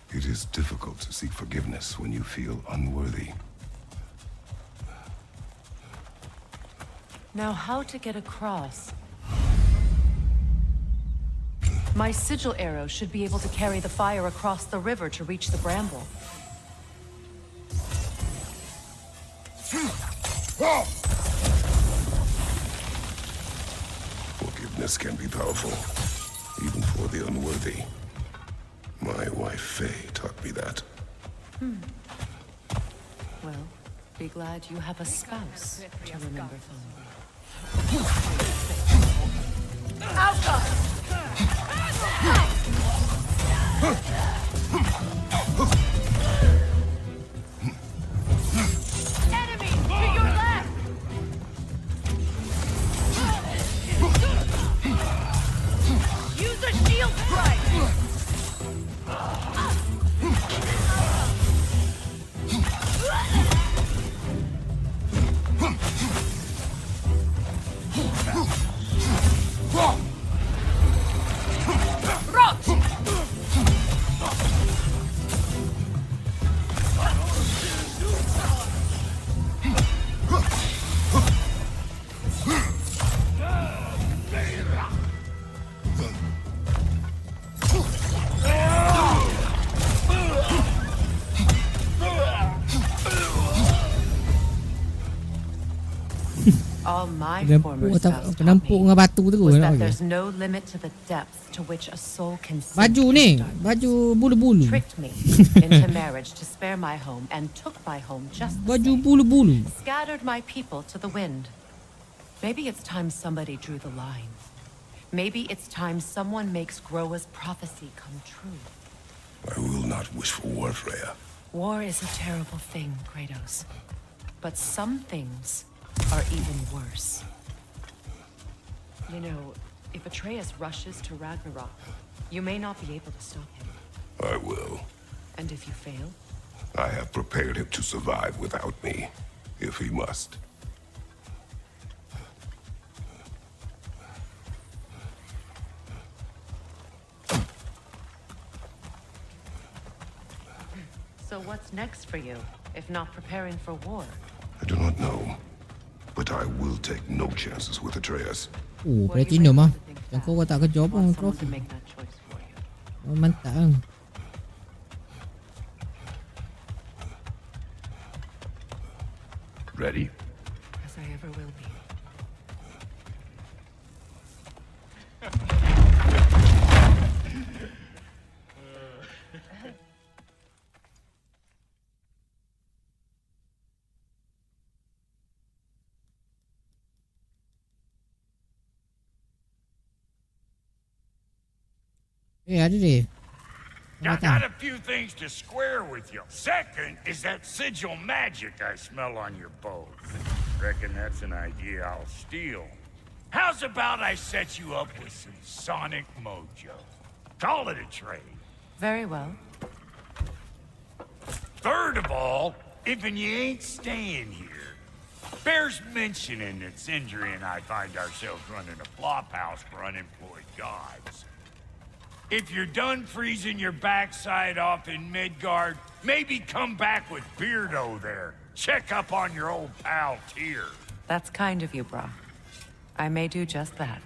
It is difficult to seek forgiveness when you feel unworthy. Now, how to get across? My sigil arrow should be able to carry the fire across the river to reach the bramble. Forgiveness can be powerful, even for the unworthy. My wife Faye taught me that. Well, be glad you have a spouse to remember fondly. Enemy to your left! Use a shield strike! All my former spouse taught me was that there's no limit to the depth to which a soul can sink. Baju ni, baju bulu-bulu. Tricked me into marriage to spare my home and took my home just the Baju same. bulu-bulu. Scattered my people to the wind. Maybe it's time somebody drew the line. Maybe it's time someone makes Groa's prophecy come true. I will not wish for war, Freya. War is a terrible thing, Kratos. But some things are even worse. You know, if Atreus rushes to Ragnarok, you may not be able to stop him. I will. And if you fail? I have prepared him to survive without me, if he must. So what's next for you, if not preparing for war? I do not know, but I will take no chances with Atreus. Oh, platinum ah. Yang kau tak kerja pun Want someone to trophy. make that choice for you. Oh, mantap kan. Ready? As I ever will be. Ada deh. I got a few things to square with you. Second is that sigil magic I smell on your boat. Reckon that's an idea I'll steal. How's about I set you up with some sonic mojo? Call it a trade. Very well. Third of all, if you ain't staying here, bears mentioning that Sindri and I find ourselves running a flop house for unemployed gods. If you're done freezing your backside off in Midgard, maybe come back with Beardo there. Check up on your old pal Tyr. That's kind of you, Brock. I may do just that.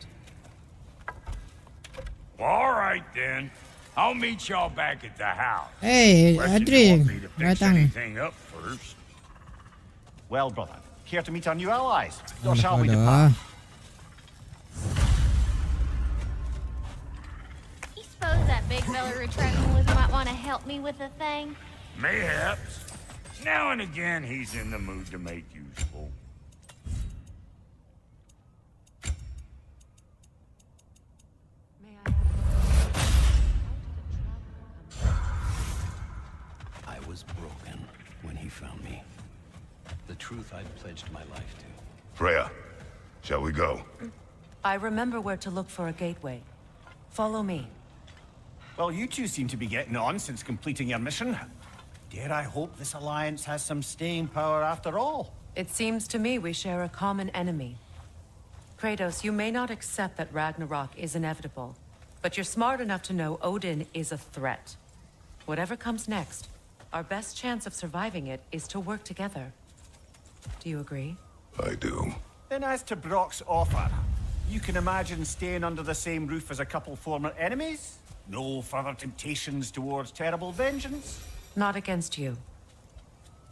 All right, then. I'll meet y'all back at the house. Hey, Unless you Adri, want me to fix datang. anything up first. Well, brother, care to meet our new allies? Or Alah, shall we alah. depart? You suppose that big fella returning with might want to help me with a thing? Mayhaps. Now and again, he's in the mood to make useful. I was broken when he found me. The truth I'd pledged my life to. Freya, shall we go? I remember where to look for a gateway. Follow me. Well, you two seem to be getting on since completing your mission. Dare I hope this alliance has some staying power after all? It seems to me we share a common enemy. Kratos, you may not accept that Ragnarok is inevitable, but you're smart enough to know Odin is a threat. Whatever comes next, our best chance of surviving it is to work together. Do you agree? I do. Then as to Brock's offer, you can imagine staying under the same roof as a couple former enemies? No further temptations towards terrible vengeance? Not against you.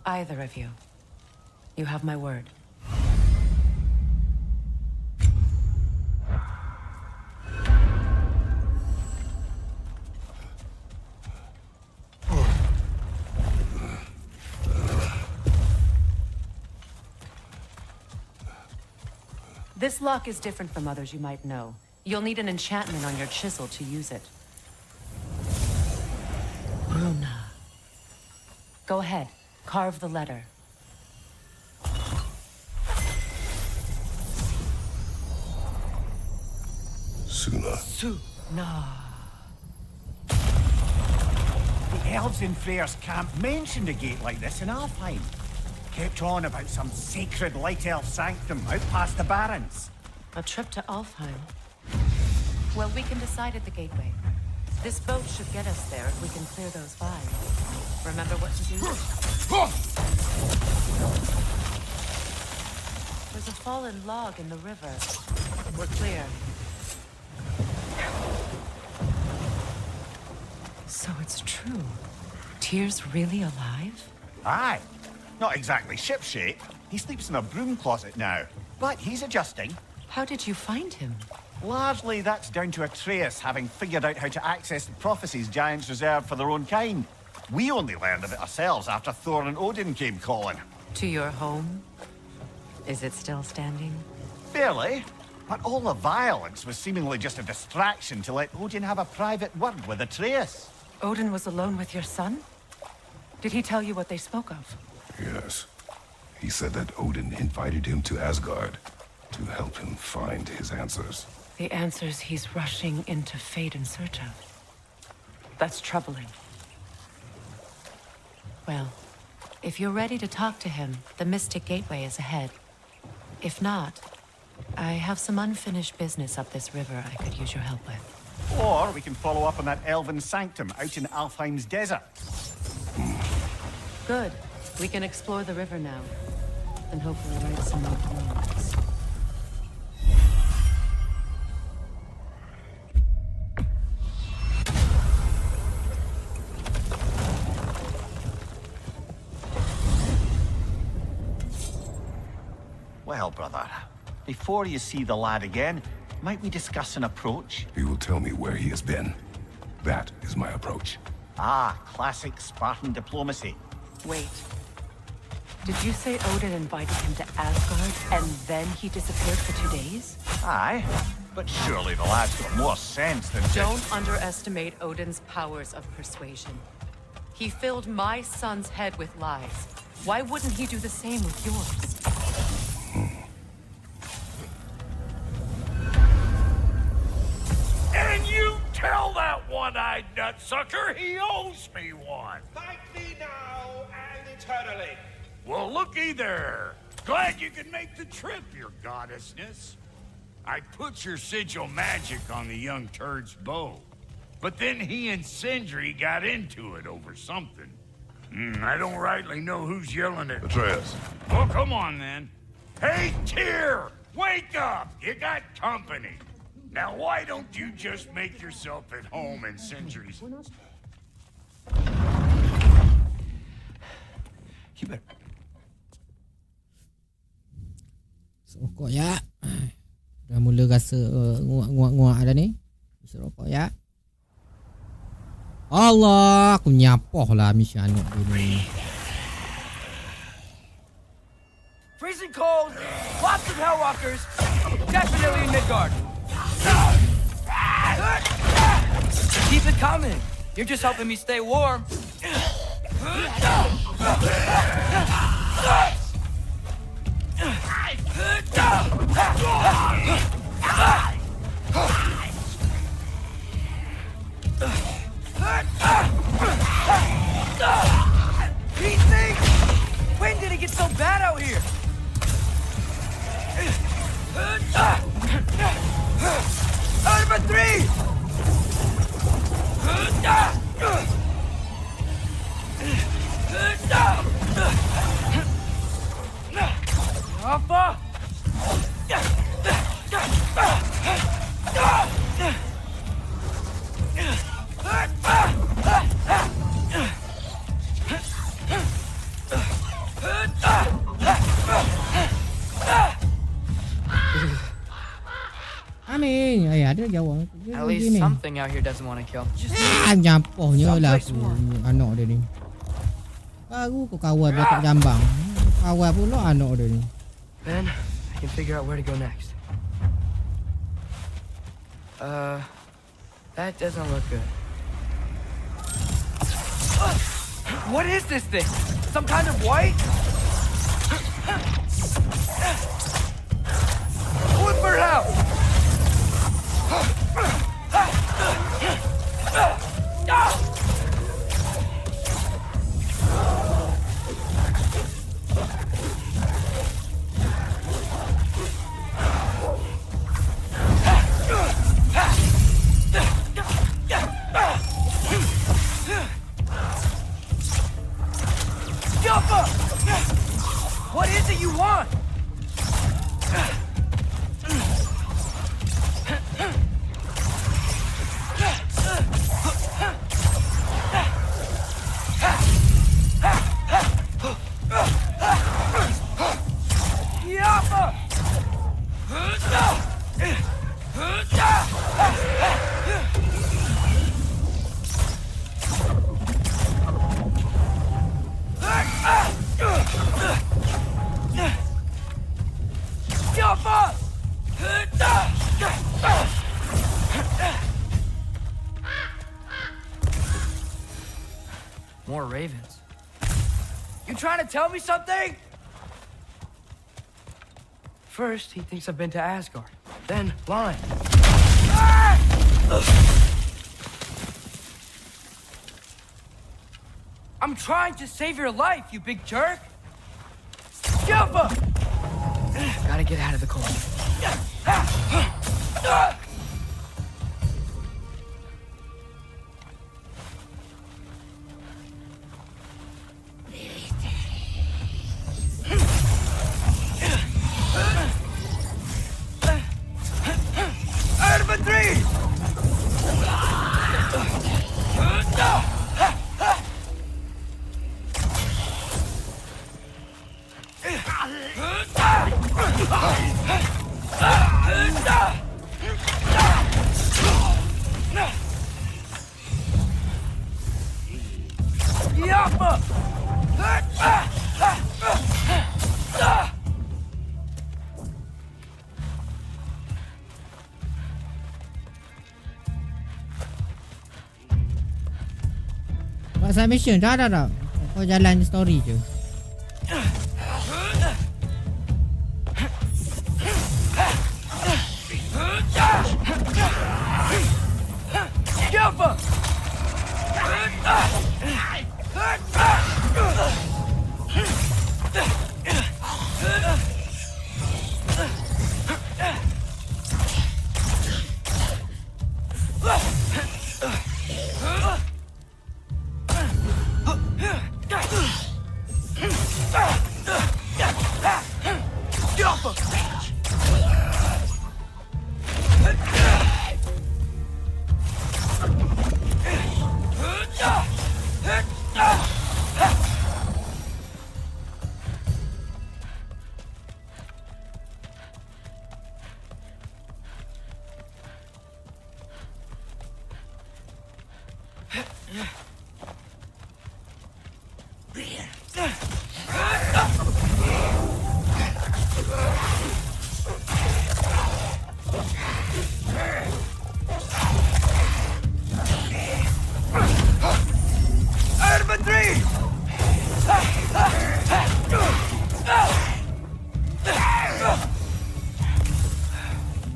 Either of you. You have my word. This lock is different from others you might know. You'll need an enchantment on your chisel to use it. Runa. Go ahead. Carve the letter. Suna. Suna. The elves in Freyr's camp mentioned a gate like this in Alfheim. Kept on about some sacred light elf sanctum out past the Barrens. A trip to Alfheim. Well, we can decide at the gateway. This boat should get us there if we can clear those vines. Remember what to do? There's a fallen log in the river. We're clear. So it's true. Tyr's really alive? Aye. Not exactly shipshape. He sleeps in a broom closet now. But he's adjusting. How did you find him? Largely, that's down to Atreus having figured out how to access the prophecies giants reserved for their own kind. We only learned of it ourselves after Thor and Odin came calling. To your home? Is it still standing? Barely. But all the violence was seemingly just a distraction to let Odin have a private word with Atreus. Odin was alone with your son? Did he tell you what they spoke of? Yes. He said that Odin invited him to Asgard to help him find his answers. The answers he's rushing into fate in search of. That's troubling. Well, if you're ready to talk to him, the Mystic Gateway is ahead. If not, I have some unfinished business up this river I could use your help with. Or we can follow up on that elven sanctum out in Alfheim's desert. Good. We can explore the river now. And hopefully right some more roads. Well, brother, before you see the lad again, might we discuss an approach? He will tell me where he has been. That is my approach. Ah, classic Spartan diplomacy. Wait. Did you say Odin invited him to Asgard, and then he disappeared for 2 days? Aye. But surely the lad's got more sense than Don't underestimate Odin's powers of persuasion. He filled my son's head with lies. Why wouldn't he do the same with yours? And you tell that one-eyed nutsucker he owes me one. Thank thee now and eternally. Well, looky there. Glad you could make the trip, your goddessness. I put your sigil magic on the young turd's bow. But then he and Sindri got into it over something. I don't rightly know who's yelling at... Atreus. Well, come on, then. Hey, Tyr! Wake up! You got company. Now, why don't you just make yourself at home in Sindri's... You better... Rokok ya. Dah mula rasa nguak-nguak dah ni. Isi rokok ya. Allah, aku nyapoh lah misi anak dia ni. Freezing cold, lots of Hellwalkers, definitely in Midgard. Keep it coming. You're just helping me stay warm. These things! When did it get so bad out here? Number 3! Alpha! Amin. Ada jawab. At least something out here doesn't want to kill. Nyapohnya lah aku anak dia ni. Baru kau kawal dia kat jambang. Kawal pula anak dia ni. Then I can figure out where to go next. That doesn't look good. What is this thing? Some kind of white? Whip her out! What is it you want? More ravens. You trying to tell me something? First, he thinks I've been to Asgard. Then, lying. Ah! I'm trying to save your life, you big jerk! Jump up! Gotta get out of the cold. Buat submission. Dah. Kau jalan story je.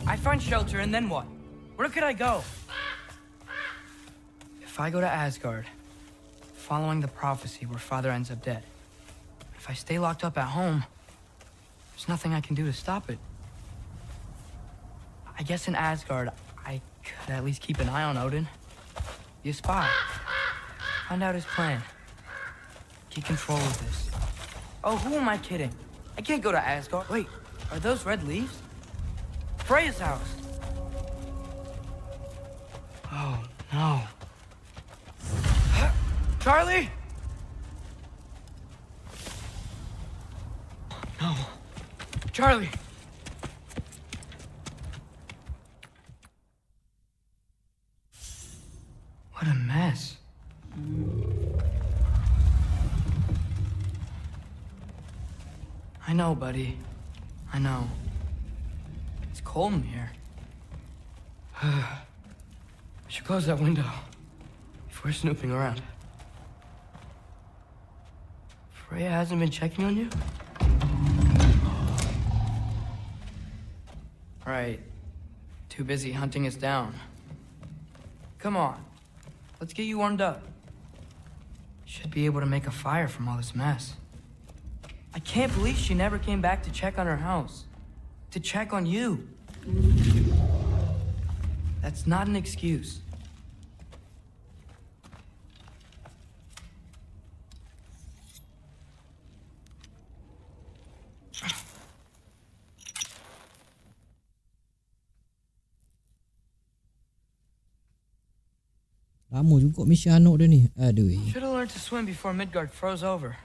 I find shelter and then what? Where could I go? If I go to Asgard, following the prophecy where Father ends up dead, if I stay locked up at home, there's nothing I can do to stop it. I guess in Asgard, I could at least keep an eye on Odin. Be a spy. Find out his plan. Keep control of this. Oh, who am I kidding? I can't go to Asgard. Wait, are those red leaves? Freya's house. Oh, no. Charlie? No. Charlie! What a mess. I know, buddy. I know. It's cold in here. I should close that window before snooping around. Freya hasn't been checking on you? Right. Too busy hunting us down. Come on. Let's get you warmed up. Should be able to make a fire from all this mess. I can't believe she never came back to check on her house. To check on you. That's not an excuse. Lama juga mission anak dia ni. Aduh. Should have learned to swim before Midgard froze over.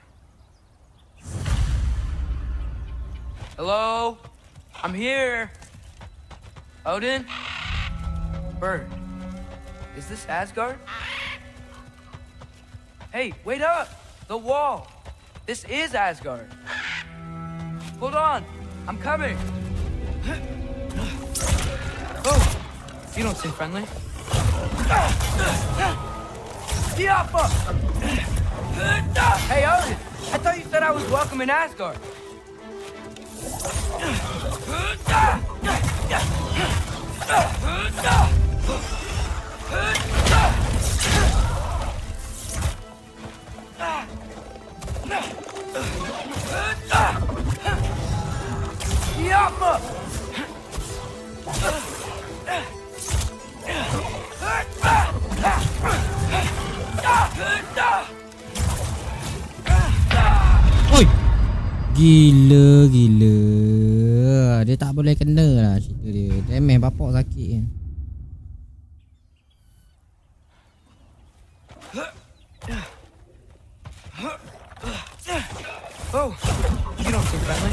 Hello? I'm here. Odin? Bird. Is this Asgard? Hey, wait up! The wall! This is Asgard. Hold on! I'm coming! Oh! You don't seem friendly. Diapa! Hey, Odin! I thought you said I was welcome in Asgard. Diapa! Oi! Gila. Dia tak boleh kena lah cerita dia. Demeh bapak sakit kan. Oh, you don't seem friendly.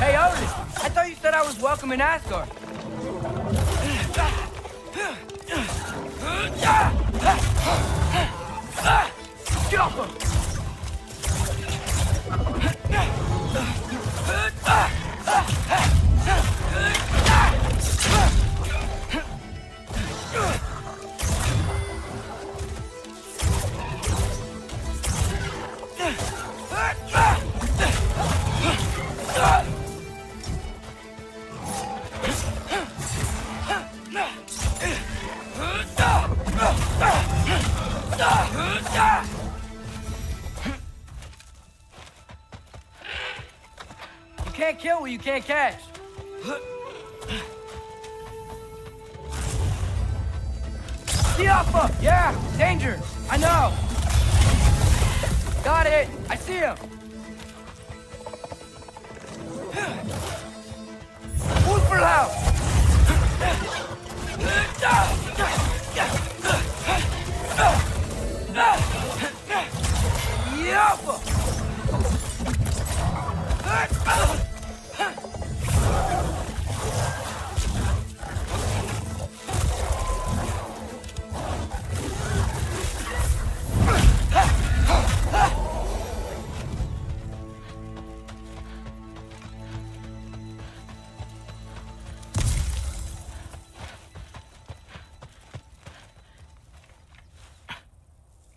Hey, Odin! I thought you said I was welcome in Asgard. can't kill what you can't catch. The Alpha! Yeah, danger. I know. Got it. I see him. Wolfenhaus!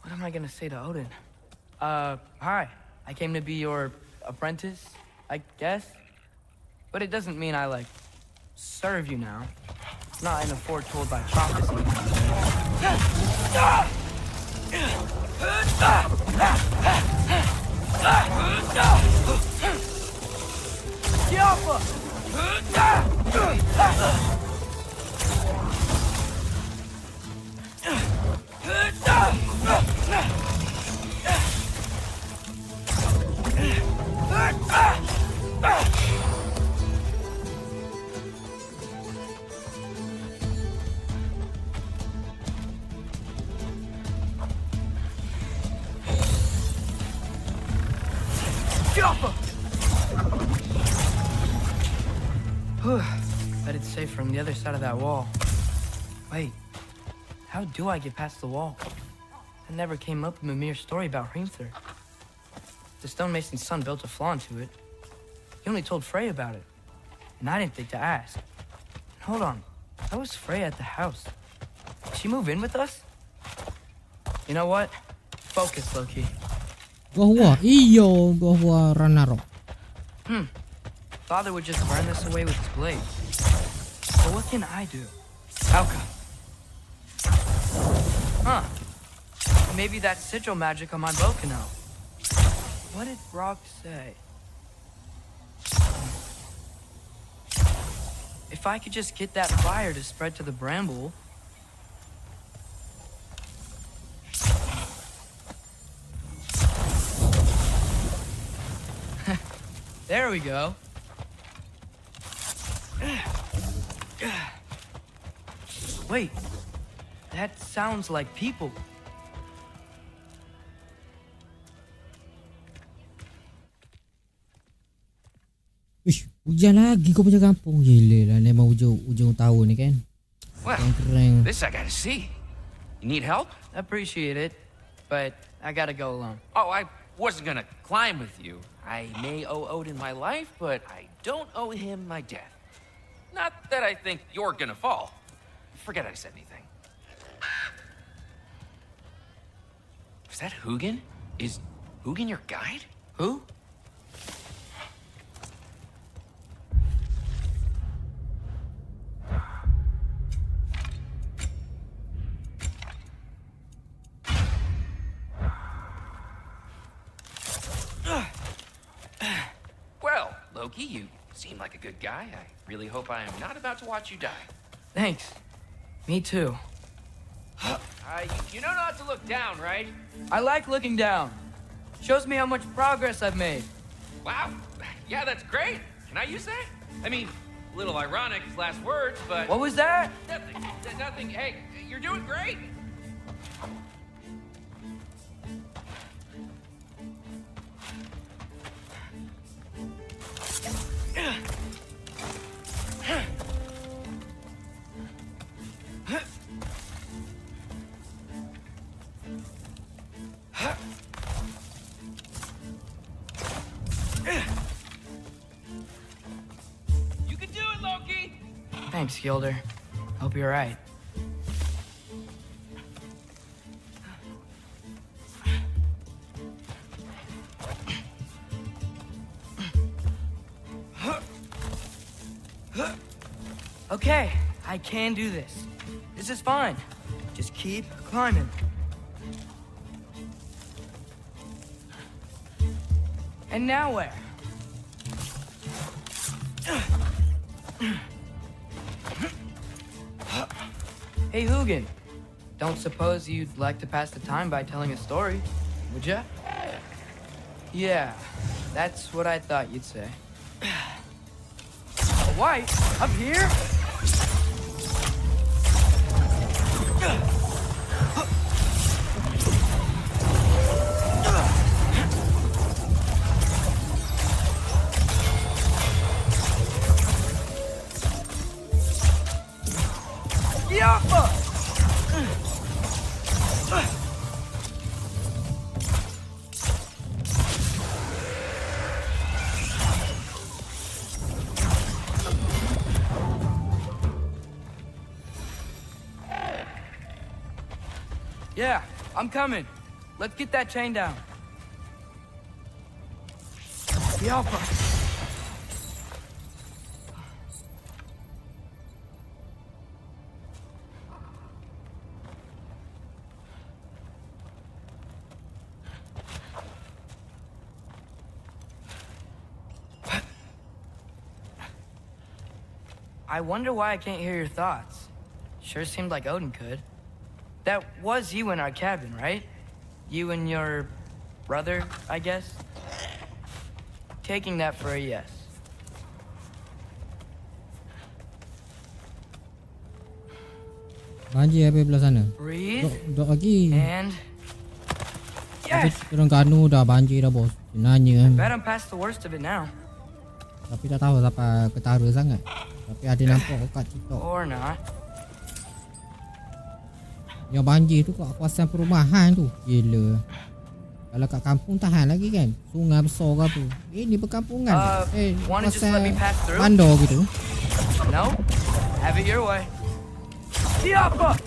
What am I gonna say to Odin? Hi. I came to be your apprentice, I guess. But it doesn't mean I, like, serve you now. Not in a foretold by prophecy. Bet it's safe from the other side of that wall. Wait, how do I get past the wall? That never came up in Mimir's story about Hrimthur. The stonemason's son built a flaw into it. He only told Frey about it, and I didn't think to ask. And hold on, how was Frey at the house? Did she move in with us? You know what? Focus, Loki. Gua iyo gua Ragnarök. Father would just burn this away with his blade. So what can I do? How come? Huh. Maybe that sigil magic on my bow can help. What did Brock say? If I could just get that fire to spread to the bramble... There we go. Wait, that sounds like people. Ish, hujan lagi kau punya kampung. Gila lah, memang ujung tahun ni kan. Well, Keren. this I gotta see. You need help? Appreciate it, but I gotta go alone. Oh, I wasn't gonna climb with you. I may owe Odin my life, but I don't owe him my death. Not that I think you're gonna fall. Forget I said anything. Is that Hugin? Is Hugin your guide? Who? Well, Loki, you seem like a good guy. I really hope I am not about to watch you die. Thanks. Me too. You know not to look down, right? I like looking down. Shows me how much progress I've made. Wow. Yeah, that's great. Can I use that? I mean, a little ironic, his last words, but... What was that? Nothing. Nothing. Hey, you're doing great. You can do it, Loki! Thanks, Gilder. Hope you're right. Okay, I can do this. This is fine. Just keep climbing. And now where? Hey, Hugin. Don't suppose you'd like to pass the time by telling a story, would ya? Yeah, that's what I thought you'd say. A wife? Up here? Yappa! Yeah, I'm coming. Let's get that chain down. Yappa! I wonder why I can't hear your thoughts. Sure seemed like Odin could. That was you in our cabin, right? You and your brother, I guess? Taking that for a yes. Banjir habis belah sana. Breathe. Dok lagi. And... Yes! Terengganu dah banjir dah bos. Sebenarnya. Bet I'm past the worst of it now. Tapi tak tahu sampai ketara sangat. Tapi ada nampak kat TikTok. Or not. Yang banjir tu kat kawasan perumahan tu. Gila. Kalau kat kampung tahan lagi kan. Sungai besar ke apa. Ini perkampungan. Kawasan bandar gitu. No. Have it your way. Siapa?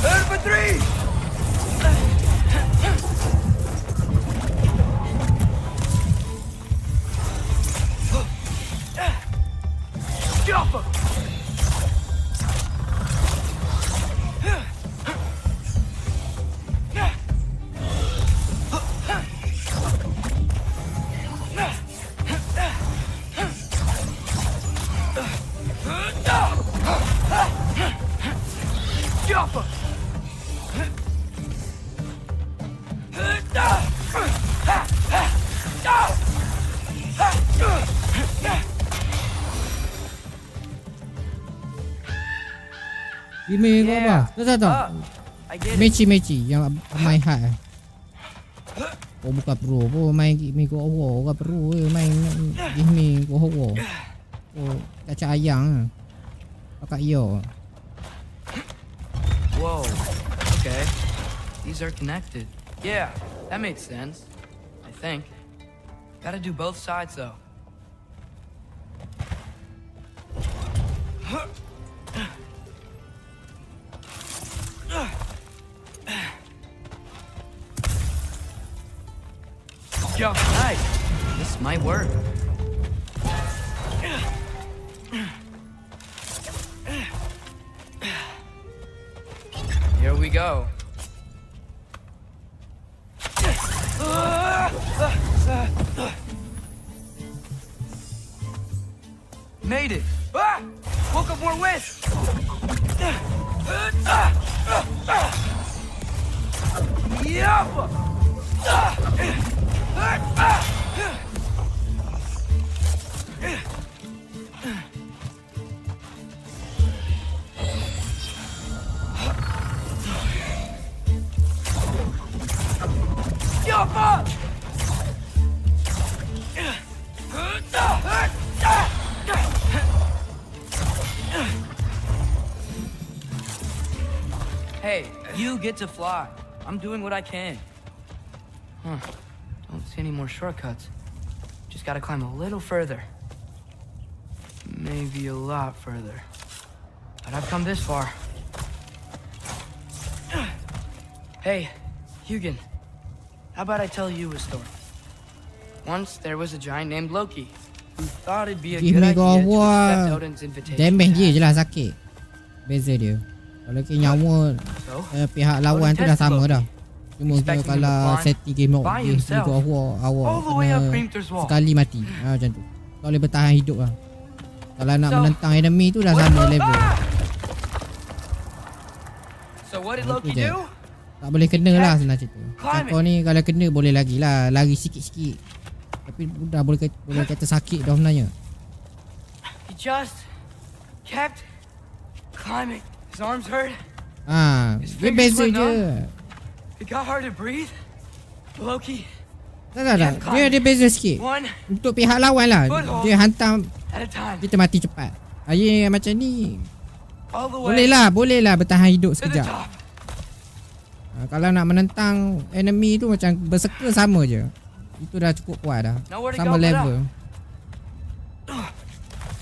Infantry! Jump! Email kau apa? Tak. Meci yang main hard. Kau buka pro, kau main email kau awak, kau pro main email kau awak. Kau kacau ayang. Pakai yo. Whoa. Okay. These are connected. Yeah, that made sense. I think. Gotta do both sides though. Yo, nice. This might work. Here we go. Made it. Ah! Woke up more west. Yup. Hey, you get to fly. I'm doing what I can. Huh. Don't see any more shortcuts. Just gotta climb a little further. Maybe a lot further. But I've come this far. Hey, Hugin. How about I tell you a story? Once there was a giant named Loki who thought it'd be a Give good me idea God to War. accept Odin's invitation. Damage dia je lah sakit. Beza dia. Kalau ke nyawa pihak lawan tu dah sama dah. Cuma kalau setting game mode di God of War awak kena sekali mati. Macam tu. Kau boleh bertahan hidup lah. Kalau nak menentang enemy tu dah sama level. So what did Loki do? Tak boleh kena lah senang cerita. Kau ni kalau kena boleh lagi lah. Lari sikit-sikit. Tapi dah boleh kata sakit dah sebenarnya. He just kept climbing. His arms hurt. Dia beza je. It got hard to breathe. Loki. Tak. Dia beza sikit. Untuk pihak lawan lah. Dia hantar kita mati cepat. Ayah macam ni boleh lah bertahan hidup sekejap. Kalau nak menentang enemy tu macam berserker sama je. Itu dah cukup kuat dah. Sama level.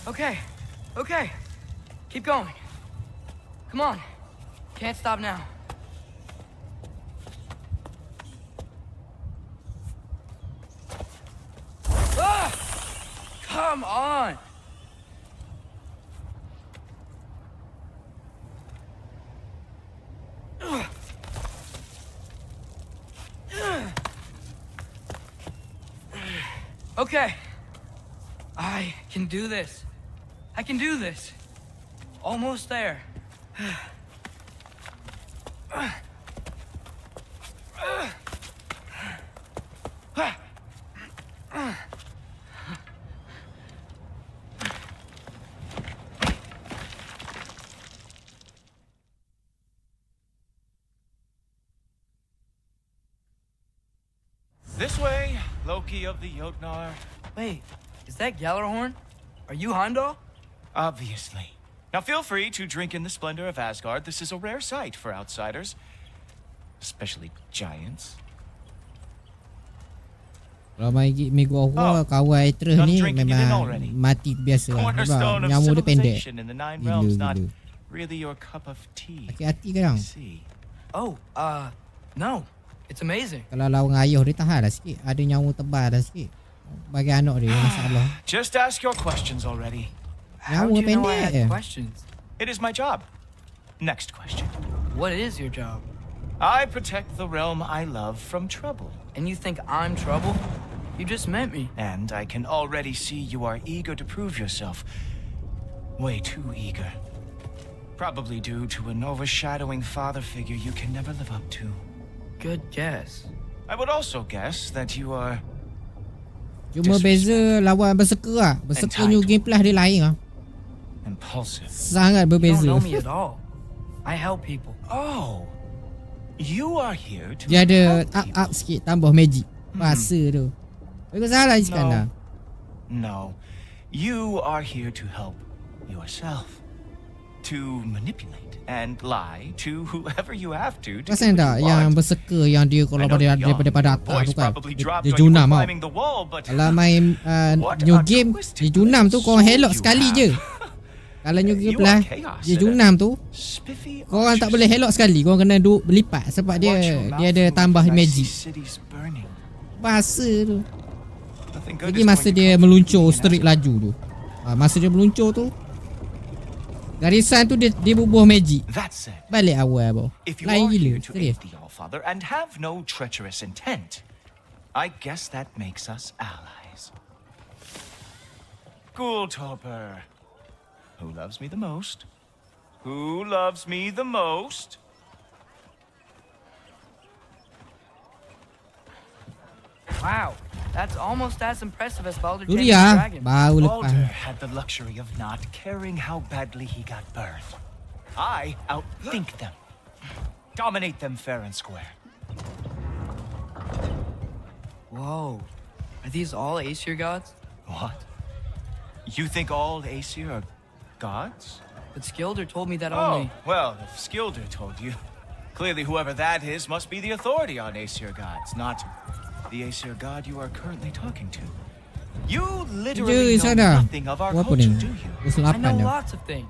Okay. Keep going. Come on. Can't stop now. Come on. Okay. I can do this. Almost there. This way, Loki of the Jotnar. Wait, is that Gjallarhorn? Are you Heimdall? Obviously. Now feel free to drink in the splendor of Asgard. This is a rare sight for outsiders. Especially giants. Kalau main God of War, kawan actress ni memang mati biasa lah. Sebab nyawa dia pendek. Gila. Sakit hati kadang. No. It's amazing. Kalau lawan ayah dia tahan dah sikit. Ada nyawa tebal dah sikit. Bagi anak dia, masalah. Just ask your questions already. How do you know I had questions? It is my job. Next question. What is your job? I protect the realm I love from trouble. And you think I'm trouble? You just met me. And I can already see you are eager to prove yourself. Way too eager. Probably due to an overshadowing father figure you can never live up to. Good guess. I would also guess that you are... Cuma beza lawan berserker lah. Berserker new gameplay dia lain lah. Impulsive. Sangat berbeza. You don't know me at all. I help people. Oh. You are here to dia ada up sikit, tambah magic. Bahasa tu. Aku salah Iskandar. No. You are here to help yourself. To manipulate and lie to whoever you have to Rasakan tak yang berserker yang dia kalau daripada atas tu kan dia junam tau. Kalau main new game dia junam tu korang helok sekali je. Kalau new game lah dia junam tu korang tak boleh helok sekali, korang kena berlipat sebab dia ada tambah magic. Bahasa tu. Jadi masa dia meluncur streak laju tu. Masa dia meluncur tu garisan tu dia bubuh magic. Balik awal bro. Lain gila. Serius. And have no treacherous intent. I guess that makes us allies. Ghoultoper. Who loves me the most? Who loves me the most? Wow. That's almost as impressive as Baldur Tu Chained dia Dragon. baru lepas. Baldur had the luxury of not caring how badly he got burned. I outthink them. Dominate them fair and square. Whoa. Are these all Aesir gods? What? You think all Aesir are gods? But Skilder told me that Oh, only... well, if Skilder told you, clearly whoever that is must be the authority on Aesir gods, not the Aesir god you are currently talking to. You literally know nothing of our culture, do you? I know lots of things.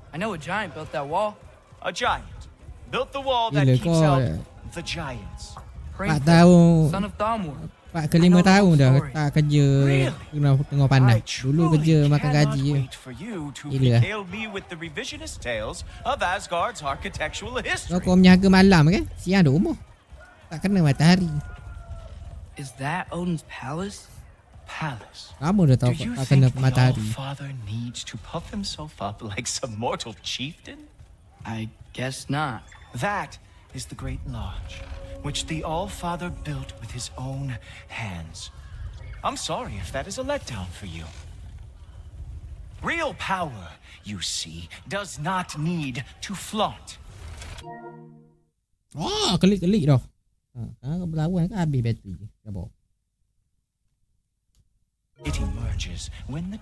I know a giant built that wall. A giant built the wall that keeps out the giants. 4 tahun. Son of Thamur. 4 ke 5 tahun dah tak kerja kena tengok pandang. Dulu kerja makan gaji je. Wait for you to Gila. regale me with the revisionist tales of Asgard's architectural history. Kau menjaga malam kan? Siang ada rumah. Tak kena matahari. Is that Odin's palace? Palace. Kamu dah tahu Do you tak kena think the matahari. All-Father needs to puff himself up like some mortal chieftain? I guess not. That is the Great Lodge, which the All-Father built with his own hands. I'm sorry if that is a letdown for you. Real power, you see, does not need to flaunt. Oh, klik-klik dah. Kau berlawan kan habis bateri je. Dah bawa. It emerges when the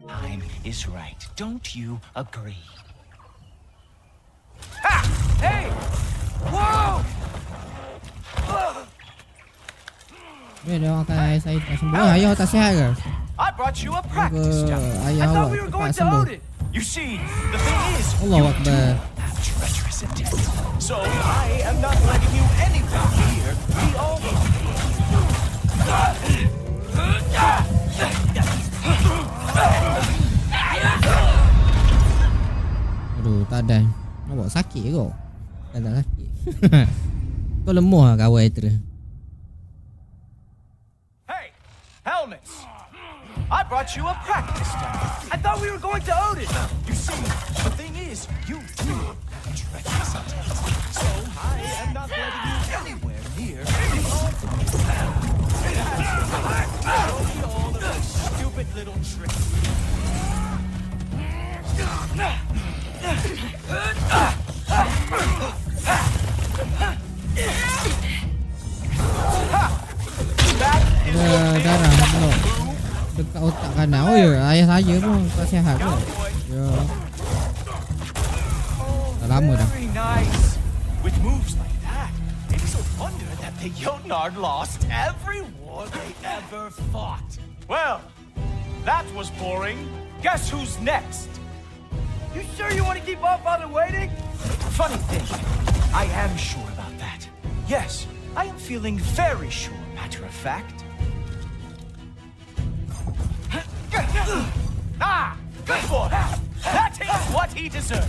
time is right. Don't you agree? Ha! Hey! Whoa! Dia orang akan saya tak sembuh. Ayah tak sihat ke? I brought you a practice down. Ayah awak cepat sembuh. You see, the thing is, Allahu Akbar. have treacherous intent. So I am not letting you anywhere near the Aduh, tak ada. Awak sakit ke kau? Tak sakit. Kau lemah lah kawan itu. Hey, helmets! I brought you a practice down. I thought we were going to Odin! You see, the thing is, you do have treacherous intent. So I am not letting you anywhere near the Show me all of those stupid little tricks. Darah pula dekat otak kanan. Oh ya, ayah saya pun tak sihat ke? Ya. Dah lama dah. Very nice. With moves like that, it's a wonder that the Jotnar lost every war they ever fought. Well, that was boring. Guess who's next? You sure you want to keep All-Father waiting? Funny thing, I am sure about that. Yes, I am feeling very sure, matter of fact. Ah, good boy. That is what he deserves.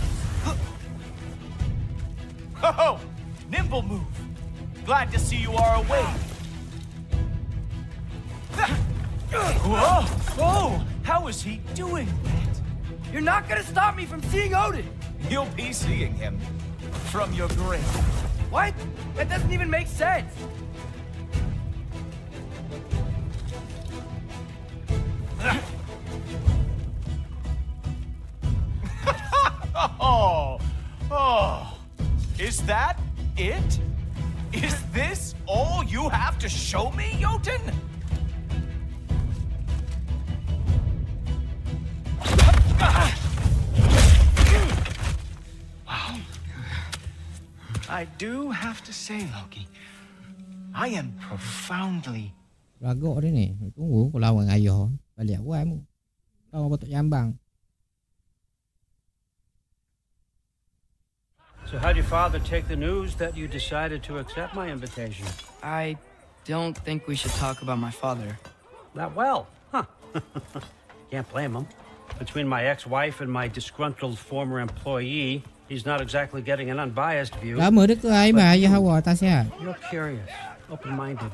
Oh, nimble move. Glad to see you are awake. Whoa, whoa, how is he doing that? You're not gonna stop me from seeing Odin! You'll be seeing him from your grave. What? That doesn't even make sense! Oh, is that it? Is this all you have to show me, Jotun? Wow. I do have to say, Loki, I am profoundly... Ragok dia ni. Tunggu kau lawan ayah. Balik awal mu. Kau patut jambang. So how'd your father take the news that you decided to accept my invitation? I don't think we should talk about my father. Not well, huh? Can't blame him. Between my ex-wife and my disgruntled former employee, he's not exactly getting an unbiased view. Lama dia ke ayah awak tak sihat? You're curious, open-minded.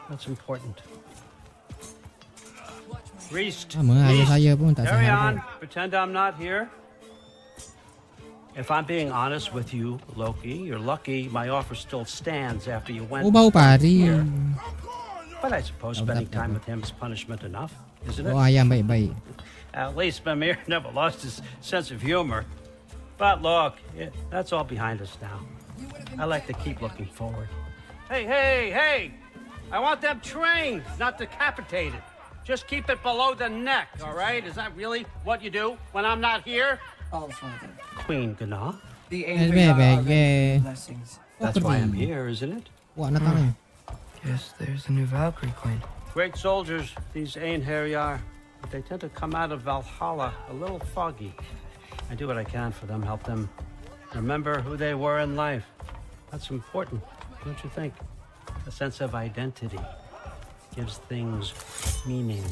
That's important. Priest, Sama ayah saya pun tak carry sihat. on. Pretend I'm not here. If I'm being honest with you, Loki, you're lucky my offer still stands after you went. Oh, bau pari. here. But I suppose spending time with him is punishment enough, isn't it? Oh, ayah baik-baik. At least Mimir never lost his sense of humor. But look, that's all behind us now. I like to keep looking forward. Hey, hey, hey! I want them trained, not decapitated. Just keep it below the neck, all right? Is that really what you do when I'm not here? All-Father. Queen Gana? The blessings. That's why I'm here, isn't it? Guess there's a new Valkyrie Queen. Great soldiers, these Einherjar. But they tend to come out of Valhalla a little foggy. I do what I can for them, help them remember who they were in life. That's important. Don't you think? A sense of identity gives things meaning.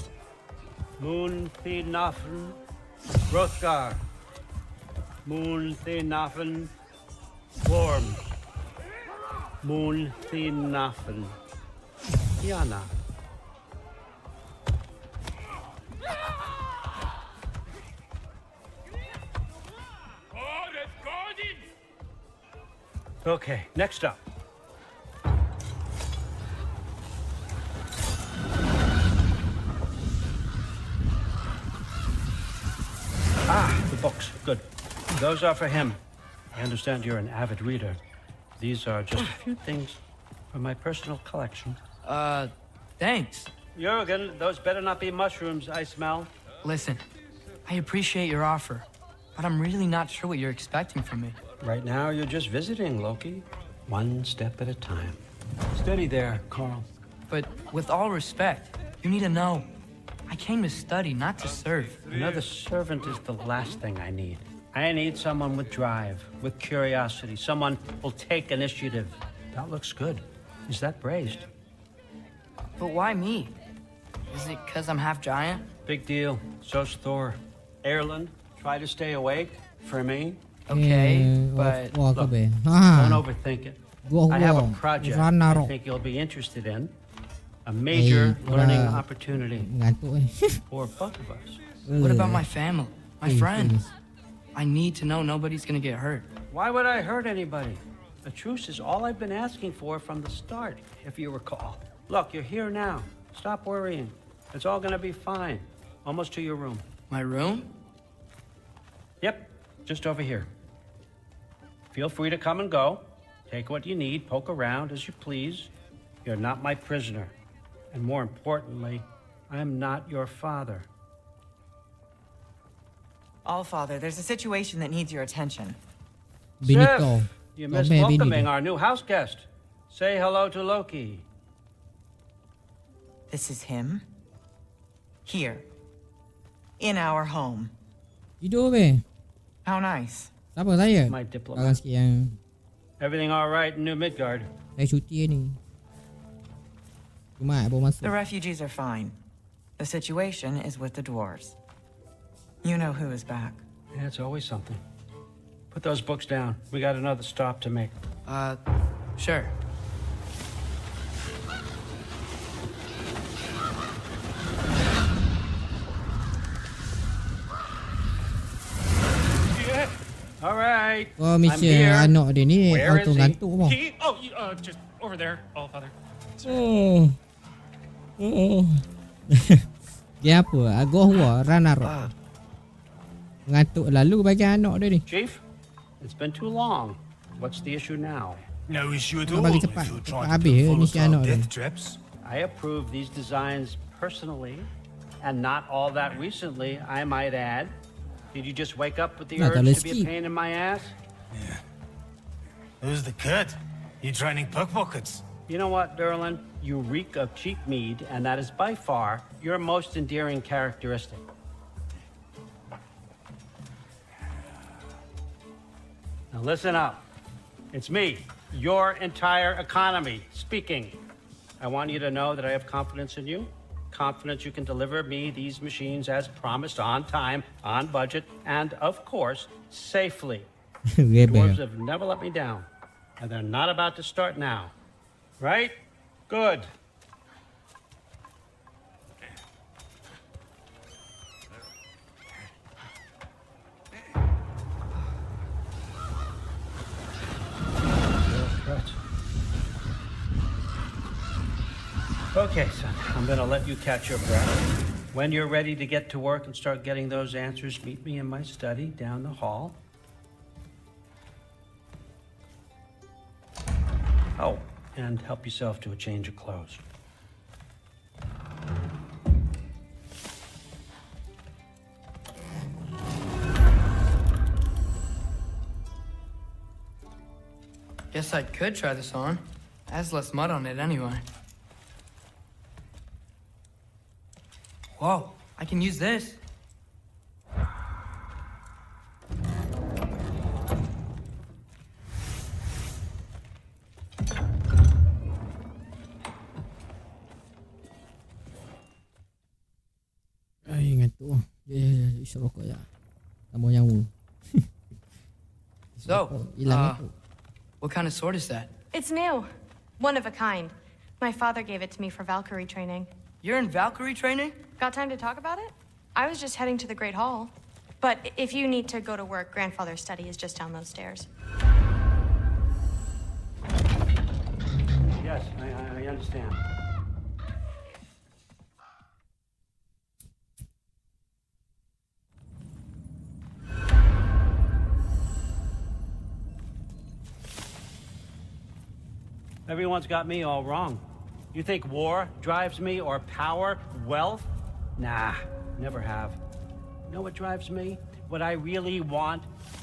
Moon the Nafen, Rothgar. Moon the Nafen, Worm. Moon the Nafen, Yana. Okay, next up. The books. Good. Those are for him. I understand you're an avid reader. These are just a few things from my personal collection. Thanks. Jurgen, those better not be mushrooms I smell. Listen, I appreciate your offer, but I'm really not sure what you're expecting from me. Right now, you're just visiting, Loki. One step at a time. Steady there, Carl. But with all respect, you need to know, I came to study, not to serve. Another servant is the last thing I need. I need someone with drive, with curiosity, someone who'll take initiative. That looks good. Is that braised? But why me? Is it because I'm half giant? Big deal. So's Thor. Erland, try to stay awake for me. Okay, but look, don't overthink it. I have a project I think you'll be interested in. A major learning opportunity for both of us. What about my family, my friends? I need to know nobody's gonna get hurt. Why would I hurt anybody? A truce is all I've been asking for from the start, if you recall. Look, you're here now. Stop worrying. It's all gonna be fine. Almost to your room. My room? Yep, just over here. Feel free to come and go. Take what you need, poke around as you please. You're not my prisoner. And more importantly, I'm not your father. Allfather, there's a situation that needs your attention. Sif, you missed welcoming our new house guest. Say hello to Loki. This is him. Here. In our home. Tidur be. How nice. Siapa saya? My diplomat. Orang sikit yang Everything all right in New Midgard? saya cuti ni. Cuma baru masuk. The refugees are fine. The situation is with the dwarves. You know who is back. Yeah, it's always something. Put those books down. We got another stop to make. Sure. All right. Oh, Mr. anak dia ni Where is auto he? ngantuk apa? Just over there, Allfather. Dia apa? Agak Ragnarök. Ngantuk lalu bagi anak dia ni. Chief, it's been too long. What's the issue now? No issue at Nak all bagi if cepat. you're Cepat trying to habis build ni full si anak style dia. death traps. I approve these designs personally, and not all that recently, I might add. Did you just wake up with the urge to be a pain in my ass? Yeah. Who's the cut? You training pickpockets? You know what, Derlin? You reek of cheap mead, and that is by far your most endearing characteristic. Now listen up. It's me, your entire economy, speaking. I want you to know that I have confidence in you. Confidence you can deliver me these machines as promised, on time, on budget, and, of course, safely. The dwarves have never let me down, and they're not about to start now. Right? Good. Okay, son, I'm gonna let you catch your breath. When you're ready to get to work and start getting those answers, meet me in my study down the hall. Oh, and help yourself to a change of clothes. Guess I could try this on. Has less mud on it anyway. Whoa, I can use this. Isap rokok je. Tambah nyawa. So, Hilang tu. what kind of sword is that? It's new. One of a kind. My father gave it to me for Valkyrie training. You're in Valkyrie training? Got time to talk about it? I was just heading to the Great Hall. But if you need to go to work, grandfather's study is just down those stairs. Yes, I understand. Everyone's got me all wrong. You think war drives me, or power, wealth? Nah, never have. You know what drives me? What I really want?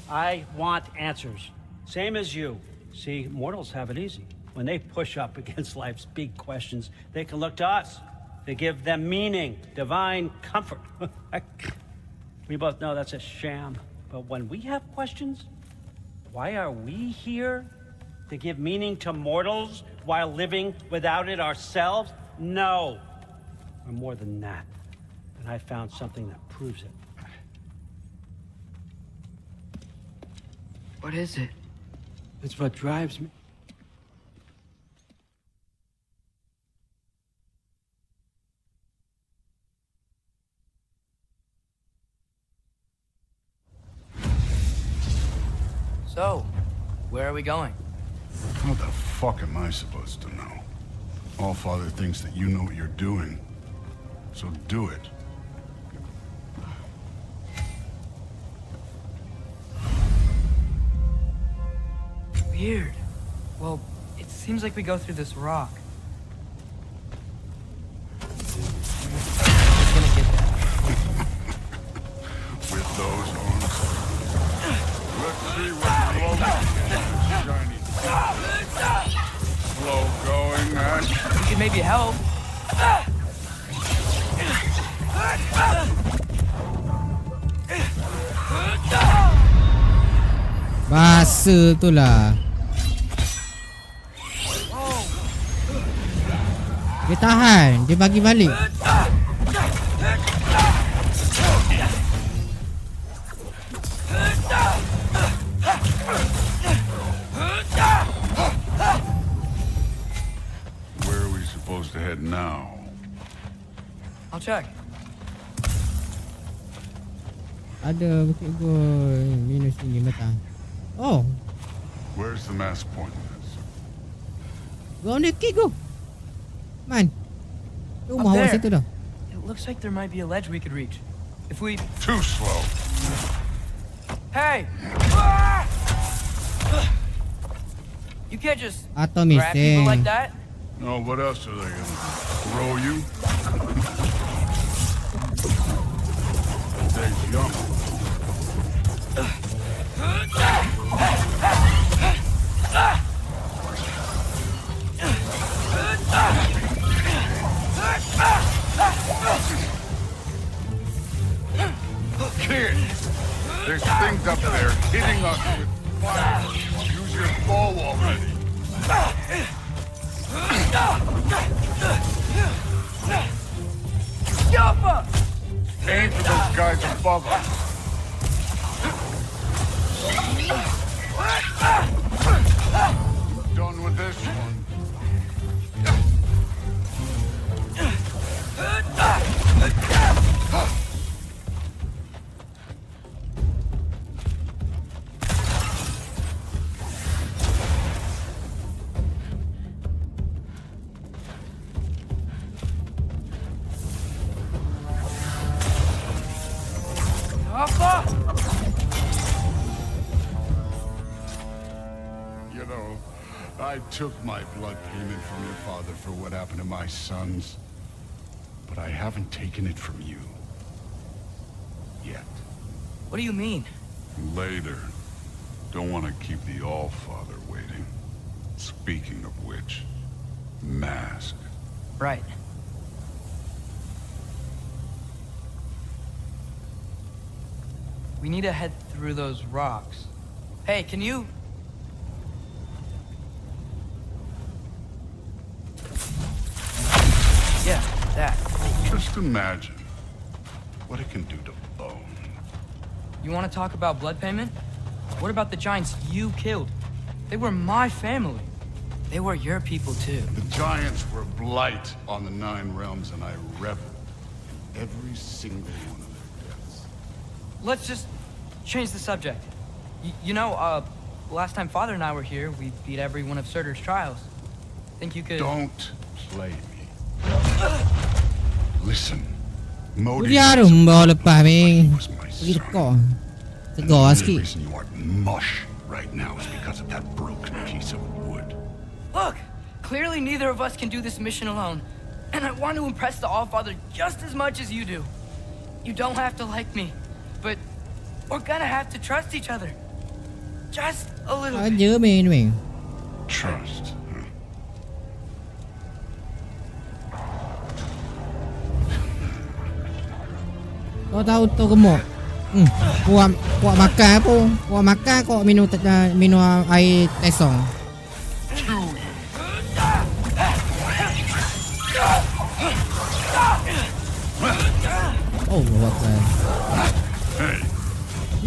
I want answers. Same as you. See, mortals have it easy. When they push up against life's big questions, they can look to us. They give them meaning, divine comfort. We both know that's a sham. But when we have questions, why are we here? To give meaning to mortals while living without it ourselves? No. We're more than that. And I found something that proves it. What is it? It's what drives me. So, where are we going? How the fuck am I supposed to know? Allfather thinks that you know what you're doing, so do it. Weird. Well, it seems like we go through this rock. Who's gonna get that? With those arms. Let's see what glows shiny. Slow going, man. We could maybe help. Bahasa tu lah. Dia tahan, dia bagi balik. Where are we supposed to head now? I'll check. Ada bukit gol. Minus ini betul. Oh. Where's the mass point? Go on the kick go. Man. Tu Up mau there. situ dah. It looks like there might be a ledge we could reach. If we... Too slow. Hey! You can't just Atau grab people missing. like that. No, what else are they gonna do? Throw you? They jump. Kid, there's things up there hitting us with fire. Use your bow already. Jumper! Aim for those guys above us. Done with this one. You know, I took my blood payment from your father for what happened to my sons, but I haven't taken it from you. Yet. What do you mean? Later. Don't want to keep the Allfather waiting. Speaking of which, mask. Right. We need to head through those rocks. Hey, can you... Yeah, that. Just imagine what it can do to bone. You want to talk about blood payment? What about the giants you killed? They were my family. They were your people too. The giants were blight on the 9 realms, and I reveled in every single one of their deaths. Let's just change the subject. You know, last time Father and I were here, we beat every one of Surtur's trials. Think you could... Don't play me. Listen. Dia rumba lepas ming. Pergi tekak. Tegar The sikit. reason you are mush right now is because of that broken piece of wood. Look! Clearly neither of us can do this mission alone. And I want to impress the Allfather just as much as you do. You don't have to like me, but we're gonna have to trust each other. Just a little bit. Aja ming. Trust. Kau tahu tu gemuk. Kuat makan apa? Kuat makan kau minum air tesong. Oh, what the? Hey,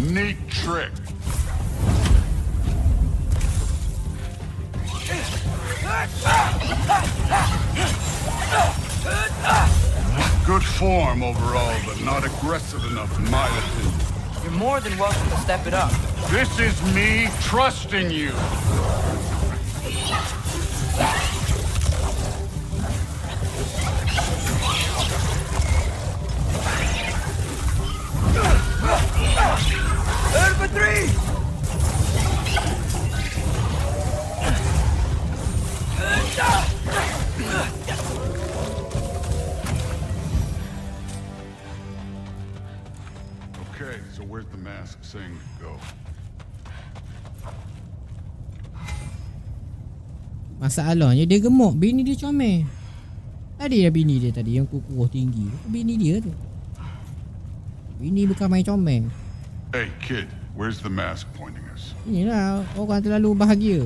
neat trick. Good form overall, but not aggressive enough in my opinion. You're more than welcome to step it up. This is me trusting you. For 3! Okay, so where's the mask saying to go? Masalahnya dia gemuk, bini dia comel. Tadi dah bini dia tadi yang kukuh tinggi. Bini dia tu. Bini bukan main comel. Hey, kid, where's the mask pointing us? Inilah orang terlalu bahagia.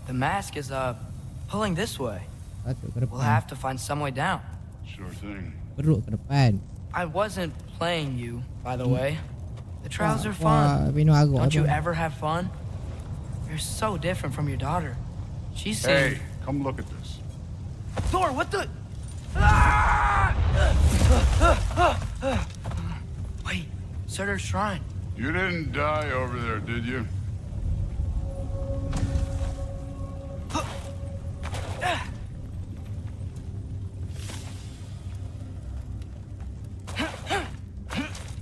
The mask is, pulling this way. We'll have to find some way down. Sure thing. Perut ke depan. I wasn't playing you, by the way. The trials are Wah, fun. minum arak Don't you tu. ever have fun? You're so different from your daughter. She Hey, seemed... come look at this. Thor, what the... Wait, Surtur's shrine. You didn't die over there, did you?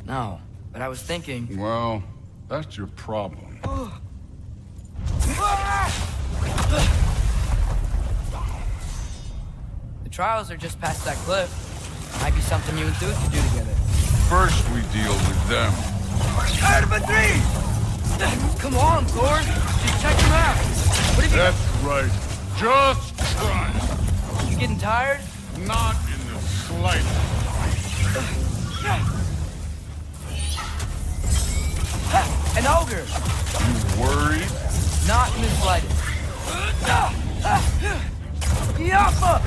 No, but I was thinking... Well, that's your problem. The trials are just past that cliff. Might be something you and Dude could do together. First, we deal with them. Come on, Thor. Just check him out. What if you... That's right. Just try. You getting tired? Not in the slightest. An ogre. You worried? Not in the slightest. Yappa!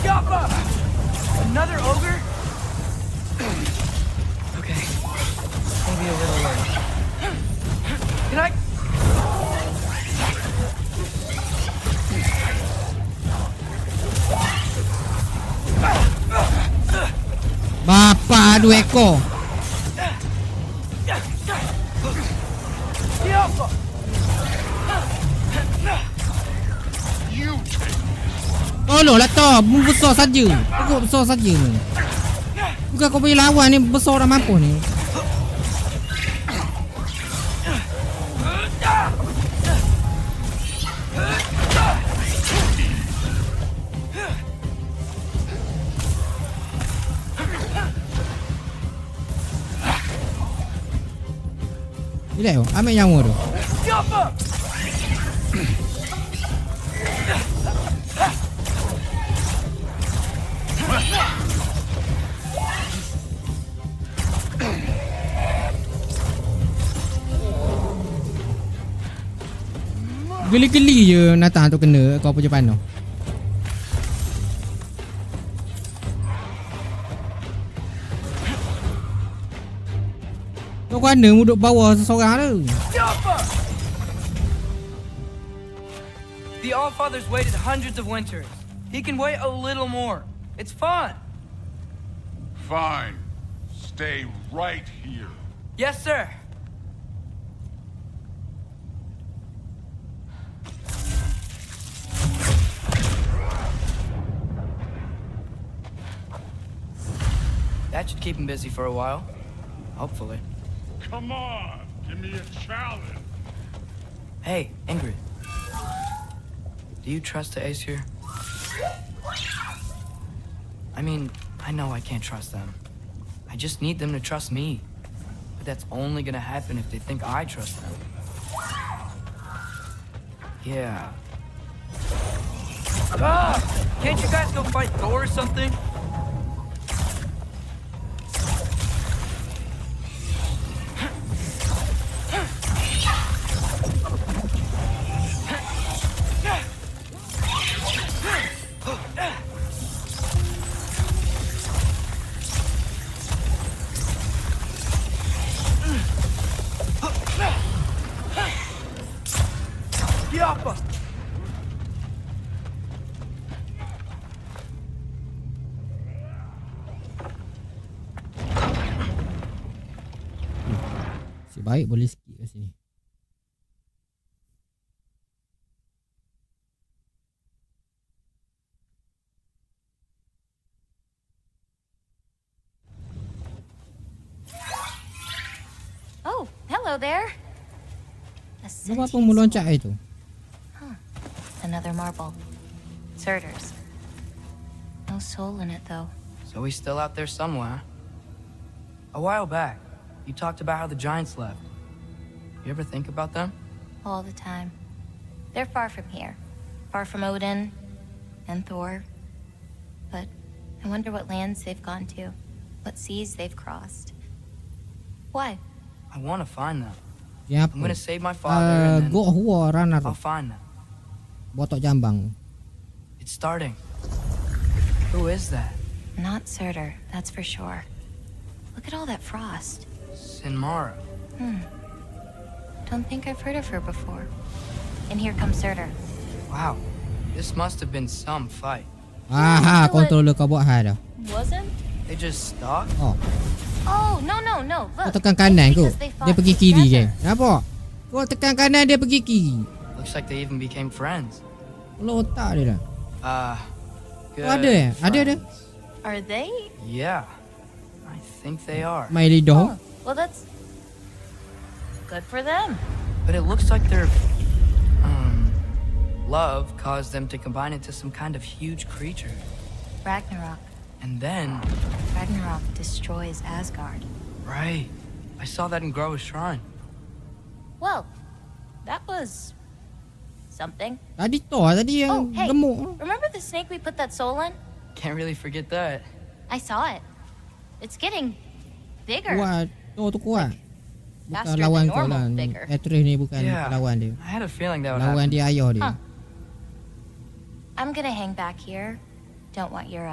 Yappa! Another ogre? Okay. Maybe a little late. Can I... Bapa 2 ekor. Tolonglah Thor, besar saja. Cukup besar saja. Bukan kau boleh lawan ni, besar dah mampu ni. Relax tu. Ambil nyawa tu. Siapa? Geli-geli je Nathan tu kena kau punya pan tu. Kau kena duduk bawah seseorang tu. Siapa? The Allfather's waited hundreds of winters. He can wait a little more. It's fun. Fine. Stay right here. Yes, sir. That should keep him busy for a while. Hopefully. Come on, give me a challenge. Hey, Ingrid. Do you trust the Aesir? I mean, I know I can't trust them. I just need them to trust me. But that's only gonna happen if they think I trust them. Yeah. Ah! Can't you guys go fight Thor or something? Siapa? Si baik boleh sikit kat sini. Oh, hello there. Kenapa apa meloncat air tu? Another marble. Surtur's. No soul in it, though. So he's still out there somewhere. A while back, you talked about how the giants left. You ever think about them? All the time. They're far from here. Far from Odin and Thor. But I wonder what lands they've gone to. What seas they've crossed. Why? I want to find them. Siapa? I'm gonna save my father and then God of War Ragnarök. I'll find them. Botok jambang. It's starting. Who is that? Not Surtur, that's for sure. Look at all that frost. Sinmara. Don't think I've heard of her before. And here comes Surtur. Wow. This must have been some fight. Aha, controller kau buat hal dah. Wasn't? They just stopped? Oh. Oh, no. Kau Look. tekan kanan It's tu. because they Dia fought pergi kiri je. together. Nampak? Kau tekan kanan dia pergi kiri. Looks like they even became friends. Kalau otak dia dah. Good Oh, ada Ada. friends. Are they? Yeah. I think they are. Main lidah. Well, that's good for them. But it looks like their love caused them to combine into some kind of huge creature. Ragnarok. And then, Ragnarok destroys Asgard. right. I saw that in Groa's shrine. Well, that was something. Tadi tadi yang Oh, hey, gemuk. remember the snake we put that soul in? Can't really forget that. I saw it. It's getting bigger. Kuat. Tu kuat. Bukan Faster than lawan kau normal, lah. bigger. Actress ni bukan Yeah. lawan dia. I had a feeling that would Lawan happen. dia ayah dia. Huh. I'm gonna hang back here. Don't want your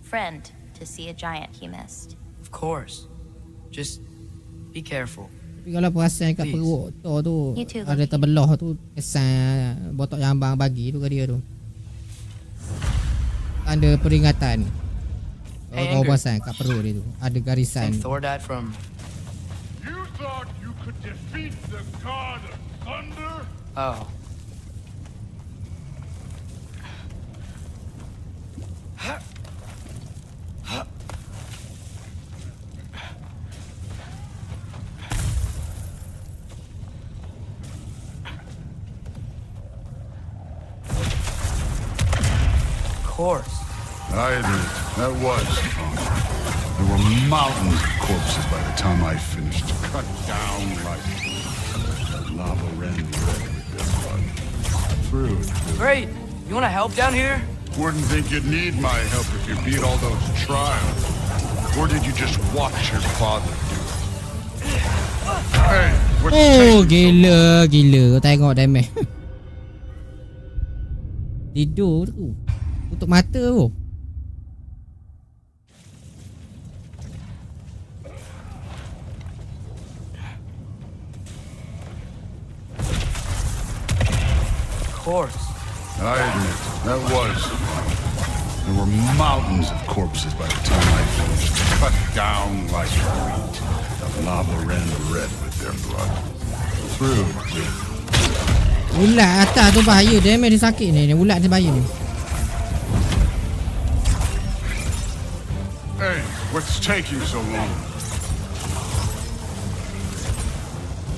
friend to see a giant he missed. Of course. Just be careful. Tapi kalau perasan kat Please. perut tu You too, ada Lucky. terbelah tu kesan botok jambang bagi tu ke dia tu. Tanda peringatan. Kalau Hey, kau Ingrid. perasan kat perut dia tu ada garisan. Think Thor died from... You thought you could defeat the god of thunder? Oh. Of course. I admit, that was fun. There were mountains of corpses by the time I finished. Cut down like lava ran red with their blood. Through. Great. You want to help down here? Wouldn't think you'd need my help if you beat all those trials. Or did you just watch your father do it? Hey, what's Oh, gila. Kau tengok damage. Tidur tu. Tutup mata tu. Of course. I admit, that was fun. There were mountains of corpses by the time I finished. Cut down like wheat. The lava ran red with their blood. Through. Ulat atas tu bahaya. Damage dia sakit ni. Ulat dia bahaya ni. Hey, what's taking so long?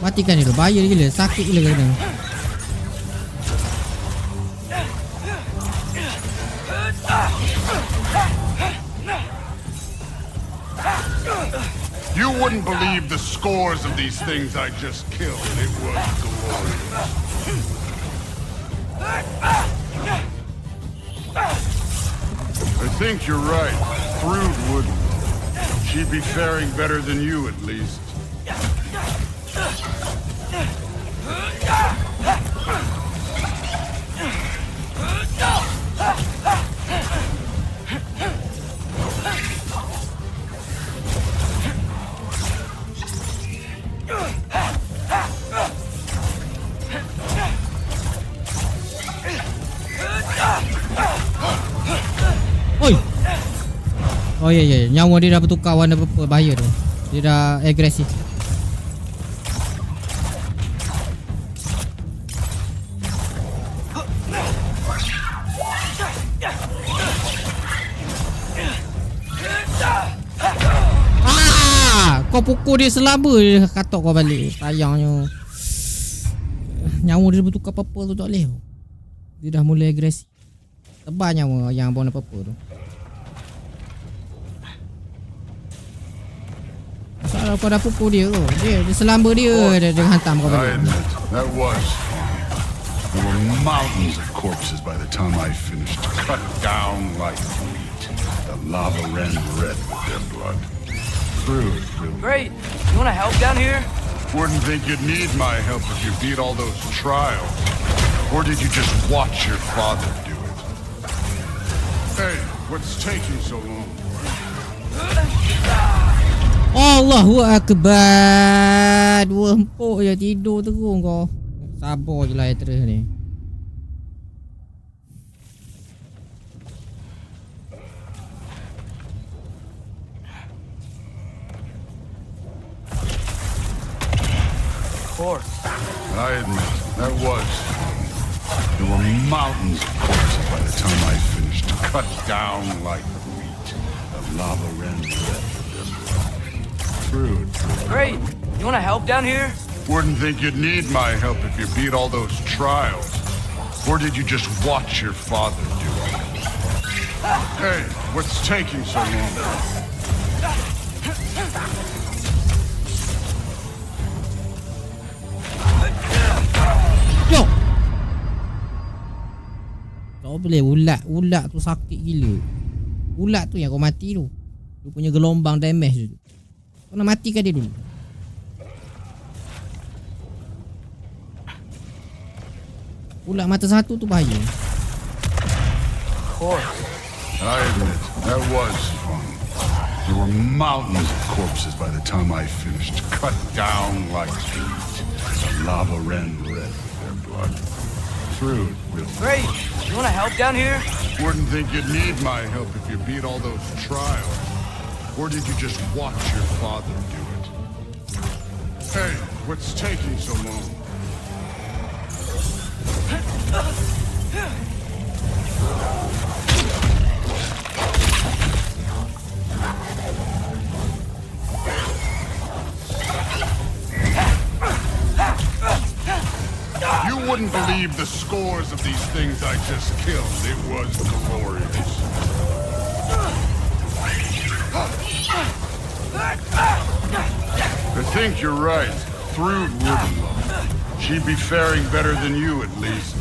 Matikan dia tu. Bahaya gila. Sakit gila kadang. You wouldn't believe the scores of these things I just killed. It was glorious. I think you're right. Thrud wouldn't. She'd be faring better than you, at least. Oi. Oh ya ya, nyawa dia dah bertukar warna purple, bahaya tu. Dia dah agresif. Kau pukul dia selaba dia katok kau balik. Sayangnya nyawa dia bertukar purple tu tak boleh. Dia dah mula agresif. Tebal nyawa yang warna purple tu. Masalah kau dah pukul dia tu. Dia selamba dia dia hantam kau balik. That was fun. There were mountains of corpses by the time I finished. Cut down like wheat. The lava ran red with their blood. Great. You want to help down here? Wouldn't think you'd need my help if you beat all those trials. Or did you just watch your father do it? Hey, what's taking so long? Allahu Akbar. Dua empuk je tidur terus kau. Sabar je lah terus ni. I admit, that was fun. There were mountains of corpses by the time I finished. Cut down like wheat. The lava ran red with their blood. Through. Great. You want to help down here? Wouldn't think you'd need my help if you beat all those trials. Or did you just watch your father do it? Hey, what's taking so long? Jom. Tak boleh ulat tu sakit gila. Ulat tu yang kau mati tu. Dia punya gelombang damage tu. Kau nak matikan dia dulu. Ulat mata satu tu bahaya. I admit, that was fun. There were mountains of corpses by the time I finished. Cut down like wheat. The lava ran red with their blood. Through. Great. You want to help down here? Wouldn't think you'd need my help if you beat all those trials. Or did you just watch your father do it? Hey, what's taking so long? You wouldn't believe the scores of these things I just killed. It was glorious. I think you're right. Thrud wouldn't. She'd be faring better than you, at least.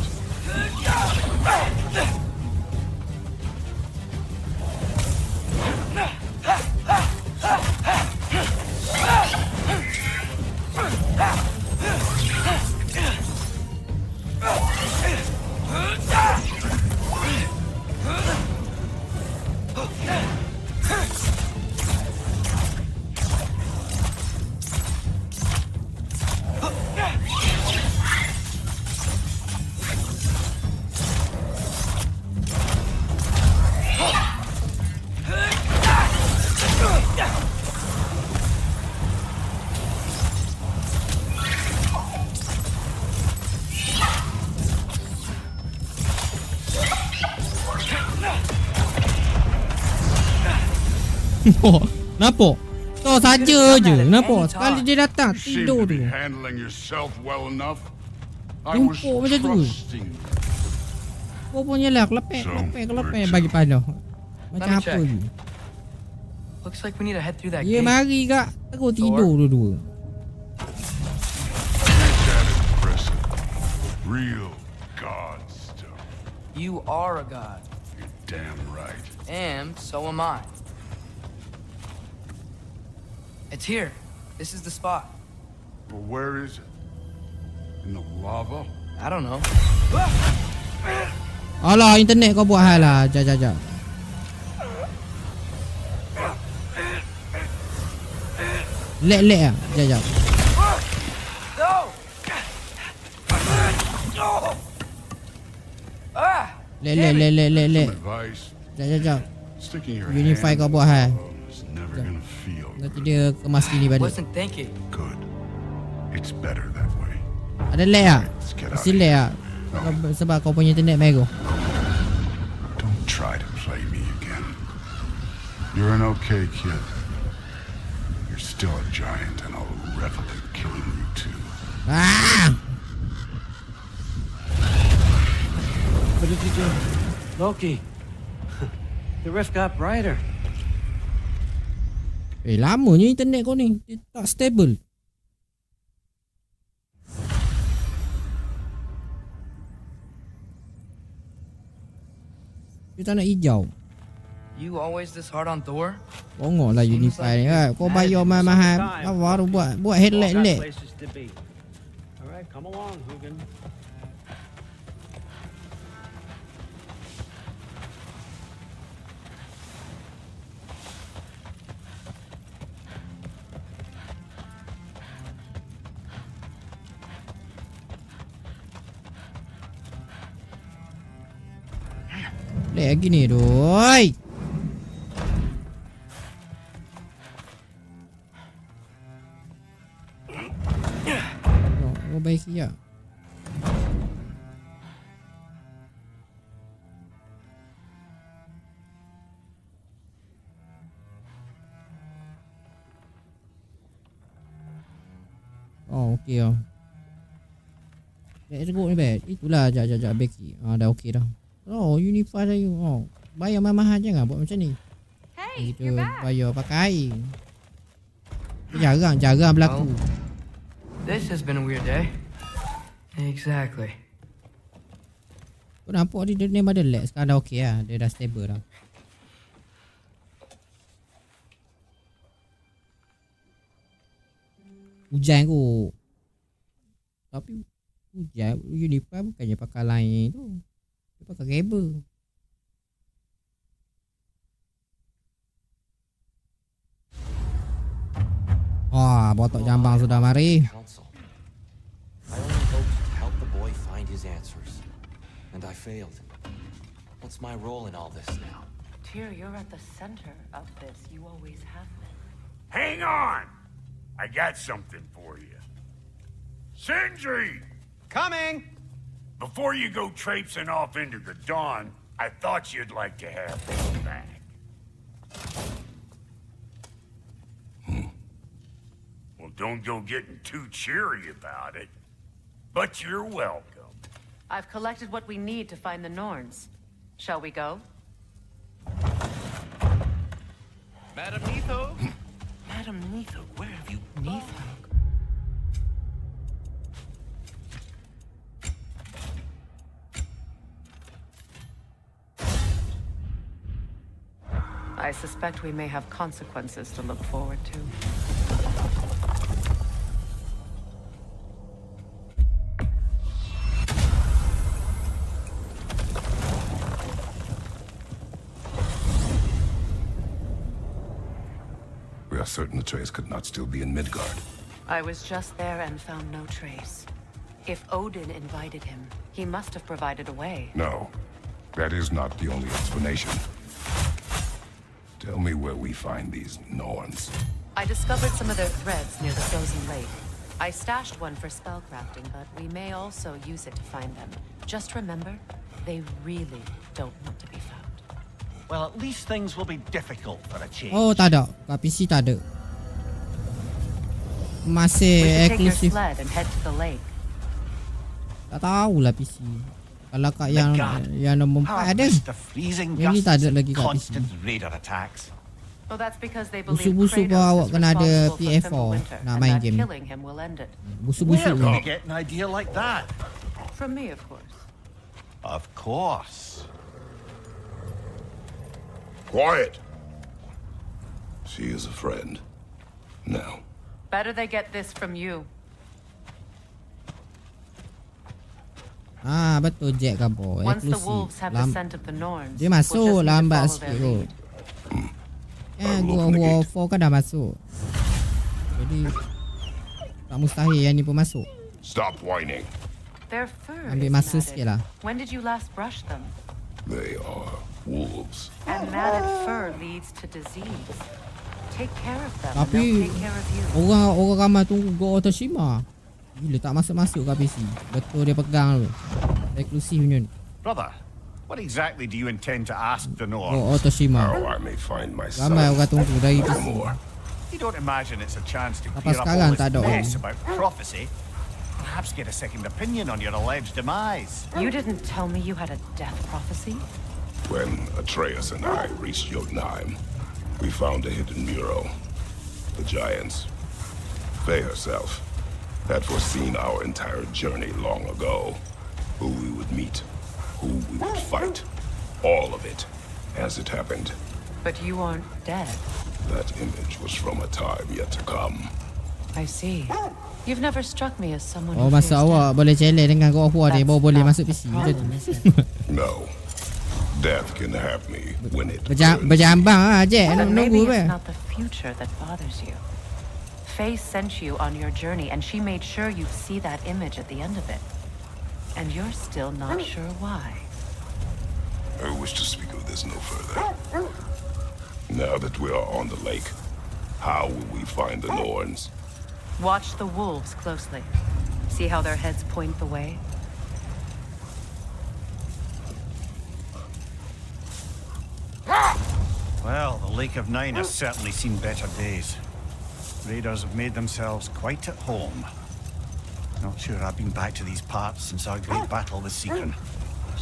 Kenapa? Kau saja je. Kenapa? Sekali dia datang tidur tu. Handling yourself well enough. I was Jumpa macam tu. trusting. Kau punya lah kelepek bagi panah. Macam apa ni? Looks like we need to head through that Dia gate. mari kak. Terus tidur dua-dua. Real god stuff. You are a god. You're damn right. And so am I. It's here. This is the spot. Well, where is it? In the lava? I don't know. Alah, internet kau buat hal lah. Jap. Lag lah. Jap. Lag. Jap. Unify kau buat hal. Nanti dia kemas sini balik. Wasn't thinking. Good. It's better that way. Ada lag tak? Mesti lag tak? Sebab kau punya internet mego. Don't try to play me again. You're an okay kid. You're still a giant and I'll revel in killing you too. What did you do? Loki. The rift got brighter. Lamanya internet kau ni. Dia tak stable. Dia tak nak hijau. You always this hard on Thor? Bongok lah Unify ni. Kau bayar mahal-mahal. Baru buat headlight lag. Alright, come along, Hugin. Lag lagi ni doi. Oh, baik ya. Oh, okey ah. Let's go ni bet. Itulah jap Becky. Dah okey dah. Oh, Unify saya. Oh, bayar mahal jangan buat macam ni. Hey, kita bayar pakai. Jarang berlaku. This has been a weird day. Exactly. Kau nampak dia memang ada lag. Sekarang dah okey lah. Dia dah stable dah. Hujan kot. Tapi hujan Unify bukannya pakai lain tu. Dia pakai kabel. Wah, botok jambang sudah mari. I only hoped to help the boy find his answers, and I failed. What's my role in all this now? Tyr, you're at the center of this. You always have been. Hang on! I got something for you. Sindri! Coming! Before you go traipsing off into the dawn, I thought you'd like to have this back. Well, don't go getting too cheery about it. But you're welcome. I've collected what we need to find the Norns. Shall we go? Madam Neatho? Madam Neatho, where have you... Neatho? I suspect we may have consequences to look forward to. We are certain Atreus could not still be in Midgard. I was just there and found no trace. If Odin invited him, he must have provided a way. No, that is not the only explanation. Tell me where we find these Norns. I discovered some of their threads near the frozen lake. I stashed one for spellcrafting, but we may also use it to find them. Just remember, they really don't want to be found. Well, at least things will be difficult for a change. Oh, tak ada. Kat PC tak ada. We Masih should take your eksklusif. sled and head to the lake. Tak tahulah PC. Kalau kat yang nombor 4 ada. The freezing Yang ni tak gusts ada lagi kat PC. constant raider attacks. Well, that's because they believe Busuk-busuk pun Kratos awak is kena ada responsible for PS4 Fimbulwinter, nak and main that game. killing him will end it. Busuk-busuk Where ni. did you get an idea like that? From me, of course. Of course. Quiet! She is a friend. Now, Better they get this from you. Ah, betul Jack kan boy. Once the Eksklusif. wolves have the scent of the Norns, Dia we'll masuk just need to lambat follow sikit their kot. lead. Gua War 4 kan dah masuk. Jadi tak mustahil yang ni pun masuk. stop whining. Their fur Ambil is masa matted. sikit lah. When did you last brush them? They are wolves. And matted fur leads to disease. Take care of them, and Tapi they'll take care of you. orang ramai tunggu Go Otoshima. Gila tak masuk-masuk kat PC. Betul dia pegang tu. Eksklusif punya ni. Brother, what exactly do you intend to ask the Go Norns? Otoshima. How I may find my son. Ramai orang tunggu dari PC. More. You don't imagine it's a chance to Apa clear up sekarang all tak this ada mess orang? about prophecy? Perhaps get a second opinion on your alleged demise. You didn't tell me you had a death prophecy? When Atreus and I reached Jotunheim, we found a hidden mural. The giants, Faye herself, had foreseen our entire journey long ago. Who we would meet, who we would fight. All of it, as it happened. But you aren't dead. That image was from a time yet to come. I see. You've never struck me as someone Oh, who masa fears awak boleh challenge dengan God of War dia baru boleh masuk PC. Macam tu. No. Death can have me when it Berjambang lah Jack. But Nunggu maybe apa? it's not the future that bothers you. Faye sent you on your journey, and she made sure you'd see that image at the end of it. And you're still not sure why. I wish to speak of this no further. Now that we are on the lake, how will we find the Norns? Watch the wolves closely. See how their heads point the way? Well, the Lake of Nine has certainly seen better days. Raiders have made themselves quite at home. Not sure I've been back to these parts since our great battle with Seekron.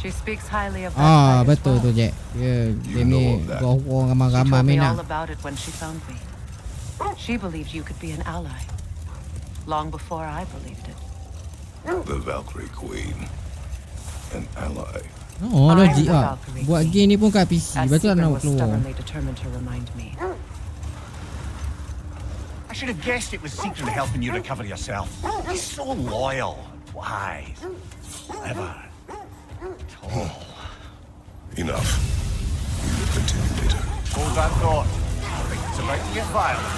She speaks highly of that Ah, fight as betul well. tu Jack. Dia ni God of War She ramai-ramai told me main all nak. about it when she found me. She believed you could be an ally. Long before I believed it. The Valkyrie Queen. An ally. Oh, I'm logik the lah. Valkyrie Buat Queen. game ni pun kat PC. As Betul tak Seekron nak was keluar. stubbornly determined to remind me. I should have guessed it was Seekron helping you recover yourself. He's so loyal, wise, clever, tall. Enough. We will continue later. Hold that thought. I think it's about to get violent.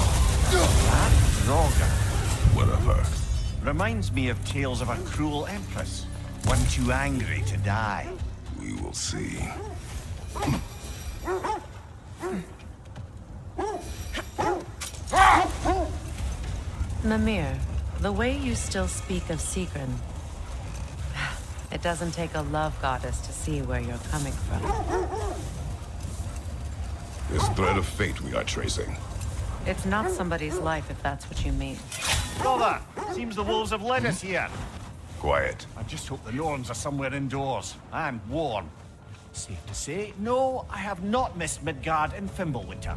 That Roger. Whatever. Reminds me of tales of a cruel empress. One too angry to die. We will see. Mimir, the way you still speak of Seekron, it doesn't take a love goddess to see where you're coming from. This thread of fate we are tracing. It's not somebody's life, if that's what you mean. Brother, seems the wolves have led us here. Quiet. I just hope the Norns are somewhere indoors and warm. Safe to say, no, I have not missed Midgard in Fimbulwinter.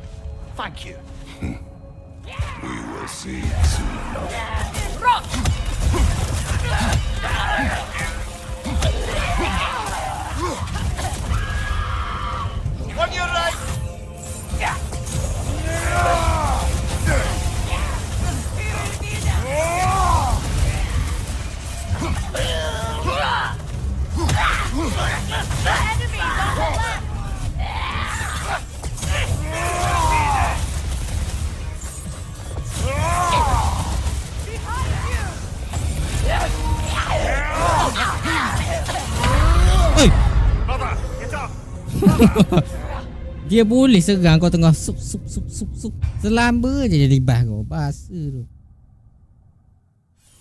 Thank you. We will see soon enough. On your right! Oi! Brother, get up! Dia boleh serang kau tengah sup. Selamba je jadi bah kau. Bahasa tu.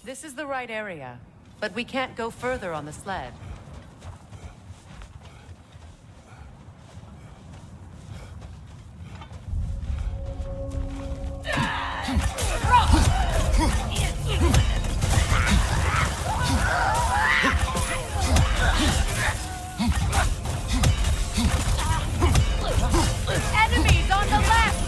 This is the right area, but we can't go further on the sled. Enemies on the left!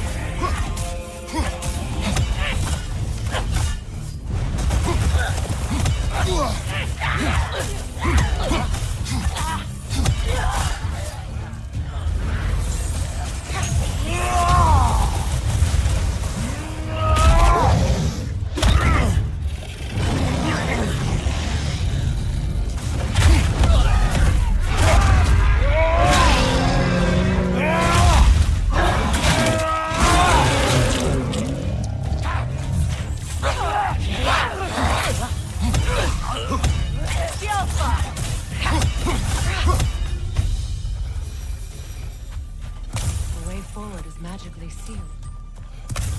The way forward is magically sealed.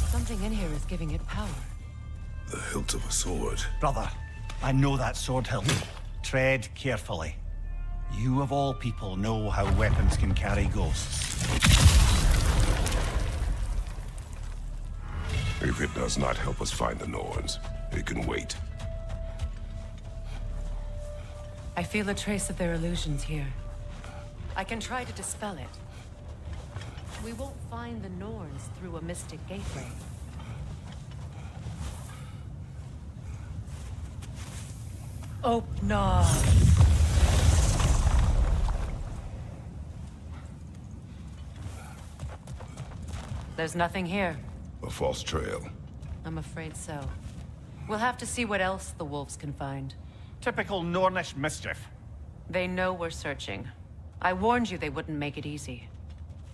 Something in here is giving it power. The hilt of a sword. Brother, I know that sword hilt. Tread carefully. You of all people know how weapons can carry ghosts. If it does not help us find the Norns, it can wait. I feel a trace of their illusions here. I can try to dispel it. We won't find the Norns through a mystic gateway. Open. There's nothing here. A false trail. I'm afraid so. We'll have to see what else the wolves can find. Typical Nornish mischief. They know we're searching. I warned you they wouldn't make it easy.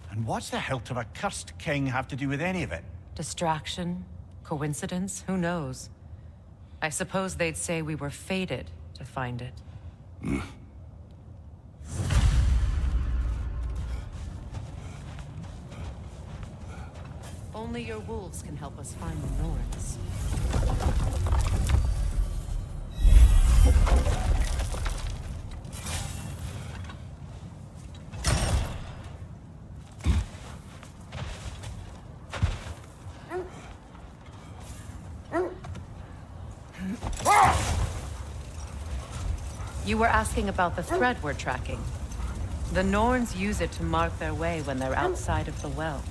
And what's the hilt of a cursed king have to do with any of it? Distraction? Coincidence? Who knows? I suppose they'd say we were fated to find it. Only your wolves can help us find the Norns. You were asking about the thread we're tracking. The Norns use it to mark their way when they're outside of the well.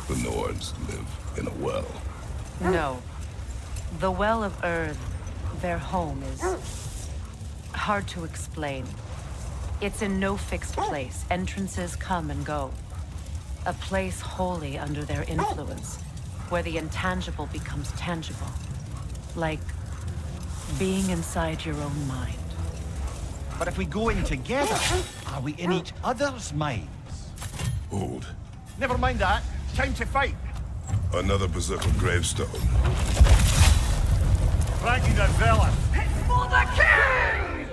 The Norns live in a well. No. The Well of Earth, their home, is hard to explain. It's in no fixed place. Entrances come and go. A place wholly under their influence, where the intangible becomes tangible. Like being inside your own mind. But if we go in together, are we in each other's minds? Hold. Never mind that. Time to fight. Another berserker gravestone. Frankie the Zealot. For the king!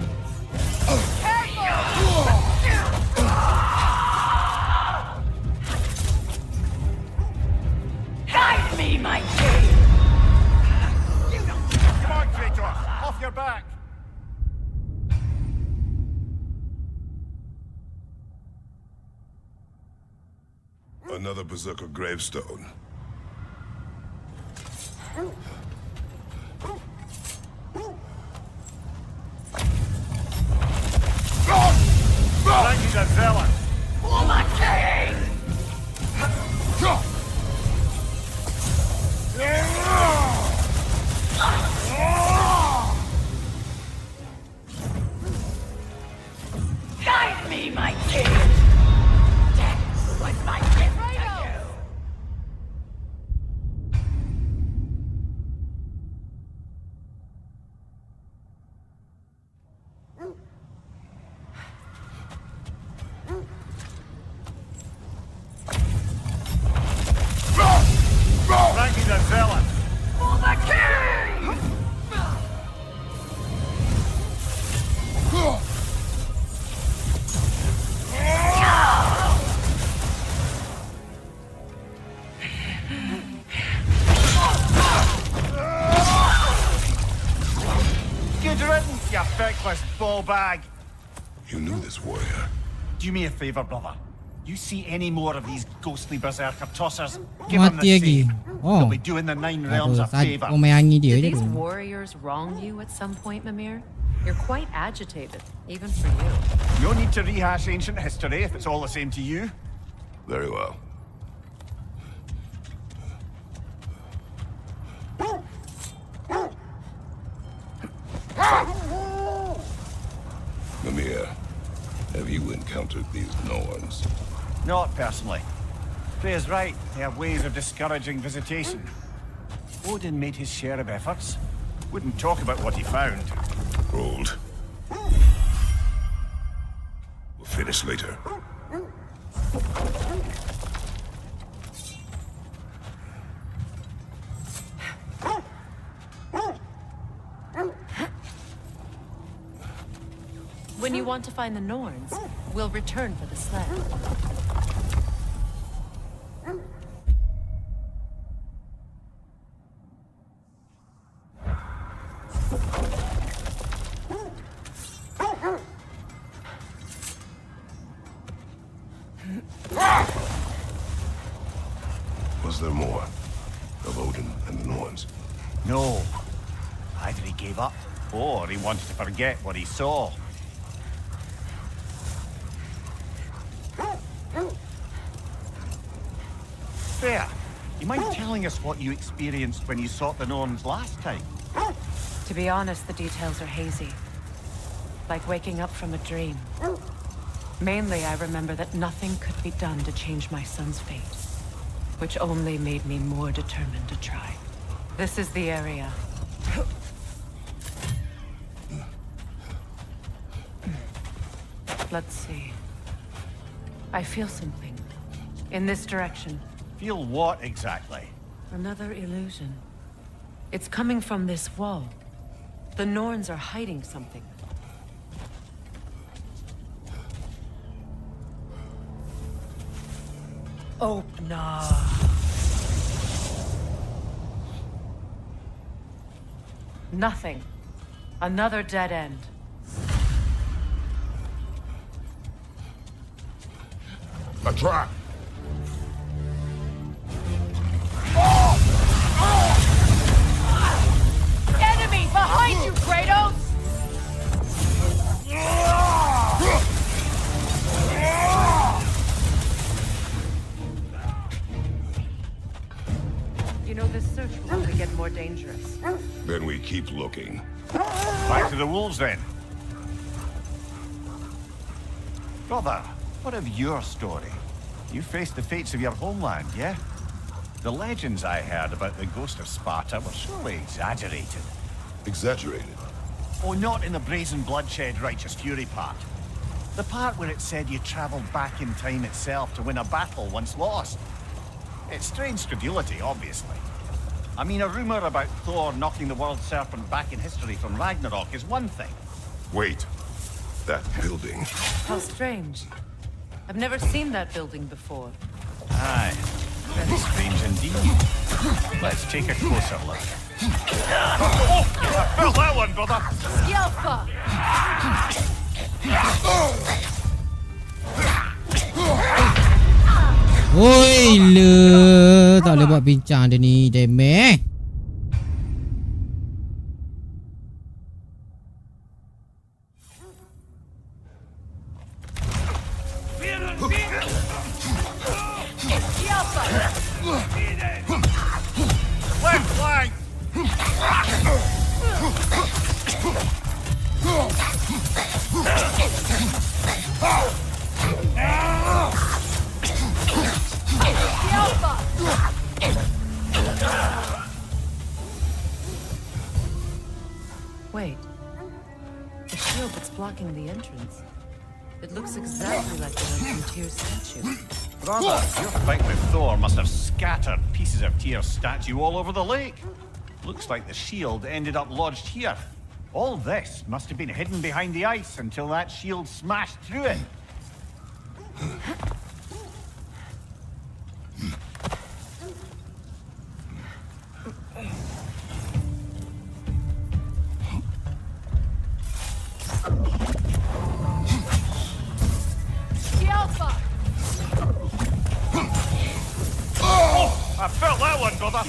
Guide me, my king! Come on, Kratos. Off your back. Another berserker gravestone. Frankie the Zealot. feckless ball bag. You knew this warrior. Do me a favor, brother. You see any more of these ghostly berserker tossers? Give them Mati the lagi. same. Oh. They'll be doing the Nine Realms a favor. Mayangi dia Did je these tu. warriors wrong you at some point, Mimir? You're quite agitated, even for you. No need to rehash ancient history if it's all the same to you. Very well. Mimir, have you encountered these Norns? Not personally. Freya's right. They have ways of discouraging visitation. Odin made his share of efforts. Wouldn't talk about what he found. Rolled. We'll finish later. When you want to find the Norns, we'll return for the sled. Was there more of Odin and the Norns? No. Either he gave up, or he wanted to forget what he saw. Freya, you mind telling us what you experienced when you sought the Norns last time? To be honest, the details are hazy. Like waking up from a dream. Mainly, I remember that nothing could be done to change my son's fate, which only made me more determined to try. This is the area. Let's see. I feel something. In this direction. Feel what exactly? Another illusion. It's coming from this wall. The Norns are hiding something. Open up. Nothing. Another dead end. A trap! Enemy behind you, Kratos! You know, this search will only get more dangerous. Then we keep looking. Back to the wolves, then. Brother, what of your story? You faced the fates of your homeland, yeah? The legends I heard about the ghost of Sparta were surely exaggerated. Exaggerated? Oh, not in the brazen bloodshed righteous fury part. The part where it said you traveled back in time itself to win a battle once lost. It's strange credulity, obviously. I mean, a rumor about Thor knocking the world serpent back in history from Ragnarok is one thing. Wait. That building. How strange. I've never seen that building before. Aye. Very strange indeed. Let's take a closer look. Oh! I felt that one, brother! Skjelfa! Oi le, tak boleh buat bincang dia ni, demeh. Left flank! Wait. The shield that's blocking the entrance. It looks exactly like the one from Tyr's statue. Brother, your fight with Thor must have scattered pieces of Tyr's statue all over the lake. Looks like the shield ended up lodged here. All this must have been hidden behind the ice until that shield smashed through it. I felt that one, brother.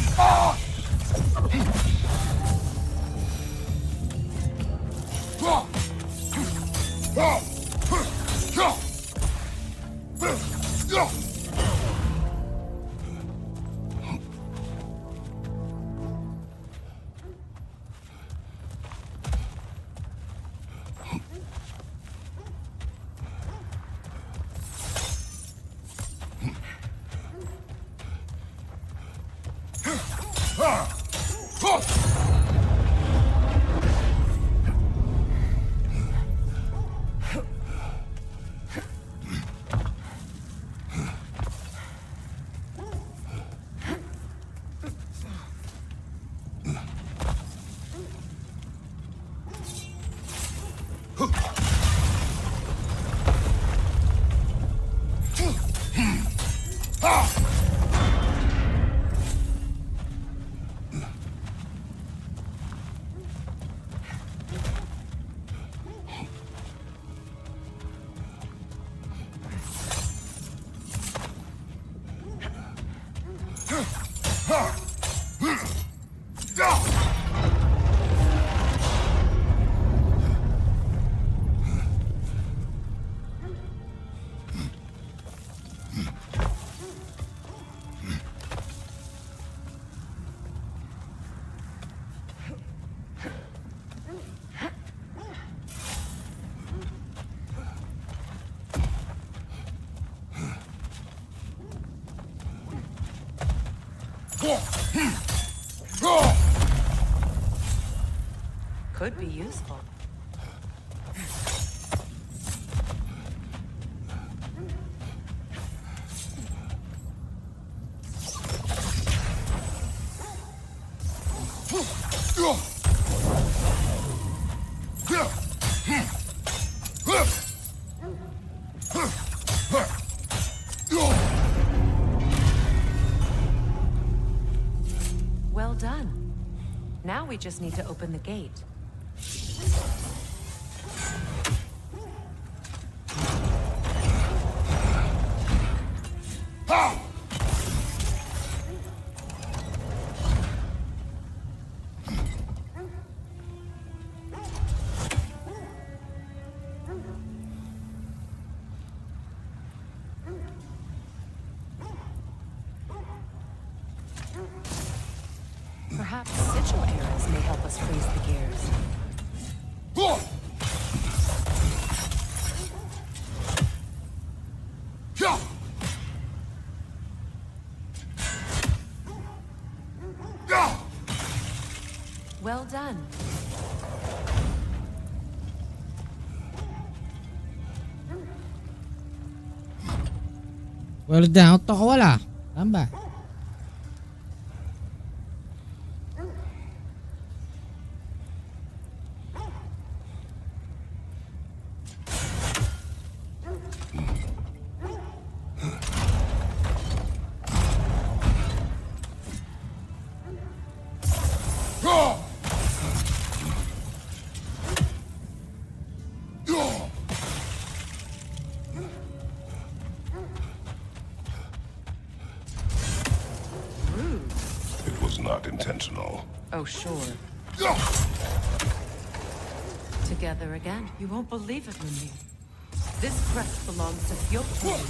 Could be useful. Well done. Now we just need to open the gate. Perhaps sigil arrows may help us freeze the gears. Well done. Well done, otak awal lah. Lambat. It was not intentional. Oh, sure. Together again. You won't believe it, Mindy. This crest belongs to Fjotun.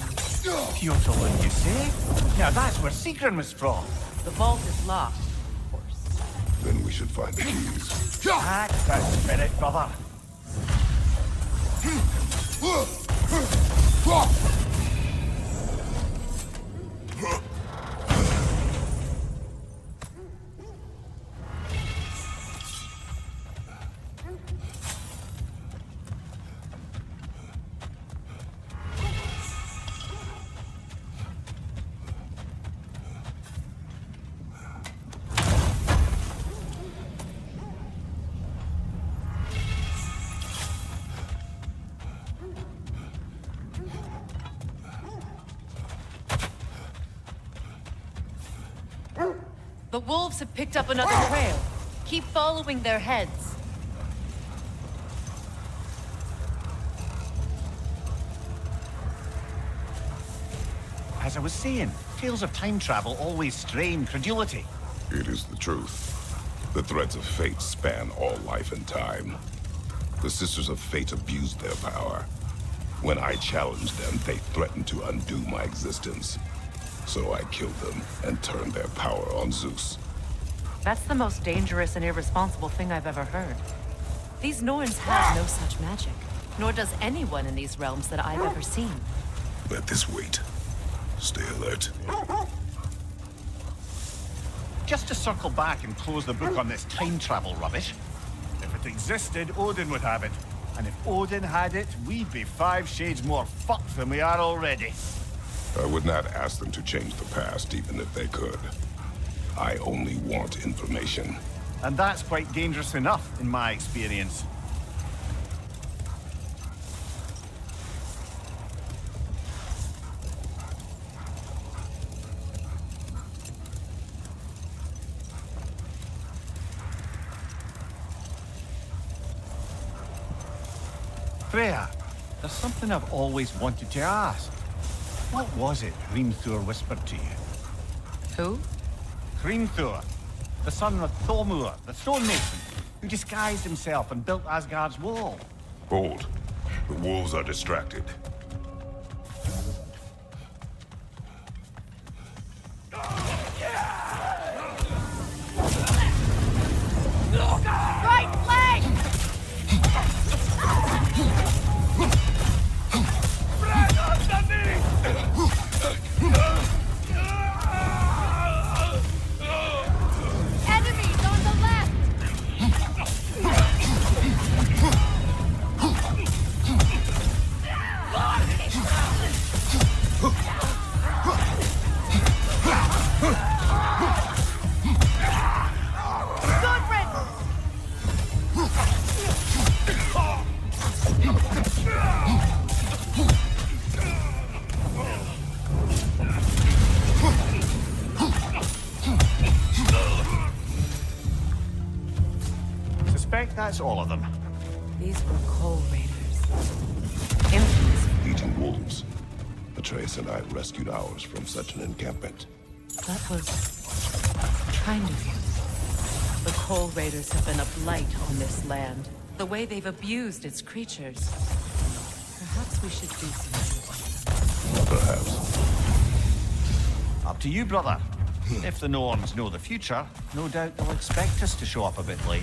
Fjotun, you say? Now that's where Sigrun was from. The vault is locked, of course. Then we should find the keys. Act that spirit, brother. The wolves have picked up another trail. Keep following their heads. As I was saying, tales of time travel always strain credulity. It is the truth. The threads of fate span all life and time. The Sisters of Fate abused their power. When I challenged them, they threatened to undo my existence. So I killed them and turned their power on Zeus. That's the most dangerous and irresponsible thing I've ever heard. These Norns have no such magic, nor does anyone in these realms that I've ever seen. Let this wait. Stay alert. Just to circle back and close the book on this time travel rubbish. If it existed, Odin would have it. And if Odin had it, we'd be 5 shades more fucked than we are already. I would not ask them to change the past, even if they could. I only want information. And that's quite dangerous enough, in my experience. Freya, there's something I've always wanted to ask. What was it Hrimthur whispered to you? Who? Hrimthur, the son of Thormur, the stonemason, who disguised himself and built Asgard's wall. Hold. The wolves are distracted. Right flank! Enemies on the left! Good riddance! Suspect that's all of them. These were Coal Raiders. Infamous. Eating wolves. Atreus and I rescued ours from such an encampment. That was kind of you. The Coal Raiders have been a blight on this land. The way they've abused its creatures. Perhaps we should do something. Perhaps. Up to you, brother. If the Norns know the future, no doubt they'll expect us to show up a bit late.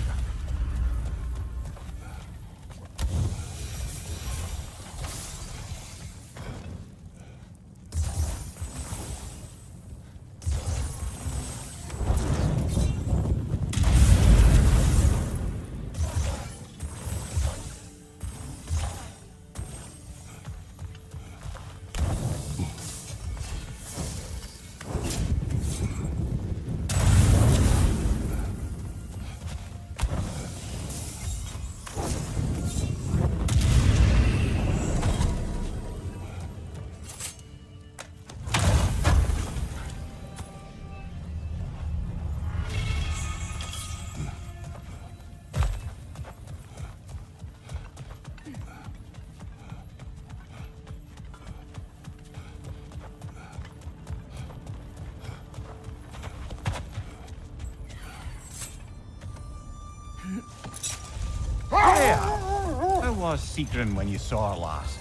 Freya! How was Sigrun when you saw her last?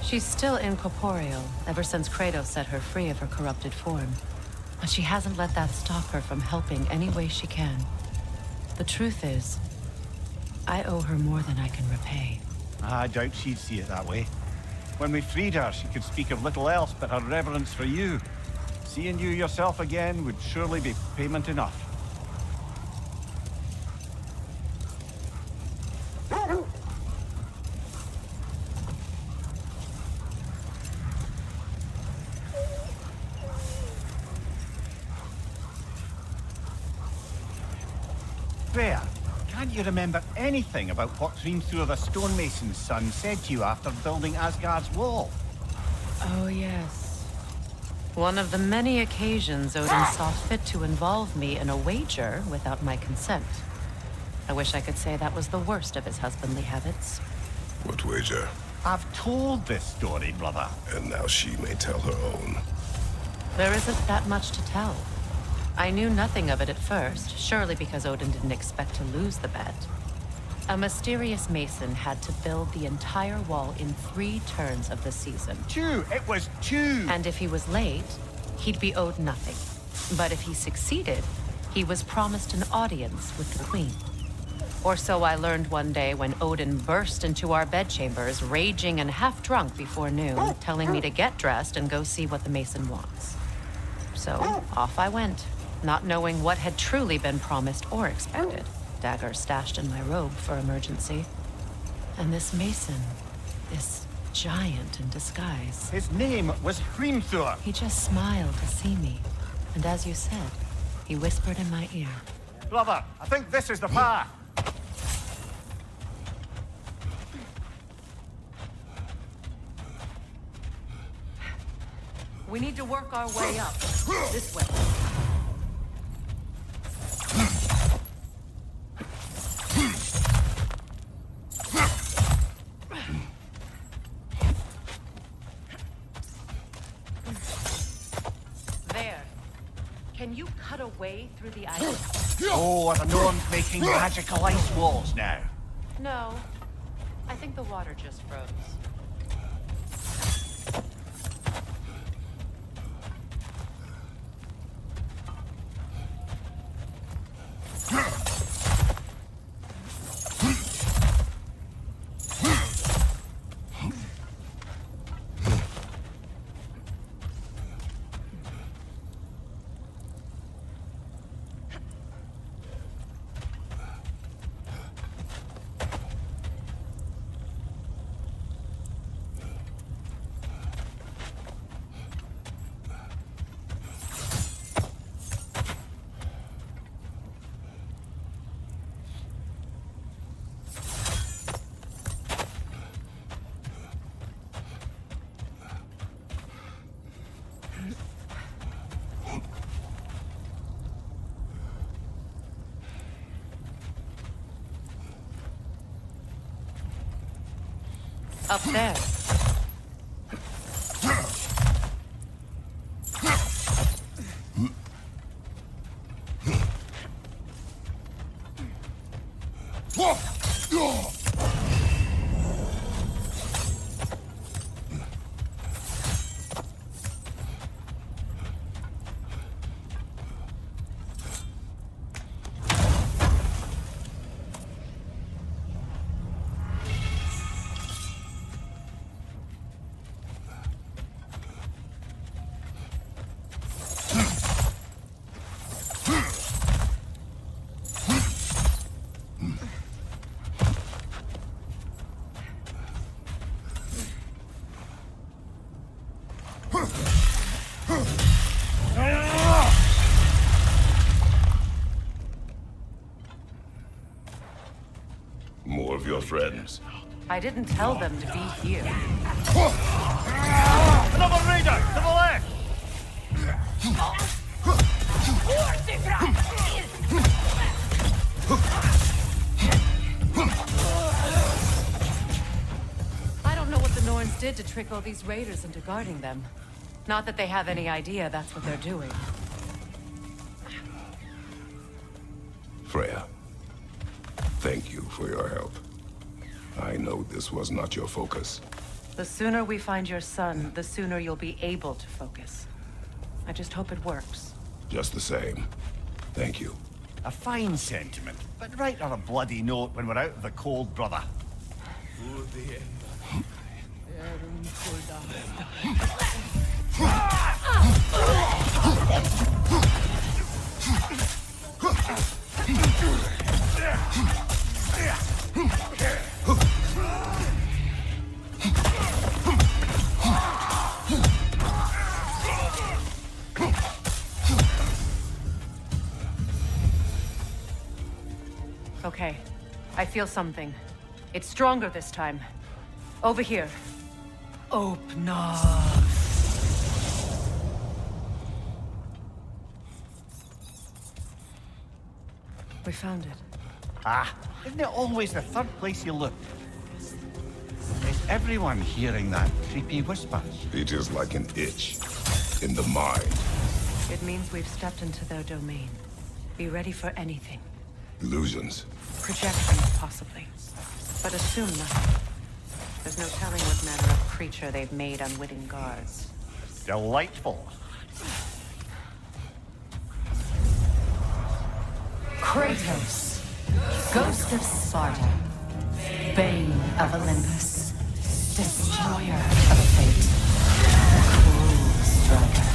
She's still incorporeal, ever since Kratos set her free of her corrupted form. But she hasn't let that stop her from helping any way she can. The truth is, I owe her more than I can repay. I doubt she'd see it that way. When we freed her, she could speak of little else but her reverence for you. Seeing you yourself again would surely be payment enough. Freya, can't you remember anything about what Hrimthur the stonemason's son said to you after building Asgard's wall? Oh, yes. One of the many occasions Odin saw fit to involve me in a wager without my consent. I wish I could say that was the worst of his husbandly habits. What wager? I've told this story, brother. And now she may tell her own. There isn't that much to tell. I knew nothing of it at first, surely because Odin didn't expect to lose the bet. A mysterious mason had to build the entire wall in 3 turns of the season. 2! It was 2! And if he was late, he'd be owed nothing. But if he succeeded, he was promised an audience with the queen. Or so I learned one day when Odin burst into our bedchambers, raging and half drunk before noon, telling me to get dressed and go see what the mason wants. So off I went, not knowing what had truly been promised or expected. Dagger stashed in my robe for emergency. And this mason, this giant in disguise. His name was Hrimthur. He just smiled to see me. And as you said, he whispered in my ear. Brother, I think this is the path. We need to work our way up. This way. There. Can you cut a way through the ice? Oh, are the gnomes making magical ice walls now? No. I think the water just froze. Up there. More of your friends. I didn't tell them to be here. Another raider! To the left! I don't know what the Norns did to trick all these raiders into guarding them. Not that they have any idea that's what they're doing. Freya, thank you for your help. I know this was not your focus. The sooner we find your son, the sooner you'll be able to focus. I just hope it works. Just the same, thank you. A fine sentiment, but write her a bloody note when we're out of the cold, brother. Okay, I feel something. It's stronger this time. Over here. Open up. We found it. Ah, isn't it always the third place you look? Is everyone hearing that creepy whisper? It is like an itch. in the mind. It means we've stepped into their domain. Be ready for anything. Illusions. Projections, possibly. But assume nothing. There's no telling what manner of creature they've made unwitting guards. Delightful. Kratos, Ghost of Sparta, Bane of Olympus, Destroyer of Fate, Cruel Striker,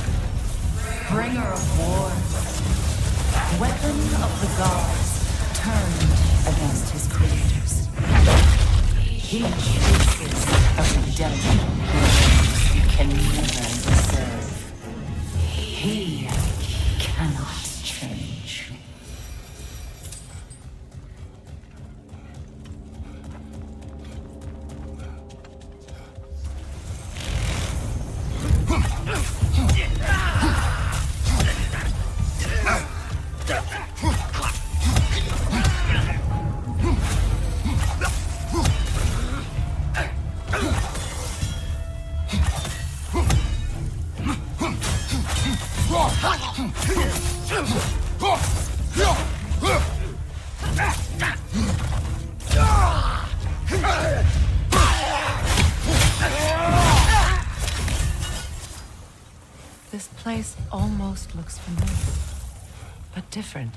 Bringer of War, Weapon of the Gods, turned against his creators. He chooses a redemption he can never deserve. He cannot change. This place almost looks familiar, but different.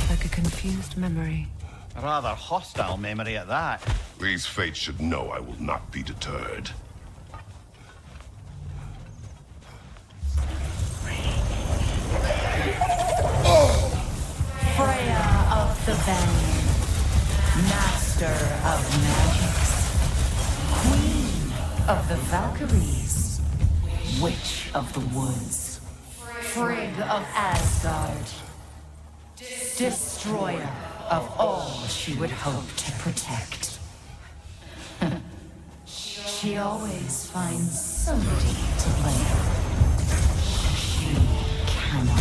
Like a confused memory. A rather hostile memory at that. These fates should know I will not be deterred. Freya of the Vanguard, Master of Magics, Queen of the Valkyries, Witch of the Woods, Frigg of Asgard, Destroyer of all she would hope to protect. She always finds somebody to blame. She cannot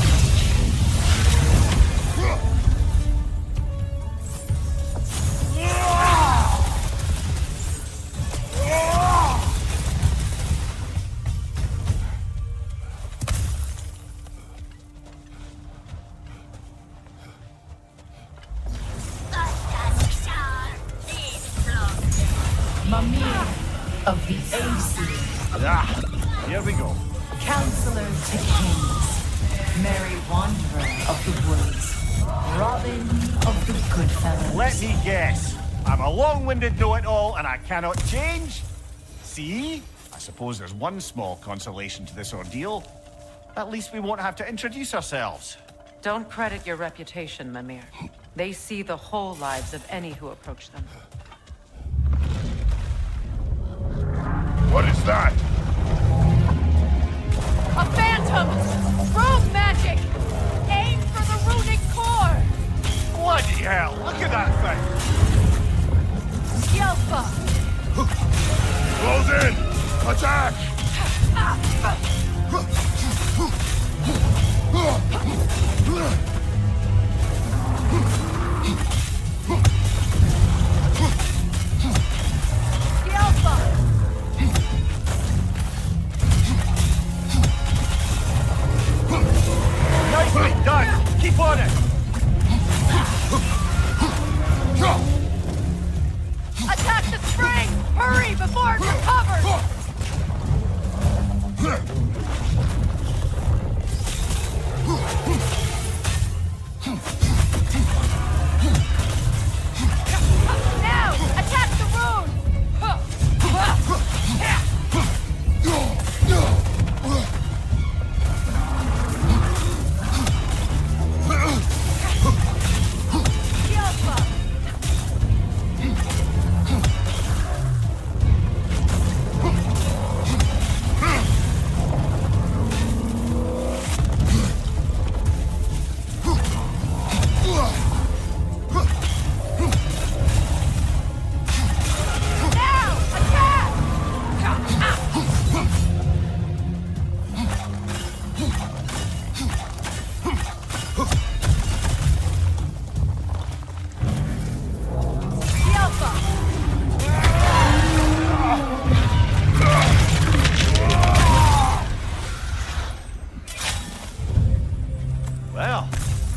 Mimir of the Aesir. Here we go. Counselor to kings. Merry Wanderer of the woods. Robin of the Goodfellows. Let me guess. I'm a long-winded know-it-all and I cannot change? See? I suppose there's one small consolation to this ordeal. At least we won't have to introduce ourselves. Don't credit your reputation, Mimir. They see the whole lives of any who approach them. What is that? A phantom! Room magic! Aim for the runic core! Bloody hell! Look at that thing! Yelpa! Close in! Attack! Yelpa! Nicely done! Keep on it! Attack the spring! Hurry before it recovers! Now! Attack the rune!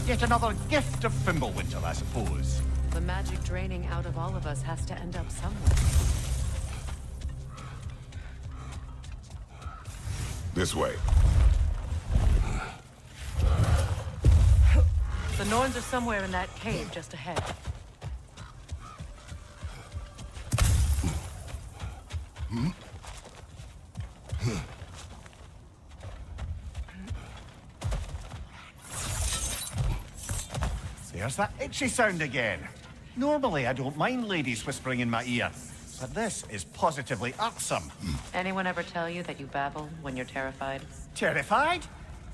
Yet another gift of Fimbulwinter, I suppose. The magic draining out of all of us has to end up somewhere. This way. The Norns are somewhere in that cave just ahead. There's that itchy sound again. Normally, I don't mind ladies whispering in my ear, but this is positively irksome. Anyone ever tell you that you babble when you're terrified? Terrified?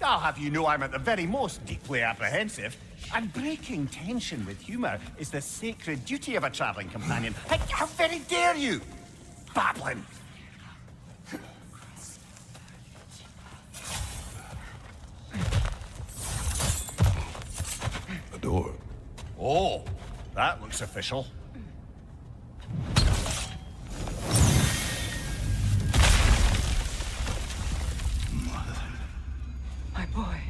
I'll have you know I'm at the very most deeply apprehensive. And breaking tension with humor is the sacred duty of a traveling companion. How very dare you! Babbling! A door. Oh, that looks official. My boy.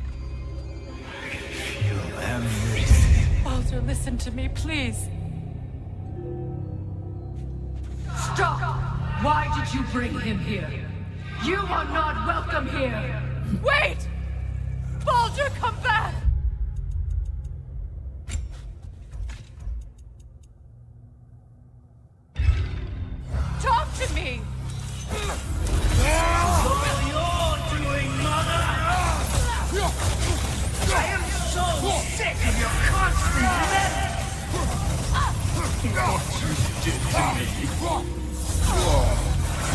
Feel everything. Baldur, listen to me, please. Stop! Why did you bring him here? You are not welcome here! Wait! Baldur, come back! Talk to me! What you're doing, Mother! I am so sick of your constant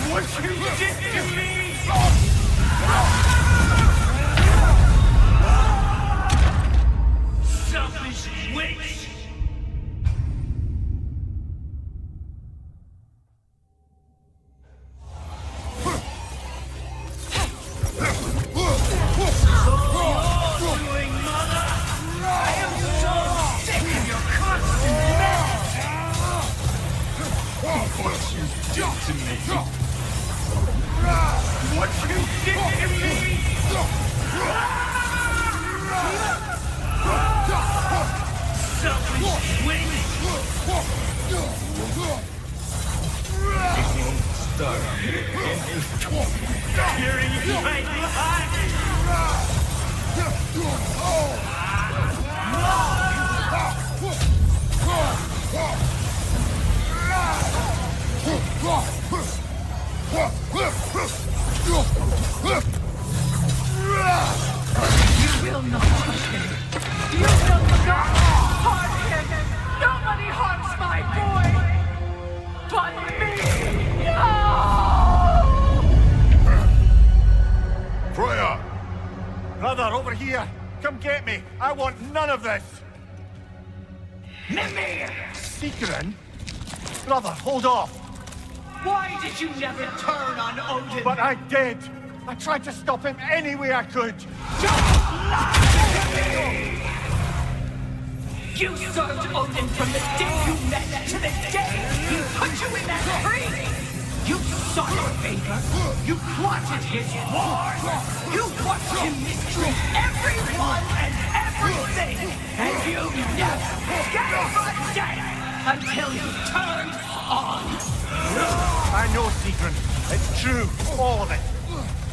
What you did to me! Selfish witch! Brother, over here! Come get me! I want none of this! Mimir! Secret? Brother, hold off! Why did you never turn on Odin? But I did! I tried to stop him any way I could! You served Odin from the day you met to the day he put you in that tree! You sought his favor, you plotted his war, you watched him mistreat everyone and everything, and you never gave a damn until you turned on. I know, Secret. It's true, all of it.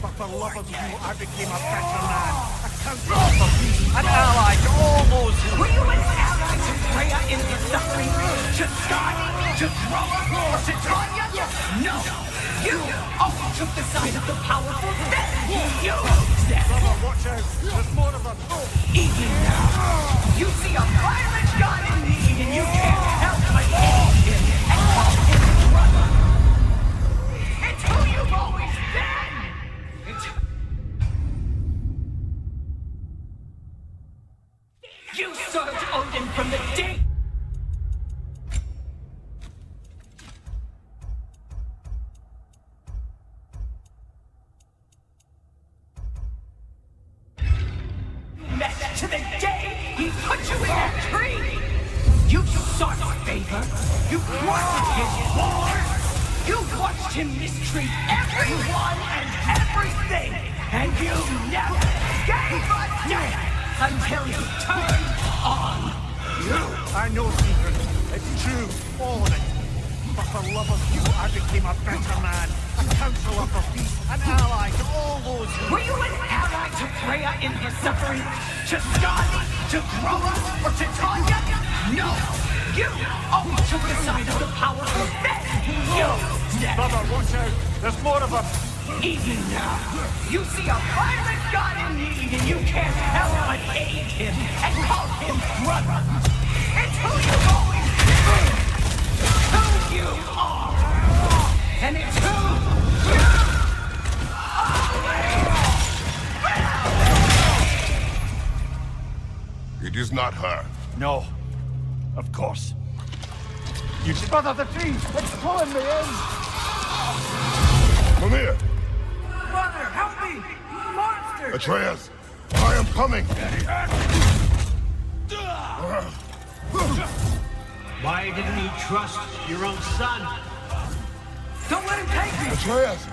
But for love of you, I became a better man, a counselor for peace, an ally to all those who... Were you an ally to Freya in the suffering, to Skadi, to Groa, or to Tanya? No! You always took the side of the powerful, then you used them! Brother, watch out! There's more of them! Even now, you see a violent god in need and you can't help but love him and call him brother! It's who you've always been! You served Odin from the day... to the day he put you in that tree! You sought favor, you thwarted his wars, you watched him mistreat everyone and everything, and you never gave a damn! until you turn on. I know secrets. It's true, all of it. But for love of you, I became a better man, a counselor for peace, an ally to all those who... Were you an ally to Freya in her suffering? To Skadi? To Groa? Or to Tanya? No! You always took the side of the powerful. Then you stepped. Brother, watch out. There's more of them. Even now, you see a violent god in need and you can't help but aid him and call him brother. It's who you've always been. Who you are. And it's who you are. It is not her. No. Of course. You brother, the tree! It's pulling me in! Mimir! Mother, help me! Monster! Atreus! I am coming! Why didn't you trust your own son? Don't let him take me! Atreus!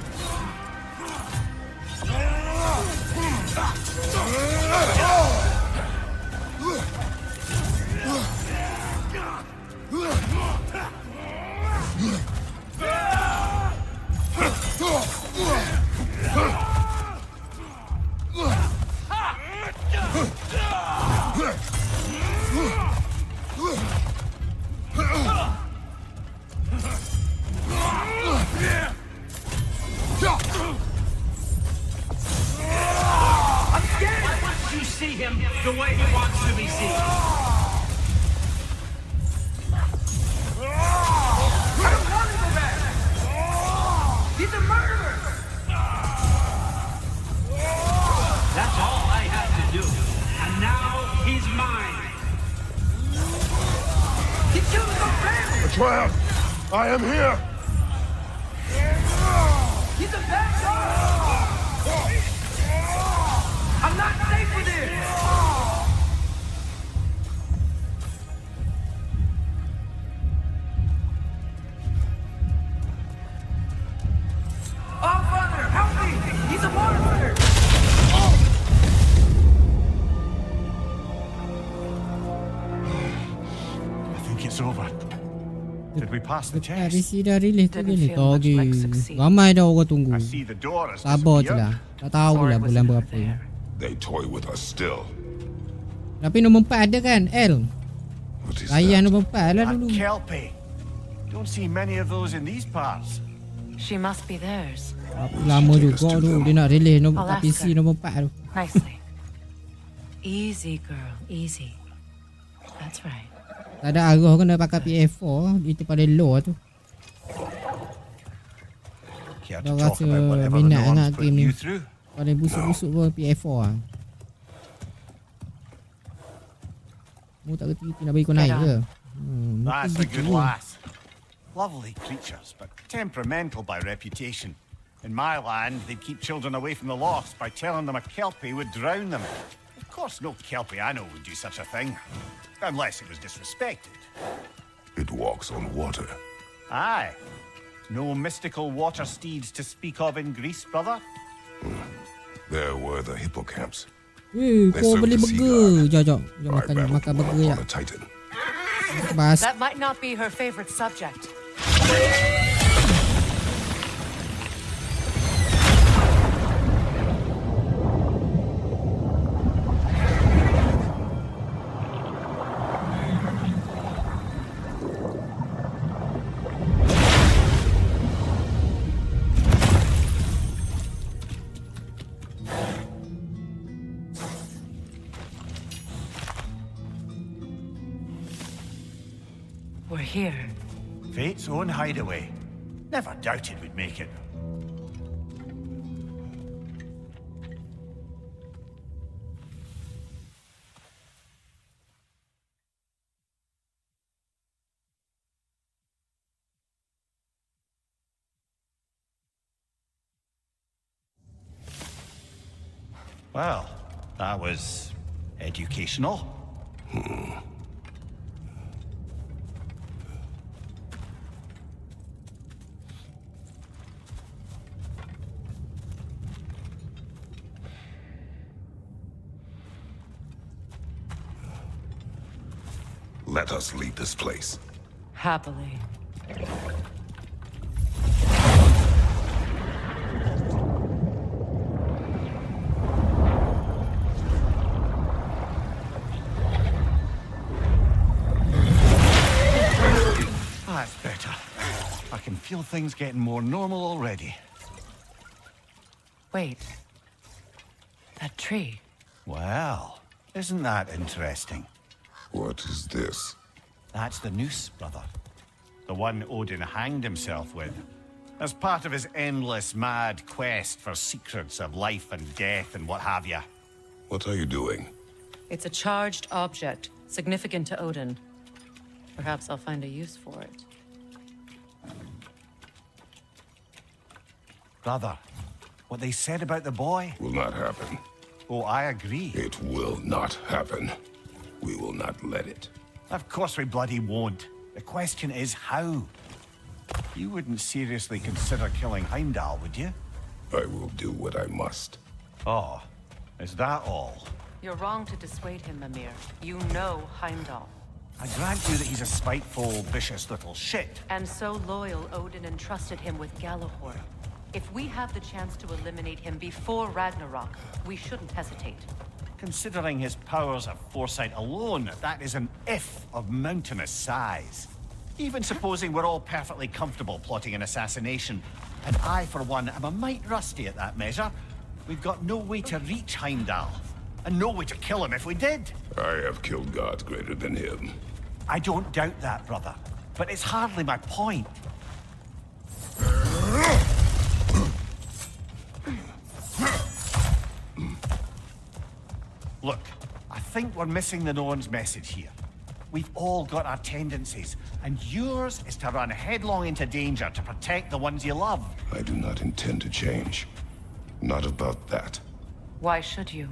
I'm scared! Why wouldn't you see him the way he wants to be seen? I don't want to go back! He's a murderer! That's all I had to do. And now he's mine. He killed his own family! Atreus! I am here! He's a bad guy! I'm not safe with him! Oh, Father, help me! He's a monster! I think it's over. Did we pass the test? Risi dah release tu Didn't ni feel much togi. like succeed. Ramai dah orang tunggu. I see the door has Sabar je lah. disappeared. Tak tahu lah bulan berapa. They toy with us still. Tapi nombor 4 ada kan? L. What is Layan that? nombor 4 lah A dulu. kelpie. Don't see many of those in these parts. She must be theirs. Lama juga tu dia nak release nombor I'll ask PC her. nombor 4 tu. Nicely. Easy, girl. Easy. That's right. Tak ada arah kena pakai PS4. Itu paling low tu. Care Kau to talk rasa about whatever the minat Norns sangat put game ni. you through? Paling busuk-busuk pun PS4 lah. Mu tak kerti nak bagi kau naik ke? That's a gitu good je. lass. Lovely creatures, but temperamental by reputation. In my land, they'd keep children away from the lost by telling them a kelpie would drown them. Of course, no kelpie I know would do such a thing. Unless it was disrespected. It walks on water. Aye. No mystical water steeds to speak of in Greece, brother? There were the hippocamps. Weh, They kau serve beli the burger. Jom, jom. Jom I makan battled burger ya. on a titan. Bas. That might not be her favorite subject. We're here. Fate's own hideaway. Never doubted we'd make it. Well, that was educational. let us leave this place. Happily. That's better. I can feel things getting more normal already. Wait. That tree. Well, isn't that interesting? What is this? That's the noose, brother. The one Odin hanged himself with. As part of his endless, mad quest for secrets of life and death and what have you. What are you doing? It's a charged object, significant to Odin. Perhaps I'll find a use for it. Brother, what they said about the boy? Will not happen. Oh, I agree. It will not happen. We will not let it. Of course we bloody won't. The question is how. You wouldn't seriously consider killing Heimdall, would you? I will do what I must. Oh, is that all? You're wrong to dissuade him, Mimir. You know Heimdall. I grant you that he's a spiteful, vicious little shit. And so loyal, Odin entrusted him with Gjallarhorn. If we have the chance to eliminate him before Ragnarok, we shouldn't hesitate. Considering his powers of foresight alone, that is an if of mountainous size. Even supposing we're all perfectly comfortable plotting an assassination, and I, for one, am a mite rusty at that measure, we've got no way to reach Heimdall, and no way to kill him if we did. I have killed gods greater than him. I don't doubt that, brother, but it's hardly my point. Look, I think we're missing the Norn's message here. We've all got our tendencies, and yours is to run headlong into danger to protect the ones you love. I do not intend to change. Not about that. Why should you?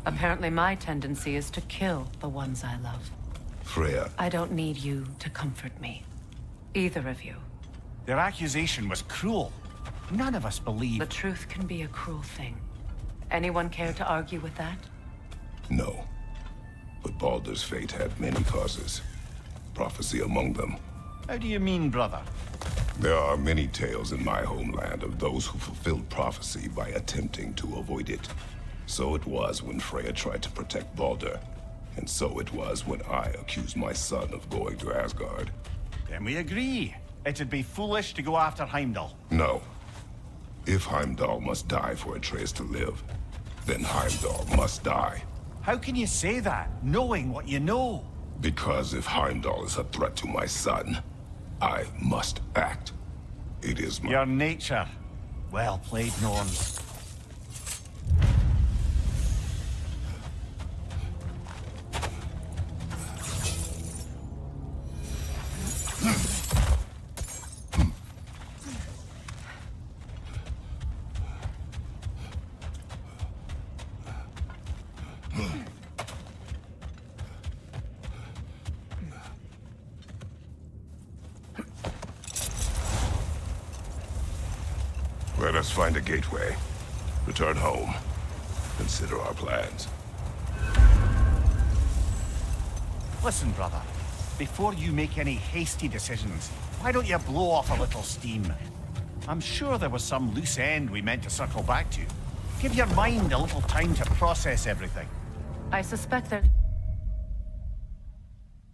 Apparently my tendency is to kill the ones I love. Freya. I don't need you to comfort me. Either of you. Their accusation was cruel. None of us believe... The truth can be a cruel thing. Anyone care to argue with that? No. But Baldur's fate had many causes. Prophecy among them. How do you mean, brother? There are many tales in my homeland of those who fulfilled prophecy by attempting to avoid it. So it was when Freya tried to protect Baldur. And so it was when I accused my son of going to Asgard. Then we agree. It'd be foolish to go after Heimdall. No. If Heimdall must die for Atreus to live, then Heimdall must die. How can you say that, knowing what you know? Because if Heimdall is a threat to my son, I must act. It is my... Your nature. Well played, Norns. Let us find a gateway. Return home. Consider our plans. Listen, brother. Before you make any hasty decisions, why don't you blow off a little steam? I'm sure there was some loose end we meant to circle back to. Give your mind a little time to process everything. I suspect there's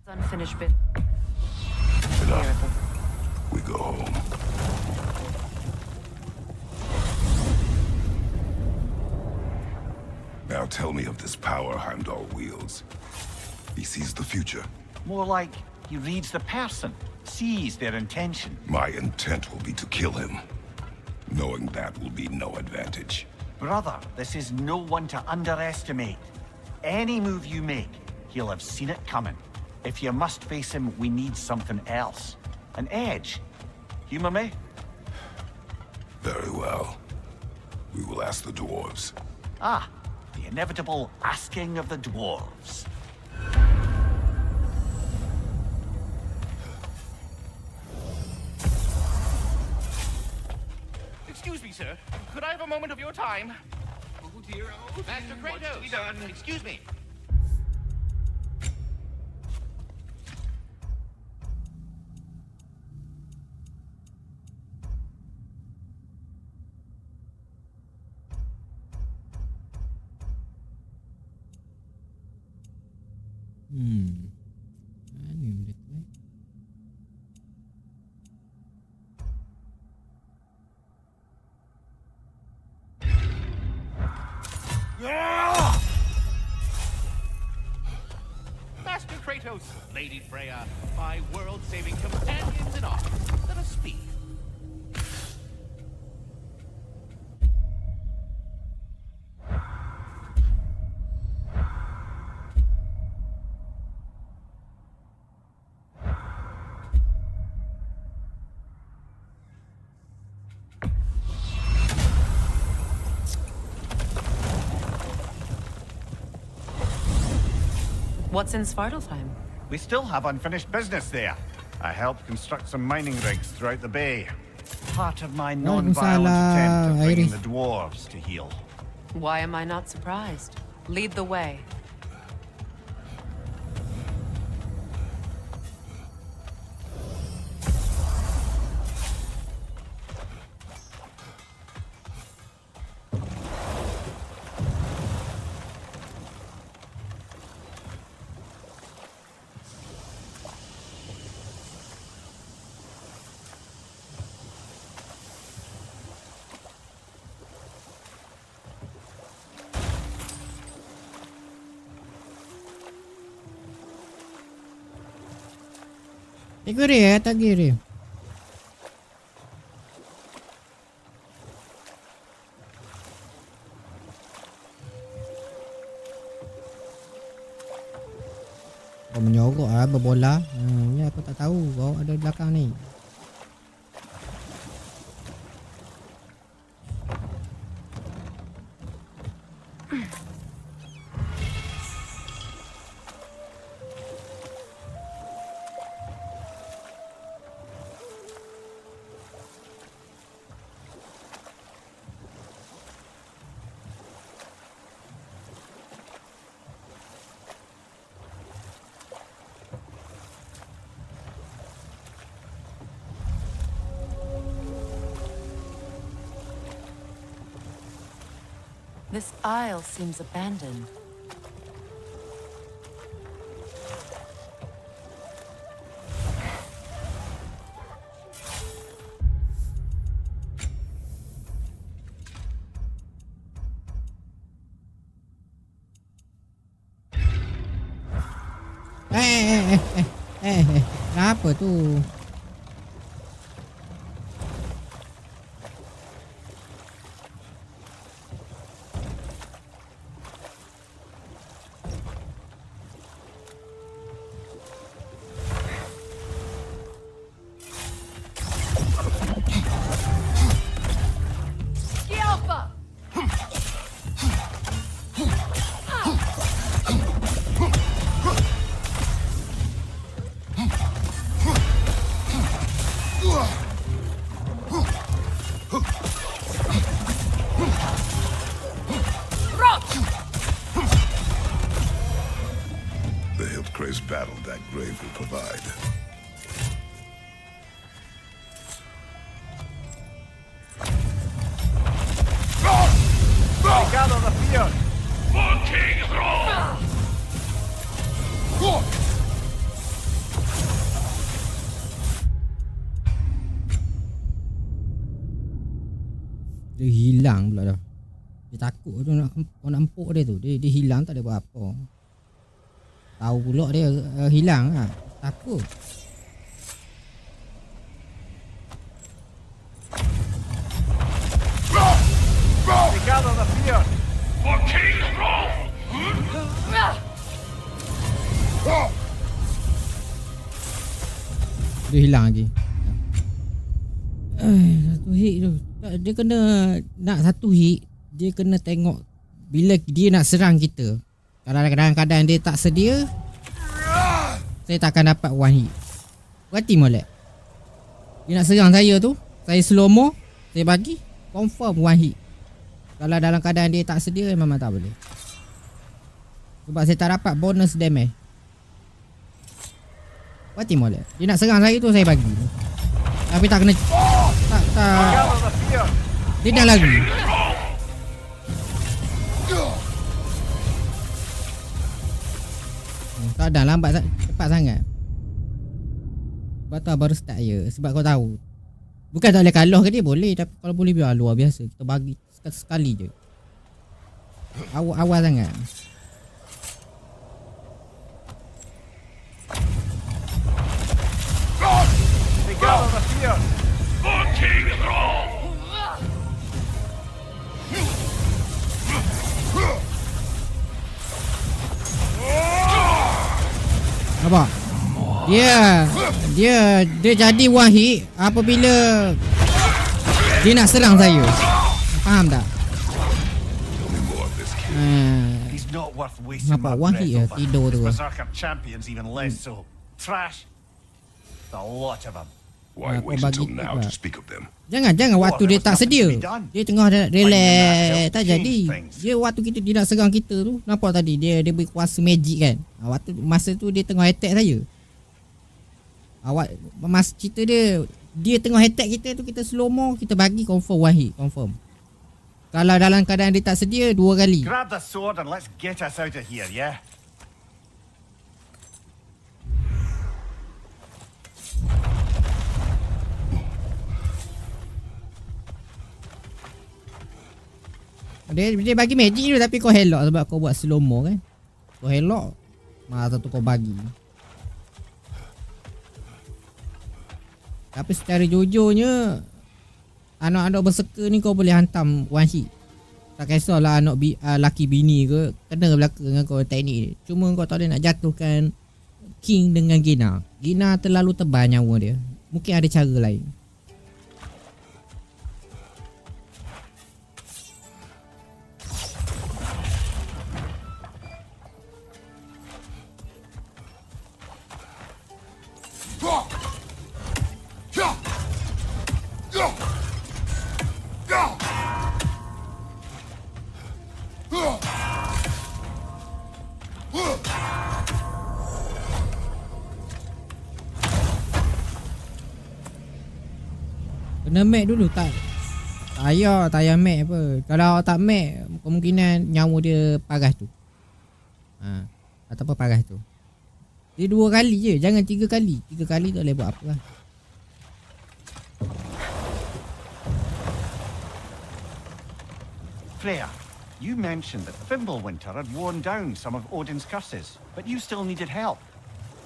unfinished bit. Enough. We go home. Now tell me of this power Heimdall wields. He sees the future. More like he reads the person, sees their intention. My intent will be to kill him. Knowing that will be no advantage. Brother, this is no one to underestimate. Any move you make, he'll have seen it coming. If you must face him, we need something else. An edge. Humor me? Very well. We will ask the dwarves. Ah, the inevitable asking of the dwarves. Excuse me, sir. Could I have a moment of your time? Oh dear, oh Master Kratos! What's to be done? Excuse me. Mana benda tu Master Kratos, Lady Freya, my world-saving companions in arms, let us speak. What's in Svartalfheim? We still have unfinished business there. I helped construct some mining rigs throughout the bay. Part of my non-violent attempt at bringing the dwarves to heel. Why am I not surprised? Lead the way. Kiri tak kiri. Kau menyorok berbola. Ni aku tak tahu kau ada di belakang ni. This isle seems abandoned. Kenapa tu? Battle that grave will provide. Gather the fear! For King Hrolf! Dia hilang pula dah. Dia takut tu nak empuk dia tu. Dia hilang tak ada buat apa. Tahu pula dia hilang lah. Takut. Gather the fear! For King Hrolf! Dia hilang lagi. Satu hit tu. Dia kena nak satu hit. Dia kena tengok bila dia nak serang kita. Kadang-kadang dia tak sedia, saya takkan dapat one hit. Berarti molek. Dia nak serang saya tu, saya slow mo, saya bagi confirm one hit. Kalau dalam keadaan dia tak sedia, memang tak boleh. Sebab saya tak dapat bonus damage. Berarti molek. Dia nak serang saya tu, saya bagi. Tapi tak kena. Tak. Dia dah lagi. Tak dah lambat cepat sangat. Sebab tu baru start je. Sebab kau tahu. Bukan tak boleh kalah ke dia, boleh. Tapi kalau boleh biar luar biasa. Kita bagi sekali je. Awal sangat. They gather the fear. The king of it all! Nampak? Dia jadi wahid apabila dia nak serang saya. Faham tak? He's not worth wasting Nampak my wahid ya breath over. tidur tu. His berserker champions even less so. Trash. The lot of them. Why wait until now to speak of them? Jangan waktu dia tak sedia. Dia tengah relax tak jadi. Dia waktu kita dia nak serang kita tu, nampak tadi dia beri kuasa magic kan. Waktu masa tu dia tengah attack saya. Masa cerita dia tengah attack kita tu, kita slow mo, kita bagi confirm wahid, confirm. Kalau dalam keadaan dia tak sedia 2 kali. Grab the sword and let's get us out of here, yeah? Dia bagi magic tu tapi kau helok sebab kau buat slow mo kan. Kau helok masa tu kau bagi. Tapi secara jujurnya anak-anak berserker ni kau boleh hantam one hit. Tak kisahlah anak laki bini ke, kena belaka dengan kau teknik dia. Cuma kau tak boleh nak jatuhkan King dengan Gina. Gina terlalu tebal nyawa dia. Mungkin ada cara lain. Kena mat dulu tak payah mat apa. Kalau tak mat kemungkinan nyawa dia paras tu. Ataupun paras tu. Dia 2 kali je, jangan 3 kali. 3 kali tak boleh buat apa lah. Freya, you mentioned that Fimbulwinter had worn down some of Odin's curses, but you still needed help.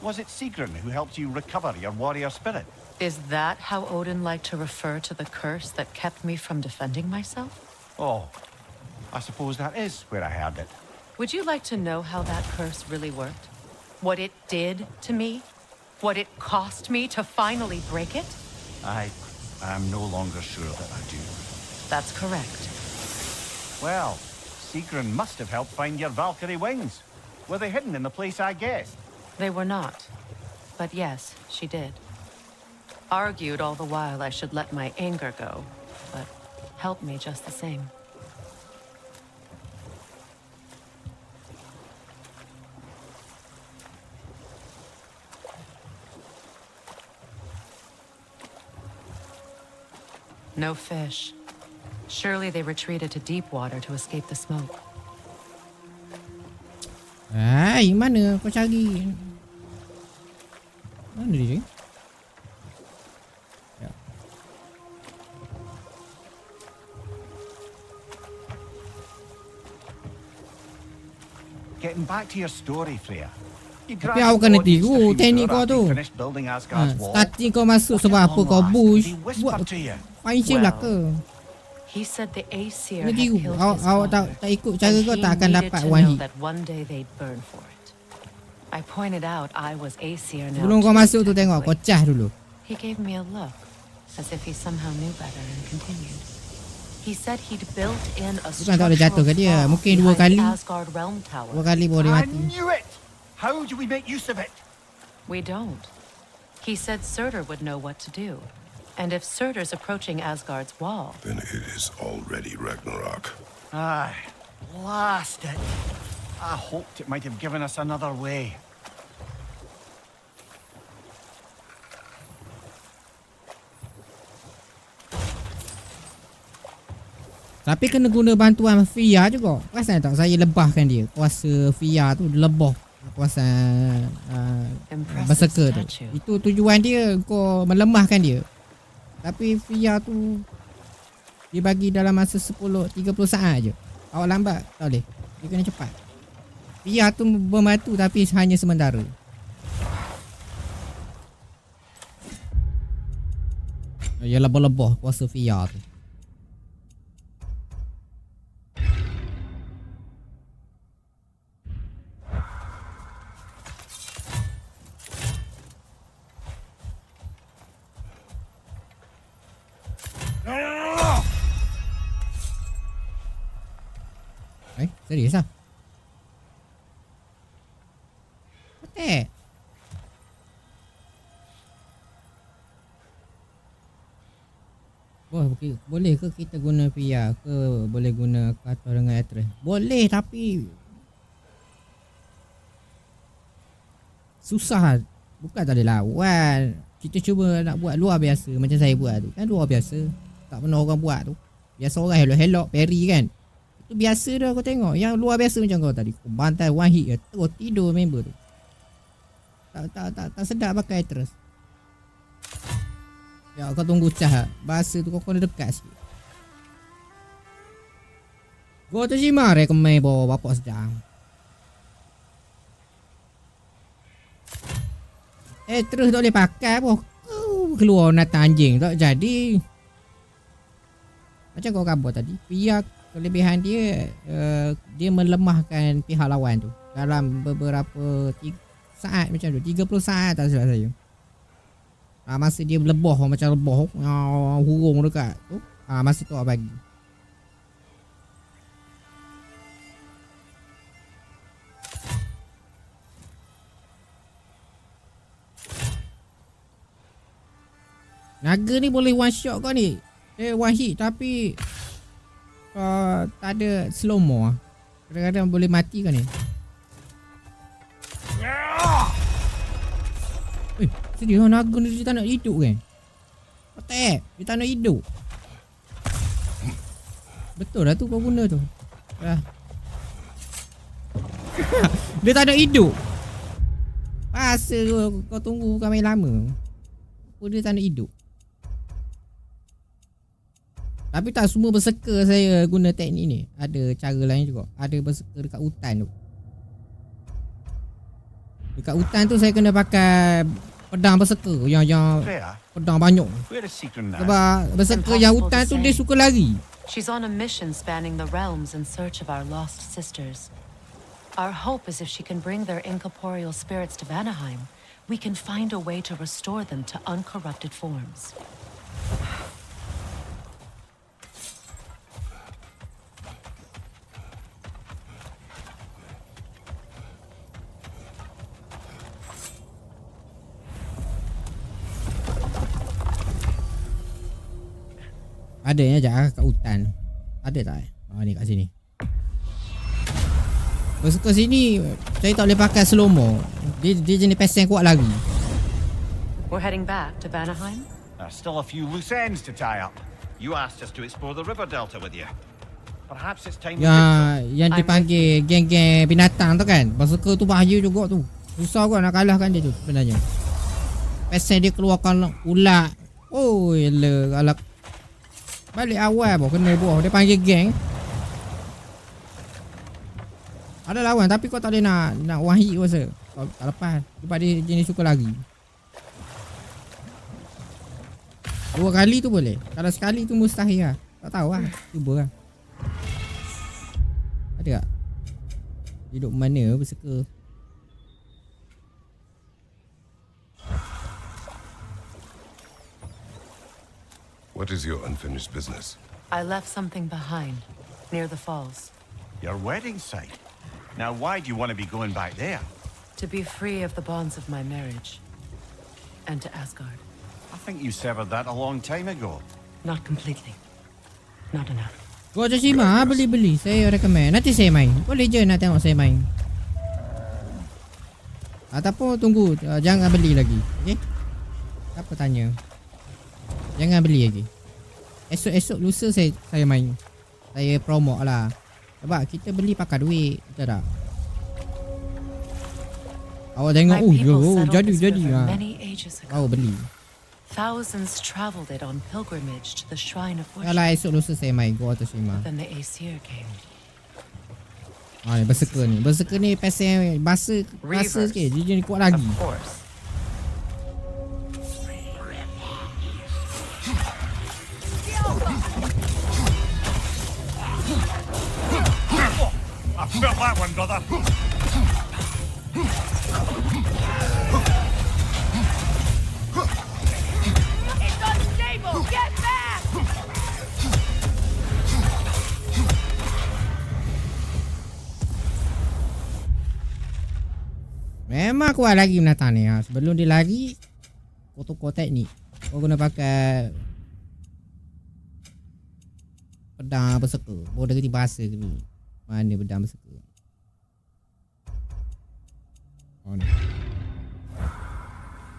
Was it Sigrun who helped you recover your warrior spirit? Is that how Odin liked to refer to the curse that kept me from defending myself? Oh, I suppose that is where I heard it. Would you like to know how that curse really worked? What it did to me? What it cost me to finally break it? I am no longer sure that I do. That's correct. Well, Sigrun must have helped find your Valkyrie wings. Were they hidden in the place I guessed? They were not. But yes, she did. Argued all the while I should let my anger go, but helped me just the same. No fish. Surely they retreated to deep water to escape the smoke. Mana kau cari? Mana dia? Getting back to your story, Freya. Tapi aku kena tiru teknik kau tu. Starting kau masuk sebab apa kau push. Buat fine shape lah ke? He said the Aesir Kena had tiru. killed his Awak mother, tak ikut cara kau and tak he akan needed dapat to one know hit. that one day they'd burn for it. I pointed out I was Aesir now. Sebelum kau masuk tu tengok kau cah dulu. He gave me a look, as if he somehow knew better and continued. He said he'd built in a Bukan tak boleh jatuh ke dia. structural Mungkin 2 flaw kali. behind Asgard realm tower. 2 kali boleh I mati. knew it! How do we make use of it? We don't. He said Surtur would know what to do. And if Surtur's approaching Asgard's wall, Then it is already Ragnarok. Aye, blast it. I hoped it might have given us another way. Tapi kena guna bantuan Fia juga. Perasan tak saya lebahkan dia. Kuasa Fia tu lebah kawasan berserker tu. Itu tujuan dia, kau melemahkan dia. Tapi Fia tu dia bagi dalam masa 30 saat je. Awak lambat tak boleh. Dia kena cepat. Fia tu membantu tapi hanya sementara. Ya lebih-lebih kuasa Fia tu. Serius lah. Petek. Boleh ke kita guna Fia ke boleh guna kata dengan actress? Boleh tapi susah. Bukan tak boleh lawan. Kita cuba nak buat luar biasa macam saya buat tu. Kan luar biasa. Tak pernah orang buat tu. Biasa orang helok-helok parry kan. Itu biasa dah kau tengok. Yang luar biasa macam kau tadi. Kau bantai one hit je. Terus tidur member tu. Tak sedap pakai terus. Ya kau tunggu cah. Bahasa tu kau kena dekat sikit. Gua tu cima rekomen bawa bapak sedang. Terus tak boleh pakai pun. Keluar nata anjing. Tak jadi. Macam kau kabur tadi. Pihak kelebihan dia dia melemahkan pihak lawan tu dalam beberapa saat macam tu, 30 saat tak salah saya. Masa dia lebah macam lebah hurung dekat tu, masa tu bagi. Naga ni boleh one shot kau ni. One hit tapi tak ada slow mo. Kadang-kadang boleh mati kan ni. Serius naga ni dia tak nak hidup kan? Petek, dia tak nak hidup. Betul lah tu kau guna tu. Dia tak nak hidup. Masa kau tunggu bukan main lama. Dia tak nak hidup. Tapi tak semua berserker saya guna teknik ni. Ada cara lain juga. Ada berserker dekat hutan tu. Dekat hutan tu saya kena pakai pedang berserker yang pedang banyak. Sebab berserker yang hutan tu dia suka lari. She's on a mission spanning the realms in search of our lost sisters. Our hope is if she can bring their incorporeal spirits to Vanaheim, we can find a way to restore them to uncorrupted forms. Ada yang ajak kat hutan. Ada tak? Ni kat sini. Berserker sini saya tak boleh pakai slow mo. Dia jenis pesen kuat lagi. We're heading back to Vanaheim. There's still a few loose ends to tie up. You asked us to explore the river delta with you. Perhaps it's time. Yang dipanggil geng-geng binatang tu kan. Berserker tu bahaya juga tu. Susah kau nak kalahkan dia tu sebenarnya. Pesen dia keluarkan ulat. Oh, yelah kalau balik awal pun kena buah. Dia panggil geng. Ada lawan tapi kau tak boleh nak one hit rasa. Kau tak lepas. Sebab dia jenis suka lari. 2 kali tu boleh. Kalau sekali tu mustahil lah. Tak tahu lah. Cuba lah. Ada tak? Hidup mana berserker? What is your unfinished business? I left something behind, near the falls. Your wedding site? Now why do you want to be going back there? To be free of the bonds of my marriage. And to Asgard. I think you severed that a long time ago. Not completely. Not enough. Kau macam Shima, beli-beli. Saya recommend. Nanti saya main. Boleh je nak tengok saya main. Ataupun tunggu. Jangan beli lagi. Okay? Apa tanya? Jangan beli lagi. Esok-esok lusa saya main. Saya promote lah. Sebab kita beli pakai duit. Betul tak? Awak tengok, My oh, people settled jadi, this jadi. river Ha. many ages ago. Baru beli. Thousands traveled it on pilgrimage to the shrine of worship. Kalau esok lusa saya main Gua atau Shima. Then the Aesir came. Ni berserker ni. Berserker ni pasal bahasa sikit. Dia jadi kuat lagi. Of course. I felt that one, brother. It's unstable! Get back! Memang kuat lagi binatang ni. Sebelum dia lari, kau tukar teknik. Kau guna pakai pedang berserker. Baru dia kerti bahasa ke ni. Mana pedang berserker.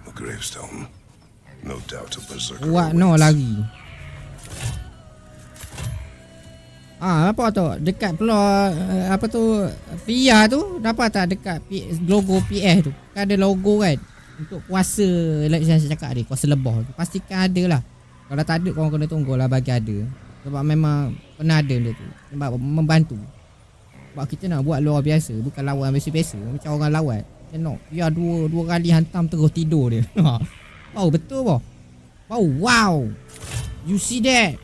A gravestone. No doubt a berserker. Kuat no lagi. Apa tu? Dekat peluang apa tu? PR tu dapat tak dekat logo PS tu? Kan ada logo kan? Untuk kuasa, like saya cakap tadi, kuasa lebah tu. Pastikan ada lah. Kalau tak ada, korang kena tunggulah bagi ada. Sebab memang pernah ada benda tu. Sebab membantu. Sebab kita nak buat luar biasa, bukan lawan biasa-biasa. Macam orang lawan. Tengok, biar dua kali hantam terus tidur dia. Bau betul boh. Bau, wow. You see that?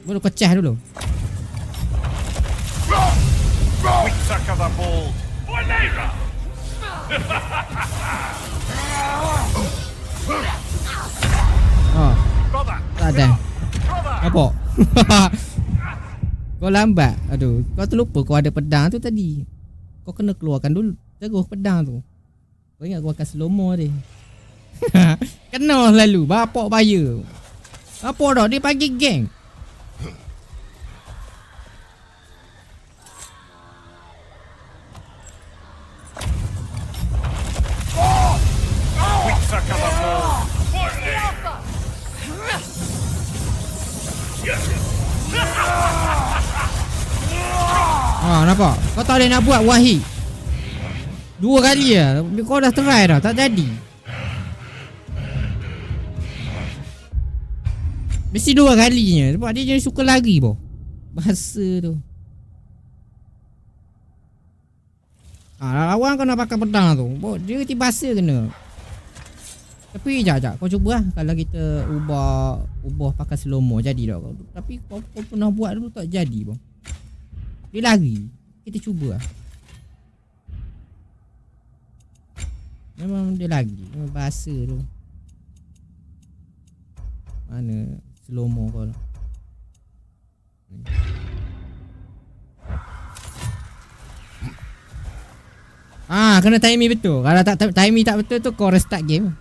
Baru pecah dulu. We sucker the bold. Ornera! Tak ada. Apa? Kau lambat. Aduh, kau terlupa kau ada pedang tu tadi. Kau kena keluarkan dulu terus pedang tu. Kau ingat kau akan slow-mo dia. Kena lalu bapak bayar. Apa dah dia panggil geng. We sucker the bold. Nampak? Kau tak boleh nak buat Wahid. 2 kali lah. Kau dah try dah, tak jadi. Mesti 2 kalinya. Sebab dia jadi suka lari boh. Bahasa tu. Lawan kau nak pakai pedang tu. Boh, dia kena bahasa kena. Tapi jap. Kau cuba lah. Kalau kita ubah pakai slow-mo, jadi tak kau. Tapi kau pernah buat dulu tak jadi boh. Dia lari. Kita cuba lah. Memang dia lagi. Memang bahasa tu. Mana slow-mo kau lah. Kena timing betul. Kalau tak timing tak betul tu kau restart game.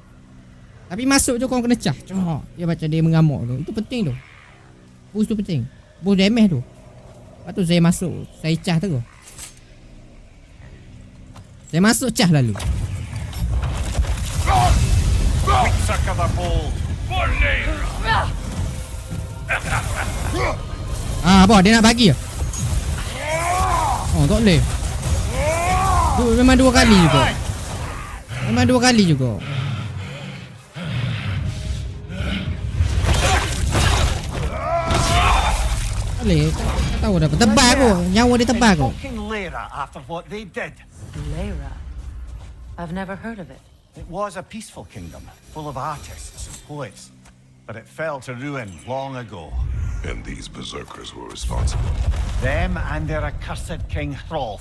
Tapi masuk je kau kena cah. Dia macam dia mengamuk tu. Itu penting tu. Boost tu penting. Boost damage tu. Lepas tu saya masuk. Saya cah terus. Saya masuk cah lalu. We sucker the bold. Apa dia nak bagi? Tak boleh. Memang 2 kali juga. Memang 2 kali juga. Boleh. Tak tahu dah. Tebal aku. Nyawa dia tebal aku. Fucking Lera after what they did. Lera? I've never heard of it. It was a peaceful kingdom, full of artists and poets. But it fell to ruin long ago. And these berserkers were responsible. Them and their accursed King Hrolf.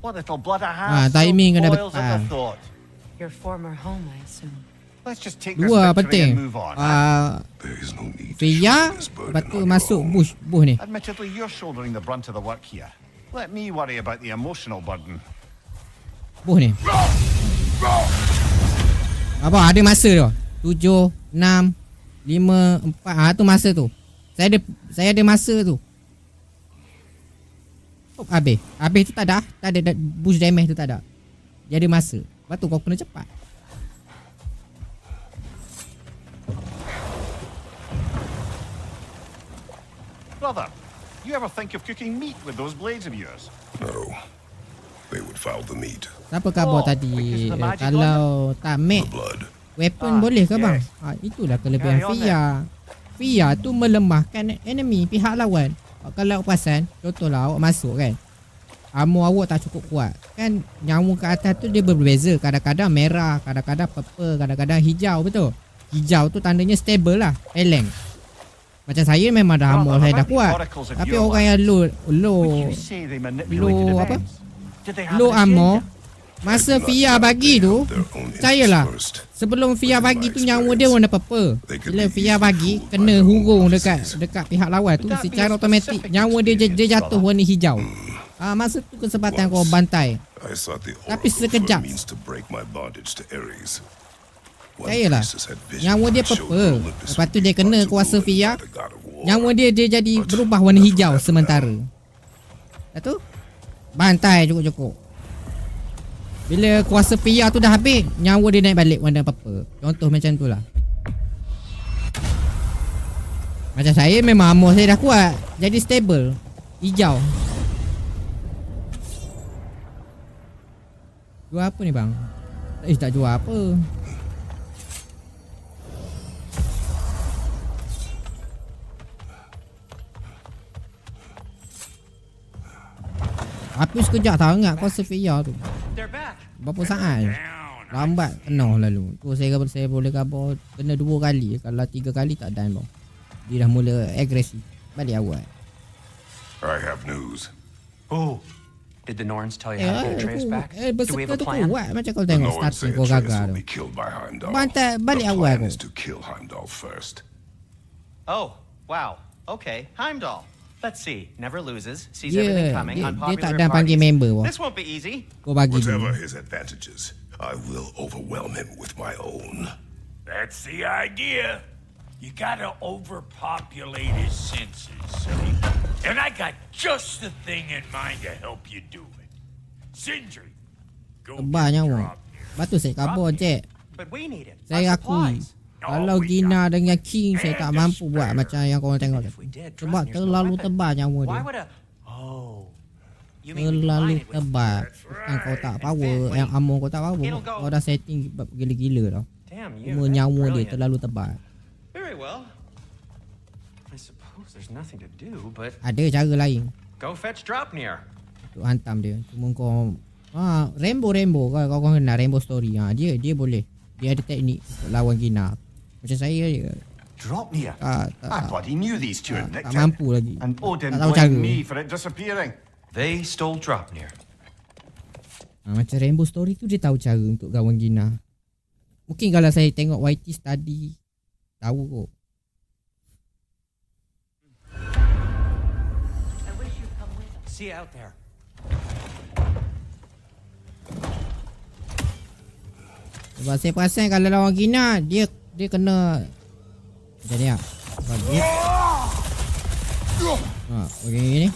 What little blood I have timing kena boils at the thought. Your former home, I assume. Let's just take this 2 victory penting. and move on. There is no need to Fia. shoulder this burden Lepas tu on your masuk own. bush ni. Admittedly, you're shouldering the brunt of the work here. Let me worry about the emotional burden. Bush ni. Apa ada masa tu? 7, 6, 5, 4. Tu masa tu. Saya ada masa tu. Habis tu tak ada. Tak ada boost damage tu tak ada. Dia ada masa. Lepas tu kau kena cepat. Brother, you ever think of cooking meat with those blades of yours? No. They would defiled the meat. Siapa khabar tadi kalau tak make weapon boleh ke bang? Itulah kelebihan Fia. Fia tu melemahkan enemy pihak lawan. Kalau awak perasan, contohlah awak masuk kan, armor awak tak cukup kuat kan, nyawa ke atas tu dia berbeza. Kadang-kadang merah, kadang-kadang purple, kadang-kadang hijau. Betul, hijau tu tandanya stable lah, eleng. Macam saya memang dah armor saya dah kuat, tapi orang yang low armor, masa Fia bagi tu, percayalah, sebelum Fia bagi tu nyawa dia warna purple. Bila Fia bagi kena hurung dekat pihak lawan tu, secara automatik nyawa dia jatuh warna hijau. Masa tu kesempatan kau bantai. Tapi sekejap. Percayalah, nyawa dia purple. Lepas tu dia kena kuasa Fia, nyawa dia jadi berubah warna hijau sementara. Lepas tu bantai cukup-cukup. Bila kuasa Fia tu dah habis, nyawa dia naik balik warna purple. Contoh macam tu lah. Macam saya memang armor saya dah kuat, jadi stable, hijau. Jual apa ni bang? Tak jual apa. Tapi sekejap tak ingat kuasa Fia tu. Berapa saat je. Lambat penuh lalu. Tu saya boleh khabar kena 2 kali. Kalau 3 kali tak done bang. Dia dah mula agresif. Balik awal. I have news. Oh, did the Norns tell you how to get Atreus back? Do we have a plan? Macam kau tengok starting kau gagal tu. Bantai balik awal tu. Oh, wow. Okay, Heimdall. Let's see. Never loses. Sees everything coming. Dia tak Unpopular ada panggil parties. member. This won't be easy. Kau bagi Whatever dulu. his advantages, I will overwhelm him with my own. That's the idea. You gotta overpopulate his senses, silly. And I got just the thing in mind to help you do it. Sindri, go Tebal nyawa. Batu saya kabur cek. But we need it. Saya akui, kalau Gina dengan King saya tak mampu buat macam yang korang tengok tu. Sebab terlalu tebal nyawa dia. Terlalu tebal. Bukan kau tak power, yang armor kau tak power. Kau dah setting gila-gila tau. Cuma nyawa dia terlalu tebal. Very well. I suppose there's nothing to do, but Ada cara lain go fetch Draupnir. untuk hantam dia. Cuma kau Rainbow kau kenal Rainbow Story. Dia boleh. Dia ada teknik untuk lawan Gina. Macam saya je. Draupnir? I bloody knew these two had nicked Tak it. mampu lagi. And Odin Tak tahu cara. blamed me for it disappearing. They stole Draupnir. Macam Rainbow Story tu dia tahu cara untuk lawan Gina. Mungkin kalau saya tengok YT study, tahu kot. See you out there. Sebab saya perasan kalau lawan Gina, dia kena macam ni lah. Bagi. Begini ni.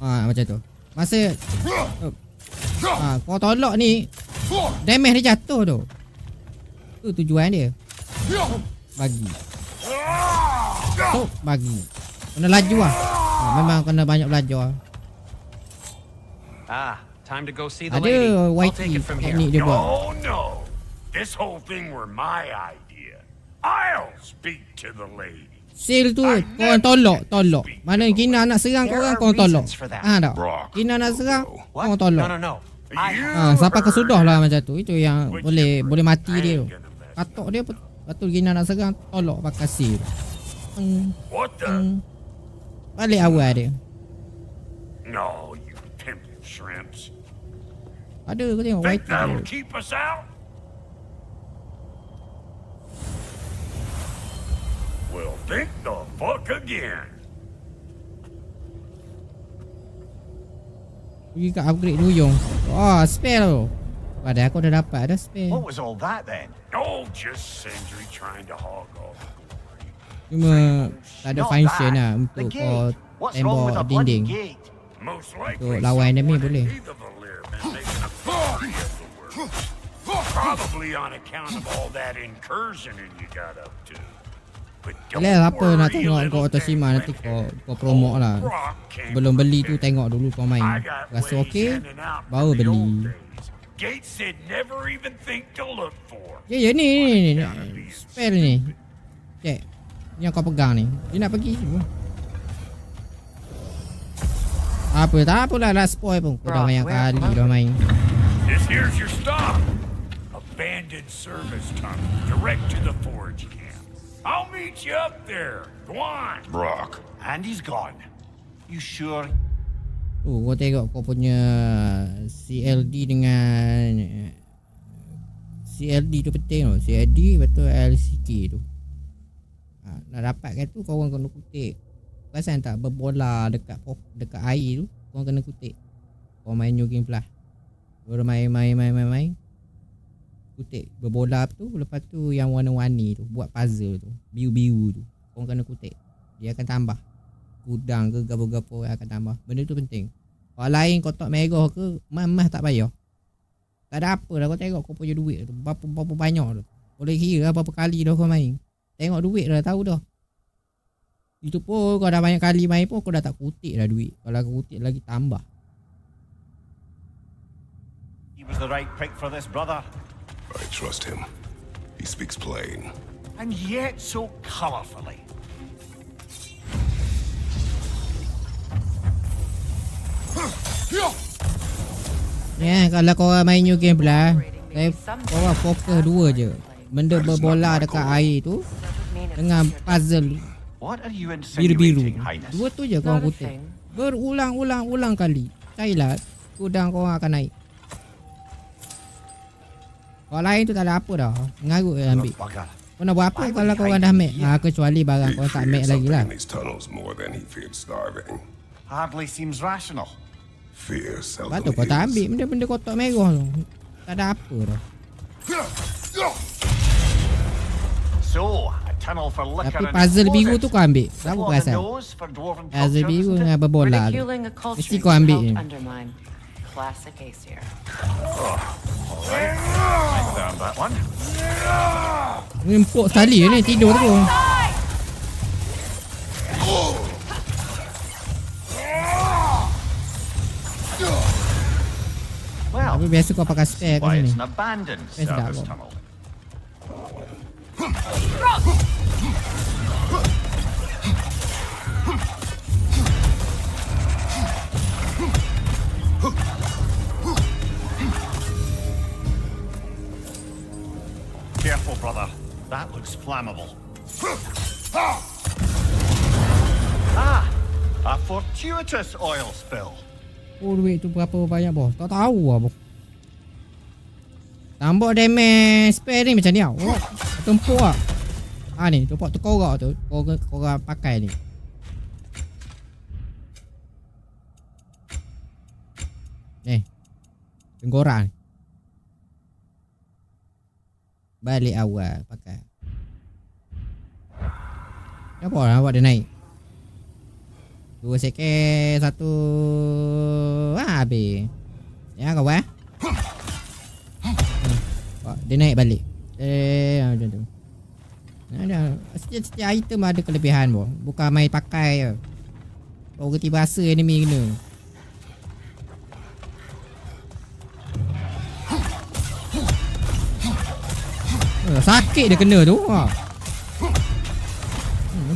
Macam tu. Masa kau tolak ni, damage dia jatuh tu. Tu tujuan dia. Bagi. Bagi. Kena laju lah. Memang kena banyak belajar. Time to go see the Ada lady. I'll YT take it from here. teknik dia buat. No. This whole thing were my idea. I'll speak to the lady. Seal tu korang tolak. Mana Gina nak serang korang tolak. Tak? Gina nak serang korang tolak. No. Sampai ke sudah lah macam tu. Itu yang boleh mati dia tu. Katok dia betul Gina nak serang, tolak pakai seal. Balik awal dia. No, you pimping shrimps. Ada kau tengok Think YT that'll tu. keep us out? Well, think the fuck again. Pergi kat upgrade duyung. Spare tu. Padahal aku dah dapat dah spare. What was all that then? Oh, just Sindri trying to hog all. Cuma tak ada function lah untuk kau What's wrong with a tembak bloody dinding. gate? Most Untuk likely lawan enemy boleh. Probably on account of all that incursioning you got up to. Boleh apa nak tengok kau Otoshima nanti kau promote lah. Belum beli tu tengok dulu kau main. Rasa okey baru beli. Gates said never even think to look for. Ya ni. Spell ni. Cek. Yang kau pegang ni. Dia nak pergi semua. Tak apalah nak spoil pun. Kau dah banyak kali dah main. This here's your stop. Abandoned service tunnel direct to the forge camp. I'll meet you up there. Go on. Brock. And he's gone. You sure? Kau tengok kau punya CLD dengan CLD tu penting tau. CLD betul LCK tu. Nak dapatkan tu kau orang kena kutip. Perasan tak berbola dekat air tu kau kena kutip. Kau main New Game Plus. Baru main kutip berbola tu, lepas tu yang warna-warni tu buat puzzle tu, biru-biru tu kau kena kutip. Dia akan tambah gudang ke gapo-gapo akan tambah. Benda tu penting. Kalau lain kau tak merah ke mah tak payah. Tak ada apa dah. Kau tengok kau punya duit tu berapa banyak tu. Boleh kira berapa kali dah kau main. Tengok duit dah tahu dah. Itu pun kau dah banyak kali main pun kau dah tak kutip dah duit. Kalau kau kutip lagi tambah. He was the right pick for this brother. I trust him. He speaks plain. And yet so colourfully. Ya, kalau kau main New Game Plus, kau fokus dua je. Benda berbola dekat air tu dengan puzzle biru-biru. Dua tu je kau kutip. Berulang-ulang kali. Carilah gudang kau akan naik. Kalau lain tu tak ada apa dah. Ngarut je ambil. Kau nak buat apa kalau kau orang dah make? Kecuali barang kau tak make lagi lah. Hardly seems rational. Fear Lepas tu kau tak ambil benda-benda kotak merah tu. Tak ada apa dah. So, a tunnel for liquor. Tapi puzzle biru tu kau ambil. Tahu perasan? Puzzle biru dengan berbola tu. Mesti kau ambil ni. Classic Aesir. Empuk sekali ni tidur tu. Tapi biasa kau pakai spare kat sini. Sedap kau. Careful, brother. That looks flammable. A fortuitous oil spill. Duit tu berapa banyak bos? Tak tahu lah bos. Tambah damage spare ni macam ni tau. Tempur lah. Ni tempat terkorak tu. Korang pakai ni. Tenggorak ni. Balik awal pakai. Apa lah awak dia naik? 2 second 1 habis. Ya kawan. Dia naik balik. Macam tu. Setiap item ada kelebihan boh. Bukan main pakai je. Kau kerti bahasa enemy kena. Sakit dia kena tu.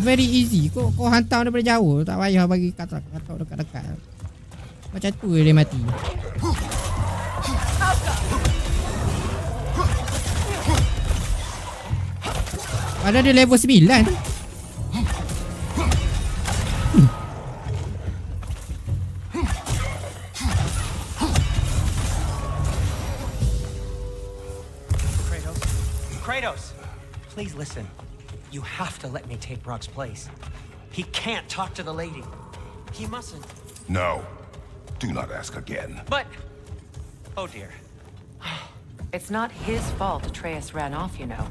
Very easy. Kau hantar daripada jauh. Tak payah bagi katak dekat-dekat. Macam tu dia mati. Padahal dia level 9 tu. Kratos, please listen. You have to let me take Brock's place. He can't talk to the lady. He mustn't. No. Do not ask again. But... Oh dear. It's not his fault Atreus ran off, you know.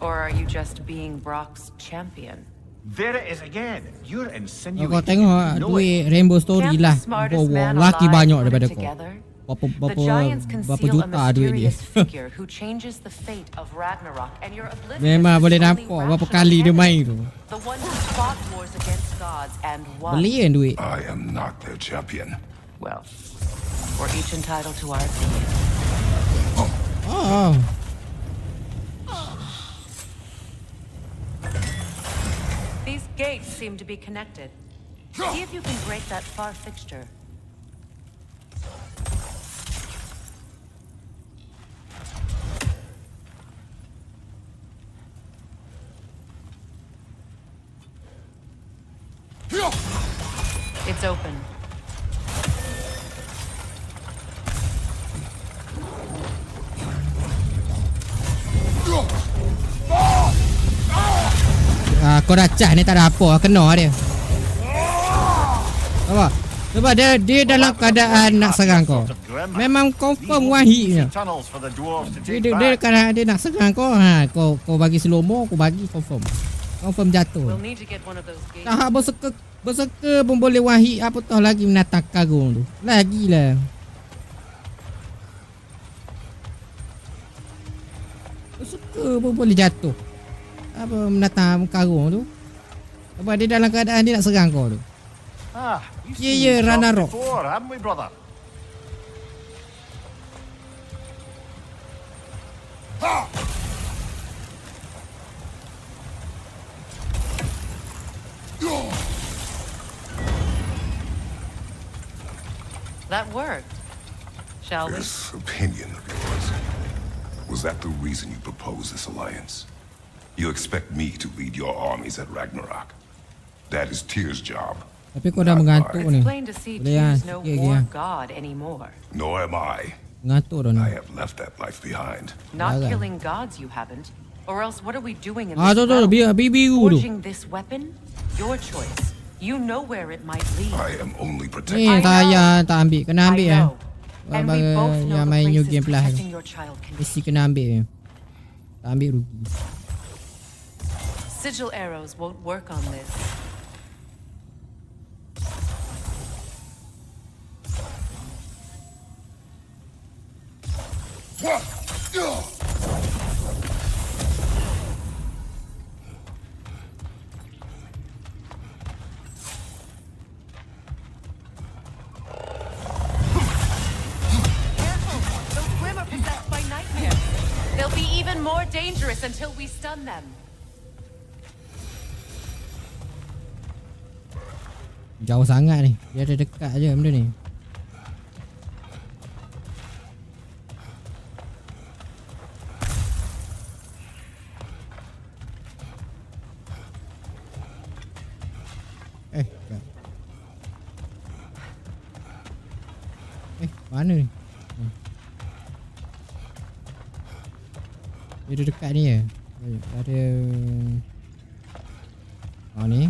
Or are you just being Brock's champion? There it is again. You're insinuating. Kau tengok duit Rainbow Story lah. Laki banyak daripada kau. The giants berapa conceal a juta duit dia. mysterious figure who changes the fate of Ragnarok, and you're oblivious Memang to boleh the nampak only berapa rational kali dia main enemy, tu. the one who fought wars against gods and won. Beli kan duit. I am not their champion. Well, we're each entitled to our opinion. Oh. These gates seem to be connected. See if you can break that far fixture. It's open. Kau dah cas ni tak ada apa, kena dia. Apa? Sebab dia dalam keadaan nak serang kau. Memang confirm wahidnya. Dia nak serang kau, kau bagi slow mo, kau bagi confirm. Confirm jatuh. Tahap berserka pun boleh wahid, apa tahu lagi menatang karung tu. Lagilah. Berserka pun boleh jatuh. Apa menatang karung tu. Sebab dia dalam keadaan dia nak serang kau tu. Ya, Ragnarök. Haven't we, brother? That worked. Shall we? This opinion of yours, was that the reason you proposed this alliance? You expect me to lead your armies at Ragnarok? That is Tyr's job. Tapi kau dah mengantuk ni. It's plain to see Tyr's no war god anymore. Nor am I. Mengantuk dah ni. I have left that life behind. Not killing gods, you haven't. Or else, what are we doing in this tu realm? biru tu. Forging this weapon? Your choice. You know where it might lead. I am only Ni protecting. saya tak ambil, kena ambil I eh. know. And we both know Yang the main new places game plus. protecting your child can Mesti kena ambil. Tak ambil rugi. Sigil arrows won't work on this. They'll be even more dangerous until we stun them. Jauh sangat ni. Dia ada dekat je benda ni. Mana ni? Dia ada dekat ni ya. Ada ni.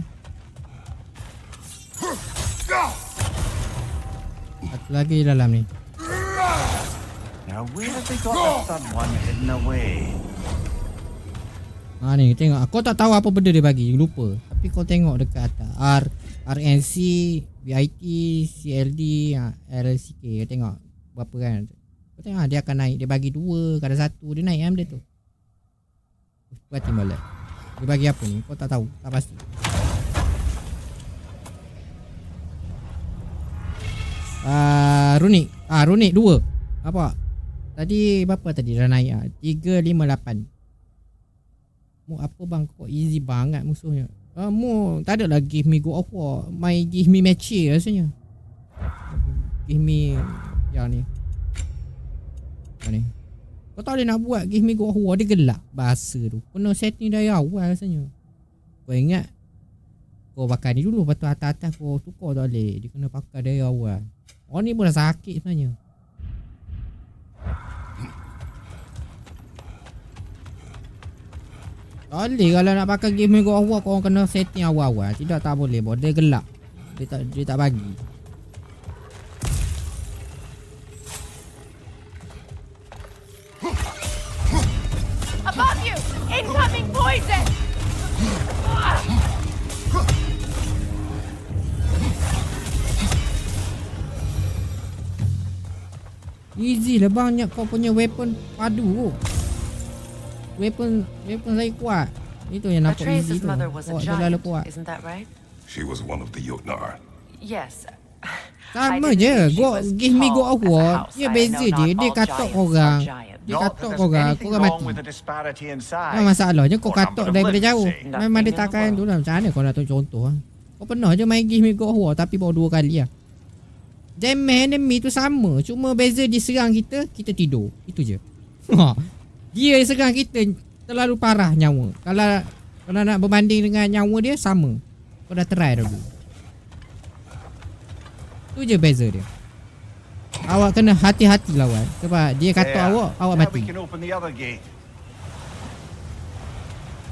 Satu lagi dalam ni. Now where have they got the third one hidden away? Ni tengok. Kau tak tahu apa benda dia bagi, lupa. Tapi kau tengok dekat atas. RNC, BIT, CLD, LCK. Kau tengok berapa kan. Kau tengok dia akan naik. Dia bagi 2, kadang 1. Dia naik benda tu. Berarti molek. Dia bagi apa ni? Kau tak tahu. Tak pasti. Runik. Runik 2. Apa? Tadi berapa tadi dah naik? 358. Mu apa bang? Kok easy banget musuhnya. Mu tak ada lah give me go of war. My give me match rasanya. Give me yang ni. Yang ni. Kau tahu dia nak buat give me go of war, dia gelap bahasa tu. Kena setting dari awal rasanya. Kau ingat kau pakai ni dulu, lepas tu atas-atas kau tukar tak boleh. Dia kena pakai dari awal. Oh ni pun dah sakit sebenarnya. Tak boleh kalau nak pakai give me go of war, kau kena setting awal-awal. Tidak, tak boleh. Dia gelap. Dia tak bagi. Above you! Incoming poison! Easy lah banyak kau punya weapon padu. Weapon saya kuat. Itu yang nampak easy Atreus' tu. mother was a Oh, dia terlalu giant, kuat. isn't that right? She was one of the Jotnar. Yes. Sama je. Give me God of War. Dia beza je. Dia katok korang. Dia katok korang. Korang mati. Memang masalahnya kau katok daripada jauh. Memang dia takkan tu lah. Macam mana kau nak tunjuk contoh lah. Kau pernah je main Give me God of War tapi baru 2 kali lah. Damage enemy tu sama. Cuma beza dia serang kita, kita tidur. Itu je. Dia serang kita terlalu parah nyawa. Kalau nak berbanding dengan nyawa dia, sama. Kau dah try dulu. Tu je beza dia. Awak kena hati-hati lawan. Sebab dia katok awak mati.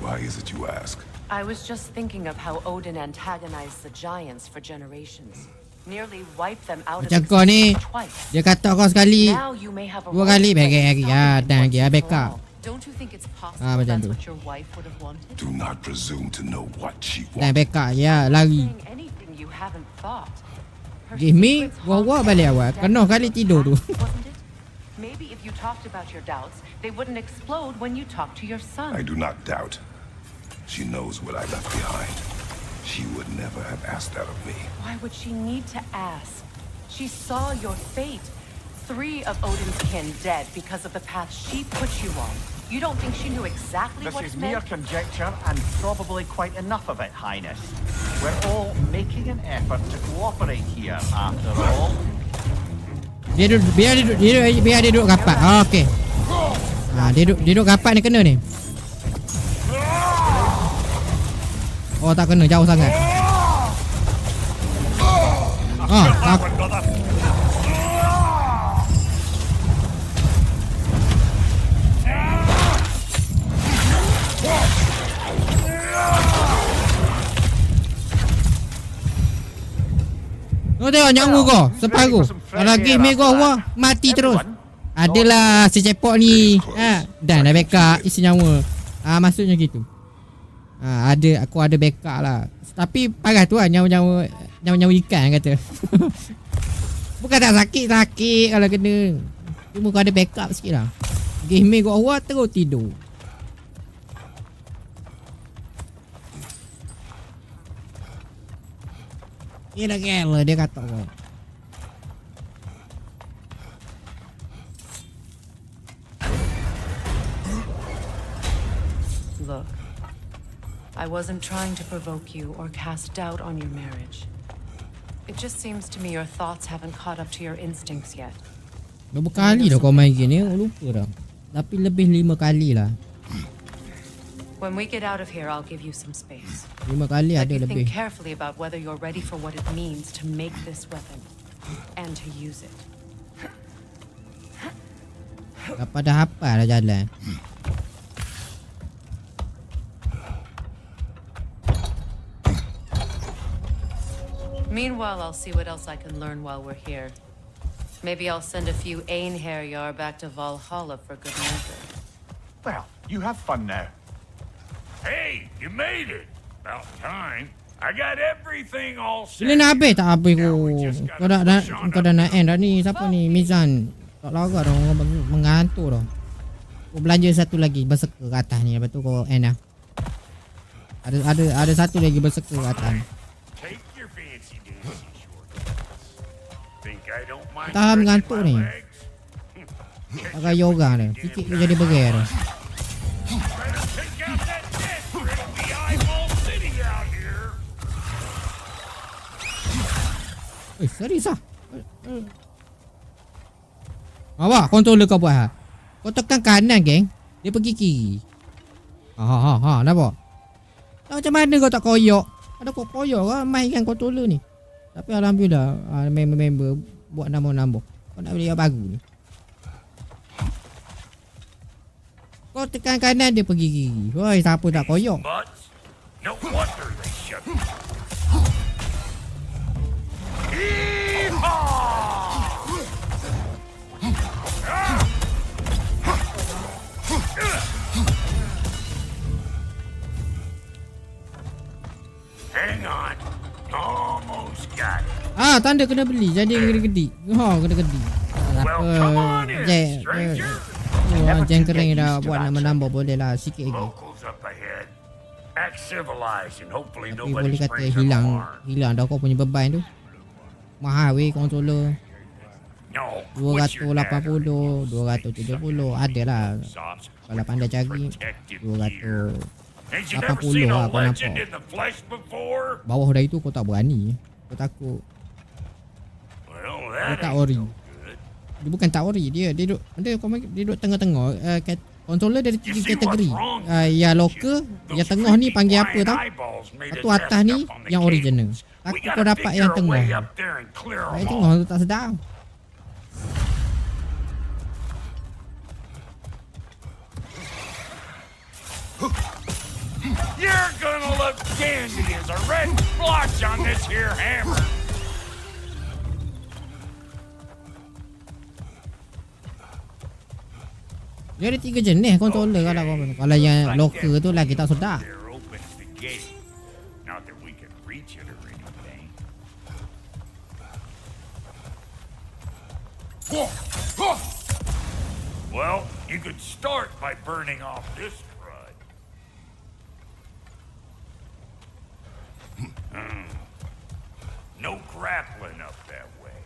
Why is it you ask? I was just thinking of how Odin antagonized the giants for generations. Nearly wiped them out of Macam kau ni, existence twice. dia katok kau sekali, Now you may have a 2 kali role to bagi play lagi. in Ya, solving dan what's lagi wrong. backup. Don't you think it's possible macam that's tu. what your wife would have wanted? Do not presume to know what she Dan wants. backup ya, lari. Saying anything you haven't thought. Her Give me, secrets gua haunt balik her awal. death Kena kali tidur tu. wasn't it? Maybe if you talked about your doubts, they wouldn't explode when you talk to your son. I do not doubt. She knows what I left behind. She would never have asked that of me. Why would she need to ask? She saw your fate. 3 of Odin's kin dead because of the path she put you on. You don't think she knew exactly This what is it mere meant? conjecture and probably quite enough of it, Highness. We're all making an effort to cooperate here, after all. Biar dia duduk rapat. Okey. Dia duduk rapat ni kena ni. Oh tak kena, jauh sangat. Tak. Kau tengok nyawa kau separuh. Kalau give me God of War, mati terus. Adalah secepok ni. Dan dah backup isi nyawa. Maksudnya gitu. Aku ada backup lah. Tapi parah tu lah nyawa ikan kata. Bukan tak sakit kalau kena. Cuma kau ada backup sikit lah. Give me God of War terus tidur. Gila dia kata kau. Look, I wasn't trying to provoke you or cast doubt on your marriage. It just seems to me your thoughts haven't caught up to your instincts yet. Berapa kali dah kau main game ni? Aku lupa dah. Tapi lebih 5 kali lah. When we get out of here, I'll give you some space. 5 kali Let ada you lebih. think carefully about whether you're ready for what it means to make this weapon and to use it. Dapat dah hafal dah jalan. Meanwhile, I'll see what else I can learn while we're here. Maybe I'll send a few Einherjar back to Valhalla for good measure. Well, you have fun now. Hey, you made it. About time. I got everything all set. Bila nak habis tak habis kau dah nak end dah ni. Siapa ni? Mizan. Tak lagak dah. Orang mengantuk dah. Kau belanja satu lagi berserker ke atas ni. Lepas tu kau end dah. Ada satu lagi berserker ke atas ni. Take your fancy dancy shortcuts. Think I don't mind Tahan stretching mengantuk my ni. legs? Pakai yoga dah. Sikit tu jadi bergerak dah. Better take out that dead or it'll be eyeball city out here. Serius lah. Awak controller kau buat ha. Kau tekan kanan geng, dia pergi kiri. Nampak? Macam mana kau tak koyok? Ada kau koyok kan mainkan controller ni. Tapi alhamdulillah member buat nambah-nambah. Kau nak beli yang baru ni. Kau tekan kanan dia pergi kiri. Woi, siapa tak koyok? No wonder they shut me. Hang on. Almost got it. Tanda kena beli. Jadi kena gedi. Kena gedi. apa jeng kering dah buat nambah boleh lah sikit lagi. Act civilized and hopefully Tapi boleh nobody's kata breaking hilang dah kau punya beban tu. Mahal weh controller. No, 280, 270 ada lah. Kalau pandai cari 280 Ain't you never seen lah a kau legend nampak. in the flesh before? Bawah dari tu kau tak berani. Kau takut. Well, Dia that tak ain't ori. no Dia bukan tak ori, dia duduk tengah-tengah. Controller dari 3 kategori. Yang local, yang tengah ni panggil apa tau? Satu atas ni yang original. Takut kau dapat yang tengah. Yang tengah tu tak sedap. You're gonna look dandy as a red splotch on this here hammer. Dia ada 3 jenis controller kalau yang local tu lagi tak sedap. They're open at the gate. Not that we can reach it or anything. Well, you could start by burning off this crud. No grappling up that way.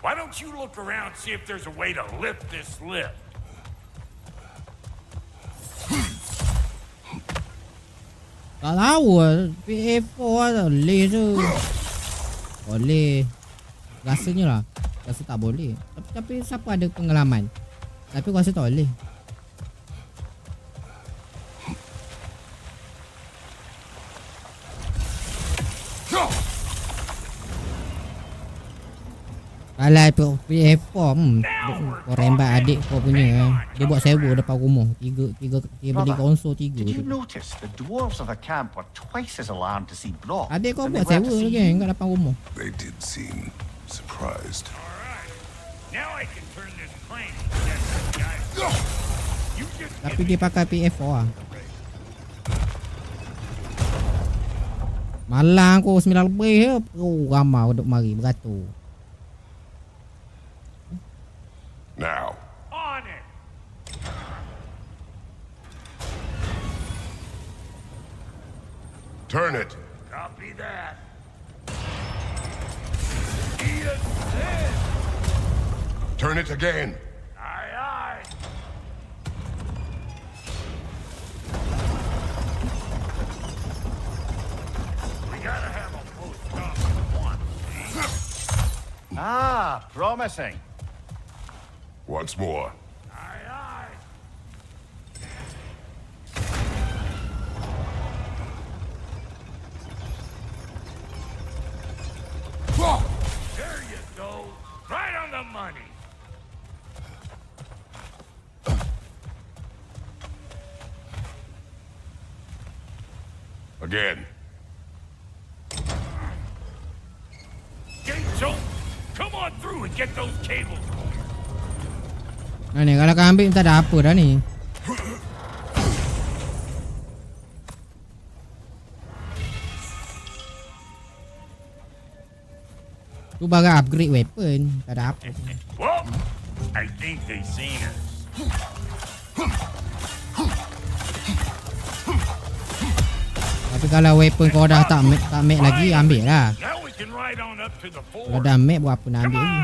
Why don't you look around, see if there's a way to lift this lift? Tak tahu PA4 boleh tu. Boleh. Rasanya lah. Rasa tak boleh. Tapi siapa ada pengalaman. Tapi aku rasa tak boleh. Kalau PA4 kau rembat adik kau punya. Dia buat sewa depan rumah. Tiga beli konsol 3 Did you tu. notice the dwarves of the camp were twice as alarmed to see Brock Adik kau than they buat were sewa to see lagi you? kat depan rumah. They did seem surprised. Now I can turn this crane and get this guy. You just Tapi dia pakai PA4 lah. Malang aku 9 lebih je. Oh ramai duduk mari beratur. Now, on it. turn it. Copy that. Eat it then. Turn it again. Aye, aye. We gotta have a both stop at once, see? Ah, promising. Once more. Aye, aye. There you go. Right on the money. Again. Gates open. Come on through and get those cables. Nah ni kalau kau ambil tak ada apa dah ni. Tu barang upgrade weapon. Tak ada apa. Well, I think they seen us. Tapi kalau weapon kau dah tak make lagi, ambil lah. Now we can ride on up to the Kalau fort. dah make buat apa nak ambil ni.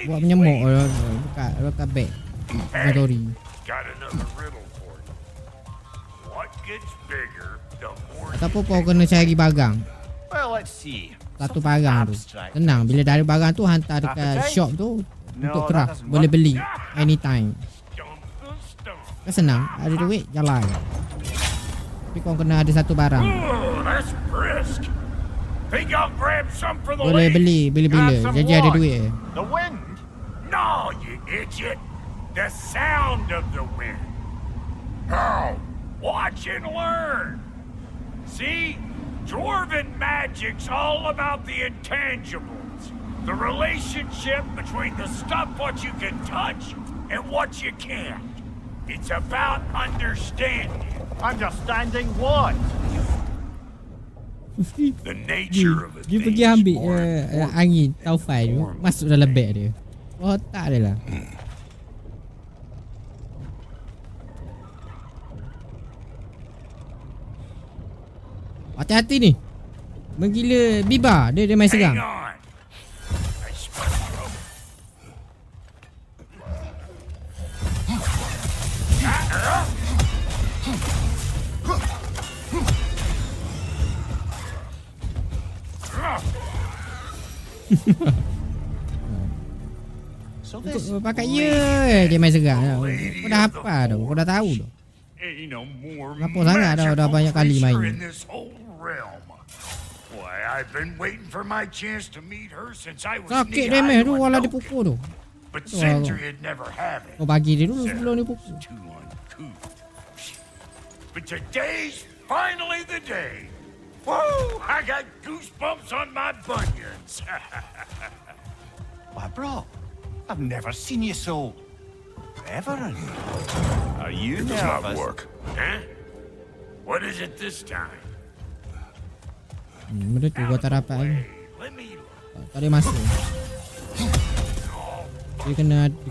Buat menyemuk buka beg. Inventory. Got another riddle for you. What gets bigger, the more Ataupun kau kena cari barang. Well, let's see. Satu barang tu. Tenang, bila dah ada barang tu hantar dekat shop tu untuk craft. Boleh beli anytime. Kan senang, ada duit jalan. Tapi kau kena ada satu barang. Oh, that's brisk. Think I'll grab some for the Boleh lady? beli bila-bila. Jadi ada duit. The wind? No, you idiot. The sound of the wind. How? Watch and learn. See? Dwarven magic's all about the intangibles. The relationship between the stuff what you can touch and what you can't. It's about understanding. Understanding what? The nature of a Dia pergi ambil angin taufan tu, masuk dalam beg dia. Otak dia lah. Hati-hati ni. Menggila Biba. Dia main segang. Untuk pakai dia main segang. Kau dah apa dah? Kau dah tahu dah. Kenapa sangat dah banyak kali main. Sakit remeh tu walau dipukul tu. Kau bagi dia dulu sebelum dipukul. But today's finally the day. Whoa, I got goosebumps on my bunions. Why, bro, I've never seen you so reverent. Are you It does not nervous? work. Huh? What is it this time? Benda tu gua tak dapat lagi. Tak boleh masuk. Dia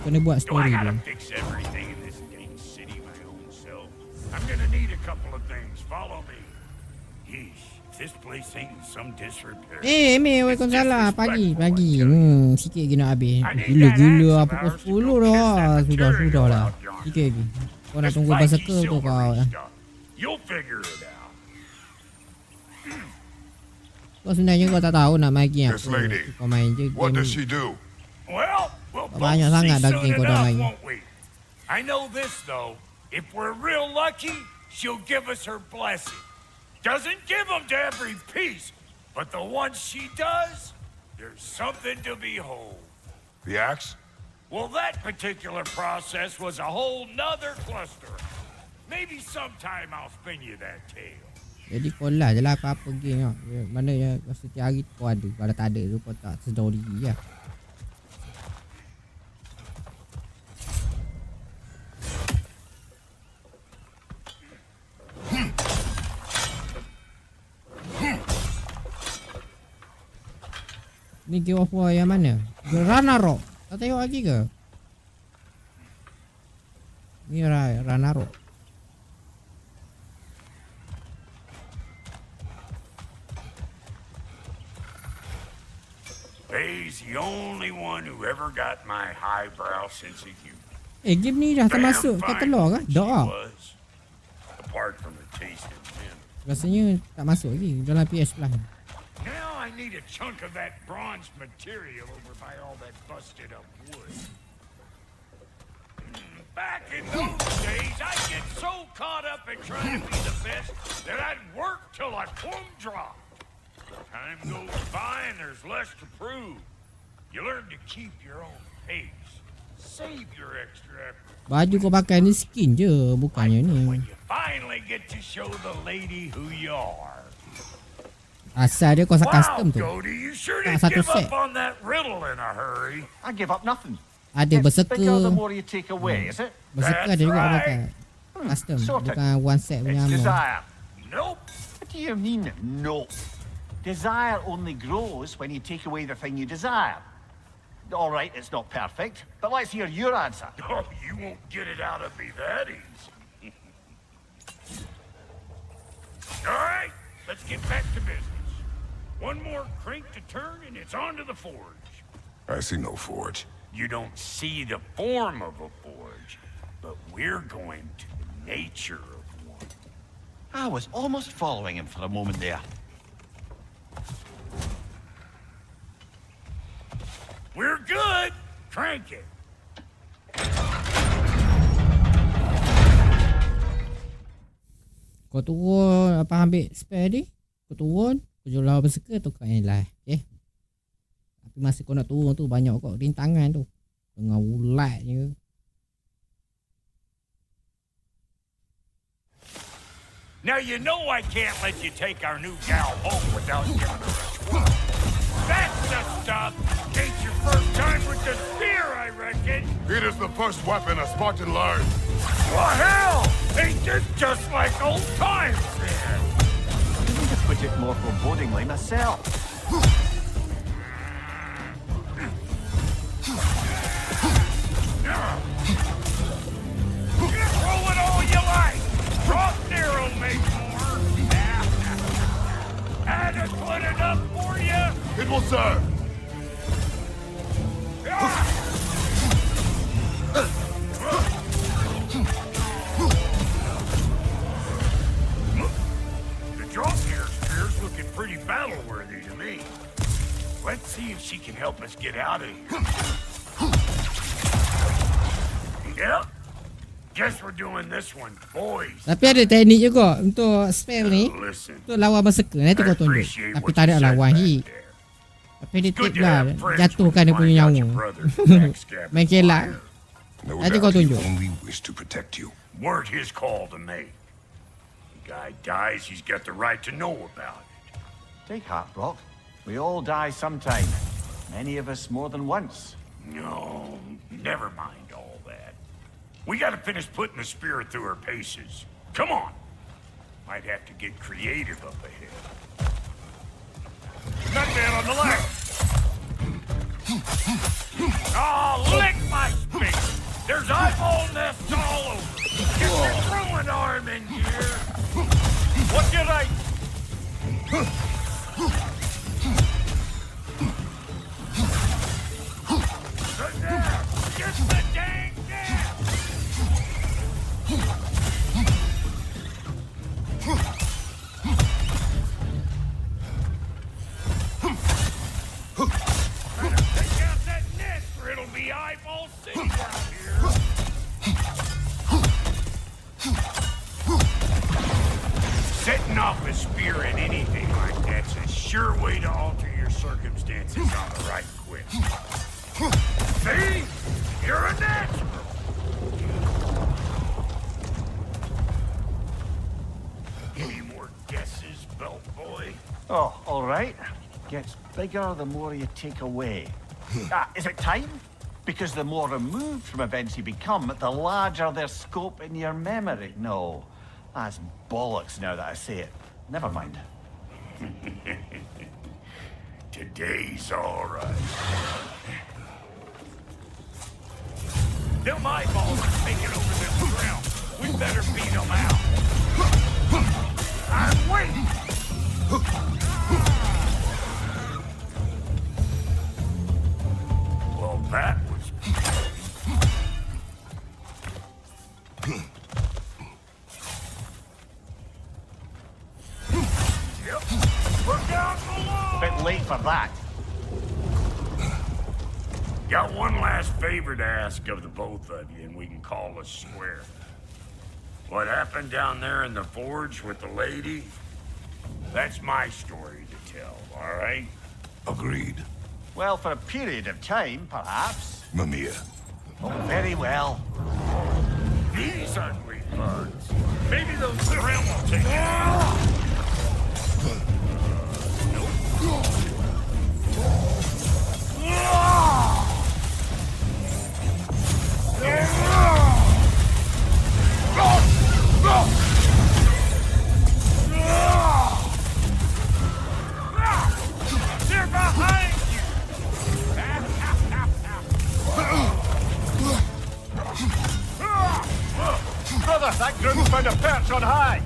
kena buat story I dia. gotta fix everything in this dang city my own self. I'm gonna need a couple of things. Follow me. Yeesh, this place ain't in some disrepair. Emil, waalaikumsalam. Pagi. Sikit lagi nak habis. Gila pukul 10 dah. Sudah lah. Sikit lagi. Kau nak tunggu berserker tu kau. You'll figure it out. Kau sebenarnya kau tak tahu nak main game This apa. lady, Kau main je what does game. she do? Well, we'll both Banyak sangat see daging soon kau dah enough, main. won't we? I know this though. If we're real lucky, she'll give us her blessing. Doesn't give them to every piece, but the ones she does, there's something to behold. The axe? Well, that particular process was a whole nother cluster. Maybe sometime I'll spin you that tale. Jadi kau lah je lah apa-apa game tau. Mana yang setiap hari kau ada. Kalau tak ada tu kau tak story lah. Ni game of war yang mana? Ragnarök. Tak tengok lagi ke? Ni Ragnarök. Faye's the only one who ever got my highbrow sense of humor. Game ni dah termasuk katalog ke? Dah. Apart from the taste of him. Rasanya tak masuk lagi dalam PS Plus. Now I need a chunk of that bronze material over by all that busted up wood. Back in those days, I'd get so caught up in trying to be the best that I'd work till I plumb dropped. Time goes by and there's less to prove. You learn to keep your own pace. Save your extra effort. Baju kau pakai ni skin je, bukannya ni. Finally get to show the lady who you are. Asal dia kau custom tu. Cody, you sure Tak did satu give set. up on that riddle in a hurry. I give up nothing. Ada It's bigger the berserker. more you take away, is it? Berserker ada juga pakai. Custom. Sorted. Bukan one set punya It's armor. desire. Nope. What do you mean, nope? Desire only grows when you take away the thing you desire. All right, it's not perfect, but let's hear your answer. Oh, you won't get it out of me that easy. All right, let's get back to business. One more crank to turn and it's on to the forge. I see no forge. You don't see the form of a forge, but we're going to the nature of one. I was almost following him for a moment there. We're good. Crank it. Kau turun apa ambil spare ni? Kau turun, kau jual lawan berserker tu kau yang live. Okay. Tapi masa kau nak turun tu banyak kau rintangan tu. Tengah ulat je. Now you know I can't let you take our new gal home without giving her a twirl. That's the stuff. Ain't your first time with the spear, I reckon. It is the first weapon a Spartan learned. Well, hell! Ain't this just like old times then? To put it more forebodingly myself. will serve! The Drawscare Spear's looking pretty battle-worthy to me. Let's see if she can help us get out of here. Yep. Guess we're doing this one, boys. Tapi ada teknik juga untuk spell ni. Untuk lawan berserker nanti kau tunjuk. Tapi tak ada lawan hit. Tapi dia tip lah jatuhkan dia punya nyawa. Main kelak. No Nanti kau doubt he tunjuk. only wished to protect you. Weren't his call to make. The guy dies, he's got the right to know about it. Take heart, Brock. We all die sometime. Many of us more than once. No, never mind all that. We gotta finish putting the spirit through her paces. Come on. Might have to get creative up ahead. That man on the left. Oh, lick my space. There's eyeball nests all over. Get your throwing arm in here. What's your right? Get the dang down! Take out that nest or it'll be eyeball city down here. Setting off a spear in anything like that's a sure way to alter your circumstances on the right quick. See? You're a natural. Any more guesses, belt boy? Oh, all right. Gets bigger the more you take away. Is it time? Because the more removed from events you become, the larger their scope in your memory. No, that's bollocks now that I say it. Never mind. Today's all right. Them eyeballs are taking over this realm. We better beat them out. I'm waiting. Well, that was... Yep. We're down below. Bit late for that. Got one last favor to ask of the both of you, and we can call us square. What happened down there in the forge with the lady? That's my story to tell, all right? Agreed. Well, for a period of time, perhaps. Mimir. Oh, very well. These ugly bugs. Maybe those realm will take it. They're behind you! Brother, that groom found a perch on high.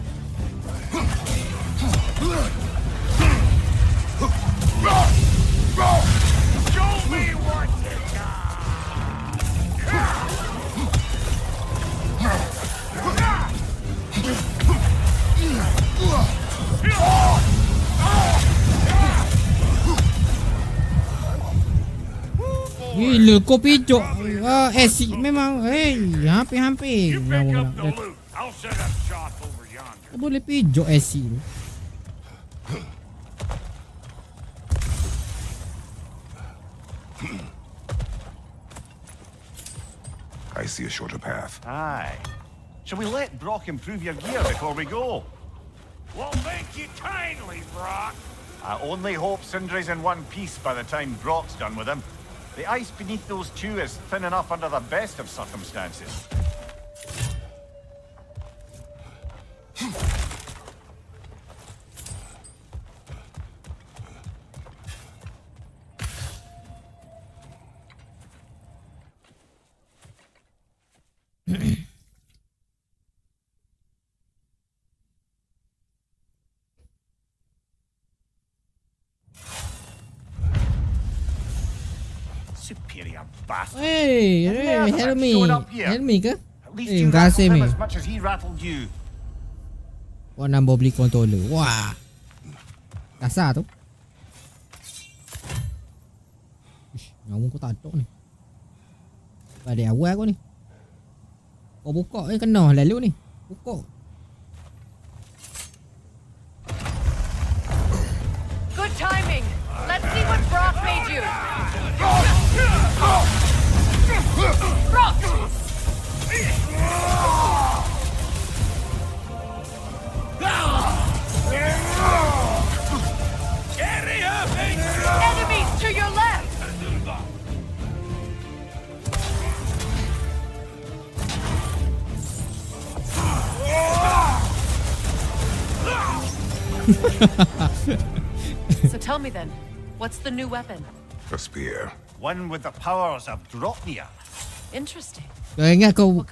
Show me what you Gila kau pijok acid memang hampir-hampir kau boleh pijok acid. I see a shorter path. Aye. Shall we let Brock improve your gear before we go? Well, thank you kindly, Brock. I only hope Sindri's in one piece by the time Brock's done with him. The ice beneath those two is thin enough under the best of circumstances. Superior bastard. Hey, Have you heard of him help me. showing up here? Help me ke? At least Eh, you kasih rattled him me. as much as he rattled you. Kau nambah beli controller. Wah. Kasar tu. Ish, nyawa kau tak ada ni. Balik awal kau ni. Kau buka kena lalu ni. Buka. Good timing. Let's see what Brock made you. Brock! Enemies to your left! So tell me then, what's the new weapon? A spear. One with the powers of Dropnia. Interesting. Kau ingat kau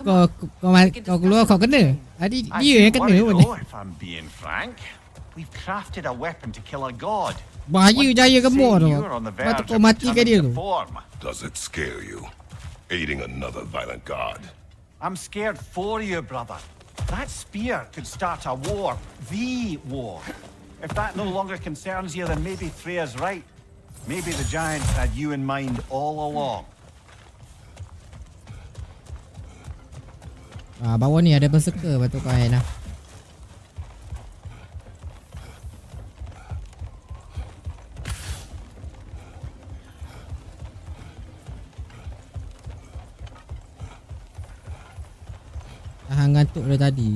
keluar kau kena. Adik I dia yang shouldn't kena worry pun. though, if I'm being frank. We've crafted a weapon to kill a god. Bahaya jaya gemuk tu. You're on the Patut verge kau of matikan dia returning tu. to form. Does it scare you? Aiding another violent god. I'm scared for you, brother. That spear could start a war. The war. If that no longer concerns you, then maybe Freya's right. Maybe the giants had you in mind all along. Bawah ni ada berserker patut kau lah. Tahan ngantuk dari tadi.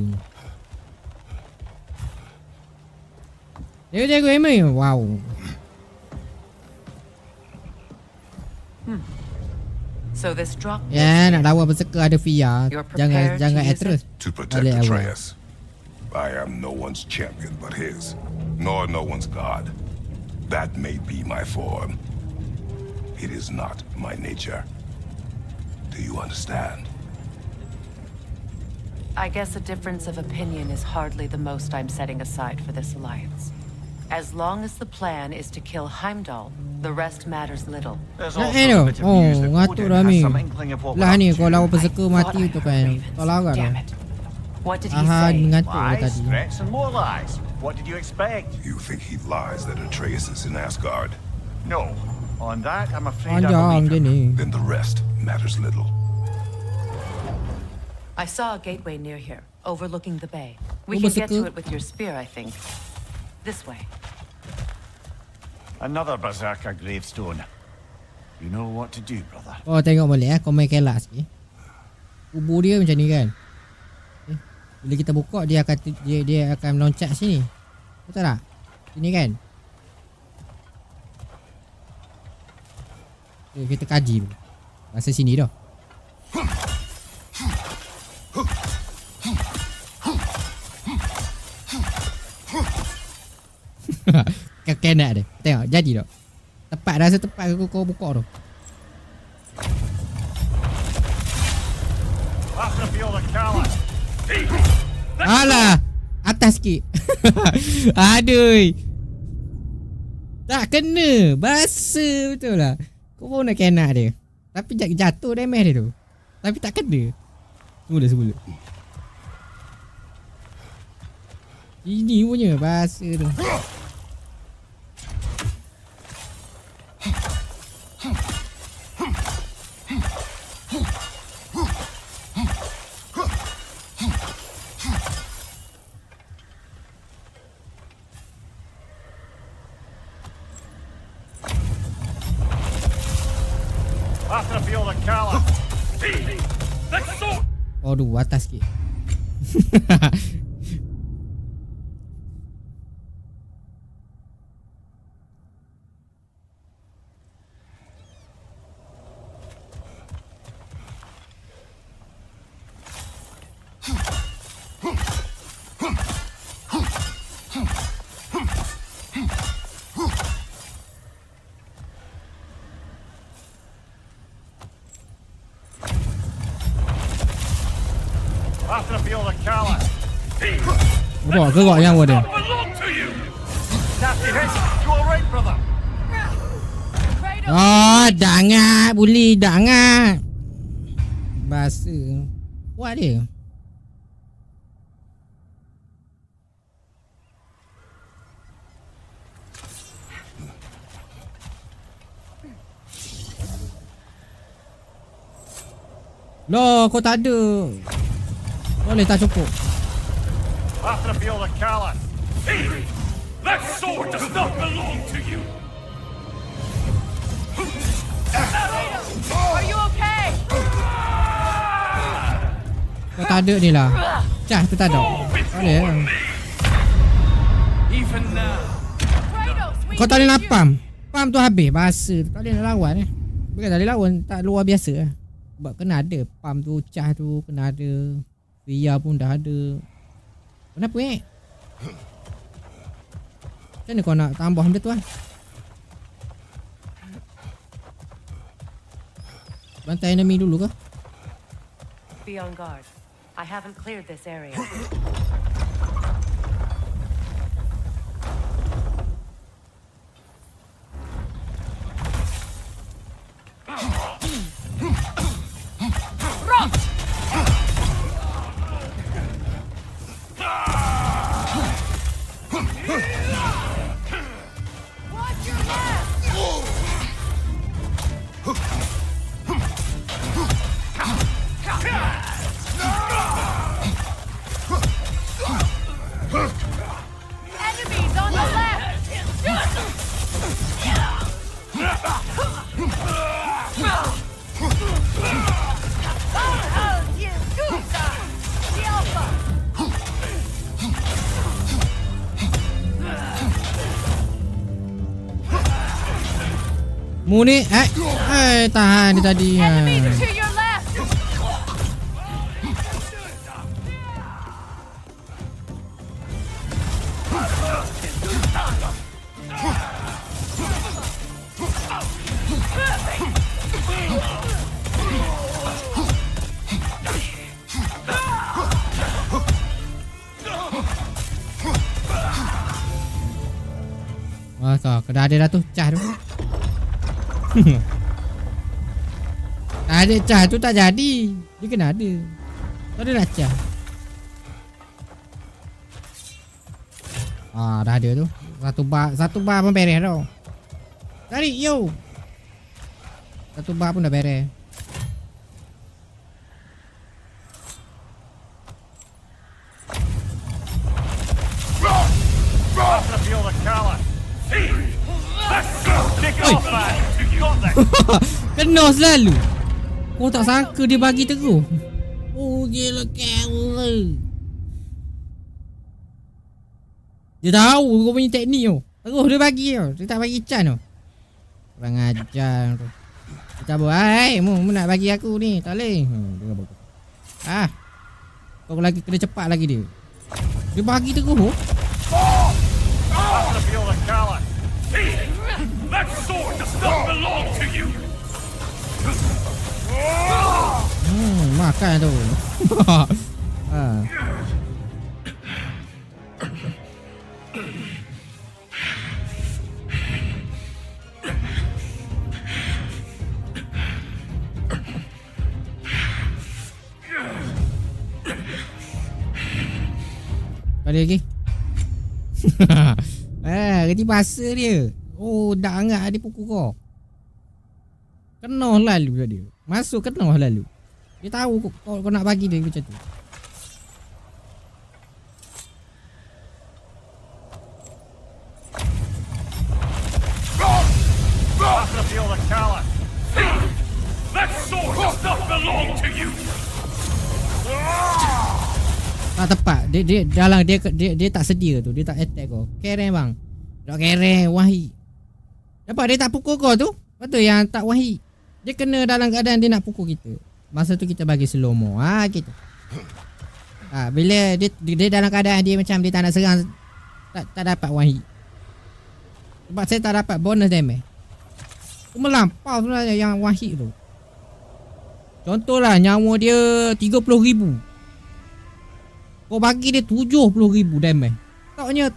Dia jago aiming. Wow. So this drop. Ya, nak lawan berserker ada VR. Jangan Atreus. To protect Atreus. I am no one's champion but his, nor no one's god. That may be my form. It is not my nature. Do you understand? I guess a difference of opinion is hardly the most I'm setting aside for this alliance. As long as the plan is to kill Heimdall, the rest matters little. There's Nak also tu. the bit of news that Ngatuk Odin dah has ni. some inkling of what we're Lah ni up kau to. lawan berserker mati tu kan. Kau lawan tu. What did he Aha, say? ngantuk dia Lies, tadi. threats, and more lies. What did you expect? You think he lies that Atreus is in Asgard? No. On that, I'm afraid I Panjang believe je him. ni. Then the rest matters little. I saw a gateway near here, overlooking the bay. Oh, We can get berserker. to it with your spear, I think. This way. Another berserker gravestone. You know what to do, brother. Kau tengok boleh kau main kelak sikit. Kubur dia macam ni kan. Bila kita buka dia akan meloncat sini. Betul tak? Sini kan. Kita kaji dulu. Rasa sini dah. Kena dia. Tengok jadi tak? Tepat rasa tepat kau buka tu. After field of Kala. Alah, atas sikit. Aduh. Tak kena. Basa betul lah. Kau pun nak kena dia. Tapi jatuh damage dia tu. Tapi tak kena. Semula. Ini punya bahasa tu. After field of Kala. Aduh, atas sikit. After field of Kala. Gerak yang dia. Nasty hits. You all right, brother? Kratos! Oh, dangat bully, dangat. Bahasa. Kuat dia. Loh, kau tak ada. Boleh tak cukup? After the field of Callus. That sword does not belong to you! Are you okay? Kau tak ada ni lah. Cah, tu tak ada. Boleh lah. Even now. Kau tak boleh nak pump. Pump tu habis. Bahasa tu tak boleh nak lawan eh. Bukan tak boleh lawan. Tak luar biasa lah. Sebab kena ada. Pump tu, cah tu kena ada. Ria pun dah ada. Kenapa eh? Macam mana kau nak tambah benda tu lah? Bantai enemy dulu ke? Be on guard. I haven't cleared this area. Enemies on the left! Mu ni tahan dia tadi. Enemies to your left! Wah, dah ada dah tu, cah tu. Tak ada cah tu tak jadi. Dia kena ada. Tak ada nak cah. Dah ada tu. Satu bar pun beres tau. Tarik yo. Satu bar pun dah beres. After the field of Callus. Kick off, man. Got that. Kena selalu. Kau tak sangka dia bagi terus. Oh gila kau. Dia tahu kau punya teknik tu. Terus dia bagi tau. Dia tak bagi can tau. Kurang ajar tu. Dia cabut. Mu nak bagi aku ni. Tak boleh. Dia bagus. Kau lagi kena cepat lagi dia. Dia bagi terus. After the field of Callus. That sword does not belong to you! Makan tu. Balik lagi. Kerja bahasa dia. Oh, dah angat dia pukul kau. Kena lalu kat dia. Masuk kena lalu. Dia tahu kau nak bagi dia macam tu. After the field of Callus. That sword does not belong to you! Tak tepat. Dia dalam dia tak sedia tu. Dia tak attack kau. Keren bang. Tak keren Wahid. Dapat dia tak pukul kau tu. Betul yang tak Wahid. Dia kena dalam keadaan dia nak pukul kita. Masa tu kita bagi slow mo. Gitu. Bila dia dalam keadaan dia macam dia tak nak serang, tak dapat Wahid. Sebab saya tak dapat bonus damage. Tu melampau sebenarnya yang Wahid tu. Contohlah nyawa dia 30,000. Kau bagi dia 70,000 damage. Taknya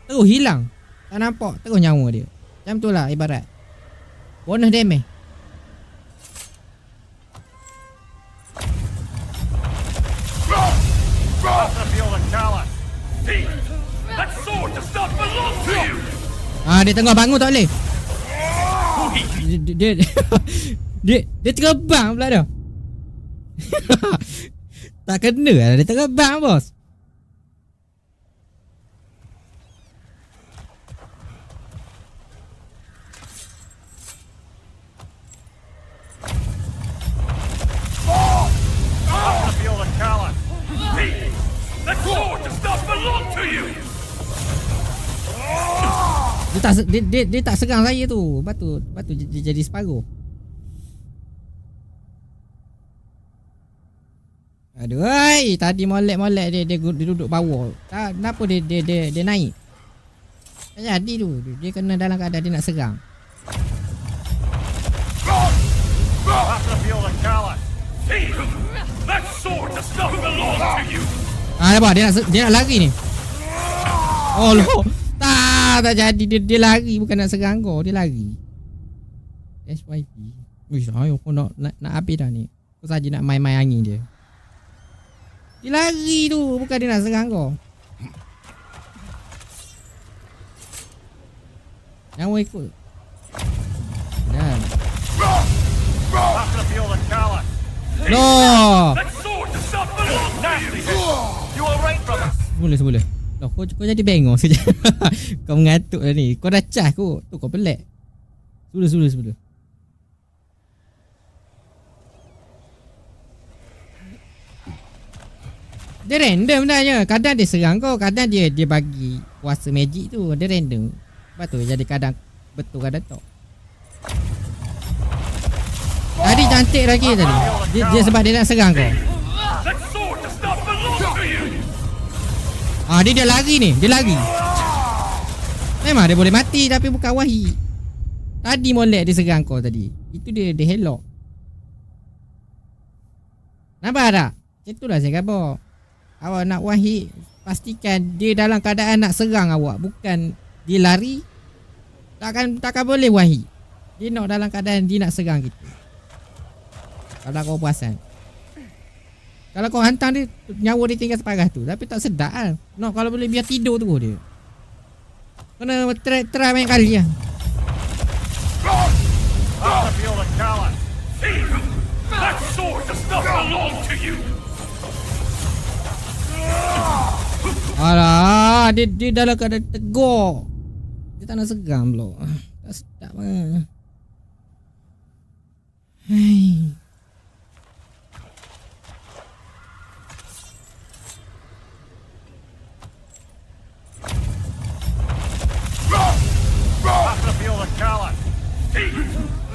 terus hilang. Tak nampak terus nyawa dia. Macam tu lah ibarat. Bonus damage. That sword does not belong to you! Dia tengah bangun tak boleh. Dia terbang pula dah. Tak kena lah, dia terbang bos. That sword does not belong to you! Dia tak serang saya tu. Lepas tu dia jadi separuh. Aduh, tadi molek dia duduk bawah. Kenapa dia naik? Tak jadi tu. Dia kena dalam keadaan dia nak serang. That sword does not belong to you! Nampak dia nak lari ni. Oh loh. Tak jadi dia lari, bukan nak serang kau, dia lari. SYP. Wish, aku nak habis dah ni. Aku saja nak main-main angin dia. Dia lari tu, bukan dia nak serang kau. Jangan ikut. Dan. No. Semula. Loh, kau jadi bengong saja. Kau mengantuk dah ni. Kau dah cas kot. Tu kau pelik. Semula. Dia random dah je. Kadang dia serang kau, kadang dia bagi kuasa magic tu. Dia random. Lepas tu jadi kadang betul kadang tak. Tadi cantik lagi tadi. Dia sebab dia nak serang kau. Dia lari ni. Dia lari. Memang dia boleh mati tapi bukan wahid. Tadi molek dia serang kau tadi. Itu dia helok. Nampak tak? Macam itulah saya kata. Awak nak wahid, pastikan dia dalam keadaan nak serang awak. Bukan dia lari. Takkan boleh wahid. Dia nak dalam keadaan dia nak serang kita. Kalau kau perasan. Kalau kau hantar dia, nyawa dia tinggal separuh tu. Tapi tak sedap kan. No, kalau boleh biar tidur tu dia. Kena try banyak kali lah. That sword does not belong to you! Alah, dia dalam keadaan tegur. Dia tak nak serang pula. Tak sedap lah. Hei.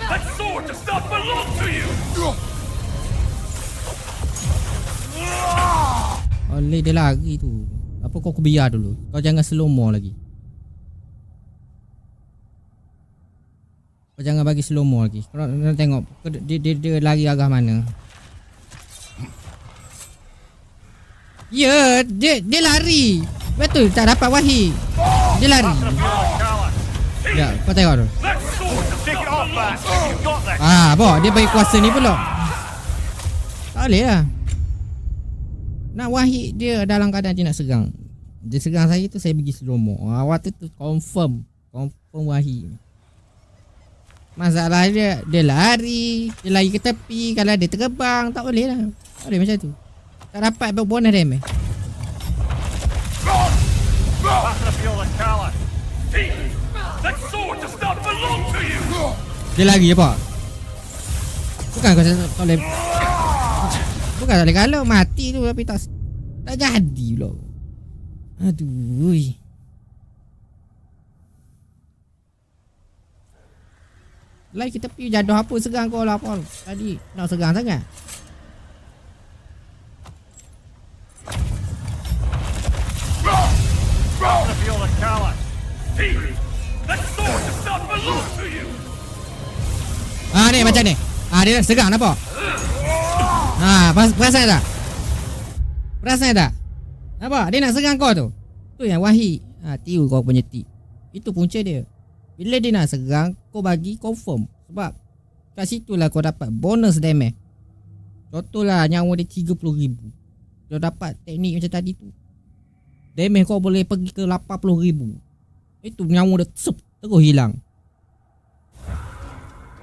That sword does not belong to you! Oleh dia lari tu. Apa kau biar dulu. Kau jangan slow mo lagi. Kau jangan bagi slow mo lagi. Kau nak tengok dia lari arah mana. Ya, dia lari. Betul, tak dapat wahid. Dia lari. Ya, kau tengok tu. Bawa dia bagi kuasa ni pula. Tak boleh lah. Nak wahid dia dalam keadaan dia nak serang. Dia serang saya tu saya bagi slow mo. Waktu tu confirm wahid. Masalah dia lari ke tepi. Kalau dia terbang tak boleh lah. Tak boleh macam tu. Tak dapat bonus damage. That sword does not belong to you! Dia lari apa? Bukan kau tak boleh. Bukan tak boleh kalau mati tu tapi tak jadi pula. Aduh. Lai kita pergi jaduh apa serang kau lah Paul. Tadi nak serang sangat. Ni macam ni. Dia nak serang nampak? Perasan tak? Nampak? Dia nak serang kau tu. Tu yang wahid. Tiru kau punya tip. Itu punca dia. Bila dia nak serang, kau bagi confirm Sebab kat situ lah kau dapat bonus damage. Contohlah nyawa dia 30,000. Kau dapat teknik macam tadi tu, damage kau boleh pergi ke 80,000. Itu nyawa dia terus hilang.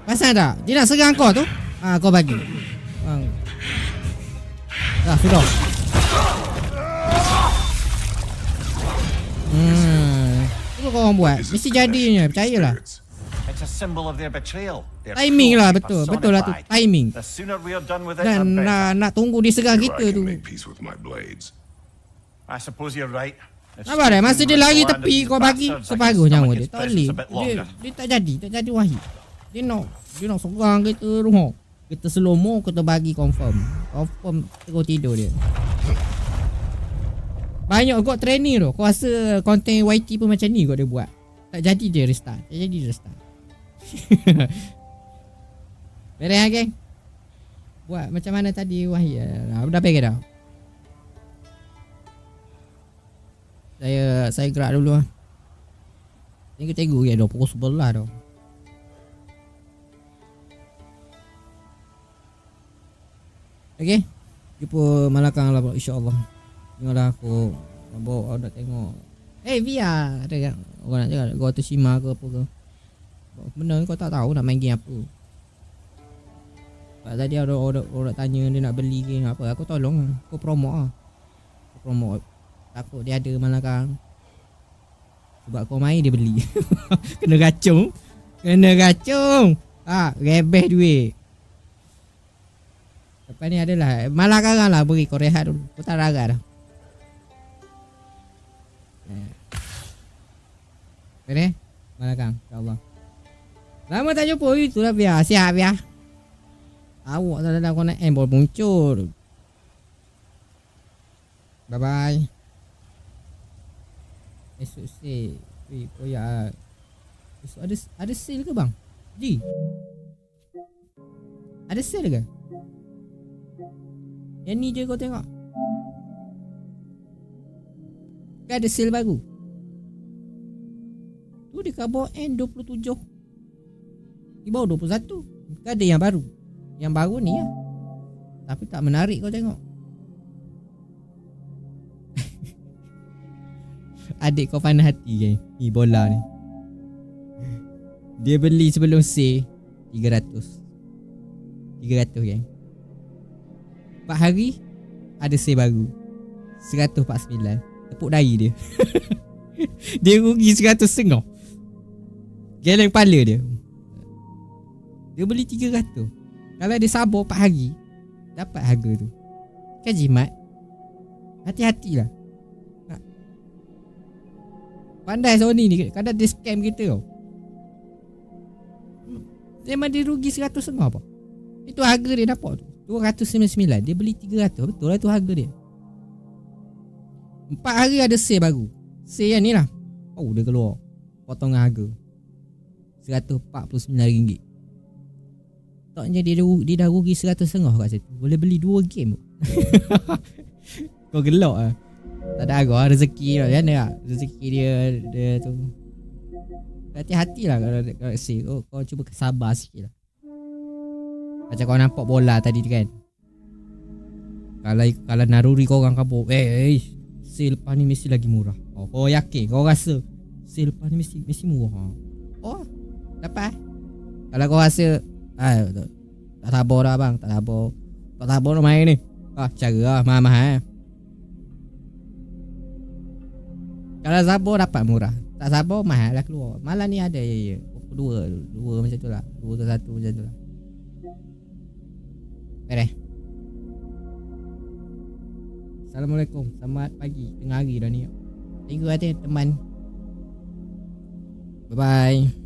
Pasal tak? Dia nak serang kau tu, kau bagi. Dah sudah. Apa kau orang buat? Mesti jadinya, percayalah. It's a symbol of their betrayal. Their Timing lah, cruelty betul lah tu, personified. timing. The sooner we are done with it, the Dan better. nak tunggu dia serang Here kita I tu. can make peace with my blades. I suppose you're right. If Nampak tak? Masa dia Stephen lari were to land tepi, these kau bagi bastards, I can separuh nyawa stomach dia. his Tak presence boleh. a bit longer. Dia tak jadi Wahid. Dia nak serang kita rumah. Kita slow mo, kita bagi confirm terus tidur dia. Banyak kot training tu. Kau rasa konten YT pun macam ni kot dia buat. Tak jadi dia restart. Beres lah geng. Buat macam mana tadi Wahid. Dah beres dah. Saya gerak dulu lah. Tengok ya dah pukul 11 dah. Okay, jumpa malakang lah insyaAllah. Tengoklah aku bawa nak tengok. VR ada kan? Orang nak cakap Go to Shima ke apa ke. Benda ni kau tak tahu nak main game apa. Sebab tadi ada orang tanya dia nak beli game apa. Aku tolong lah. Aku promote lah. Aku promote. Takut dia ada malakang. Sebab kau main dia beli. Kena racung. Rebeh duit. Lepas ni adalah malakang lah beri kau rehat dulu. Kau tak ragat dah. Beres? Malakang, insyaAllah. Lama tak jumpa. Itulah biar. Siap biar. Awak tak ada kau nak baru muncul. Bye bye. Esok sale. Koyak. Esok ada sale ke bang? Ji. Ada sale ke? Yang ni je kau tengok. Kan ada sale baru. Tu dekat bawah N27. Di bawah 21. Kan ada yang baru. Yang baru ni lah. Tapi tak menarik kau tengok. Adik kau pandai hati kan ni bola ni. Dia beli sebelum sale 300 kan. 4 hari ada sale baru 149. Tepuk dahi dia. Dia rugi 100.5. Geleng kepala dia. Dia beli 300. Kalau dia sabar 4 hari dapat harga tu. Kan jimat. Hati-hatilah. Pandai Sony ni. Kadang dia scam kita tau. Memang dia rugi 100.5 apa. Itu harga dia dapat tu 299. Dia beli 300. Betul lah tu harga dia. 4 hari ada sale baru. Sale yang ni lah. Oh dia keluar potongan harga RM149. Taknya dia dah rugi 100.5 kat situ. Boleh beli 2 game. Kau gelak lah. Tak ada agak rezeki lah. Macam mana lah rezeki dia tu. Hati-hati lah kalau say. Kau cuba sabar sikit lah. Macam kau nampak bola tadi kan. Kalau naruri kau orang kabur. Sale lepas ni mesti lagi murah. Kau yakin? Kau rasa sale lepas ni mesti murah. Dapat. Kalau kau rasa tak sabar dah bang. Tak sabar nak main ni. Cara lah mahal-mahal. Kalau sabar dapat murah. Tak sabar mahal lah keluar. Malam ni ada dua macam tu lah. 2 ke 1 macam tu lah. Beres. Assalamualaikum. Selamat pagi. Tengah hari dah ni. Thank you teman. Bye bye.